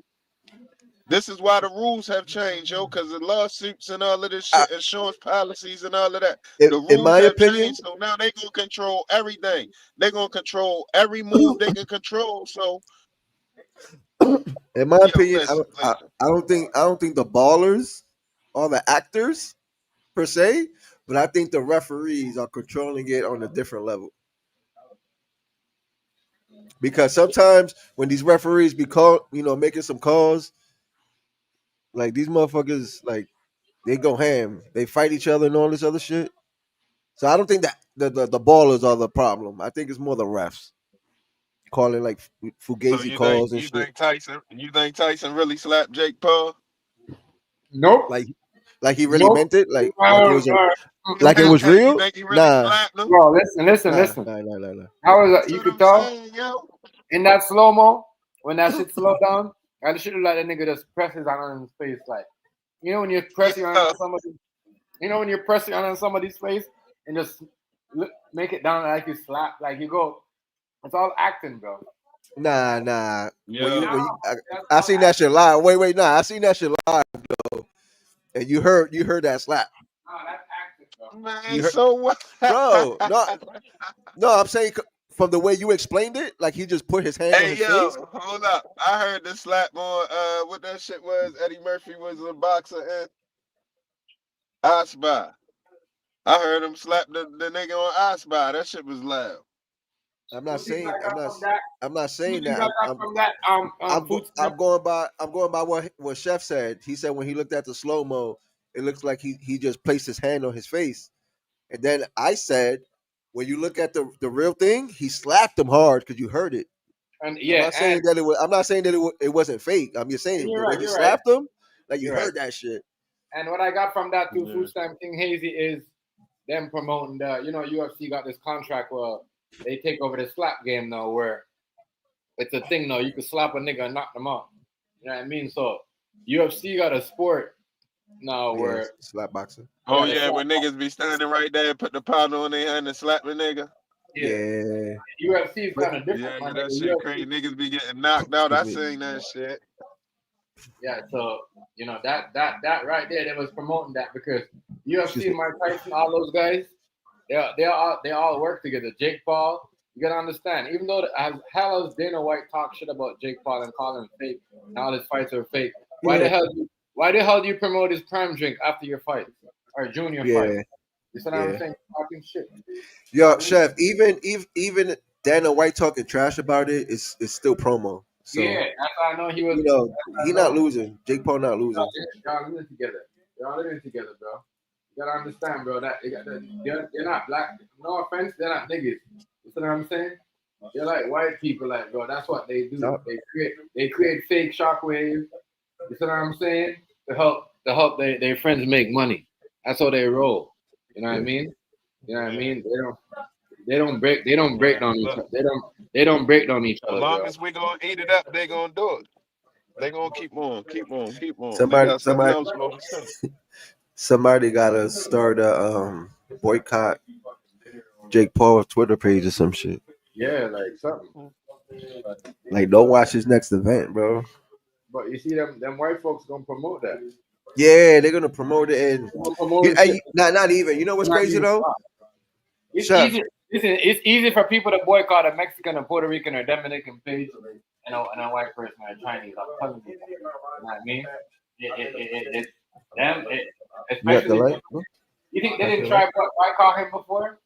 This is why the rules have changed, yo, because the lawsuits and all of this shit, insurance policies and all of that. The In rules my have opinion, changed, so now they gonna control everything. They gonna control every move they can control. So, in my yo, opinion, listen. I don't think the ballers are the actors per se, but I think the referees are controlling it on a different level. Because sometimes when these referees be making some calls, like these motherfuckers, like they go ham, they fight each other and all this other shit. So I don't think that the ballers are the problem. I think it's more the refs calling like So fugazi calls and shit. You think Tyson really slapped Jake Paul? Nope. Like he really Nope. meant it, like it No, was no. like it was You real. think he really Nah, slapped him? Bro, listen. nah. How is that? That's You what could I'm tell saying, yo. in that slow mo when that shit slowed down. And it should have let that nigga just press his hand on his face, like when you're pressing on Yeah. somebody. When you're pressing on somebody's face and just make it down like you slap, like you go. It's all acting, bro. Nah. Yeah. When you I seen that shit live. Wait, nah. I seen that shit live though. And you heard that slap. No, that's acting, bro. Man, You heard, so what? bro. No. I'm saying from the way you explained it, like he just put his hand on Hey, his face. yo, hold up. I heard the slap on what that shit was. Eddie Murphy was a boxer in I Spy. I heard him slap the nigga on I Spy. That shit was loud. I'm not What do you saying think I got from that? I'm not What do you saying think that. I got from that food stamp? I'm going by what Chef said. He said when he looked at the slow mo, it looks like he just placed his hand on his face. And then I said, when you look at the real thing, he slapped him hard because you heard it. And I'm yeah, not saying that it was. I'm not saying that it wasn't fake. I'm just saying you're the way right. he You're right. slapped him, like you You're right. heard that shit. And what I got from that Yeah. food stamp thing, Hazy, is them promoting the. UFC got this contract where they take over the slap game now, where it's a thing now. You can slap a nigga and knock them out. You know what I mean? So UFC got a sport now Yeah, where slap boxing. Oh the yeah, slap. when niggas be standing right there, put the powder on their hand and slap the nigga. Yeah. UFC is But kind of different, Yeah, man. that The shit UFC, crazy. Niggas be getting knocked out. I excuse me. seen that shit. yeah. So that right there, they was promoting that because Excuse UFC, me. Mike Tyson, all those guys, they all work together. Jake Paul, you gotta understand. Even though as hell as Dana White talk shit about Jake Paul and call him fake, and all his fights are fake. Yeah. Why the hell do you promote his prime drink after your fight or junior fight? Yeah. You see what I'm Yeah. saying? Talking shit. Yo, Chef, even Dana White talking trash about it is still promo. So, Yeah, that's how I know he was. you know, That's he how I not know. losing. Jake Paul not losing. Y'all living together. Y'all living together, bro. You gotta understand, bro. That they're not black. No offense, they're not niggas. You see what I'm saying? They're like white people, like bro. That's what they do. No. They create fake shockwaves. You see what I'm saying? To help their friends make money. That's how they roll. You know what I Yeah. mean? You know what I mean? They don't break Man, down each look, other. They don't break down each as other, long bro. as we gonna eat it up, they gonna do it. They gonna keep on, keep on, keep on. They Somebody got something somebody else for us too. somebody gotta start a boycott Jake Paul's Twitter page or some shit. Yeah, like something. Like, don't watch his next event, bro. But you see them white folks gonna promote that. Yeah, they're gonna promote it, and They're gonna promote shit. not even. You know what's Not crazy even though, stop. It's Chef? easy. Listen, it's easy for people to boycott a Mexican, a Puerto Rican, or Dominican page, and a white person or a Chinese. I'm telling you, you know what I mean? It them, You got the especially. light? You think they Pass didn't the try light? to boycott him before?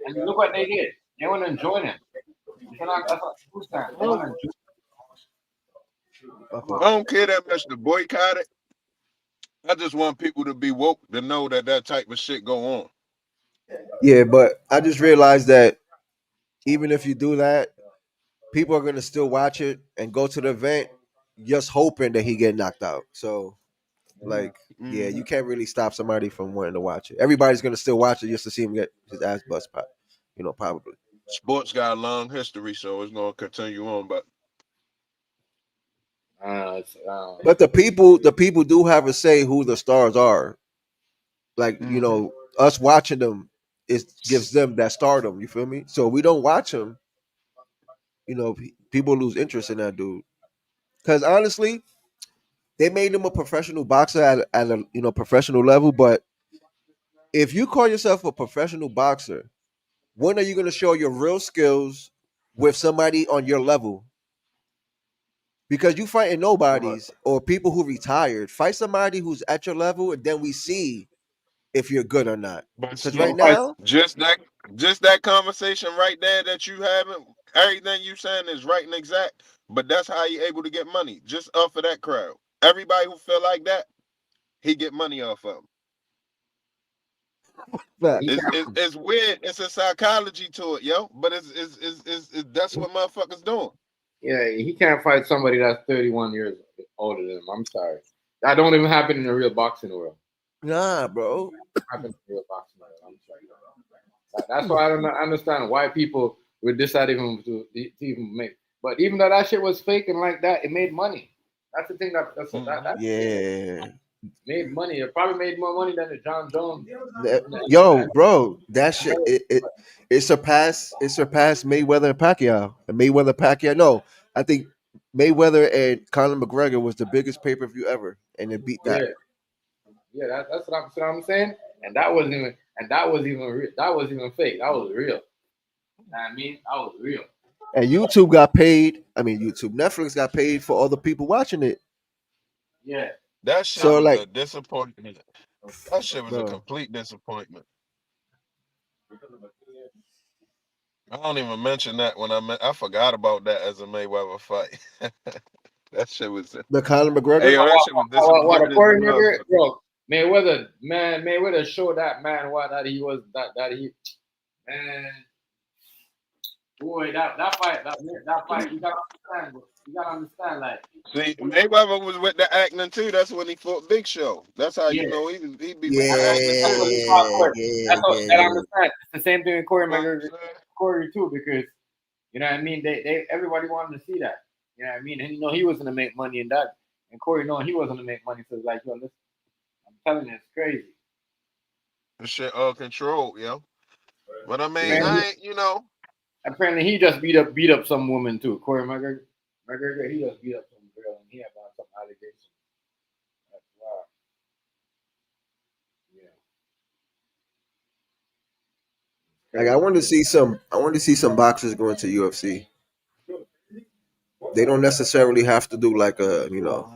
And look what they did. They want to join him. That's what who's that? They want to join. Come I on. don't care that much to boycott it. I just want people to be woke to know that that type of shit go on. Yeah, but I just realized that even if you do that, people are gonna still watch it and go to the event, just hoping that he get knocked out. So, like, yeah, you can't really stop somebody from wanting to watch it. Everybody's gonna still watch it just to see him get his ass bust pop. You know, probably. Sports got a long history, so it's gonna continue on. But But the people do have a say who the stars are. Like, you know, us watching them, it gives them that stardom. You feel me? So we don't watch him. You know, people lose interest in that dude. Because honestly, they made him a professional boxer at a professional level. But if you call yourself a professional boxer, when are you going to show your real skills with somebody on your level? Because you fighting nobodies or people who retired. Fight somebody who's at your level, and then we see if you're good or not. but Because see, right now, just that conversation right there that you having, everything you saying is right and exact. But that's how you able to get money, just off of that crowd. Everybody who feel like that, he get money off of them. It's weird. It's a psychology to it, yo. But it's that's what motherfuckers doing. Yeah, he can't fight somebody that's 31 years older than him. I'm sorry. That don't even happen in the real boxing world. nah, bro. Happen in the real boxing world. I'm sorry. That's why I don't understand why people would decide even to even make. But even though that shit was fake and like that, it made money. That's the thing that Yeah. made money. It probably made more money than the John Jones. Yo, bro, that shit it surpassed Mayweather and Pacquiao. And Mayweather. No, I think Mayweather and Conor McGregor was the biggest pay per view ever, and it beat that. Yeah, that's what I'm saying. And that wasn't even that was even fake. That was real. You know what I mean? That was real. And YouTube got paid. I mean, Netflix got paid for all the people watching it. Yeah. That shit So, was like, a disappointment. That shit was a bro, complete disappointment. I don't even mention that when I forgot about that as a Mayweather fight. That shit was. the Conor McGregor. Hey, yo, that shit was What a disappointing as a Corey nigga, motherfucker. bro. Mayweather showed that man that he was that he man. Boy, that fight, you gotta understand, bro. You gotta understand, like, See, Mayweather was with the acting too. That's when he fought Big Show. That's how you yeah, know he be with the acting Yeah, that's what too. he fought Corey. yeah, That's what yeah, that I yeah. understand. It's the same thing with Corey You know what I'm McGregor, saying? Corey too, because you know what I mean. They everybody wanted to see that. You know what I mean, and you know he was gonna make money in that, and Corey knowing he was gonna make money, so it's like, yo, listen, I'm telling you, it's crazy. The shit all controlled, yo. But I mean, Man, I ain't, you know. Apparently, he just beat up some woman too. Corey McGregor, he just beat up some girl, and he had some allegations. That's wild. Like I want to see some. I want to see some boxers going to UFC. They don't necessarily have to do like a No,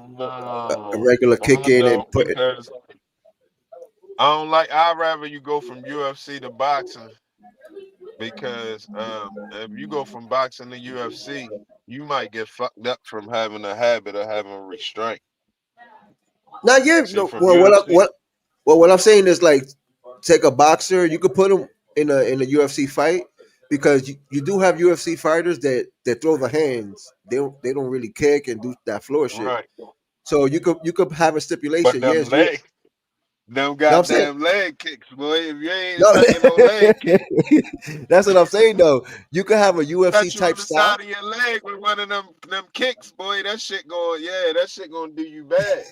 regular kick in and no, put it. because I don't like. I'd rather you go from UFC to boxing because if you go from boxing to UFC, you might get fucked up from having a habit of having restraint. Not yet. See, No. from Well, UFC, what I'm saying is like take a boxer. You could put him in a UFC fight because you do have UFC fighters that throw the hands. They don't really kick and do that floor shit. right? So you could have a But stipulation. them Yes, you. leg, them No, I'm saying goddamn leg kicks, boy. If you ain't no. sucking no leg kick, That's what I'm saying though. You could have a UFC cut you on type the style. side of your leg with one of them kicks, boy. That shit gonna do you bad.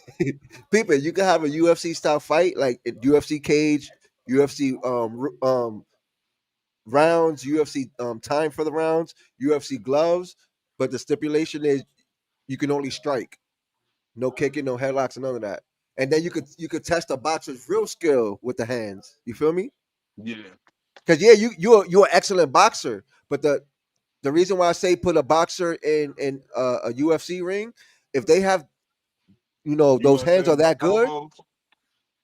People, you can have a UFC style fight, like a UFC cage, UFC rounds, UFC time for the rounds, UFC gloves, but the stipulation is you can only strike, no kicking, no headlocks, none of that. And then you could test a boxer's real skill with the hands. You feel me? Yeah, Because yeah, you're an excellent boxer, but the reason why I say put a boxer in a UFC ring, if they have you those want to say hands are them that good. elbows?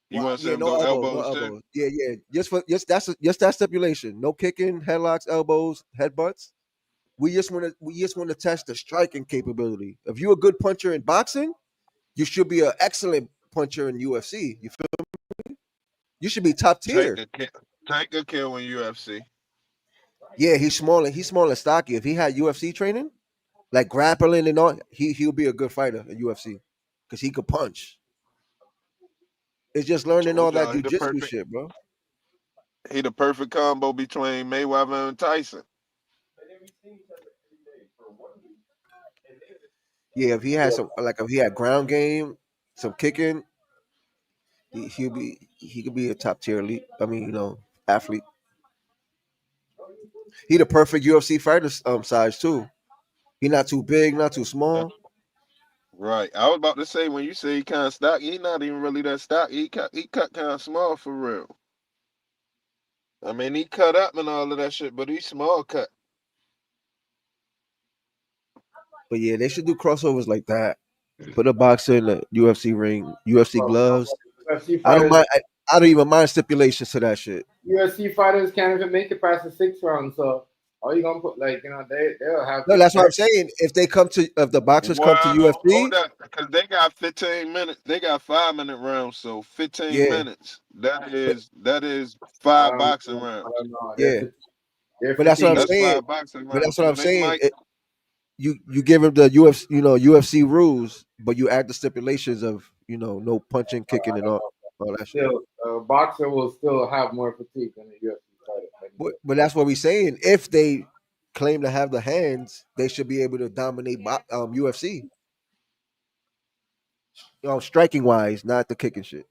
You Well, want to say yeah, them no go elbows, no elbows too? elbows. Yeah, yeah. Just that stipulation. No kicking, headlocks, elbows, headbutts. We just want to test the striking capability. If you're a good puncher in boxing, you should be an excellent puncher in UFC. You feel? You should be top Take tier. a kill, take a kill in UFC. Yeah, he's small and stocky. If he had UFC training, like grappling and all, he'll be a good fighter in UFC because he could punch. It's just learning all Told that y'all jujitsu shit, bro. he the perfect combo between Mayweather and Tyson. Yeah, if he had ground game, some kicking, he could be a top tier elite. I mean, athlete. He the perfect UFC fighter size too. He not too big, not too Yeah. small. Right. I was about to say when you say he kind of stocky, he not even really that stocky. He cut kind of small for real. I mean, he cut up and all of that shit, but he's small cut. But yeah, they should do crossovers like that. Put a boxer in the UFC ring, UFC Bro, gloves. UFC I don't fighters, mind. I don't even mind stipulations to that shit. UFC fighters can't even make it past the 6th round. So all you gonna put they'll have No, to. that's what I'm saying. If the boxers come to Well, UFC, hold up, because they got 15 minutes. They got 5-minute rounds, so 15 yeah, minutes. That but is that is I five don't boxing know. I rounds. don't know. yeah. They're But that's what I'm fatigued. That's saying. five boxing But that's rounds. what So I'm they saying. might. You give him the UFC rules, but you add the stipulations of no punching, kicking, and all that shit. Still, a boxer will still have more fatigue than a UFC fighter. But that's what we're saying. If they claim to have the hands, they should be able to dominate UFC. Striking wise, not the kicking shit.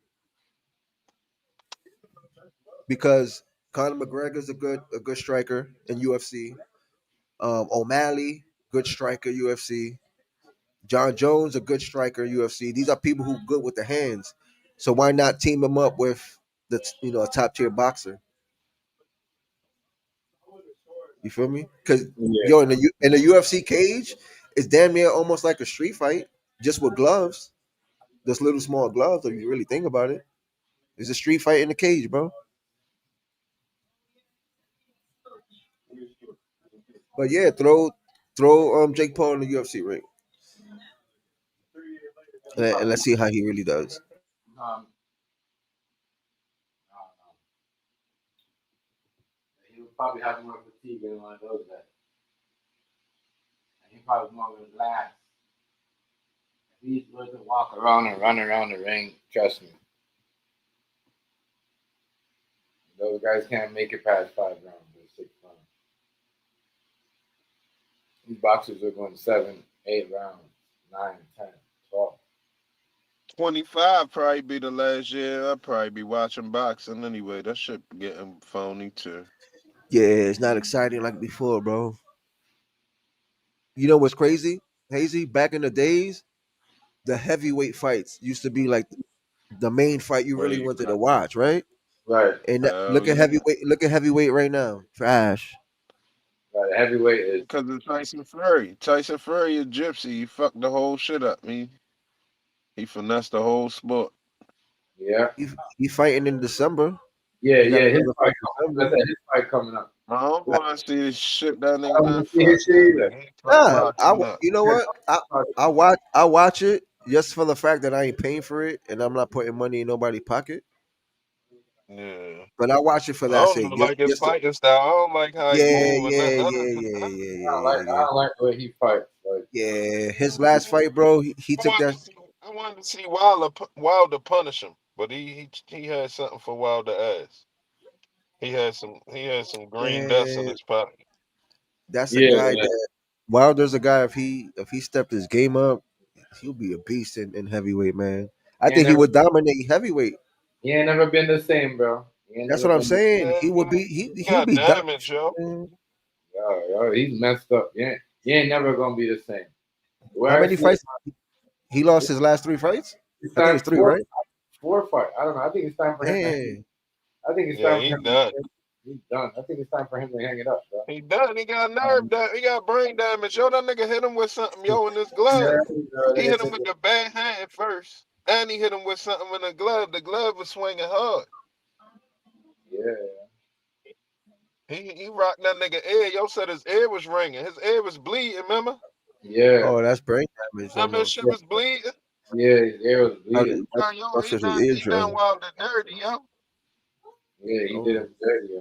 Because Conor McGregor's a good striker in UFC. O'Malley, good striker UFC. John Jones, a good striker UFC. These are people who good with the hands. So why not team them up with a top tier boxer? You feel me? Because Yeah. in the UFC cage, it's damn near almost like a street fight, just with gloves. Just little small gloves. If you really think about it, it's a street fight in the cage, bro. But yeah, throw Jake Paul in the UFC ring, and let's see how he really does. Um, he'll probably have more fatigue than one of those guys. And he probably more relaxed. If he's willing to walk around and run around the ring, trust me, those guys can't make it past 5 rounds or 6 rounds. These boxers are going 7, 8 rounds, 9, 10, 12. 25 probably be the last year I'll probably be watching boxing anyway. That shit getting phony too. Yeah, it's not exciting like before, bro. You know what's crazy, Hazy? Back in the days, the heavyweight fights used to be like the main fight you really wanted to watch, right? Right. And Hell look at yeah. heavyweight. Look at heavyweight right now. Trash. Right. Heavyweight is. Because of Tyson Fury. Tyson Fury a gypsy. He fucked the whole shit up. He finessed the whole sport. Yeah. He fighting in December. Yeah, He got yeah. His another fight fight coming. December. His fight coming up. I don't I, want to see this shit that I nigga don't done want to see his fucked shit that either. nigga. He fucked nah, boxing up. you know what? I watch it just for the fact that I ain't paying for it and I'm not putting money in nobody's pocket. Yeah. But I watch it for I that don't sake. even like his Just to, fighting style. I don't like how he yeah, move or yeah, nothing. yeah, yeah, yeah, I don't like. yeah, I yeah, don't like the way he fights. Like. yeah. His last fight, bro, he I took wanted that. to see, I wanted to see Wilder punish him, but he had something for Wilder ass. He had some green dust in Man, his pocket. that's a Yeah. guy Yeah. that Wilder's a guy. If he stepped his game up, he'll be a beast in heavyweight, man. I He ain't think he never. would dominate heavyweight. He ain't never been the same, bro. He ain't That's never what I'm been. saying. Yeah, He would be. he He'll got be damage, yo. dominant. Yo, he's messed up. He ain't never gonna be the same. How Where I many see it, fights? He lost his last 3 fights. it's I think time it's three, for right? four fight. I don't know. I think it's time for him to hang. Man, I think it's Yeah, time for he him. done. He's done. I think it's time for him to hang it up, bro. He done. He got nerve damage. He got brain damage. Yo, that nigga hit him with something, yo, in his glove. Yeah, He hit him with the bad hand first, and he hit him with something in the glove. The glove was swinging hard. yeah, He rocked that nigga ear. Yo said his ear was ringing. His ear was bleeding, remember? yeah, oh, that's brain damage. Remember his shit yeah. was bleeding? Yeah, his ear was bleeding. Yo, he Ruptured his done eardrum. Wilder dirty, yo. Yeah, he did Oh, him dirty. Yeah,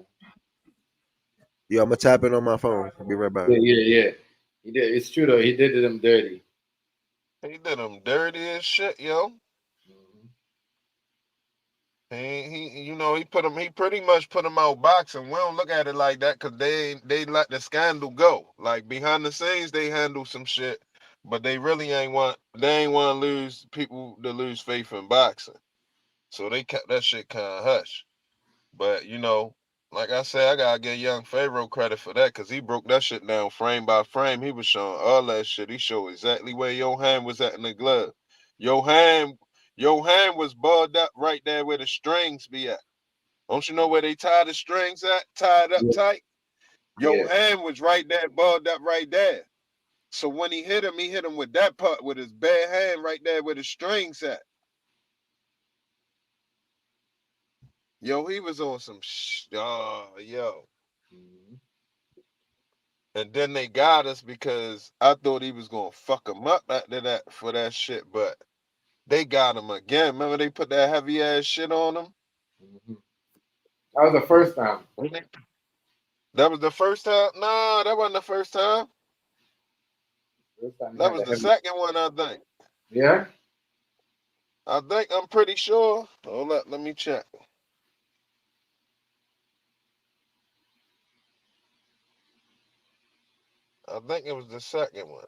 yeah. I'm gonna tap it on my phone. I'll be right back. yeah. He did. It's true though. He did him dirty. He did him dirty as shit, yo. Mm-hmm. He pretty much put him out boxing. We don't look at it like that because they let the scandal go. Like behind the scenes, they handle some shit, but they really ain't want to lose people to lose faith in boxing. So they kept that shit kind of hush. But like I said, I gotta give Young Pharaoh credit for that because he broke that shit down frame by frame. He was showing all that shit. He showed exactly where your hand was at in the glove. Your hand, your hand was balled up right there where the strings be at. Don't you know where they tie the strings at? Tied up Yeah, tight. Your yeah, hand was right there, balled up right there. So when he hit him with that part with his bare hand right there where the strings at. Yo, he was on some yo. mm-hmm. And then they got us because I thought he was gonna fuck him up after that for that shit, but they got him again. Remember they put that heavy ass shit on him? Mm-hmm. That was the first time. That was the first time? Nah, that wasn't the first time. First time he That had was the the heavy. second one, I think. Yeah. I'm pretty sure. Hold up, let me check. I think it was the second one.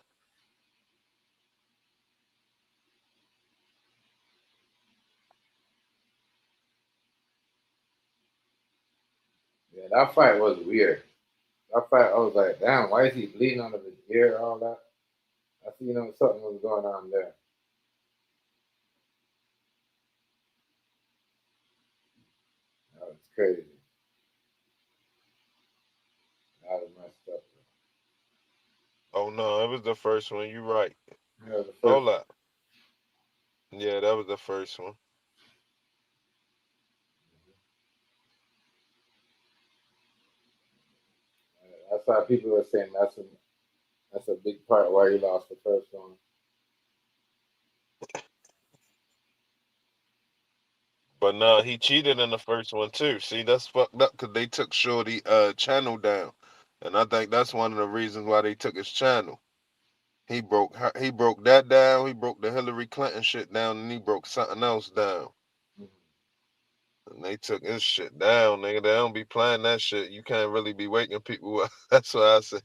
Yeah, that fight was weird. That fight, I was like, damn, why is he bleeding out of his ear? All that. I see, something was going on there. That was crazy. That was messed up. Oh no, it was the first one. You right. That was the first. Hold up. Yeah, that was the first one. That's why people were saying that's a big part why he lost the first one. But nah, he cheated in the first one too. See, that's fucked up because they took Shorty channel down. And I think that's one of the reasons why they took his channel. He broke that down. He broke the Hillary Clinton shit down, and he broke something else down. And they took his shit down, nigga. They don't be playing that shit. You can't really be waking people up. That's why I say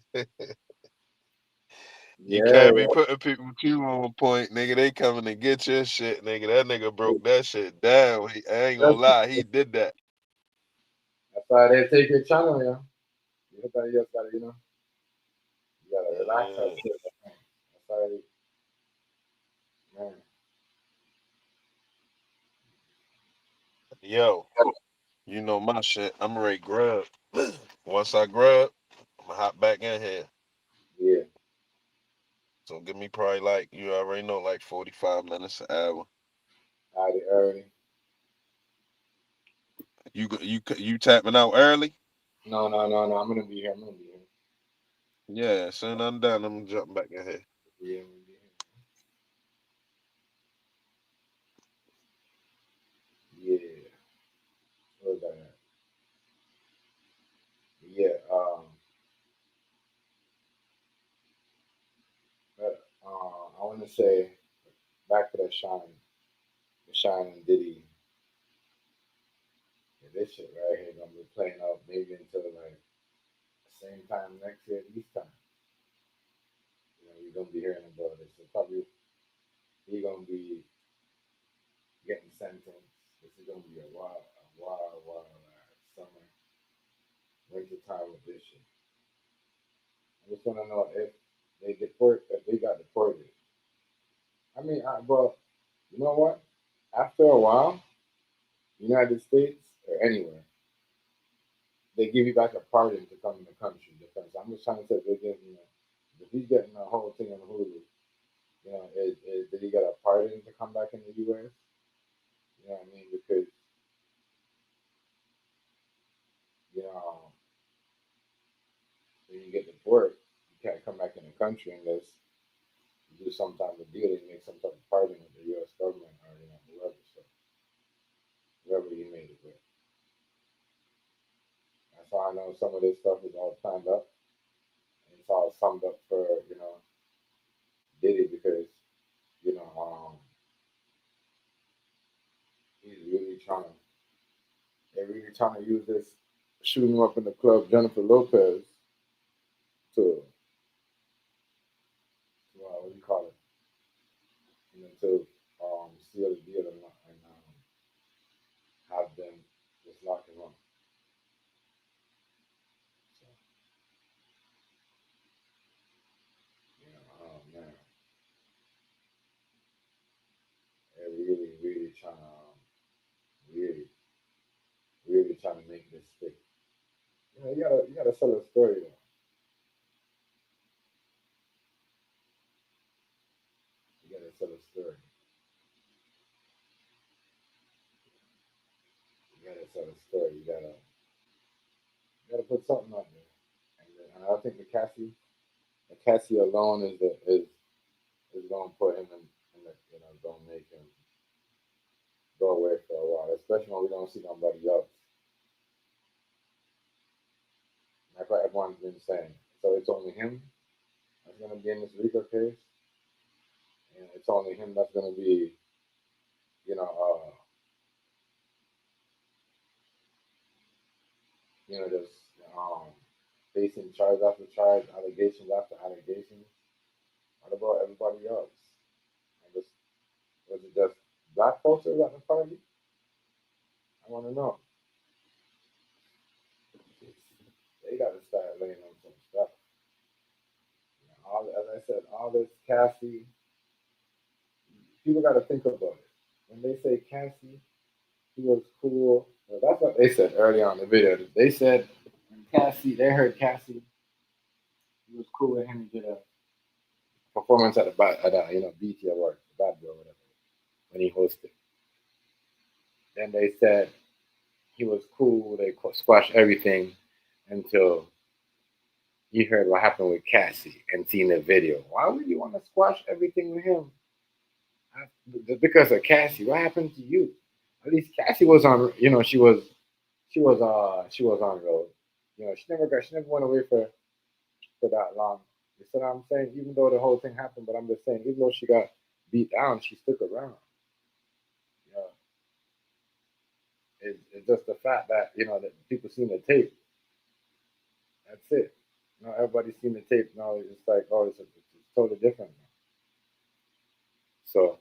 you Yeah, can't be putting people too on point, nigga. They coming to get your shit, nigga. That nigga broke that shit down. I ain't gonna lie, he did that. that's why they take your channel, yeah. sometimes you just gotta, you gotta relax a bit. That's how, man. Yo, you know my shit. I'm ready to grub. Once I grub, I'm gonna hop back in here. Yeah. So give me probably like you already know, like 45 minutes an hour. Out early. You tapping out early? No, no, no, no. I'm gonna be here. I'm gonna be here. Yeah, as soon as I'm done, I'm jumping back in here. Yeah, I'm gonna be here. Yeah. What was that? Yeah. But, I want to say back to the Shyne and Diddy. Yeah, this shit right here gonna be playing out maybe until like the same time next year, this time. You're gonna be hearing about it. So probably he gonna be getting sentenced. This is gonna be a wild summer, winter time with this shit. I just wanna know if if they got deported. I mean, but you know what? After a while, United States or anywhere, they give you back a pardon to come in the country. Because I'm just trying to say they're getting, if he's getting the whole thing on Hulu, did he get a pardon to come back in the U.S.? You know what I mean? Because you know when you get deported, you can't come back in the country unless you do some type of deal and make some type of pardon with the U.S. government or whoever. So whoever he made it with. That's why I know some of this stuff is all planned up. And it's all summed up for Diddy because you know he's really trying to. They're really trying to use this shooting up in the club, Jennifer Lopez, to what do you call it? To seal the deal and have them just lock him up. So, man, they're really trying to really, really trying to make this stick. You gotta sell a story though. You gotta sell a story. You gotta sell a story. You gotta put something out there. And I think the Cassie alone is gonna put him in the gonna make him go away for a while, especially when we don't see nobody else. That's what everyone's been saying. So it's only him that's gonna be in this Rico case, and it's only him that's gonna be, you know, uh, just um, facing charge after charge, allegations after allegations. What about everybody else? I just was it just black folks that was at the party? I want to know. They got to start laying on some stuff. As I said, all this Cassie, people got to think about it. When they say Cassie, he was cool. Well, that's what they said early on in the video. They said when they heard Cassie, he was cool with him. He did a performance at a BT Award, the Bad Boy, whatever, when he hosted. Then they said he was cool. They squashed everything until he heard what happened with Cassie and seen the video. Why would you want to squash everything with him? Because of Cassie. What happened to you? At least Cassie was on. She was on road. She never went away for that long. You see what I'm saying? Even though the whole thing happened, but I'm just saying, even though she got beat down, she stuck around. You know, it's just the fact that that people seen the tape. That's it. Everybody's seen the tape. Now it's like, oh, it's totally different now. So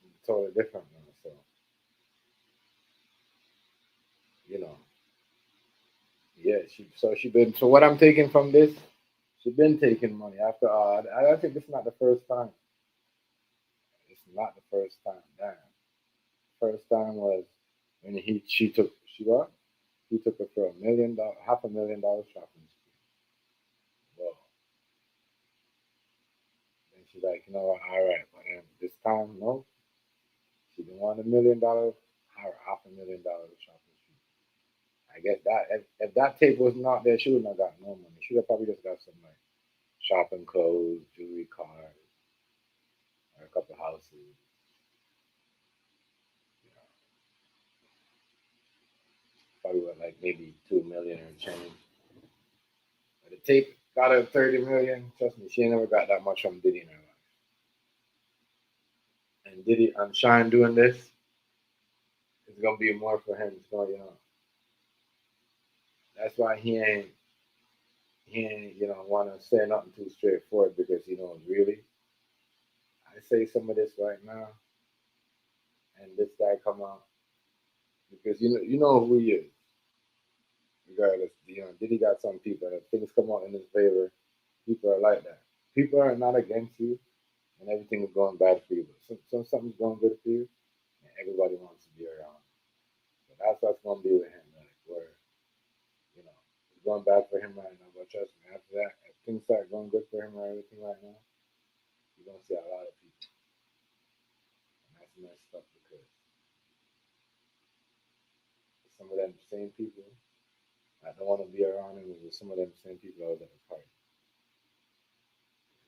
it's totally different now. So you know, yeah, so what I'm taking from this, she been taking money after I think it's not the first time. It's not the first time. Damn. First time was when she what? He took her for $1 million, $500,000 shopping spree. Well, then she's like, you know what, all right, but then this time, no, she didn't want $1 million, $500,000 shopping spree. I guess that if that tape was not there, she wouldn't have got no money. She would have probably just got some like shopping clothes, jewelry, cars, or a couple houses. You know, probably what like maybe 2 million or change. But the tape got her 30 million. Trust me, she ain't never got that much from Diddy in her life. And Diddy and Shyne doing this, it's gonna be more for him. It's gonna, that's why he ain't wanna say nothing too straightforward because he knows really. I say some of this right now, and this guy come out because you know who he is. Regardless, Diddy got some people. If things come out in his favor, people are like that. People are not against you, and everything is going bad for you. But something's going good for you, and everybody wants to be around. So that's what's gonna be with him. Like where it's going bad for him right now, but trust me, after that, if things start going good for him or everything right now, you're gonna see a lot of people, and that's messed up because some of them same people I don't want to be around him is some of them same people I was at the party.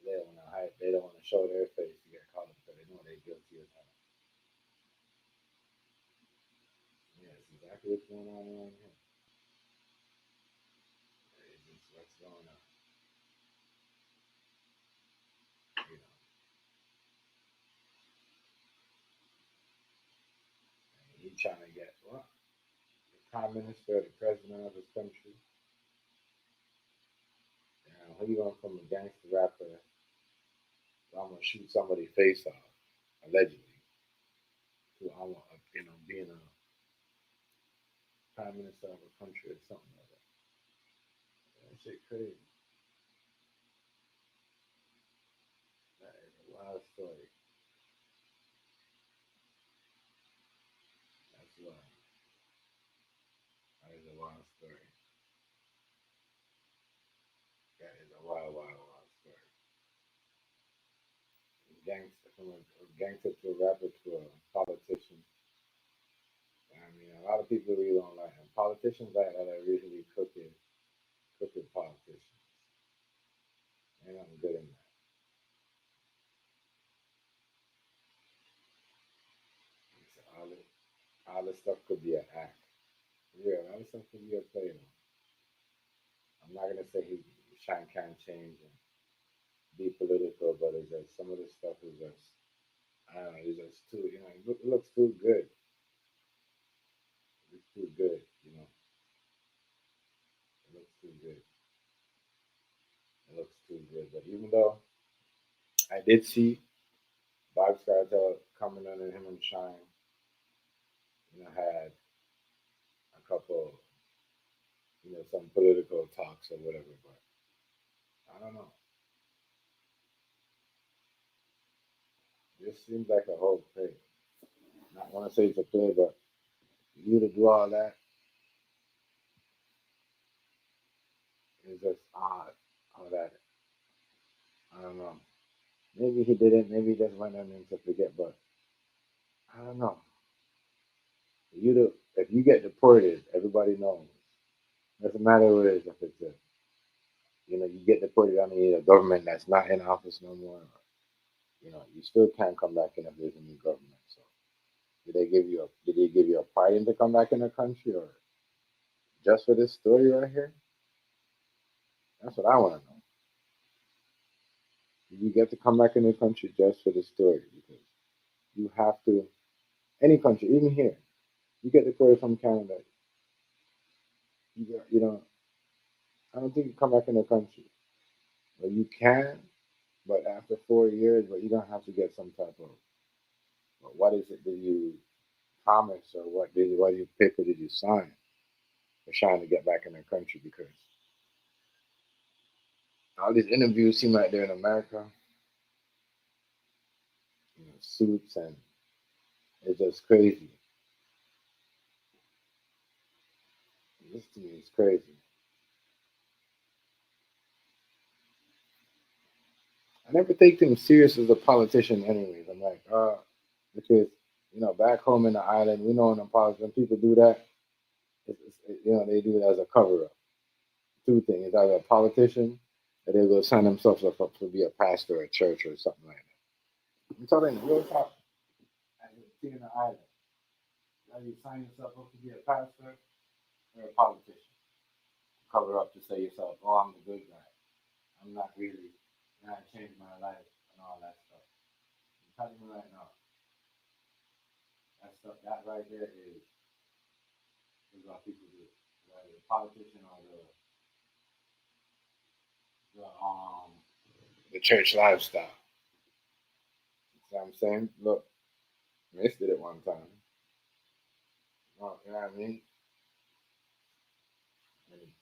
They don't want to hide. They don't want to show their face to get caught up because they know they're guilty as hell. Yeah, it's exactly what's going on around here. It's just what's going on. You know, and he trying to get what? The prime minister, the president of his country. Who you going from a gangster rapper? I'm gonna shoot somebody's face off, allegedly. To being a prime minister of a country or something like that. That shit crazy. That is a wild story. That's wild. That is a wild story. That is a wild, wild, wild story. Gangster from a gangster to a rapper to a politician. I mean, a lot of people really don't like him. Politicians like that are usually crooked politicians. Ain't nothing good in that. So all this stuff could be an act. Yeah, all this stuff could be a play. I'm not gonna say Shyne can't change and be political, but it's just some of the stuff is just I don't know. It's just too it looks too good. It looks too good. It looks too good. It looks too good. But even though I did see Bob Scartel coming under him and Shyne, had a couple, some political talks or whatever. But I don't know. This seems like a whole play. Not want to say it's a play, but you to do all that is just odd. All that I don't know. Maybe he didn't. Maybe he just went on and to forget. But I don't know. If you get deported, everybody knows. Doesn't matter what it is. If it's you get deported. I mean, a government that's not in office no more. You still can't come back in if there's a new government. So, did they give you a pardon to come back in the country, or just for this story right here? That's what I want to know. Did you get to come back in the country just for this story? Because you have to. Any country, even here, you get deported from Canada. I don't think you come back in the country. Well, you can, but after 4 years, but you're gonna have to get some type of. What is it that you promise, or what paper did you sign? for Shyne to get back in the country because all these interviews seem like they're in America, suits, and it's just crazy. This to me is crazy. I never take him serious as a politician, anyways. I'm like, because back home in the island, we know when people do that, they do it as a cover up. Two things: either a politician, or they go sign themselves up to be a pastor at church or something like that. I'm talking real talk. As a king in the island, either you sign yourself up to be a pastor or a politician. Cover up to say yourself, "Oh, I'm the good guy. I'm not really. I changed my life and all that stuff." I'm telling you right now, that right there is what people do. Whether the politician or the church lifestyle. You know what I'm saying? Look, Miss did it one time. You know what I mean?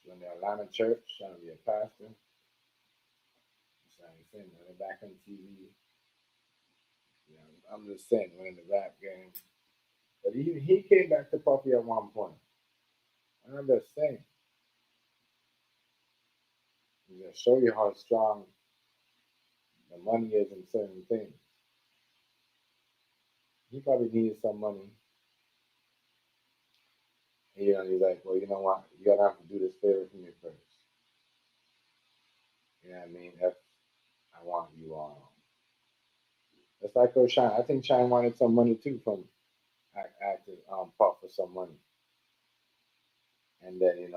When the Atlanta church trying to be a pastor, saying they're back on TV. I'm just saying, when in the rap game. But he came back to Puffy at one point. I'm just saying. Just show you how strong the money is in certain things. He probably needed some money. And, he's like, well, you know what? You gotta have to do this favor for me first. You know what I mean? I want you all. It's like Shyne. I think Shyne wanted some money too from acting Puff for some money. And then,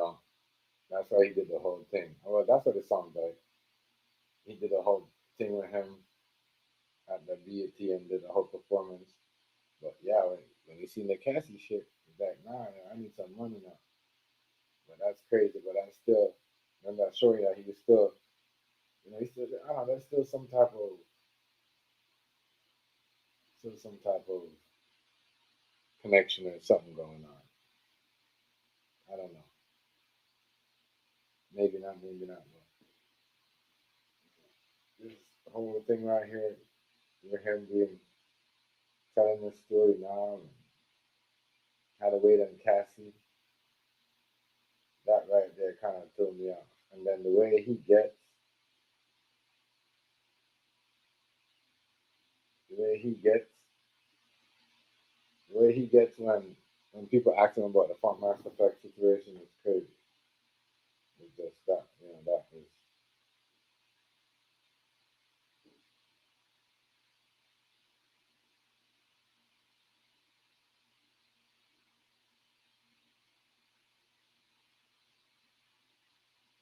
that's why he did the whole thing. Well, that's what it sounds like. He did the whole thing with him at the BET and did the whole performance. But yeah, when he seen the Cassie shit, he's like, nah, I need some money now. But that's crazy. But I'm still, remember I showed you that he was still, he's still, I don't know, there's still some type of connection or something going on. I don't know. Maybe not, maybe not. This whole thing right here, with him telling this story now, and how to wait on Cassie, that right there kind of threw me off. And then the way he gets, the way he gets when people ask him about the Funk Master Effect situation is crazy. It's just that, that is.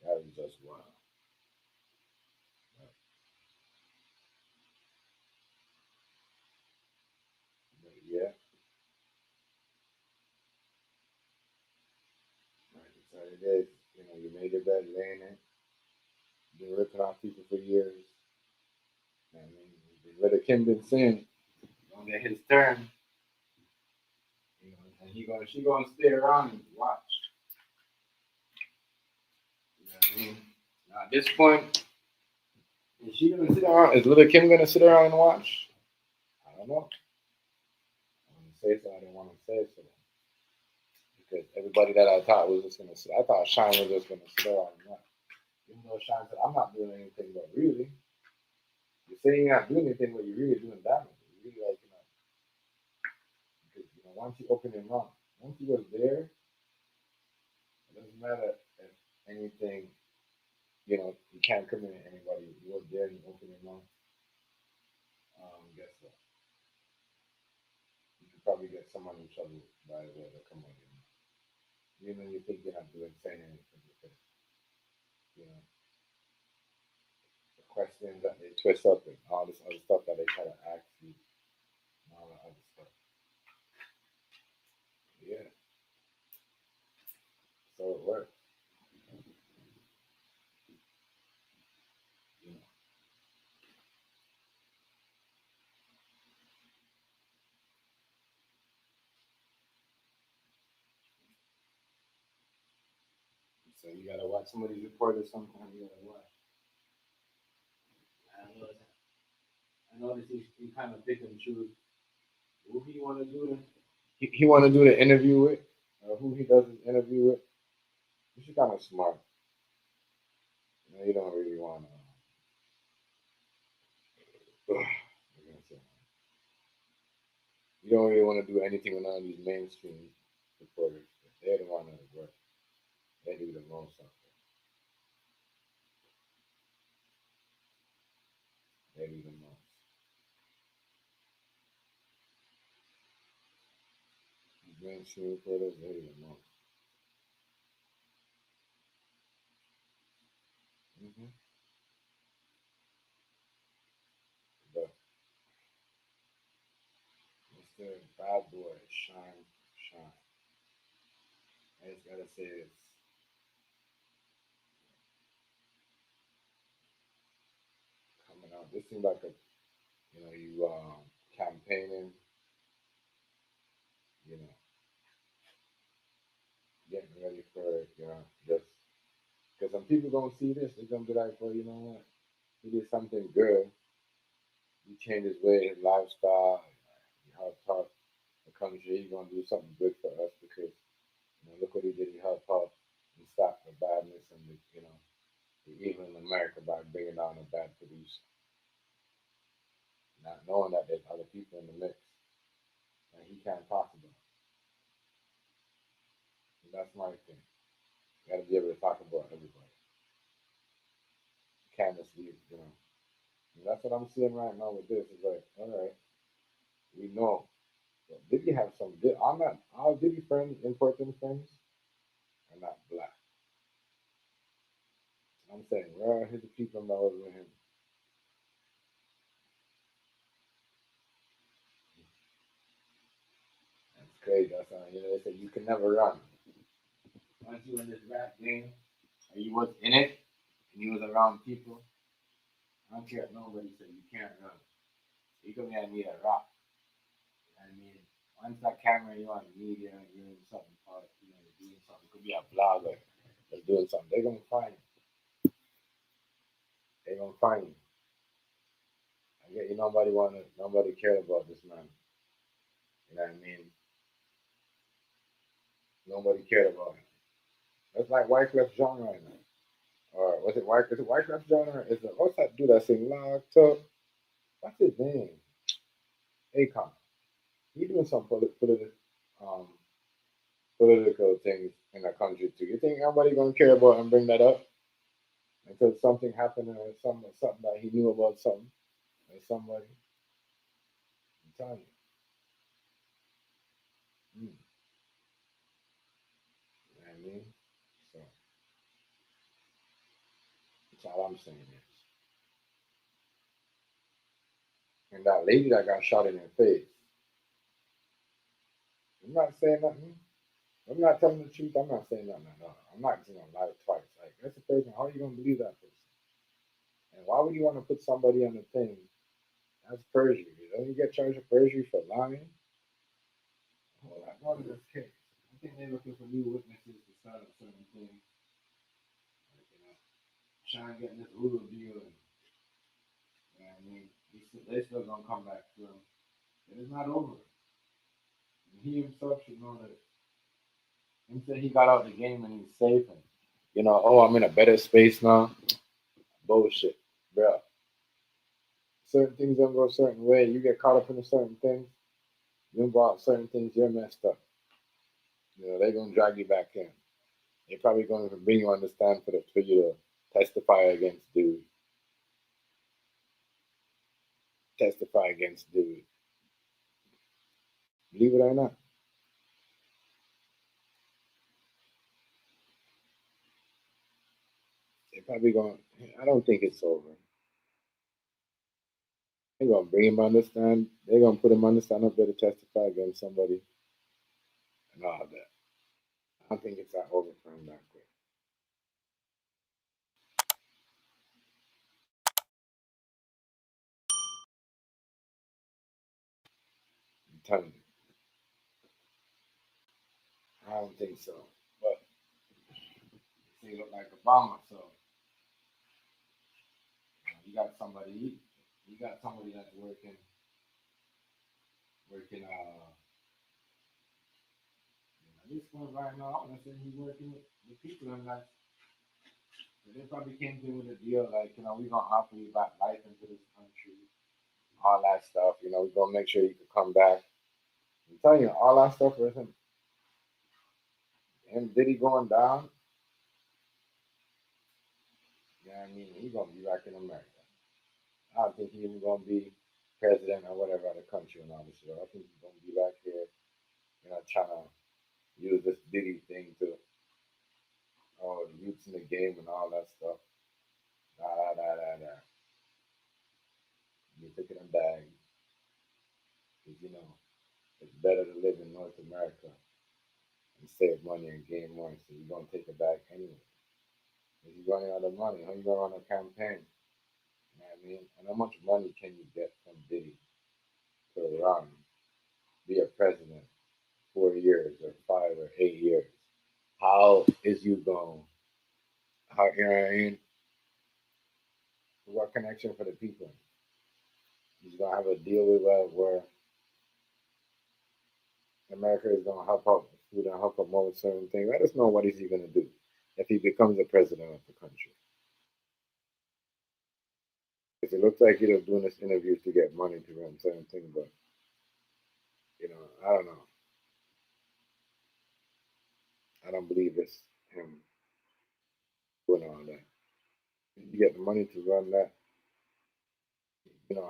That is just wild. But yeah. That's how it is. You made your bed, laying it. You've been ripping off people for years. I mean, Little Kim been saying, gonna get his turn. And she gonna stay around and watch. You know what I mean? Now at this point, is she gonna sit around? Is Little Kim gonna sit around and watch? I don't know. I want to say so. I didn't want to say so because everybody that I thought was just gonna sit. I thought Shyne was just gonna sit around and watch. Even though Shyne said, "I'm not doing anything," but really, you're saying you're not doing anything, but you're really doing damage. You're really like because once you open your mouth, once you was there, it doesn't matter if anything. You can't criminate anybody. You was there and you open your mouth. Guess what? You could probably get someone in trouble by the way they come on your mouth. Even though you think you're not doing saying anything because the questions that they twist up and all this other stuff that they try to ask you and all that other stuff. Yeah. So it works. So you gotta watch some of these reporters. Sometimes you gotta watch. I noticed he kind of pick and choose who he want to do he want to do the interview with, or who he does his interview with. Which is kind of smart. You know, you don't really want to. You don't really want to do anything with none of these mainstream reporters. They're the one that work. They do the most out there. They do the most. These mainstream reporters, they do the most. Mm-hmm. But Mr. Bad Boy, Shyne. I just gotta say this. Coming out. This seems like you campaigning, you know, getting ready for it, just because some people gonna see this, they're gonna be like, well, you know what? He did something good. He changed his way, his lifestyle, he helped out the country. He's gonna do something good for us because look what he did. He helped out and stop the badness and the evil in America by bringing down a bad producer, not knowing that there's other people in the mix and he can't talk about. And that's my thing. You gotta be able to talk about everybody. You can't just leave. And that's what I'm seeing right now with this. It's like, all right, we know. But Diddy have some. I'm not. Our Diddy friends, important friends, are not black. I'm saying, where are his people that was with him? That's crazy. That's how, they say you can never run. Once you in this rap game, and you was in it, and you was around people, I don't care if nobody said you can't run. You come here and meet a rock. I mean, once that camera, you're on media, you're in something, you're doing something. It could be a blogger that's doing something. They're gonna find you. They're gonna find you. I get you. Nobody cared about this man. You know what I mean? Nobody cared about him. That's like Wyclef Jean right now. Or was it Wyclef? Is it Wyclef Jean? Or is it what's that dude that sing locked up? What's his name? Akon. He doing some um, political things in the country too. You think everybody gonna care about and bring that up until something happened or something that he knew about something or somebody? I'm telling you. You know what I mean? So that's all I'm saying is. And that lady that got shot in her face. I'm not saying nothing. I'm not telling the truth. I'm not saying nothing. No. I'm not just gonna lie twice. Like that's a person. How are you gonna believe that person? And why would you want to put somebody on the thing? That's perjury. Don't you get charged with perjury for lying? Well, that's one of this case. I think they're looking for new witnesses to start up certain things. Like, Shyne getting this Uber deal, and I mean, they still gonna come back to him. And it's not over. And he himself should know that. Him said he got out the game and he's safe, and oh, I'm in a better space now. Bullshit, bro. Certain things don't go a certain way. You get caught up in a certain thing. You don't go out certain things. You're messed up. They're gonna drag you back in. They're probably going to bring you on the stand for you to testify against dude. Testify against dude. Believe it or not. They're probably going. I don't think it's over. They're gonna bring him on the stand. They're gonna put him on the stand up there to testify against somebody and all that. I don't think it's that over for him that quick. I'm telling you. I don't think so. But say he look like Obama. So you got somebody that's working this one right now. I'm gonna say he's working with the people and like they probably came to him with a deal like, we're gonna offer you back life into this country, all that stuff, we're gonna make sure you can come back. I'm telling you, all that stuff with him Diddy going down, he's gonna be back in America. I don't think he's even gonna be president or whatever of the country and all this stuff. I think he's gonna be back here, trying to use this Diddy thing to the youths in the game and all that stuff. You're taking them back. Because, it's better to live in North America and save money and gain more. So you're going to take it back anyway. If you're running out of money, how you going to run a campaign? You know what I mean? And how much money can you get from Diddy to run, be a president 4 years or 5 or 8 years? How is you going? How, you know what I mean? What connection for the people? He's going to have a deal with where America is going to help out the food and help promote certain things. Let us know what is he going to do if he becomes the president of the country. Because it looks like he's doing this interviews to get money to run certain things, but I don't know. I don't believe it's him doing all that. You get the money to run that.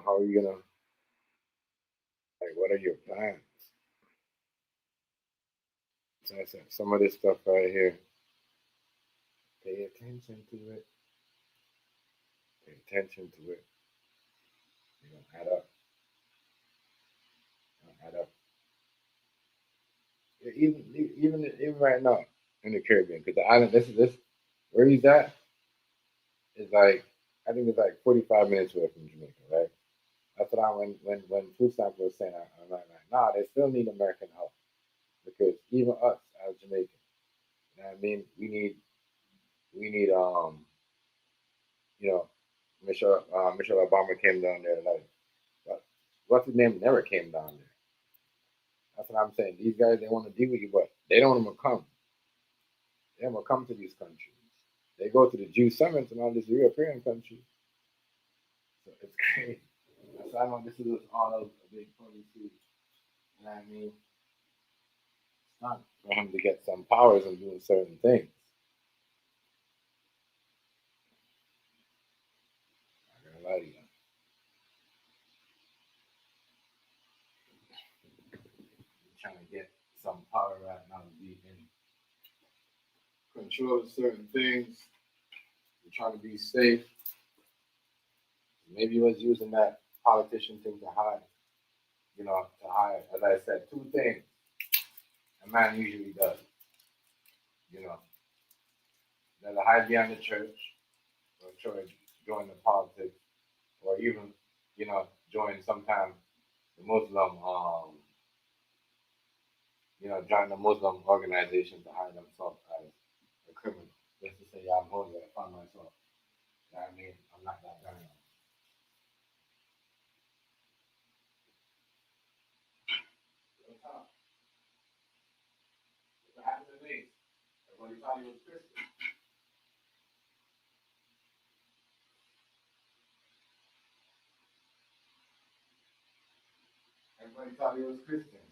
How are you gonna what are your plans? So I said some of this stuff right here. Pay attention to it. Pay attention to it. You're gonna add up. Add up. Even right now in the Caribbean, because the island, this where he's at is like I think it's like 45 minutes away from Jamaica, right? That's what when Food Stamp was saying, I'm like, nah, they still need American help because even us as Jamaicans, you know what I mean? We need Michelle Obama came down there like what's his name never came down there. That's what I'm saying. These guys they want to deal with you, but they don't want to come. They don't want to come to these countries. They go to the G7s and all these European countries. So it's crazy. So I know this is all a big policy. You know what I mean? It's not for him to get some powers and doing certain things. I'm not gonna lie to you. He's trying to get some power right now to be in control of certain things. He's trying to be safe. Maybe he was using that politician thing to hide. To hide, as I said, two things a man usually does. Either hide behind the church or try to join the politics or even, join sometimes the Muslim, join the Muslim organization to hide themselves as a criminal. Just to say, yeah, I'm holy, I find myself. You know what I mean? I'm not that guy. What happened to me? Everybody thought he was Christian. Everybody thought he was Christian.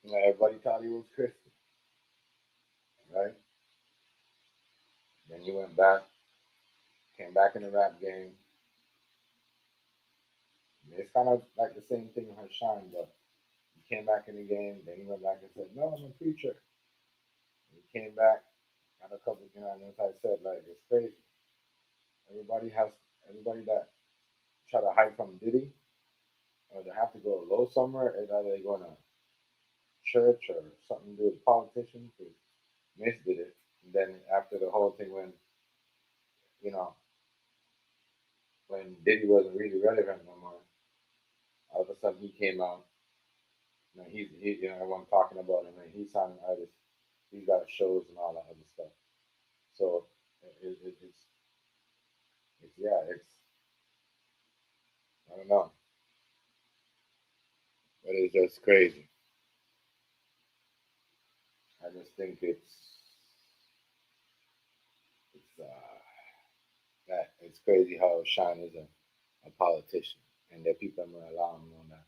Everybody thought he was Christian, right? Then he went back, came back in the rap game. It's kind of like the same thing with Shyne, but he came back in the game. Then he went back and said, "No, I'm a preacher." And he came back, got a couple, and as I said, like it's crazy. Everybody that try to hide from Diddy, or they have to go low somewhere, either they go to church or something to do with politicians. Because Miss did it, and then after the whole thing you know, when Diddy wasn't really relevant no more, All of a sudden he came out. You know, everyone talking about him, and he's signing artists. He's got shows and all that other stuff. So it's yeah, it's I don't know, but it's just crazy. I just think it's that it's crazy how Shyne is a politician, and that people are gonna allow him on that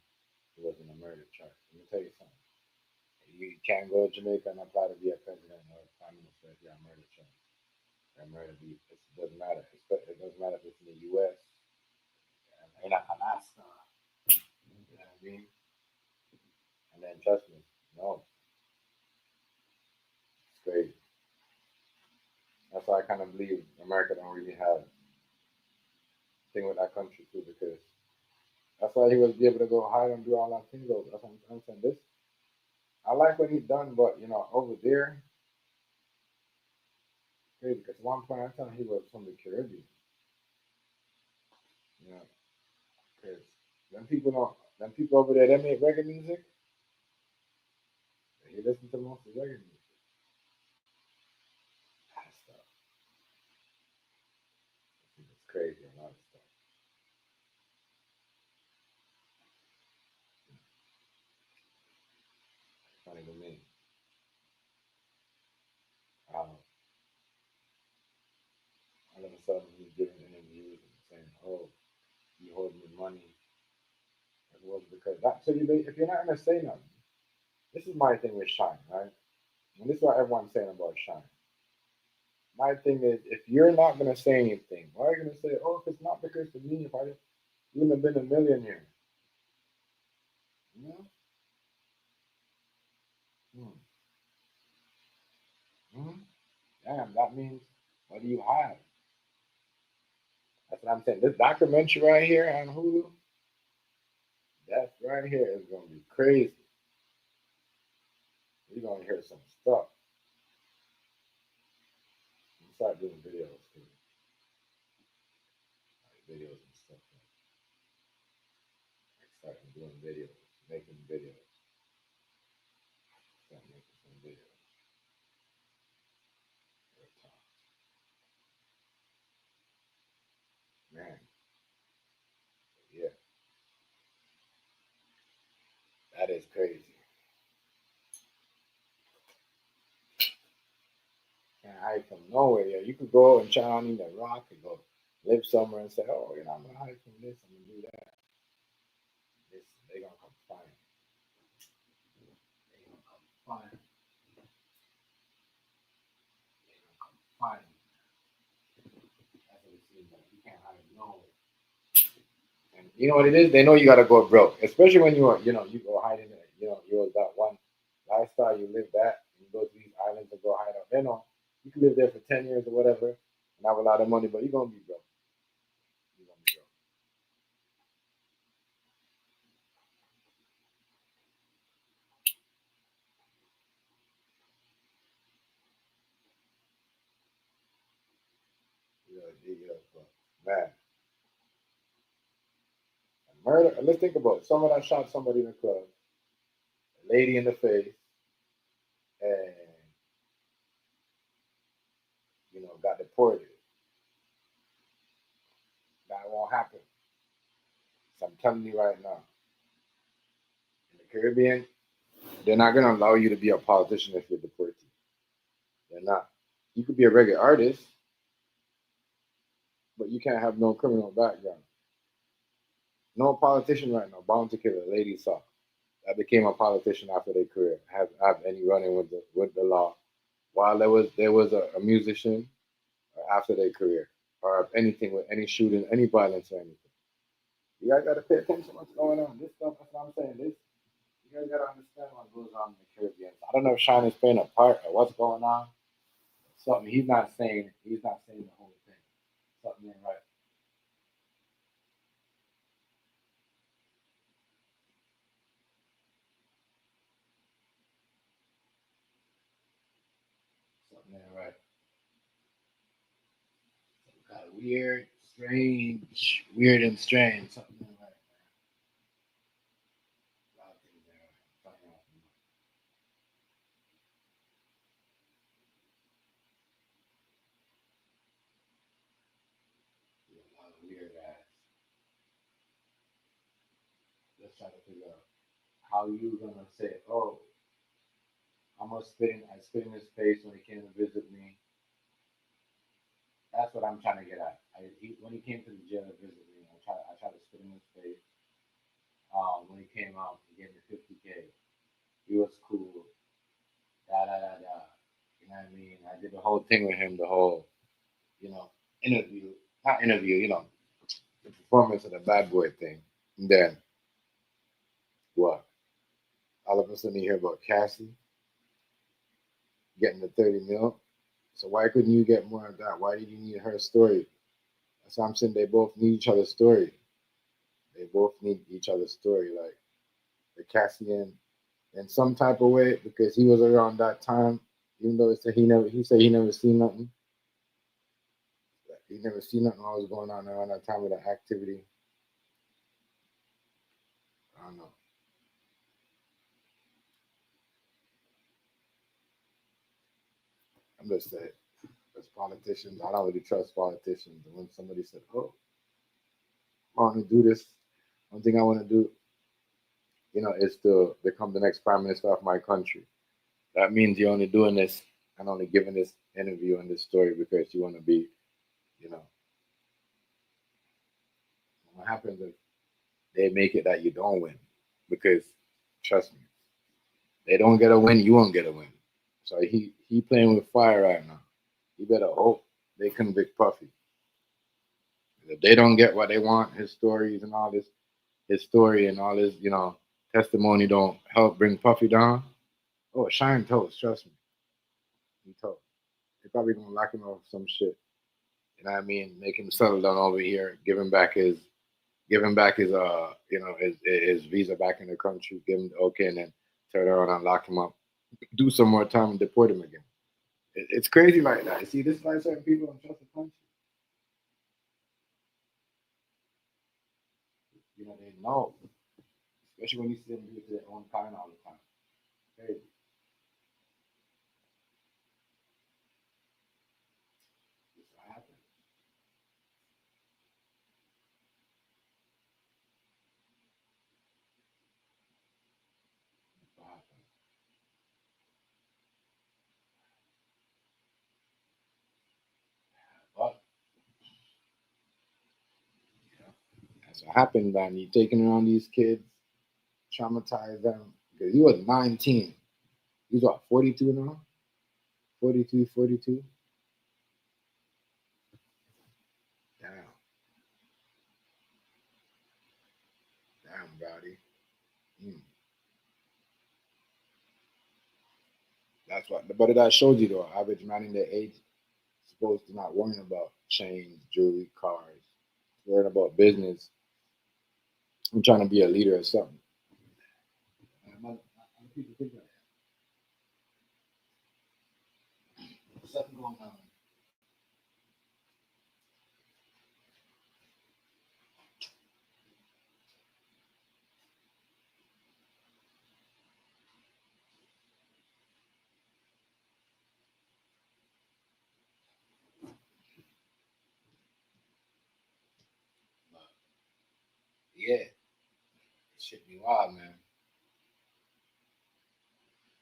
it wasn't a murder charge. Let me tell you something. You can't go to Jamaica and apply to be a president or a prime minister if you're a murder charge. Or murder beef. It doesn't matter. It doesn't matter if it's in the U.S. in Alaska. You know what I mean? And then trust me, no, it's crazy. That's why I kind of believe America don't really have a thing with that country too, because that's why he was able to go hide and do all that things. That's what I'm saying. This, I like what he's done, but you know, over there, crazy. Because at one point I thought he was from the Caribbean. You know, because them people over there, they make reggae music. He listens to most of the reggae music. That stuff. It's crazy. A lot of stuff. Funny to me. All of a sudden he's giving interviews and saying, "Oh, you hold me money." It was because that. So if you're not gonna say nothing, this is my thing with Shyne, right? And this is what everyone's saying about Shyne. My thing is, if you're not gonna say anything, why are you gonna say, "Oh, if it's not because of me, if I wouldn't have been a millionaire"? You know? Hmm. Hmm. Damn, that means what do you have? That's what I'm saying. This documentary right here on Hulu, that right here is gonna be crazy. You're gonna hear some stuff. You start doing videos too, like videos and stuff. Like starting doing videos, making videos, start making some videos. Real talk. Man, yeah, that is crazy. Can't hide from nowhere. Yeah, you could go and try on in the rock and go live somewhere and say, "Oh, you know, I'm gonna hide from this. I'm gonna do that." This, they gonna come find. They gonna come find. They gonna come find. That's what it seems like. You can't hide nowhere. And you know what it is? They know you gotta go broke, especially when you are, you know, you go hide in it. You know, you're that one lifestyle. You live that. You go to these islands and go hide out. They know you can live there for 10 years or whatever and have a lot of money, but you're gonna be broke. You're gonna be broke. You're gonna dig it up, bro. Man, murder. Let's think about it. Someone that shot somebody in the club, a lady in the face, and you know got deported. That won't happen. So I'm telling you right now, in the Caribbean, they're not gonna allow you to be a politician if you're deported. They're not. You could be a regular artist, but you can't have no criminal background. No politician right now, bound to kill a lady saw that became a politician after their career have any running with the law while there was a musician or after their career or anything with any shooting, any violence or anything. You guys gotta pay attention to what's going on. This stuff, that's what I'm saying. This you guys gotta understand what goes on in the Caribbean. I don't know if Shyne is playing a part or what's going on. Something he's not saying. He's not saying the whole thing. Something ain't right. Something ain't right. Something kind of weird, strange, weird and strange. Something ain't right. just trying to figure out how you gonna say, oh, I spit in his face when he came to visit me. That's what I'm trying to get at. When he came to the jail to visit me, I tried to spit in his face. When he came out, he gave me 50K. He was cool. Da da da da. You know what I mean? I did the whole thing with him, the whole, you know, interview, not interview, you know, the performance of the bad boy thing. And then what? All of a sudden you hear about Cassie getting the 30 mil. So why couldn't you get more of that? Why did you need her story? That's why I'm saying they both need each other's story. They both need each other's story. Like the Cassian in some type of way, because he was around that time, even though he said he never seen nothing. He never seen nothing what was going on around that time with the activity. I don't know. I'm just saying, as politicians, I don't really trust politicians. And when somebody said, "Oh, I want to do this," one thing I want to do, you know, is to become the next prime minister of my country. That means you're only doing this and only giving this interview and this story because you want to be, you know, what happens if they make it that you don't win? Because trust me, they don't get a win, you won't get a win. So he playing with fire right now. You better hope they convict Puffy. If they don't get what they want, his stories and all this, his story and all his, you know, testimony don't help bring Puffy down. Oh, Shyne toast, trust me. He toast. They probably gonna lock him up some shit. You know what I mean? Make him settle down over here, give him back his you know, his visa back in the country, give him the okay, and then turn around and lock him up. Do some more time and deport him again. It's crazy like that. You see, this is why certain people don't trust the country. You know, they know. Especially when you see them do it to their own kind all the time. Crazy. That's what happens. That's what happens. But that's what happened, man. You taking around these kids, traumatize them. Because he was 19. He's what, 42 now? 42, 42? Damn. Damn, buddy. Mm. That's what. But that shows you, though, average man in their age supposed to not worrying about chains, jewelry, cars, worrying about business. I'm trying to be a leader or something. Other people think like that. Something going on. Yeah, it should be wild, man.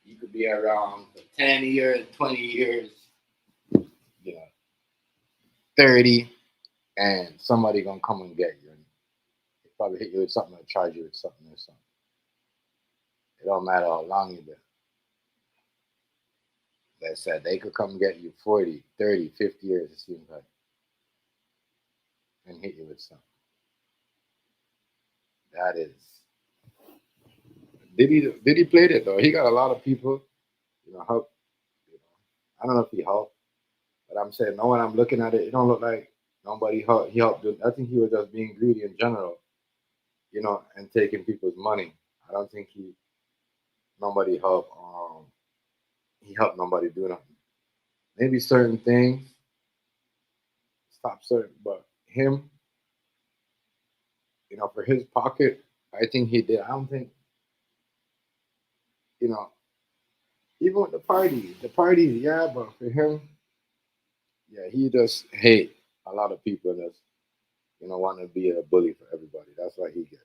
You could be around for 10 years, 20 years, you know, 30, and somebody gonna come and get you. And they probably hit you with something or charge you with something or something. It don't matter how long you've been. Like I said, they could come and get you 40, 30, 50 years, it seems like, and hit you with something. That is. Diddy played it, though. He got a lot of people, you know, help. You know, I don't know if he helped, but I'm saying, no, when I'm looking at it, it don't look like nobody helped. He helped. I think he was just being greedy in general, you know, and taking people's money. I don't think nobody helped. He helped nobody do nothing. Maybe certain things, stop certain, but him, you know, for his pocket, I think he did. I don't think, you know, even with the parties, yeah, but for him, yeah, he just hate a lot of people that's, you know, want to be a bully for everybody. That's why he get.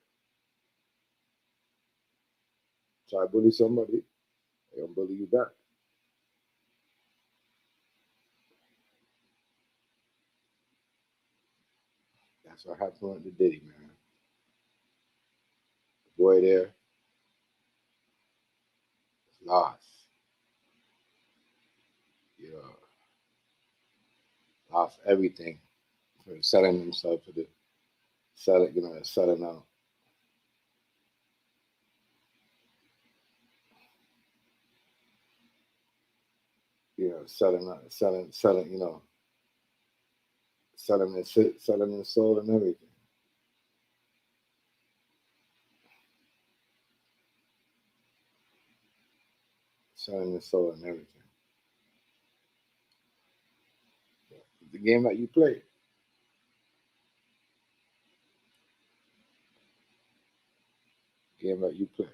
try to bully somebody, they're gonna bully you back. That's what happened with the Diddy, man. The boy there is lost. You know, lost everything for selling himself to the selling, selling out. Selling, selling his soul and everything. Selling his soul and everything. The game that you play. Game that you play.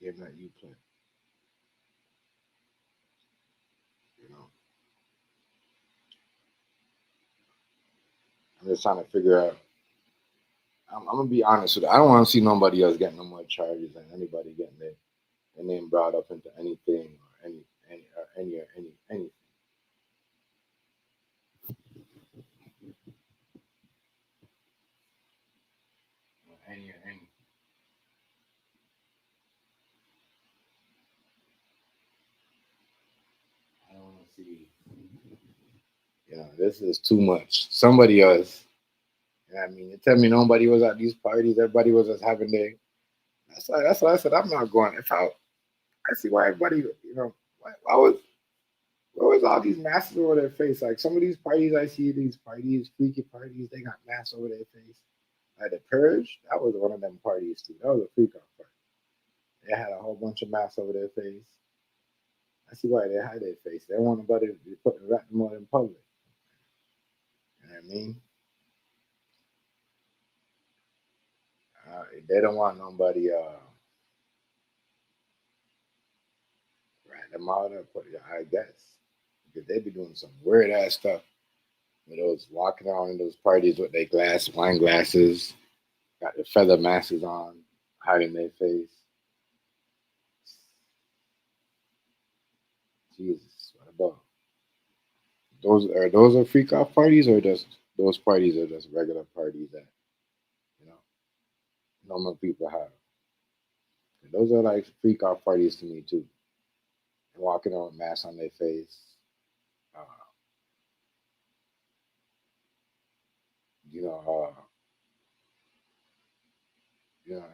Game that you play. I'm just trying to figure out. I'm gonna be honest with you. I don't want to see nobody else getting no more charges than anybody getting their name brought up into anything or anything. Any. I don't want to see. This is too much. Somebody else. I mean, you tell me nobody was at these parties. Everybody was just having their. That's what I said. I'm not going. I see why everybody. Why was all these masks over their face? Like some of these parties I see, these parties, freaky parties, they got masks over their face. Like the Purge, that was one of them parties too. That was a freak out party. They had a whole bunch of masks over their face. I see why they hide their face. They don't want nobody to be putting rat them out in public. You know what I mean? They don't want nobody rat them out or put. I guess because they be doing some weird ass stuff. With those walking around in those parties with their wine glasses, got the feather masks on, hiding their face. Jesus, what about those are freak off parties or just those parties are just regular parties that normal people have? And those are like freak off parties to me too. Walking around with masks on their face.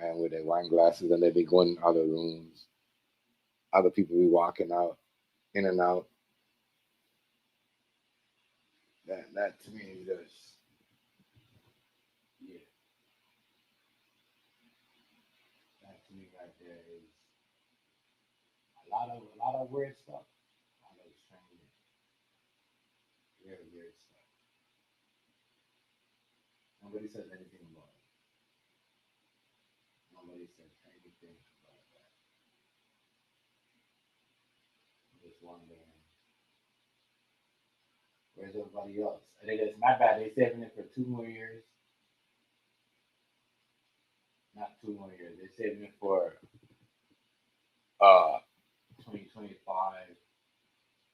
And with their wine glasses, and they be going in other rooms. Other people be walking out, in and out. That to me is just, yeah. That to me right there is a lot of weird stuff. A lot of strange, weird stuff. Nobody says anything about it. Nobody says anything about that. I'm just wondering, where's everybody else? I think it's my bad. They're saving it for 2 more years. Not 2 more years. They're saving it for 2025.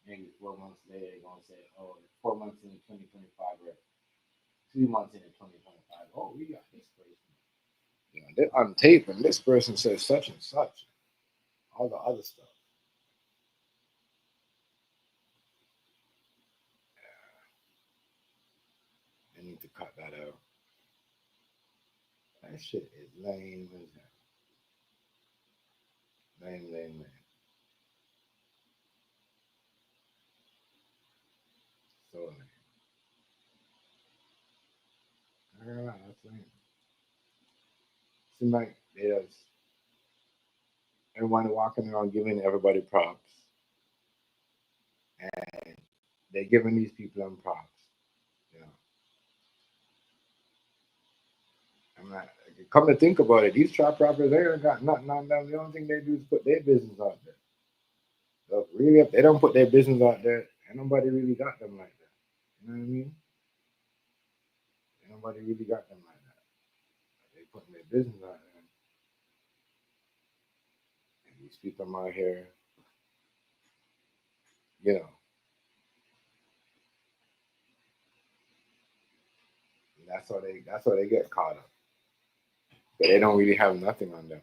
Maybe 4 months later, they're gonna say, "Oh, 4 months into 2025 or 2 months into 2025. Oh, we got this person. They're on tape, and this person says such and such. All the other stuff. They need to cut that out. That shit is lame as hell. Lame. So lame. I don't know, that's lame. Seems like they just everyone walking around giving everybody props. And they're giving these people them props. I'm not come to think about it, these trap rappers, they ain't got nothing on them. The only thing they do is put their business out there. So really, if they don't put their business out there, ain't nobody really got them like that. You know what I mean? Ain't nobody really got them like that. They putting their business out there. And these people out here, you know, that's how they get caught up. But they don't really have nothing on them.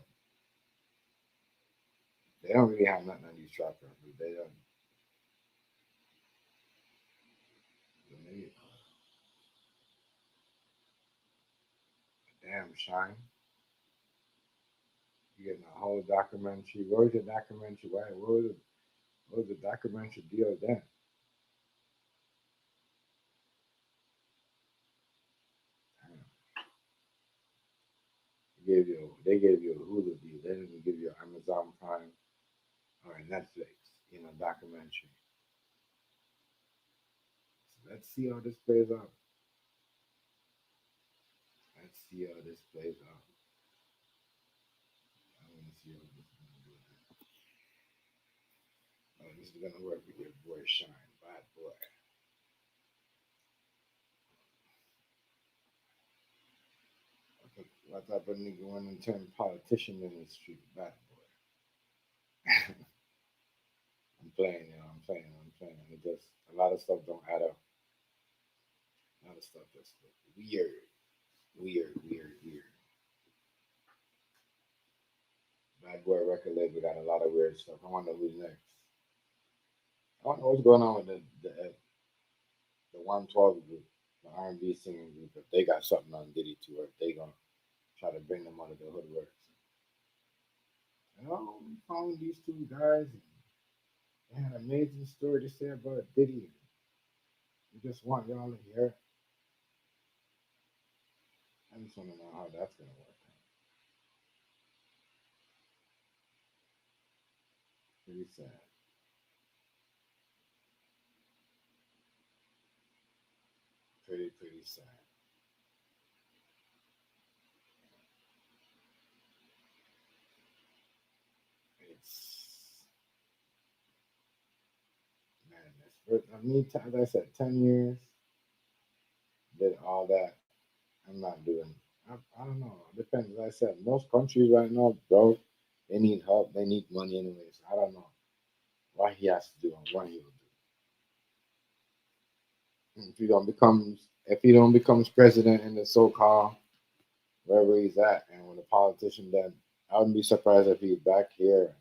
They don't really have nothing on these trappers. They don't. Damn, Shyne. You getting a whole documentary. What was the documentary? What was the documentary deal then? They gave you a Hulu deal. They didn't give you Amazon Prime or Netflix, documentary. So let's see how this plays out. Let's see how this plays out. I want to see how this is going to do. Oh, this is going to work with your boy Shyne, bad boy. What type of nigga want to turn politician in the street, bad boy? I'm playing, I'm playing. It just, a lot of stuff don't add up. A lot of stuff just weird. Bad boy record label got a lot of weird stuff. I wonder who's next. I don't know what's going on with the 112 group, the R&B singing group. If they got something on Diddy too, or if they gonna try to bring them out of the hoodworks. We found these two guys. And they had an amazing story to say about Diddy. We just want y'all to hear it. I just want to know how that's gonna work out. Pretty sad. Pretty sad. It's madness. But I mean, as I said, 10 years, did all that. I'm not doing. I don't know. It depends. As I said, most countries right now, bro, they need help. They need money anyways. I don't know what he has to do and what he will do. If he don't becomes president in the so-called wherever he's at, and when a politician, then I wouldn't be surprised if he's back here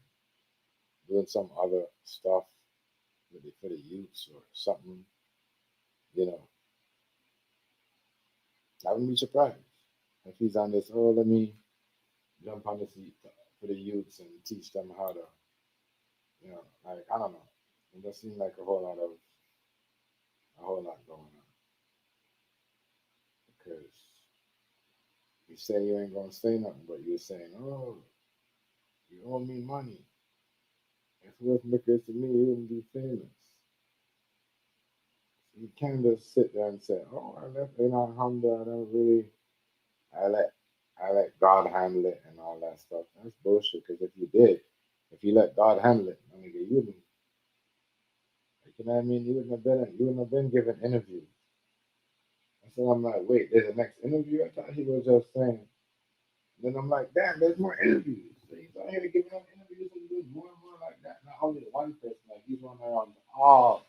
doing some other stuff for the youths or something. I wouldn't be surprised if he's on this. Oh, let me jump on this for the youths and teach them how to, like I don't know. It just seems like a whole lot going on because you say you ain't gonna say nothing, but you're saying, oh, you owe me money. If it wasn't because of me, you wouldn't be famous. You can't just sit there and say, oh, I left, humble. I don't really. I let God handle it and all that stuff. That's bullshit. Because if you let God handle it, I mean, you wouldn't. You know what I mean? You wouldn't have been given interviews. So I'm like, wait, there's a next interview? I thought he was just saying. Then I'm like, damn, there's more interviews. So he's out here giving up interviews and doing more and more like that. Not only one person, like he's running around all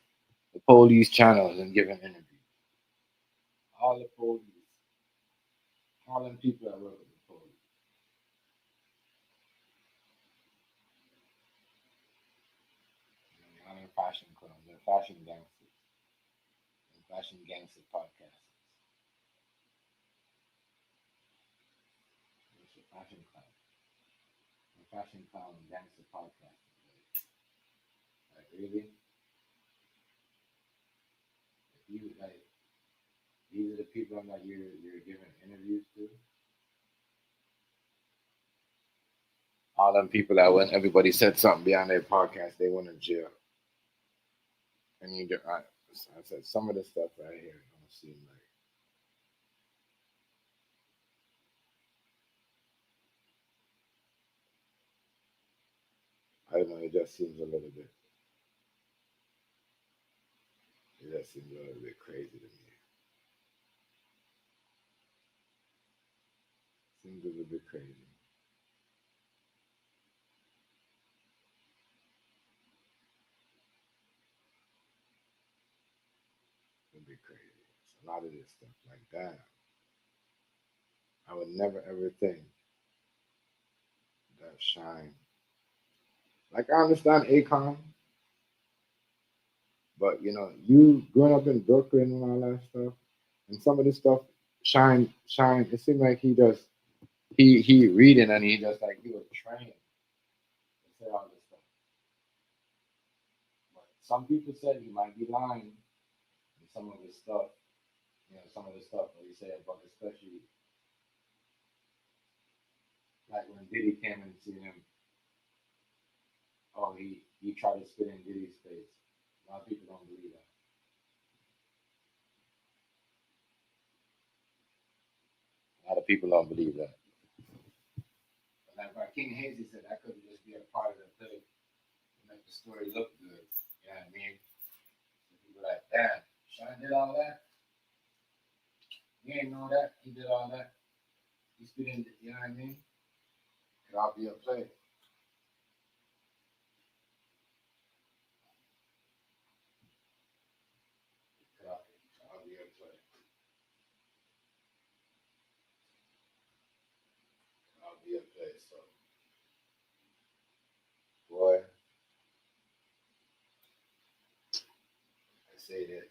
the police channels and giving interviews. All the police. All them people that work with the police. All them fashion clowns, they're fashion gangsters. And fashion gangster podcasts. It's a fashion clown. A fashion clown gangster podcast. Like really? If you like these are the people that you're giving interviews to. All them people that when everybody said something behind their podcast, they went in jail. And I said some of the stuff right here don't seem like. I don't know. It just seems a little bit. that seems a little bit crazy to me. Seems a little bit crazy. A little bit crazy. It's a lot of this stuff like that. I would never ever think that Shyne. Like I understand Akon, but you growing up in Brooklyn and all that stuff, and some of this stuff, Shyne. It seemed like he reading and he just like he was trained to say all this stuff. But some people said he might be lying in some of his stuff. Some of the stuff that he said, but especially like when Diddy came and see him. Oh, he tried to spit in Diddy's face. A lot of people don't believe that. A lot of people don't believe that. But like King Hazy said, that could just be a part of the thing to make the story look good. You know what I mean? So people are like, damn, Shyne did all that? You ain't know that? He did all that? He spit in, you know what I mean? Could all be a play. Could all be a play. Could all be a play. So, boy, I say this.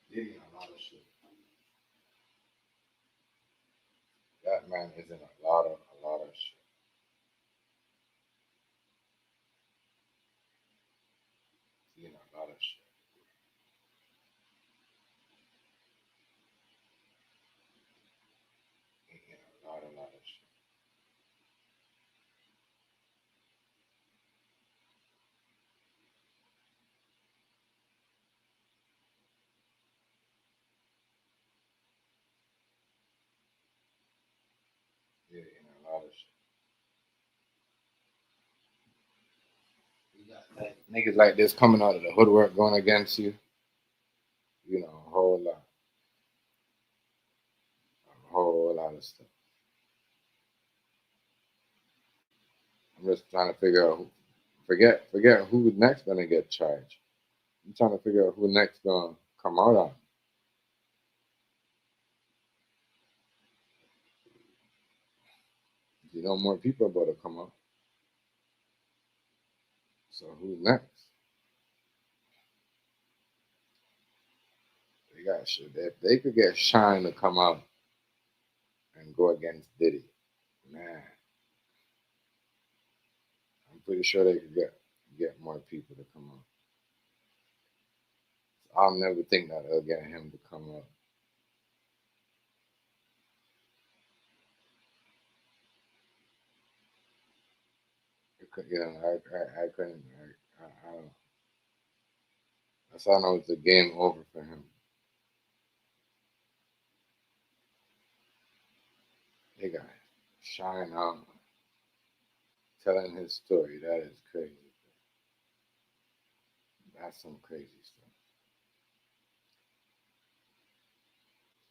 Diddy a lot of shit. That man is in a lot of shit. He in a lot of shit. He in a lot of shit. He in a lot of shit. You got like, niggas like this coming out of the woodwork going against you. A whole lot. A whole lot of stuff. I'm just trying to figure out forget who's next gonna get charged. I'm trying to figure out who next gonna come out on. More people about to come out. So who's next? They got shit. If they could get Shyne to come out and go against Diddy, man, I'm pretty sure they could get more people to come out. So I'll never think that they'll get him to come out. I couldn't. I don't. That's how I know it's a game over for him. They got Shyne out telling his story. That is crazy. That's some crazy stuff.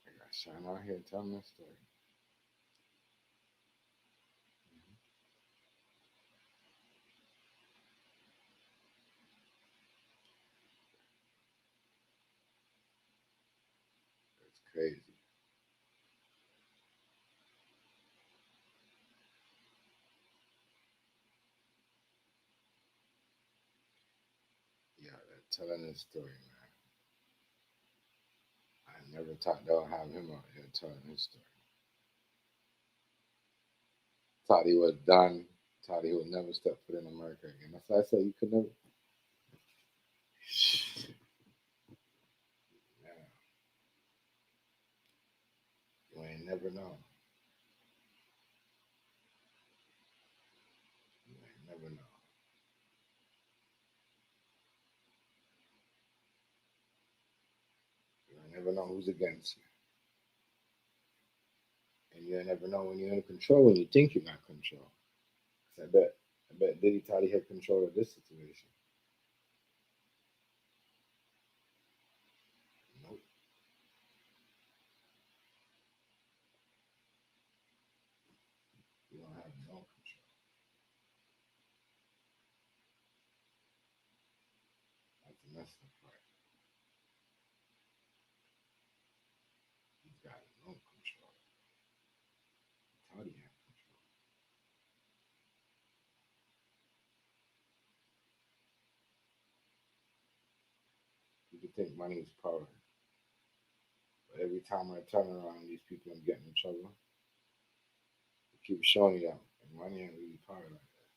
They got Shyne out here telling his story. It's crazy. Yeah, they're telling his story, man. I never thought they'll have him out here telling his story. Thought he was done. Thought he would never step foot in America again. That's why I said you could never. Yeah, you ain't never know. You ain't never know. You ain't never know who's against you. And you never know when you're in control when you think you got control. I bet I bet Diddy thought he had control of this situation. Nope. You don't have no control. That's the messed up part. He's got no control. He thought he had control. People think money is power. But every time I turn around, these people are getting in trouble. They keep showing you that money ain't really power like that.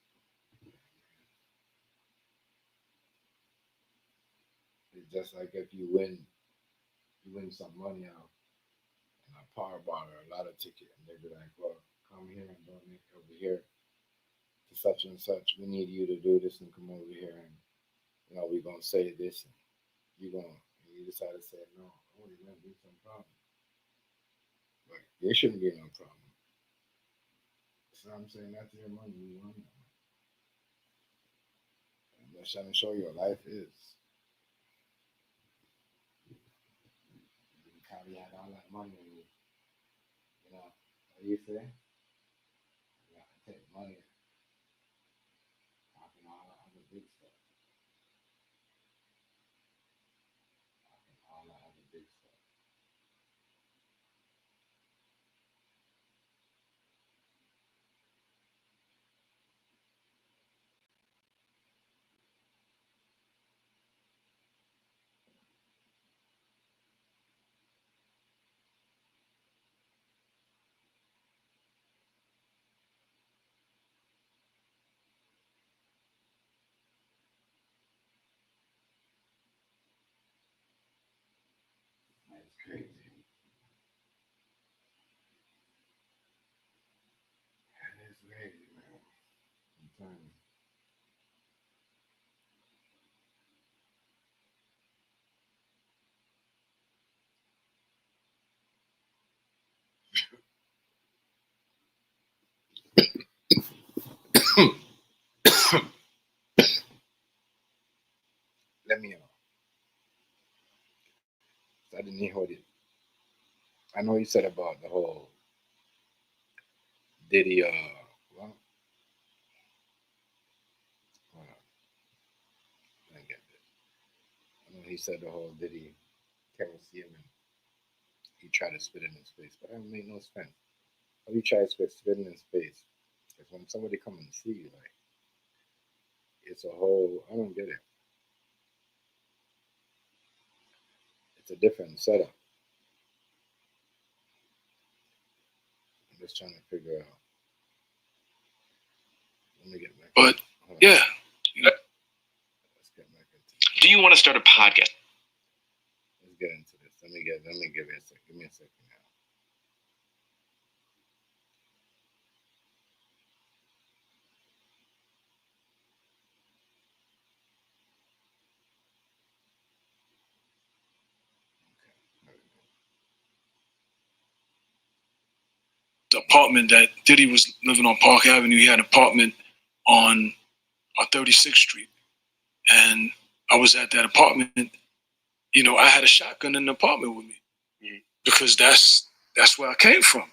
It's just like if you win some money out in a Powerball or a lotto ticket, and they be like, well, come here and donate over here to such and such. We need you to do this and come over here and, we're going to say this. And you decide to say, no, there's going to be some problem. But there shouldn't be no problem. So I'm saying that's your money. You want it. I'm just trying to show you what life is. You probably had all that money and what do you say? You got to take money off and all that other big stuff. Off and all that other big stuff. That's crazy. That is crazy, man. I'm telling you. Let me know. I didn't hear what it. I know you said about the whole Diddy. Well, hold on. I get this. I know he said the whole Diddy came to see him and he tried to spit in his face, but that don't make no sense. How you try to spit in his face? Because when somebody come and see you, like it's a whole. I don't get it. It's a different setup. I'm just trying to figure out. Let me get back. But yeah. Let's get back into this. Do you want to start a podcast? Let's get into this. Let me give it a second. Give me a second now. The apartment that Diddy was living on Park Avenue, he had an apartment on 36th Street. And I was at that apartment. I had a shotgun in the apartment with me because that's where I came from.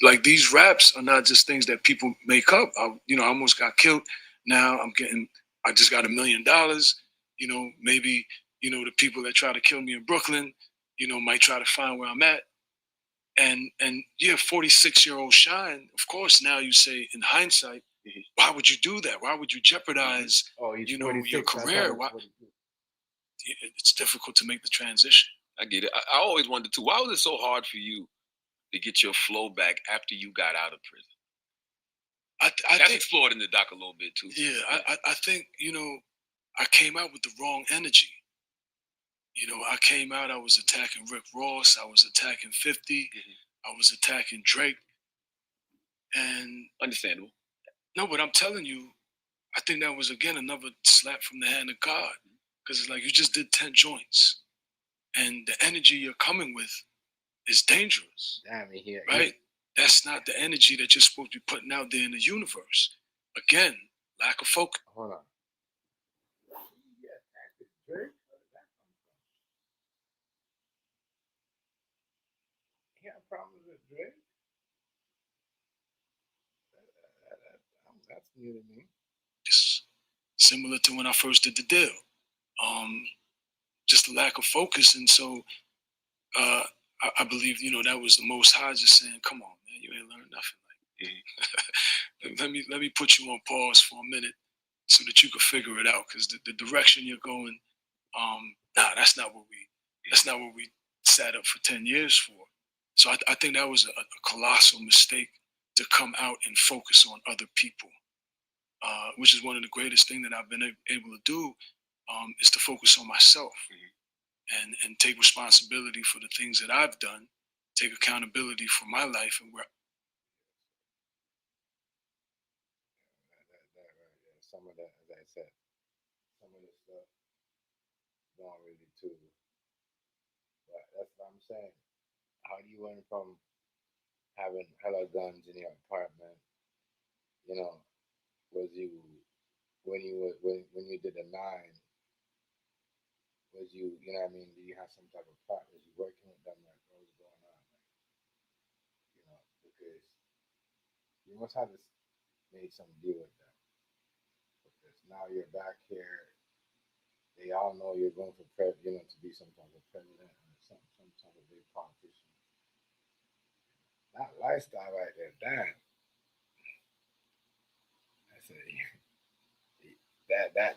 Like these raps are not just things that people make up. I almost got killed. Now I just got $1 million. Maybe, the people that try to kill me in Brooklyn, might try to find where I'm at. And 46-year-old Shyne, of course, now you say in hindsight, why would you do that? Why would you jeopardize, your career? Why? It's difficult to make the transition. I get it. I always wondered too, why was it so hard for you to get your flow back after you got out of prison? I think explored in the doc a little bit too. Yeah, I think, I came out with the wrong energy. I came out, I was attacking Rick Ross, I was attacking 50, I was attacking Drake. And understandable. No, but I'm telling you, I think that was again another slap from the hand of God. Because it's like you just did 10 joints. And the energy you're coming with is dangerous. Damn, right? That's not the energy that you're supposed to be putting out there in the universe. Again, lack of focus. Hold on. He had problems with Drake. That's new to me. It's similar to when I first did the deal. Just a lack of focus, and so I believe that was the Most High just saying, "Come on, man, you ain't learned nothing. Let me put you on pause for a minute so that you can figure it out, because the direction you're going, that's not what we sat up for 10 years for." So I think that was a colossal mistake to come out and focus on other people, which is one of the greatest things that I've been able to do, is to focus on myself and take responsibility for the things that I've done, take accountability for my life and where. Some of that, as I said, some of the stuff don't really too. But that's what I'm saying. How do you went from having hella guns in your apartment? Was you when you did the 9? Was you what I mean? Do you have some type of plot? Was you working with them? Like, what was going on? Because you must have made some deal with them. Because now you're back here. They all know you're going for to be some type of president or some type of big politician. That lifestyle right there, damn. I said,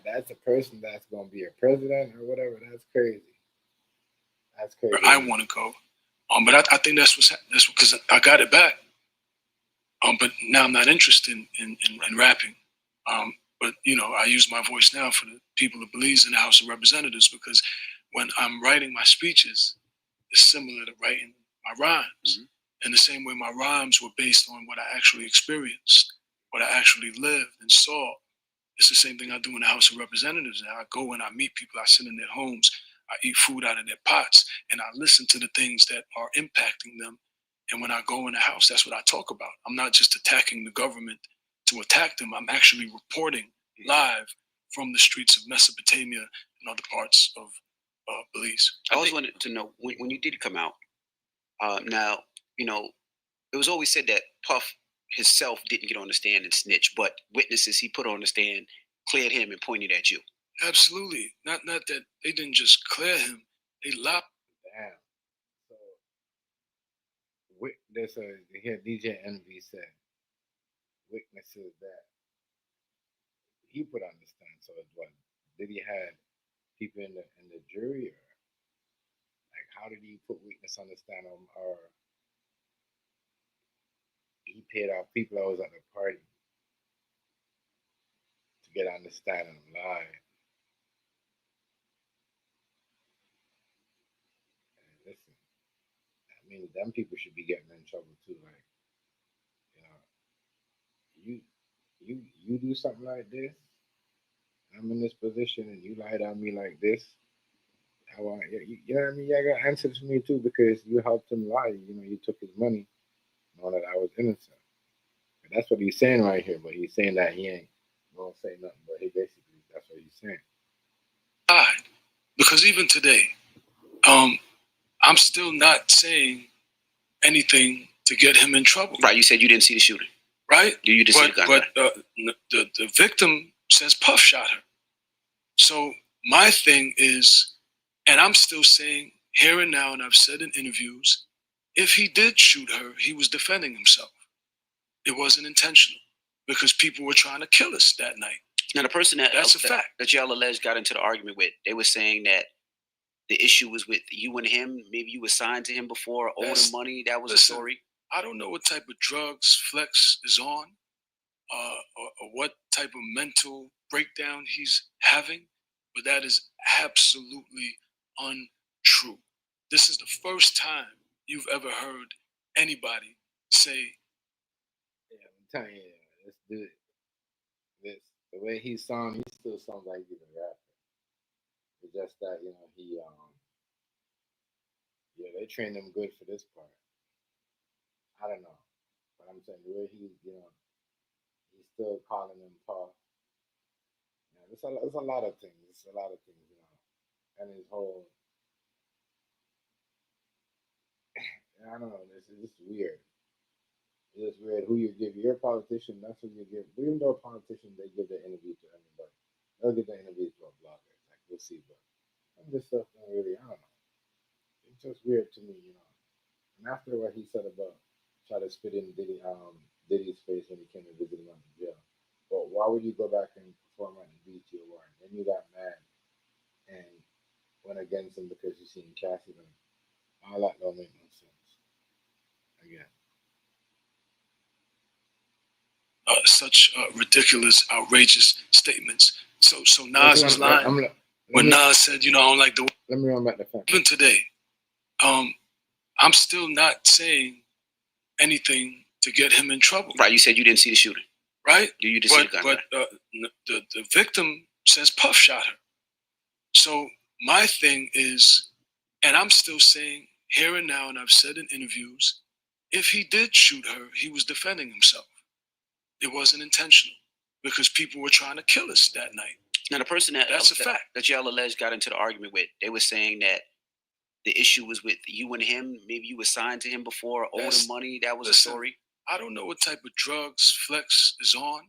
that's a person that's going to be a president or whatever. That's crazy. That's crazy. Where I want to go, but I think that's because I got it back. But now I'm not interested in rapping. But I use my voice now for the people of Belize in the House of Representatives, because when I'm writing my speeches, it's similar to writing my rhymes. In the same way my rhymes were based on what I actually experienced, what I actually lived and saw. It's the same thing I do in the House of Representatives. Now I go and I meet people, I sit in their homes, I eat food out of their pots, and I listen to the things that are impacting them. And when I go in the House, that's what I talk about. I'm not just attacking the government to attack them. I'm actually reporting live from the streets of Mesopotamia and other parts of Belize. I always wanted to know, when you did come out, now, it was always said that Puff himself didn't get on the stand and snitch, but witnesses he put on the stand cleared him and pointed at you. Absolutely. Not that they didn't just clear him, they lopped. Damn. So there's here DJ Envy said witnesses that he put on the stand. So what? Did he had people in the jury, or like how did he put witness on the stand, or he paid off people that was at the party to get on the stand and lie? And listen, I mean, them people should be getting in trouble too. Like, you do something like this, I'm in this position, and you lied on me like this. I want you know what I mean. You got to answer to me too, because you helped him lie. You took his money, knowing that I was innocent. And that's what he's saying right here. But he's saying that he ain't gonna say nothing. But he basically, that's what he's saying. Because even today, I'm still not saying anything to get him in trouble. Right, you said you didn't see the shooting. Right? You just see the gun. But the victim says Puff shot her. So my thing is, and I'm still saying here and now, and I've said in interviews, if he did shoot her, he was defending himself. It wasn't intentional, because people were trying to kill us that night. Now, the person that's a fact that y'all alleged got into the argument with, they were saying that the issue was with you and him. Maybe you were signed to him before, owed him money. That was a story. I don't know what type of drugs Flex is on, or what type of mental breakdown he's having, but that is absolutely untrue. This is the first time you've ever heard anybody say, "Yeah, I'm telling you, let's do it." The way he still sounds like he's a rapper. It's just that he they trained him good for this part. I don't know, but I'm saying the way he's still calling him Puff. Yeah, it's a lot of things. It's a lot of things, you know. And his whole, I don't know. It's just weird. It's just weird who you give. You're a politician. That's who you give. Even though politicians, they give their interview to anybody. They'll give their interview to a blogger. It's like we'll see, but some of this stuff don't really. I don't know. It's just weird to me, you know. And after what he said about try to spit in Diddy's face when he came to visit him out of jail. But why would you go back and perform at the BET Award? Then you got mad and went against him because you seen Cassie them. All that don't make no sense. Again. Such ridiculous, outrageous statements. So Nas's line, when Nas said, you know, I don't like the. Let me run back the fact. Even today, I'm still not saying anything to get him in trouble. Right, you said you didn't see the shooting. Right? You just see the gun. But the victim says Puff shot her. So my thing is, and I'm still saying here and now, and I've said in interviews, if he did shoot her, he was defending himself. It wasn't intentional because people were trying to kill us that night. Now, the person that's a fact that y'all alleged got into the argument with, they were saying that the issue was with you and him. Maybe you were signed to him before, owed him money. That was a story. I don't know what type of drugs Flex is on,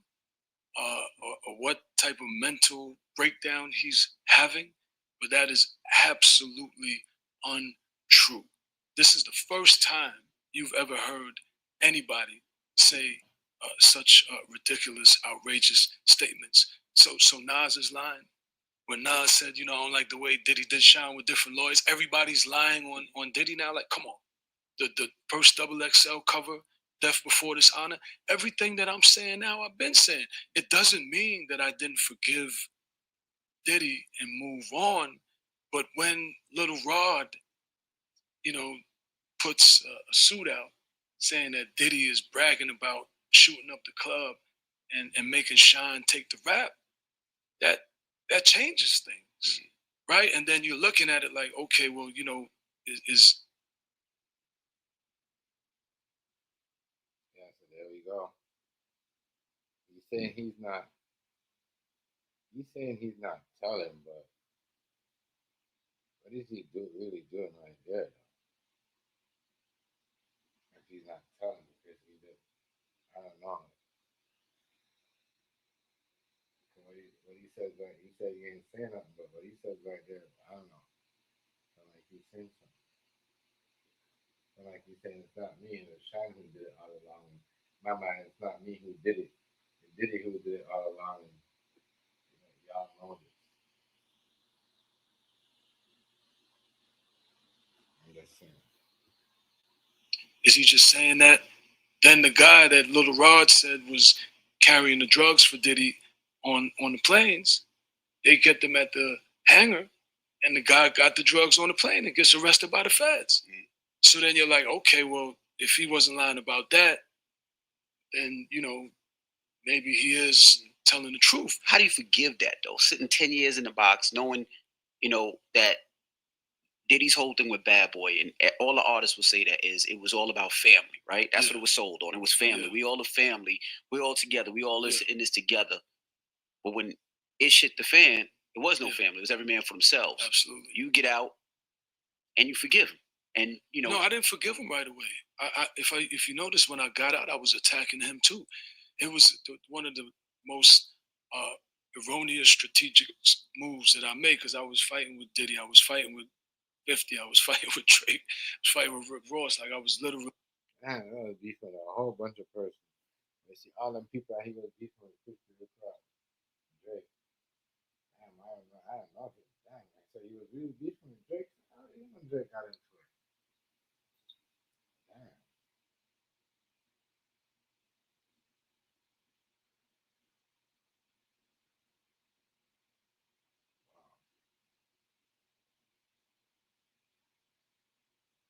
or what type of mental breakdown he's having, but that is absolutely untrue. This is the first time you've ever heard anybody say such ridiculous, outrageous statements. So Nas's line, when Nas said, you know, I don't like the way Diddy did Shyne with different lawyers, everybody's lying on Diddy now. Like, come on. The first XXL cover, Death Before Dishonor, everything that I'm saying now, I've been saying. It doesn't mean that I didn't forgive Diddy and move on. But when Little Rod, you know, puts a suit out saying that Diddy is bragging about shooting up the club and making Shyne take the rap, that changes things, right? And then you're looking at it like, okay, well, you know, is Yeah, so there we go. He's saying he's not telling, but what is he really doing right there? If he's not telling, because he did, I don't know. What he says right, he said he ain't saying nothing, but what he says right there, I don't know. So like he's saying something. So like he's saying it's not me, and it's Shyne who did it all along. In my mind, it's not me who did it. It's Diddy who did it all along. And, you know, y'all know this. I'm just saying. Is he just saying that? Then the guy that Little Rod said was carrying the drugs for Diddy on the planes, they get them at the hangar, and the guy got the drugs on the plane and gets arrested by the feds. So then you're like, okay, well, if he wasn't lying about that, then, you know, maybe he is telling the truth. How do you forgive that, though? Sitting 10 years in the box, knowing, you know, that Diddy's whole thing with Bad Boy, and all the artists will say that is, it was all about family, right? That's what it was sold on. It was family. We all a family. We all together. We all in this together. But when it shit the fan, it was no family. It was every man for themselves. Absolutely. You get out and you forgive him. And, you know. No, I didn't forgive him right away. If you notice, when I got out, I was attacking him too. It was one of the most erroneous strategic moves that I made, because I was fighting with Diddy. I was fighting with 50. I was fighting with Drake. I was fighting with Rick Ross. Like, I was literally. Man, that was beefing a whole bunch of persons. You see all them people out here was beefing with 50 Rick Ross. Drake. Damn, I don't know. Damn, so he was really beefing with Drake. How did even Drake got into it? Damn.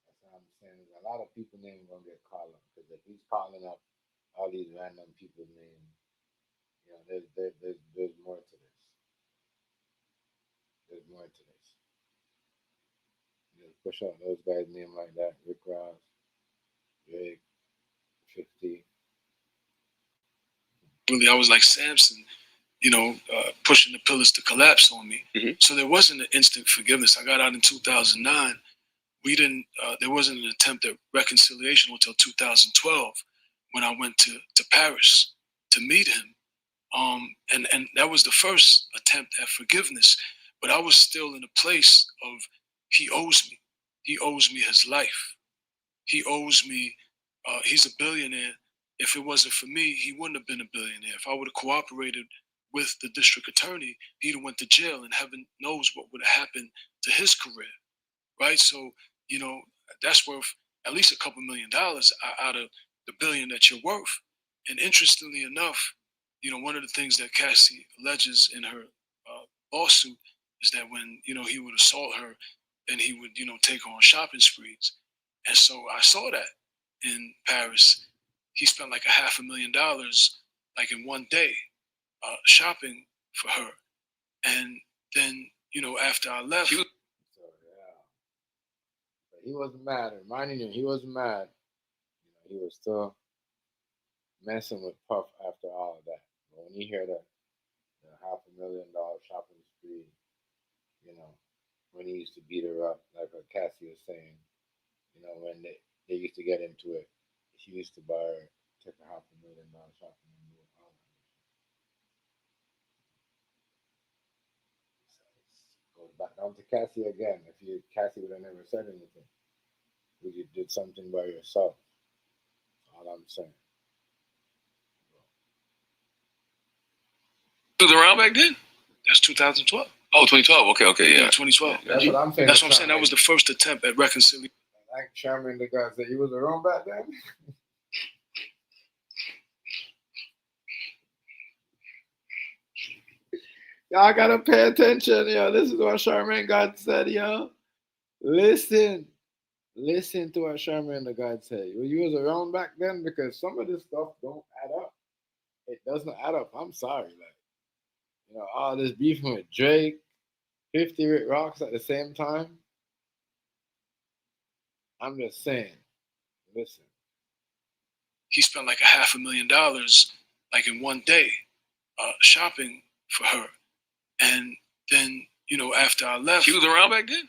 That's what I'm saying. There's a lot of people names gonna get called up, because if he's calling up all these random people's names, you know, there's more to this. There's more to this. You know, push out those guys' name like that: Rick Ross, Drake, 50. Really, I was like Samson, pushing the pillars to collapse on me. So there wasn't an instant forgiveness. I got out in 2009. We didn't. There wasn't an attempt at reconciliation until 2012, when I went to Paris to meet him. And that was the first attempt at forgiveness. But I was still in a place of, he owes me. He owes me his life. He owes me. He's a billionaire. If it wasn't for me, he wouldn't have been a billionaire. If I would have cooperated with the district attorney, he'd have went to jail, and heaven knows what would have happened to his career, right? So, that's worth at least a couple $1 million out of the billion that you're worth. And interestingly enough, one of the things that Cassie alleges in her lawsuit is that when, he would assault her, then he would, take her on shopping sprees. And so I saw that in Paris. He spent like $500,000 like in one day shopping for her. And then, after I left. He wasn't mad. Reminding him, he wasn't mad. He was still messing with Puff after all of that. But when you hear the $500,000 shopping spree, when he used to beat her up, like what Cassie was saying, when they used to get into it, he used to buy her, take a $500,000 shopping and do all that. So goes back down to Cassie again. Cassie would have never said anything. You did something by yourself. All I'm saying. Was around back then? That's 2012. Oh, 2012. Okay, yeah. 2012. That's what I'm saying. That's what I'm saying. That was the first attempt at reconciliation. Like Sherman, the guy said, he was around back then? Y'all gotta pay attention, yo. This is what Charmaine God said, yo. Listen to what Charmaine the God said. You was around back then, because some of this stuff don't add up. It doesn't add up. I'm sorry, all this beefing with Drake, 50 Rick Rocks at the same time. I'm just saying, listen. He spent like $500,000 like in one day shopping for her. And then, after I left. He was around back then?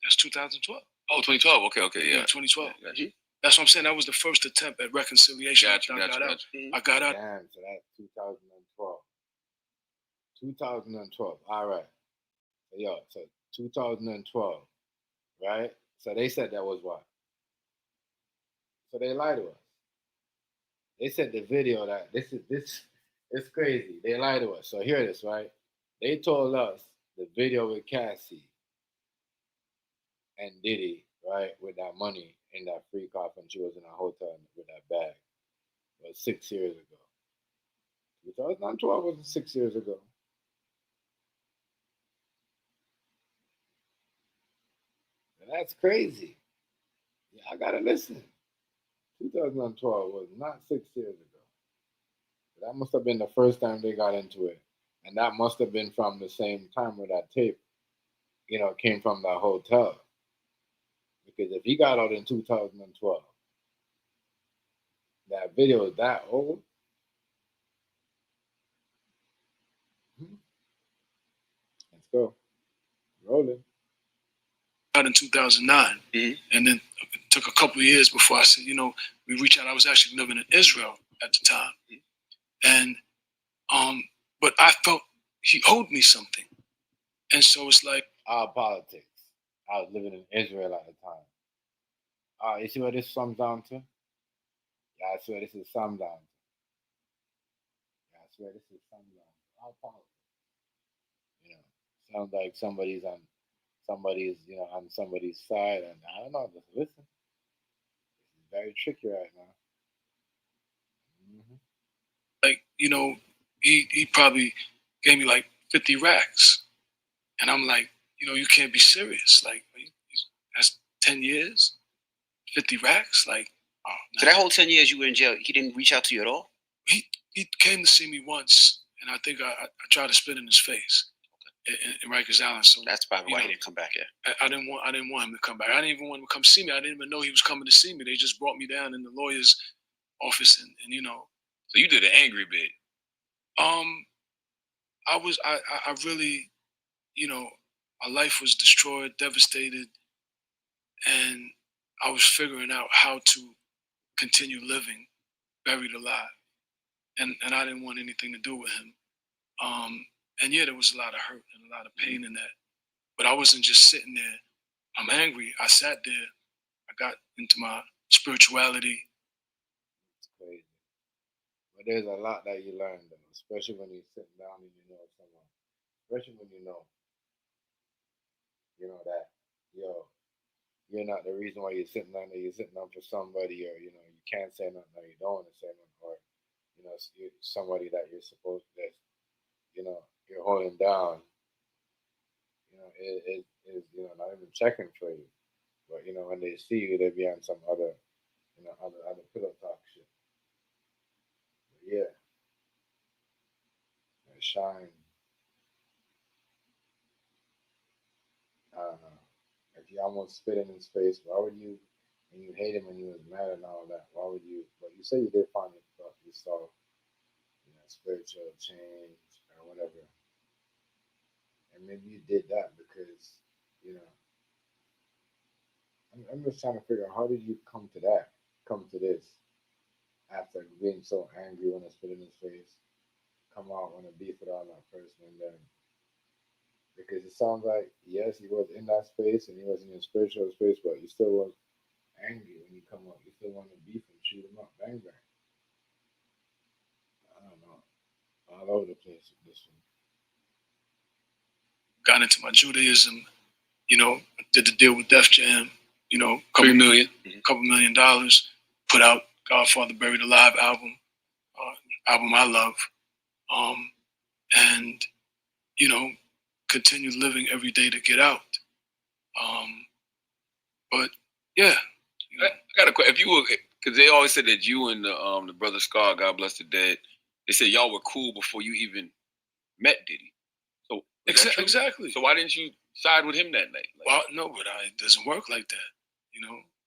That's 2012. Oh, 2012. Okay, yeah. 2012. Gotcha. That's what I'm saying. That was the first attempt at reconciliation. Gotcha. I got out. Damn, so that's 2012. 2012. All right. So 2012, right? So they said that was what? So they lied to us. They said the video that this it's crazy. They lied to us. So hear this, right? They told us the video with Cassie and Diddy, right, with that money in that free car when she was in a hotel with that bag, was 6 years ago. 2012 wasn't 6 years ago. And that's crazy. Yeah, I gotta listen. 2012 was not 6 years ago. That must have been the first time they got into it. And that must have been from the same time where that tape, came from that hotel. Because if he got out in 2012, that video is that old. Let's go. Rolling. Out in 2009. And then it took a couple of years before I said, we reached out. I was actually living in Israel at the time. And, but I felt he owed me something. And so it's like. Politics. I was living in Israel at the time. You see what this sums down to? Yeah, I swear this is summed down to. All politics. Sounds like somebody's on somebody's side, and I don't know, just listen. It's very tricky right now. Like, he probably gave me like 50 racks. And I'm like, you can't be serious. Like, that's 10 years, 50 racks. Like, oh, nah. So that whole 10 years you were in jail, he didn't reach out to you at all? He came to see me once, and I think I tried to spit in his face in Rikers Island. So that's probably why he didn't come back here. I didn't want him to come back. I didn't even want him to come see me. I didn't even know he was coming to see me. They just brought me down in the lawyer's office, and So you did an angry bit. I really, my life was destroyed, devastated, and I was figuring out how to continue living, buried alive, and I didn't want anything to do with him. And yeah, there was a lot of hurt and a lot of pain in that, but I wasn't just sitting there. I'm angry. I sat there. I got into my spirituality. It's crazy. But there's a lot that you learn, though, especially when you're sitting down and you know someone, especially when you know that, yo, you're not the reason why you're sitting down there. You're sitting down for somebody, or you can't say nothing, or you don't want to say nothing, or somebody that you're supposed to, that you're holding down. It is not even checking for you, but when they see you, they be on some other other pillow talk shit. But yeah, Shyne. I don't know. If you almost spit in his face, why would you? And you hate him and you was mad and all that. Why would you? But you say you did find it, but you saw, spiritual change or whatever, and maybe you did that because, you know, I'm just trying to figure out how did you come to that, come to this, after being so angry when I spit in his face, come out when I beef with all that person, and then because it sounds like yes, he was in that space and he was in a spiritual space, but he still was angry when you come up. You still want to beef him, shoot him up, bang bang. I don't know, all over the place with this one. Got into my Judaism, did the deal with Def Jam, couple $3 million, couple $1 million, put out Godfather Buried Alive album, album I love, and continue living every day to get out. But yeah, I got a question. If you were, because they always said that you and the brother Scar, God bless the dead, they said y'all were cool before you even met Diddy. So exactly. So why didn't you side with him that night? Well, no, but it doesn't work like that.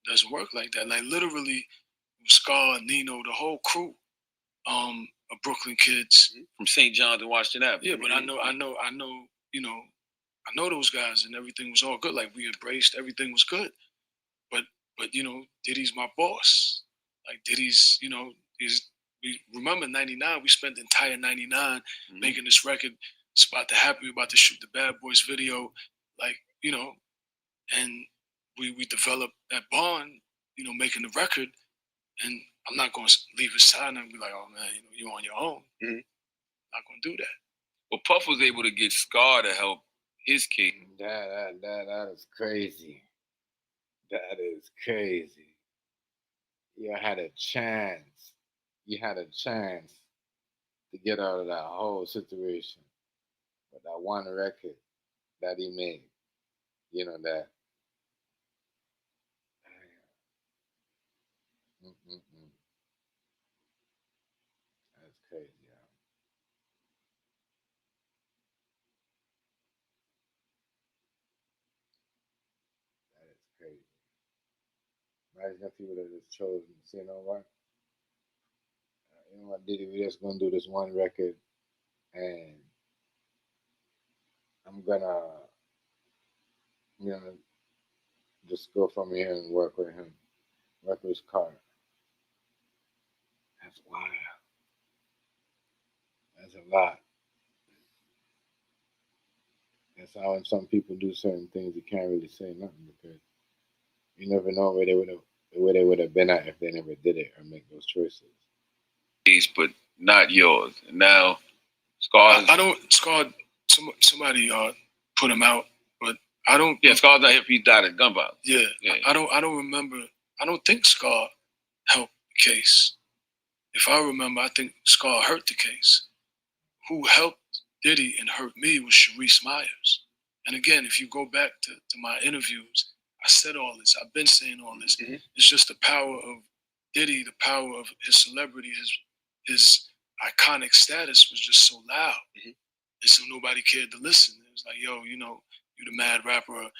Doesn't work like that. Like literally, Scar, Nino, the whole crew, of Brooklyn kids from St. John's and Washington Avenue. Yeah, but I know those guys, and everything was all good. Like we embraced, everything was good. But Diddy's my boss. Like Diddy's, we remember '99. We spent the entire '99 making this record. It's about to happen. We're about to shoot the Bad Boys video, and we developed that bond, making the record. And I'm not going to leave his side and be like, oh man, you're on your own. Not going to do that. Well, Puff was able to get Scar to help his kid. That is crazy. That is crazy. You had a chance. You had a chance to get out of that whole situation. But that one record that he made, that. That's crazy, yeah. That is crazy. Imagine if you would have just chosen, you know what? Diddy, we're just gonna do this one record, and I'm gonna, just go from here and work with him, work with his car. That's wild. That's a lot. That's how when some people do certain things, you can't really say nothing because you never know where they would have been at if they never did it or make those choices. But not yours. And now, Scar. I don't. Scar. Somebody put him out, but I don't. Yeah, Scar's not here. He died at gun violence. Yeah. I don't remember. I don't think Scar helped the case. If I remember, I think Scar hurt the case. Who helped Diddy and hurt me was Sharice Myers. And again, if you go back to my interviews, I said all this. I've been saying all this. It's just the power of Diddy, the power of his celebrity, his iconic status was just so loud. And so nobody cared to listen. It was like, yo, you the mad rapper,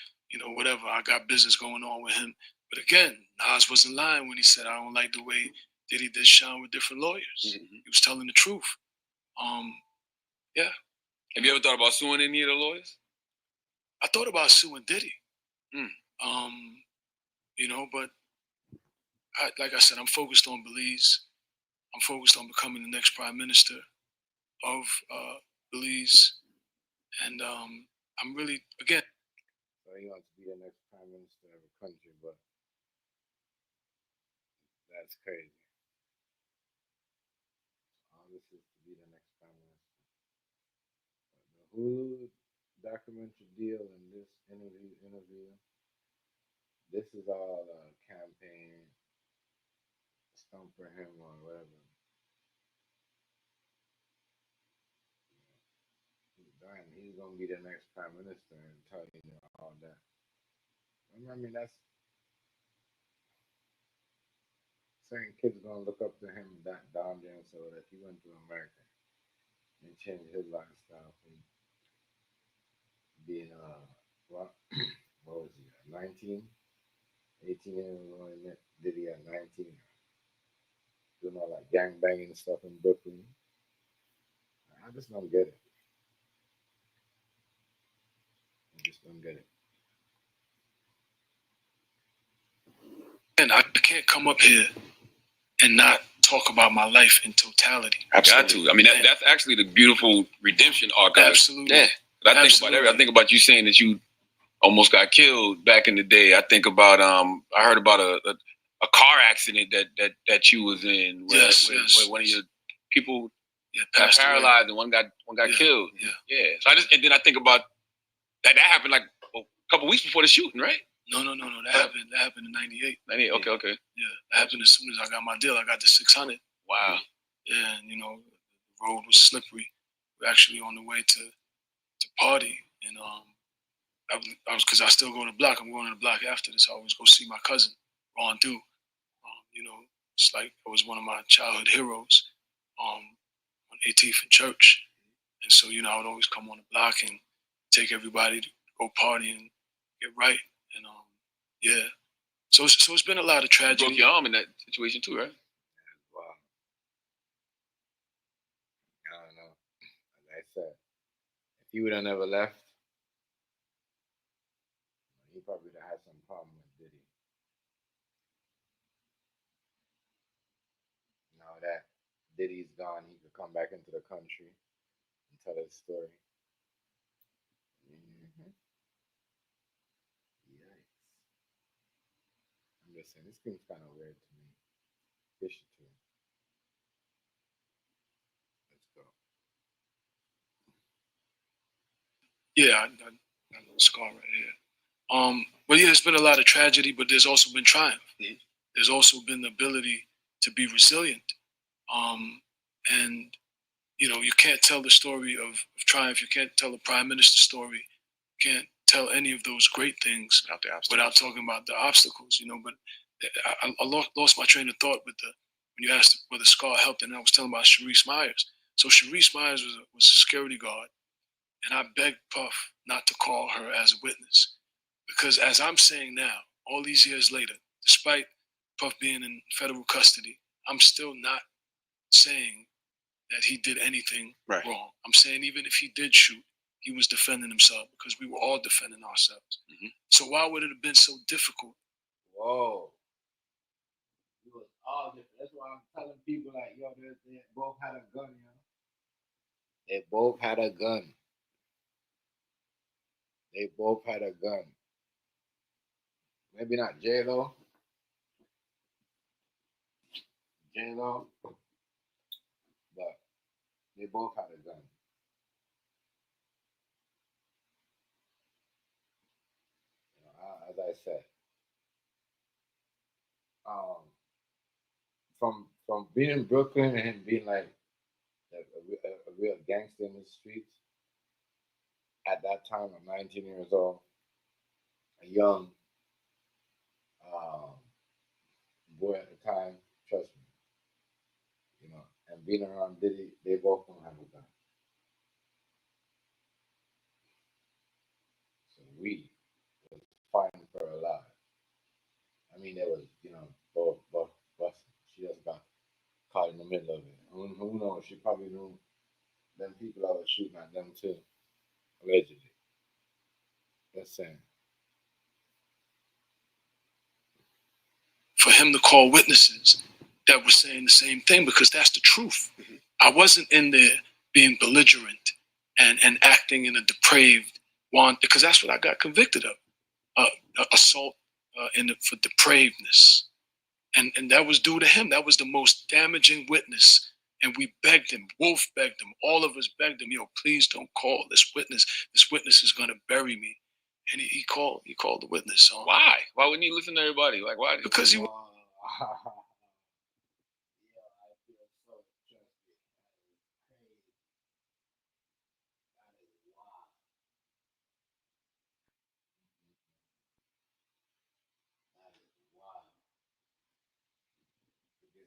whatever. I got business going on with him. But again, Nas wasn't lying when he said, I don't like the way Diddy did Shyne with different lawyers. He was telling the truth. Yeah. Have you ever thought about suing any of the lawyers? I thought about suing Diddy. But like I said, I'm focused on Belize. I'm focused on becoming the next prime minister of Belize, and I'm really again. So he wants to be the next prime minister of a country, but that's crazy. All this is to be the next prime minister. But the Hulu documentary deal and this interview, this is all a campaign stunt for him or whatever. Darn, he's gonna be the next prime minister and tell you all that. I mean, that's certain kids gonna look up to him that down there, so that he went to America and changed his lifestyle from being what was he at 19, 18 years old when he met Diddy at 19, doing all that gang banging stuff in Brooklyn. I just don't get it. I just don't get it. And I can't come up here and not talk about my life in totality. Got to. I mean, that's actually the beautiful redemption arc. Absolutely. Yeah. I think about you saying that you almost got killed back in the day. I think about I heard about a car accident that you was in where, where one of your people got paralyzed and one got killed. Yeah. So then I think about that happened like a couple weeks before the shooting, right? No. That happened in '98. 98. Okay. Yeah, that happened as soon as I got my deal. I got the 600. Wow. Yeah, and the road was slippery. We're actually on the way to party, and I was because I still go to the block. I'm going to the block after this. I always go see my cousin, Ron Du. It's like it was one of my childhood heroes. On 18th and Church, and so I would always come on the block and take everybody to go party and get right, and yeah. So it's been a lot of tragedy. You broke your arm in that situation too, right? Wow. I don't know. Like I said, if he would have never left, he probably would have had some problem with Diddy. Now that Diddy's gone, he could come back into the country and tell his story. Yikes. I'm just saying, this seems kind of weird to me. Fishy to me. Let's go. Yeah, I got a scar right here. But yeah, there's been a lot of tragedy, but there's also been triumph. There's also been the ability to be resilient. And you can't tell the story of triumph. You can't tell the prime minister story. You can't tell any of those great things without talking about the obstacles. But I lost my train of thought with when you asked whether Scar helped, and I was telling about Sharice Myers. So Sharice Myers was a security guard, and I begged Puff not to call her as a witness, because as I'm saying now, all these years later, despite Puff being in federal custody, I'm still not saying that he did anything wrong. I'm saying even if he did shoot, he was defending himself, because we were all defending ourselves. So why would it have been so difficult? Whoa. It was all different. That's why I'm telling people like, yo, they both had a gun, They both had a gun. They both had a gun. Maybe not J-Lo. But they both had a gun. As I said, from being in Brooklyn and being like a real gangster in the streets, at that time, I'm 19 years old, a young boy at the time, trust me, and being around Diddy, they both don't have a gun. So we was fighting for her life. I mean, there was, both busting. She just got caught in the middle of it. Who knows? She probably knew them people that was shooting at them too, allegedly. That's saying. For him to call witnesses that were saying the same thing, because that's the truth. I wasn't in there being belligerent and acting in a depraved want, because that's what I got convicted of, assault for depravedness. And that was due to him. That was the most damaging witness. And we begged him, Wolf begged him, all of us begged him, yo, please don't call this witness. This witness is gonna bury me. And he called the witness on. Why? Why wouldn't you listen to everybody? Like, why? Because he Because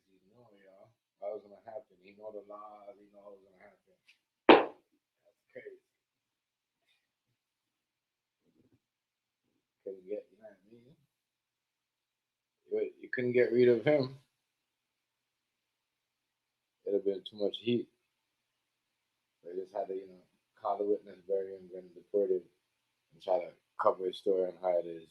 he know, y'all, what was gonna happen. He know the laws. He know what was gonna happen. That's crazy. Couldn't get, you know what I mean? You couldn't get rid of him. It'd have been too much heat. They just had to, call the witness, bury him, get him deported, and try to cover his story and hide his,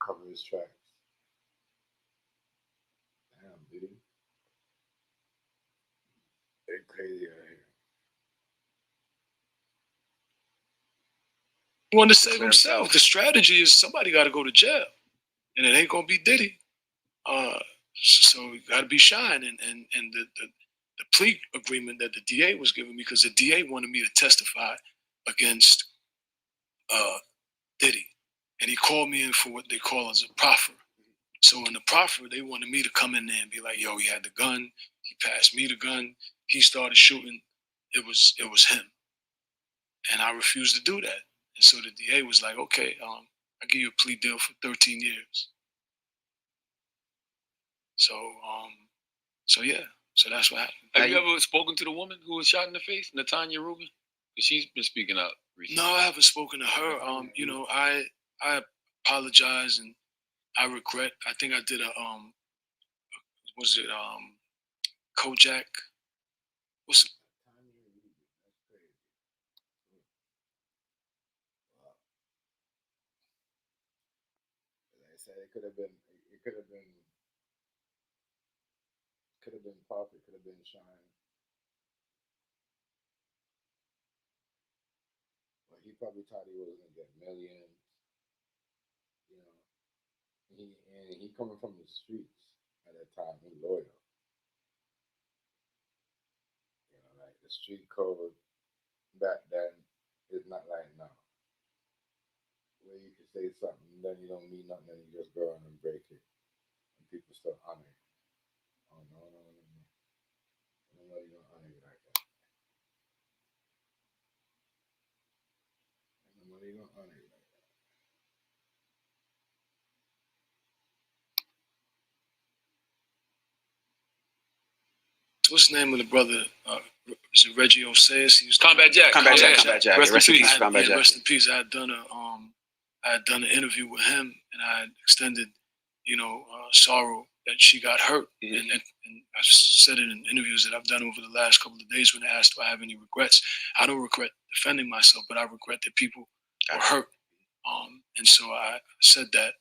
cover his tracks. Damn, Diddy. They're crazy out here. He wanted to save himself. The strategy is somebody got to go to jail, and it ain't gonna be Diddy. So it got to be Shyne, and the plea agreement that the DA was giving me, because the DA wanted me to testify against Diddy, and he called me in for what they call as a proffer. So in the proffer, they wanted me to come in there and be like, "Yo, he had the gun. He passed me the gun. He started shooting. It was him." And I refused to do that. And so the DA was like, "Okay, I give you a plea deal for 13 years." So yeah, so that's what happened. Have you ever spoken to the woman who was shot in the face, Natanya Rubin? She's been speaking up recently. No, I haven't spoken to her. I apologize and I regret. I think I did a Kojak? What's it? Like I said, it could have been Pop, it could have been Shyne. But he probably thought he was gonna get millions. He coming from the streets at that time. He loyal. Like the street code back then is not like now. Where you can say something, then you don't mean nothing, and you just go on and break it, and people still honor it. Oh no, no, no, no. No, you don't honor it like that. No, you don't honor it like that. What's the name of the brother? Is it Reggie Oseas? He was Combat Jack. Combat Jack. Rest in peace. Combat Jack. Rest in peace. I had done an interview with him, and I had extended, sorrow that she got hurt. And I said it in interviews that I've done over the last couple of days when they asked, do I have any regrets? I don't regret defending myself, but I regret that people were hurt. And so I said that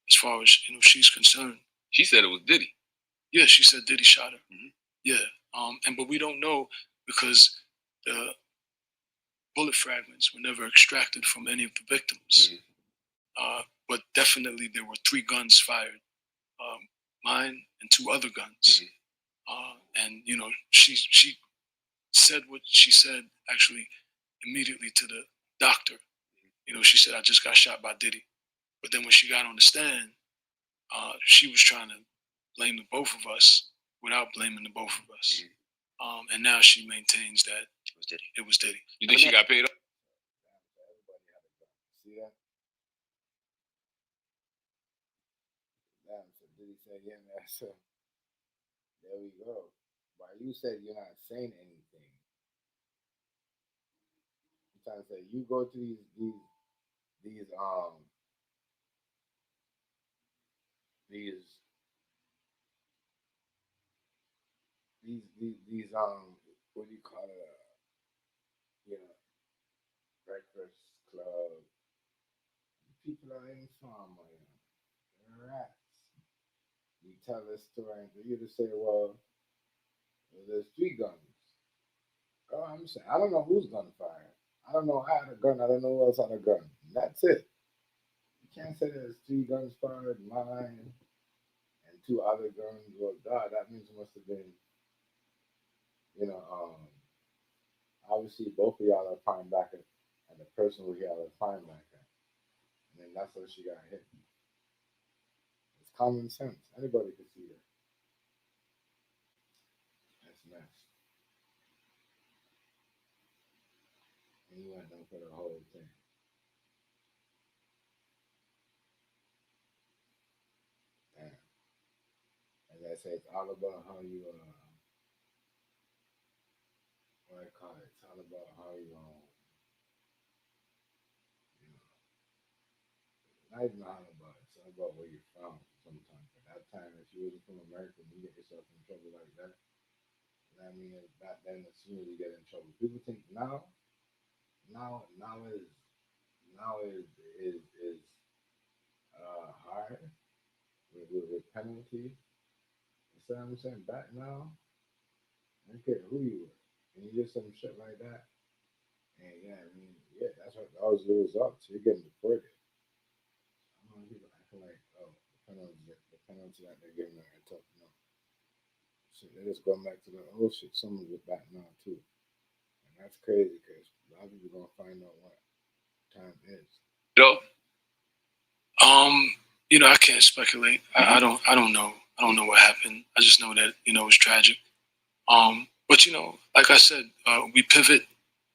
as far as, she's concerned. She said it was Diddy. Yeah, she said Diddy shot her. Yeah. But we don't know because the bullet fragments were never extracted from any of the victims. But definitely there were 3 guns fired, mine and 2 other guns. And she said what she said actually immediately to the doctor. She said, I just got shot by Diddy. But then when she got on the stand, she was trying to blame the both of us without blaming the both of us. And now she maintains that it was Diddy. You think she got paid off? See that? Damn, so Diddy said, yeah, man, so there we go. But you said you're not saying anything. I'm trying to say, you go to these these what do you call it? Breakfast club. People are in farm, they're rats. You tell this story, and for you to say, well, there's 3 guns. Oh, I'm saying, I don't know whose gun fired. I don't know how the gun. I don't know who else had a gun. That's it. You can't say there's 3 guns fired, mine, and 2 other guns. Well, God, that means it must have been, obviously both of y'all are firing back at the person who y'all are firing back at. And then that's how she got hit. It's common sense. Anybody could see that. That's nice. And you went down for the whole thing. Damn. As I say, it's all about how you, what I call it, it's all about how you, not even all about it, it's all about where you're from sometimes. At that time, if you wasn't from America and you get yourself in trouble like that, I mean, back then, as soon as you get in trouble, people think now is hard with penalty. You see what I'm saying? Back now, I don't care who you were, and you did some shit like that, and that's what that was the result. So you're getting deported. I don't know, people acting like, oh, the penalty that they're giving are tough. No, shit, they're just going back to the old shit. Some of it back now too. That's crazy because a lot of people gonna find out what time is. Yo, I can't speculate. I don't know. I don't know what happened. I just know that it was tragic. But like I said, we pivot,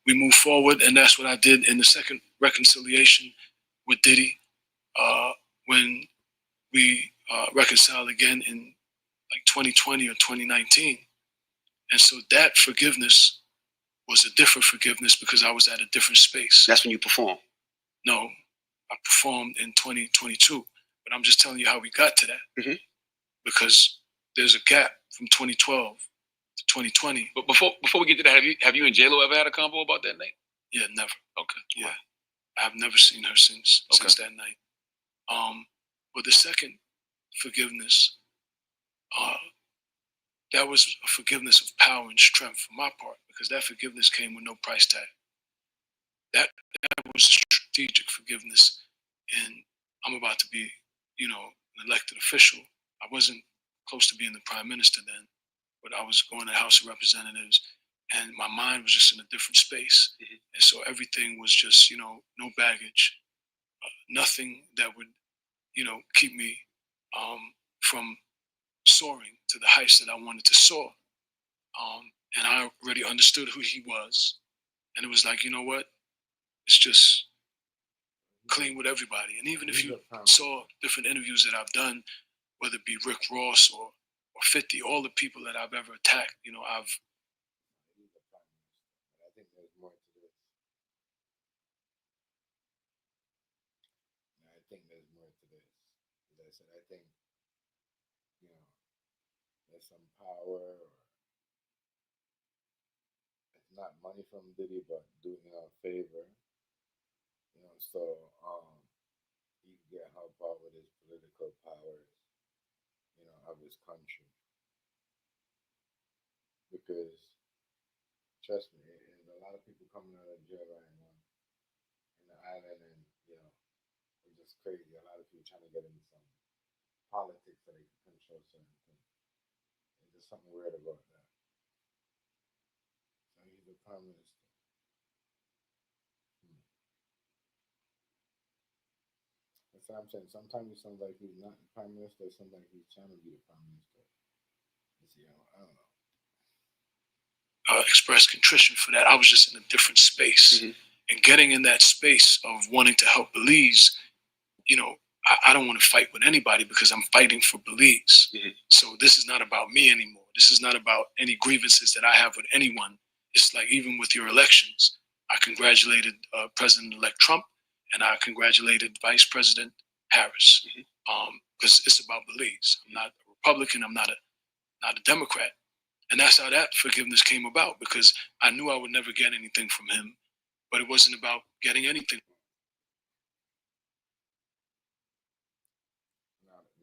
we move forward, and that's what I did in the second reconciliation with Diddy when we reconciled again in like 2020 or 2019. And so that forgiveness was a different forgiveness because I was at a different space. That's when you perform. No, I performed in 2022, but I'm just telling you how we got to that. Because there's a gap from 2012 to 2020. But before we get to that, have you and J-Lo ever had a combo about that night? Yeah, never. Okay. Yeah, I've never seen her since that night. But the second forgiveness, that was a forgiveness of power and strength for my part, because that forgiveness came with no price tag. That was a strategic forgiveness, and I'm about to be, an elected official. I wasn't close to being the prime minister then, but I was going to the House of Representatives, and my mind was just in a different space. And so everything was just, no baggage, nothing that would, keep me from soaring to the heights that I wanted to soar. And I already understood who he was. And it was like, you know what? It's just clean with everybody. And even if you saw different interviews that I've done, whether it be Rick Ross or 50, all the people that I've ever attacked, I've. I think there's more to this. I think there's more to this. As I said, I think, there's some power, or it's not money from Diddy, but doing a favor. So he can get help out with his political powers, of his country. Because trust me, there's a lot of people coming out of jail right now in the island, and it's just crazy. A lot of people trying to get into some politics so they can control certain things. There's just something weird about that. So he's the prime minister. That's what I'm saying. Sometimes it sounds like he's not the prime minister. Sometimes he's trying to be the prime minister. I don't know. Express contrition for that. I was just in a different space. And getting in that space of wanting to help Belize, I don't want to fight with anybody because I'm fighting for Belize. So this is not about me anymore. This is not about any grievances that I have with anyone. It's like even with your elections, I congratulated President-elect Trump, and I congratulated Vice President Harris, because it's about Belize. I'm not a Republican. I'm not a Democrat. And that's how that forgiveness came about, because I knew I would never get anything from him, but it wasn't about getting anything.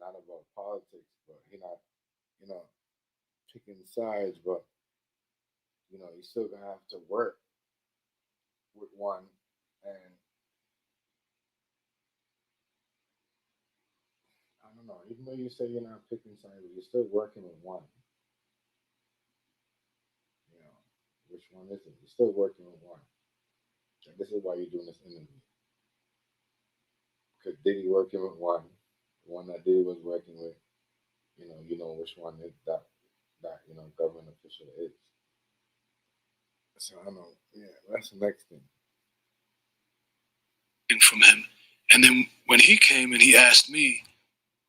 Not about politics, but he not, picking sides, but you still gonna have to work with one, and I don't know. Even though you say you're not picking sides, you're still working with one. You know, which one is it? You're still working with one. And this is why you're doing this interview. Because Diddy working with one, the one that Diddy was working with, you know which one is that government official is. So I don't know. Yeah, that's the next thing. From him. And then when he came and he asked me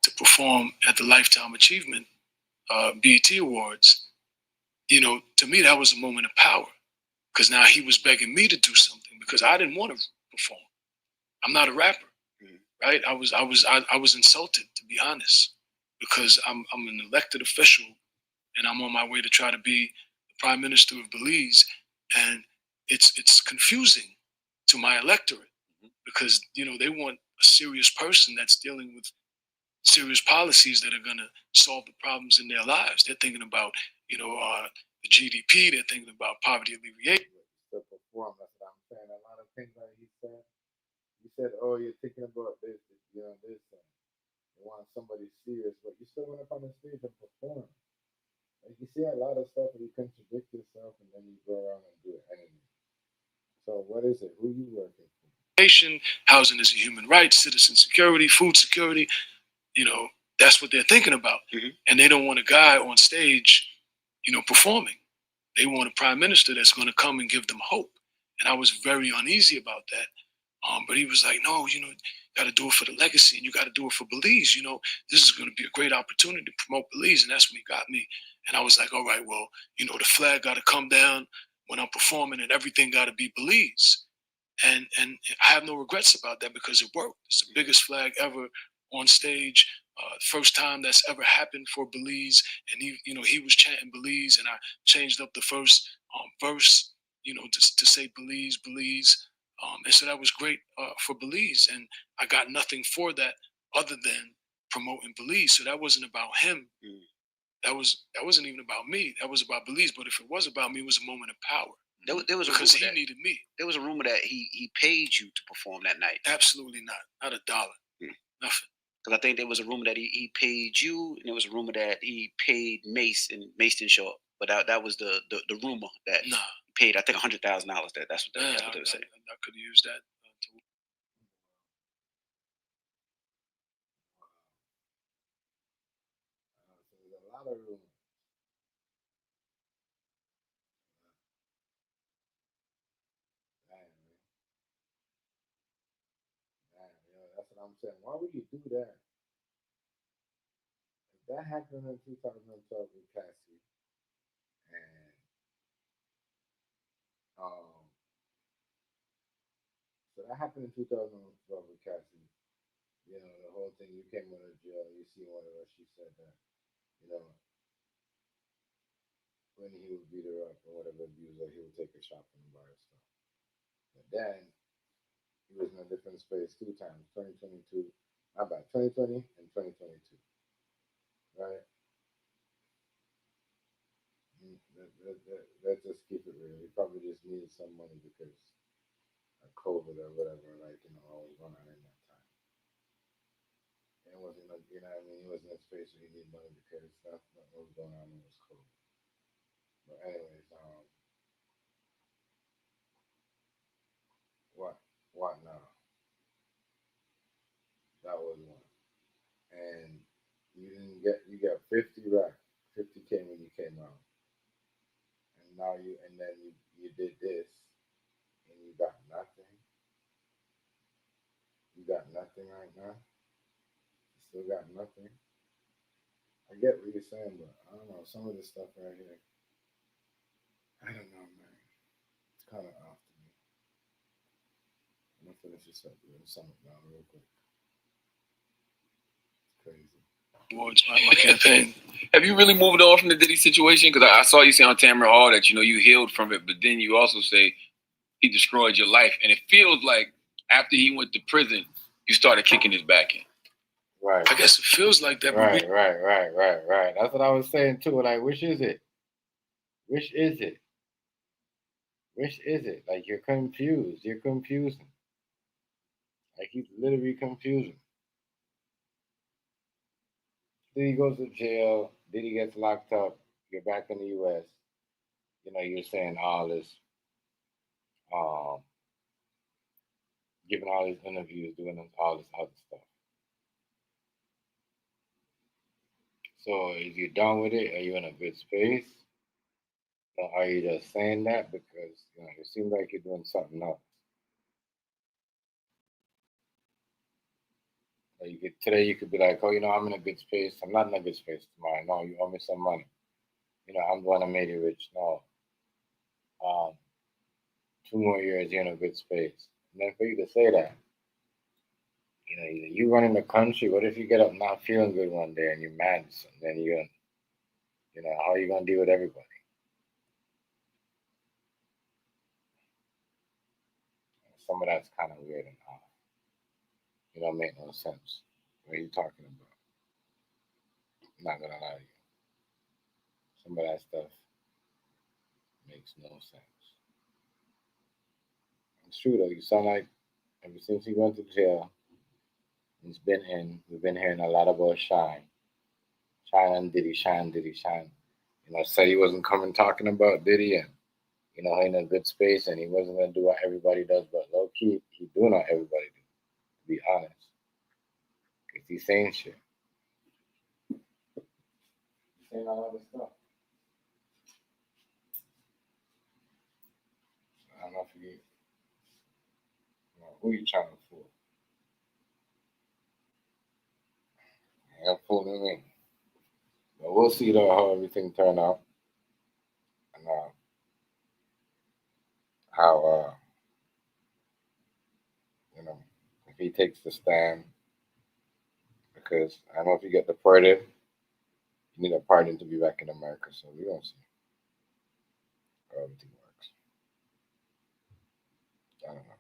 to perform at the Lifetime Achievement BET Awards, to me that was a moment of power, because now he was begging me to do something because I didn't want to perform. I'm not a rapper, right? I was insulted, to be honest, because I'm an elected official and I'm on my way to try to be the Prime Minister of Belize, and it's confusing to my electorate because they want a serious person that's dealing with serious policies that are going to solve the problems in their lives. They're thinking about the GDP. They're thinking about poverty alleviation. To perform, that's what I'm saying. A lot of things that he said, oh, you're thinking about this, this, and you want somebody serious, but you still went up on the stage and perform. Like you see a lot of stuff where you contradict yourself and then you go around and do it anyway. So what is it? Who you working for? Housing is a human right, citizen security, food security. That's what they're thinking about. And they don't want a guy on stage, performing. They want a prime minister that's going to come and give them hope. And I was very uneasy about that. But he was like, no, you got to do it for the legacy, and you got to do it for Belize. This is going to be a great opportunity to promote Belize. And that's when he got me. And I was like, all right, well, the flag got to come down when I'm performing, and everything got to be Belize. And I have no regrets about that because it worked. It's the biggest flag ever on stage. First time that's ever happened for Belize, and he was chanting Belize, and I changed up the first verse, to say Belize, Belize, and so that was great for Belize, and I got nothing for that other than promoting Belize. So that wasn't about him. That wasn't even about me. That was about Belize. But if it was about me, it was a moment of power. There was because he needed me. There was a rumor that he paid you to perform that night. Absolutely not a dollar, nothing. Because I think there was a rumor that he paid you, and there was a rumor that he paid Mace, and Mace didn't show up. But that was the rumor that he paid. I think $100,000. That's what they were saying. I could have used that. There's a lot of rumors. That's what I'm saying. Why would you do that? If that happened in 2012 with Cassie, and so that happened in 2012 with Cassie. The whole thing. You came out of jail. You see one of us. She said that, when he would beat her up or whatever, abuse her, he would take a shot from the bar and stuff. But then he was in a different space 2 times, 2022, my bad, 2020 and 2022, right? Let's just keep it real. He probably just needed some money because of COVID or whatever, all was going on in that time. And it wasn't, he was in a space where he needed money because that's what was going on in his COVID. But anyways, what now? That was one. And you got 50 racks, 50K when you came out. And now then you did this and you got nothing. You got nothing right now. You still got nothing. I get what you're saying, but I don't know, some of this stuff right here, I don't know, man. It's kind of off to me. I'm gonna finish this up and sum it down real quick. It's crazy. towards my campaign. Have you really moved on from the Diddy situation? Because I saw you say on Tamara Hall that you healed from it, but then you also say he destroyed your life, and it feels like after he went to prison, you started kicking his back in. Right. I guess it feels like that. Right. That's what I was saying too. Like, which is it? Which is it? Which is it? Like, you're confused. You're confusing. Like, he's literally confusing. Diddy goes to jail. Diddy gets locked up. You're back in the U.S. You're saying all this, giving all these interviews, doing all this other stuff. So, is you done with it? Are you in a good space? Or are you just saying that because it seems like you're doing something else? Today you could be like, oh, I'm in a good space. I'm not in a good space tomorrow. No, you owe me some money. I'm going to make you rich. No. 2 more years, you're in a good space. And then for you to say that, you running the country. What if you get up not feeling good one day and you're mad? And then how are you going to deal with everybody? Some of that's kind of weird and odd. It don't make no sense. What are you talking about? I'm not going to lie to you. Some of that stuff makes no sense. It's true though. You sound like ever since he went to jail, we've been hearing a lot about Shyne. Shyne and Diddy, Shyne. Said he wasn't coming talking about Diddy and he in a good space and he wasn't gonna do what everybody does, but low key, he doing what everybody do, to be honest. Cause he's saying shit. He's saying all other stuff. I don't know if you who you trying to fool. You're fooling me. But we'll see though how everything turn out. And how if he takes the stand, because I know if you get deported, you need a pardon to be back in America. So we don't see how everything works. I don't know.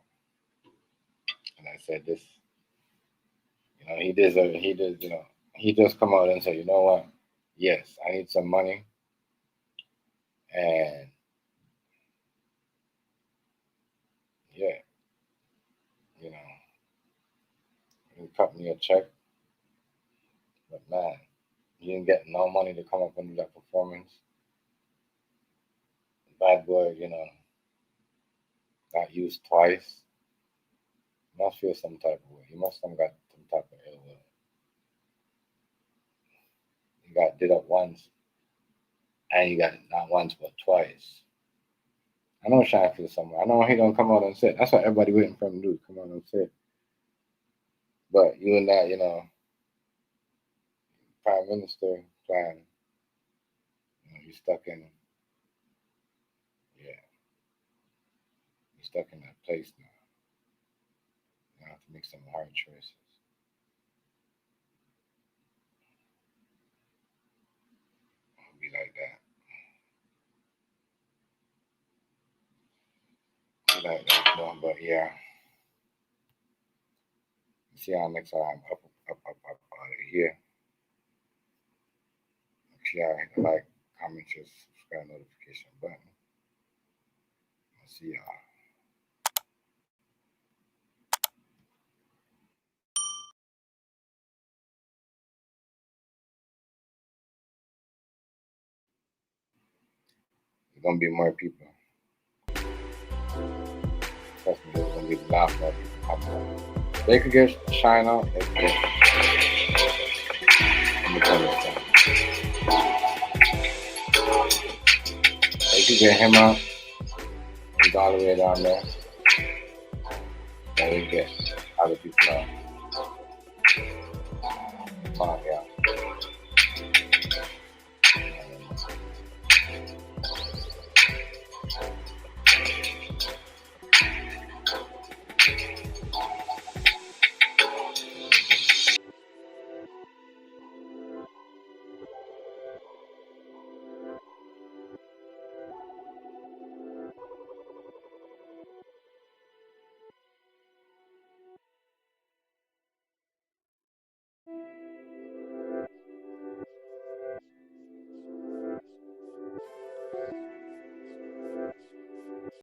And I said this, he just come out and say, you know what? Yes, I need some money. And yeah, he cut me a check. But man, he didn't get no money to come up and do that performance. Bad boy, got used twice. Must feel some type of way. He must have got some type of ill will. He got did up once, and he got not once but twice. I know Shyne feels somewhere. I know he don't come out and say it. That's what everybody waiting for him to do. Come out and say it. But you and that, Prime Minister plan, he's stuck in. Yeah, he's stuck in that place now. You have to make some hard choices. It'll be like that. But yeah. See y'all next time. Up out of here. Make sure y'all hit the like, comment, share, subscribe, notification button. I'll see y'all. There's gonna be more people. Trust me, there's gonna be a lot more people coming out. They could get Shyne out. They could get They could get him out. He's all the way down there. They would get other people out. Yeah.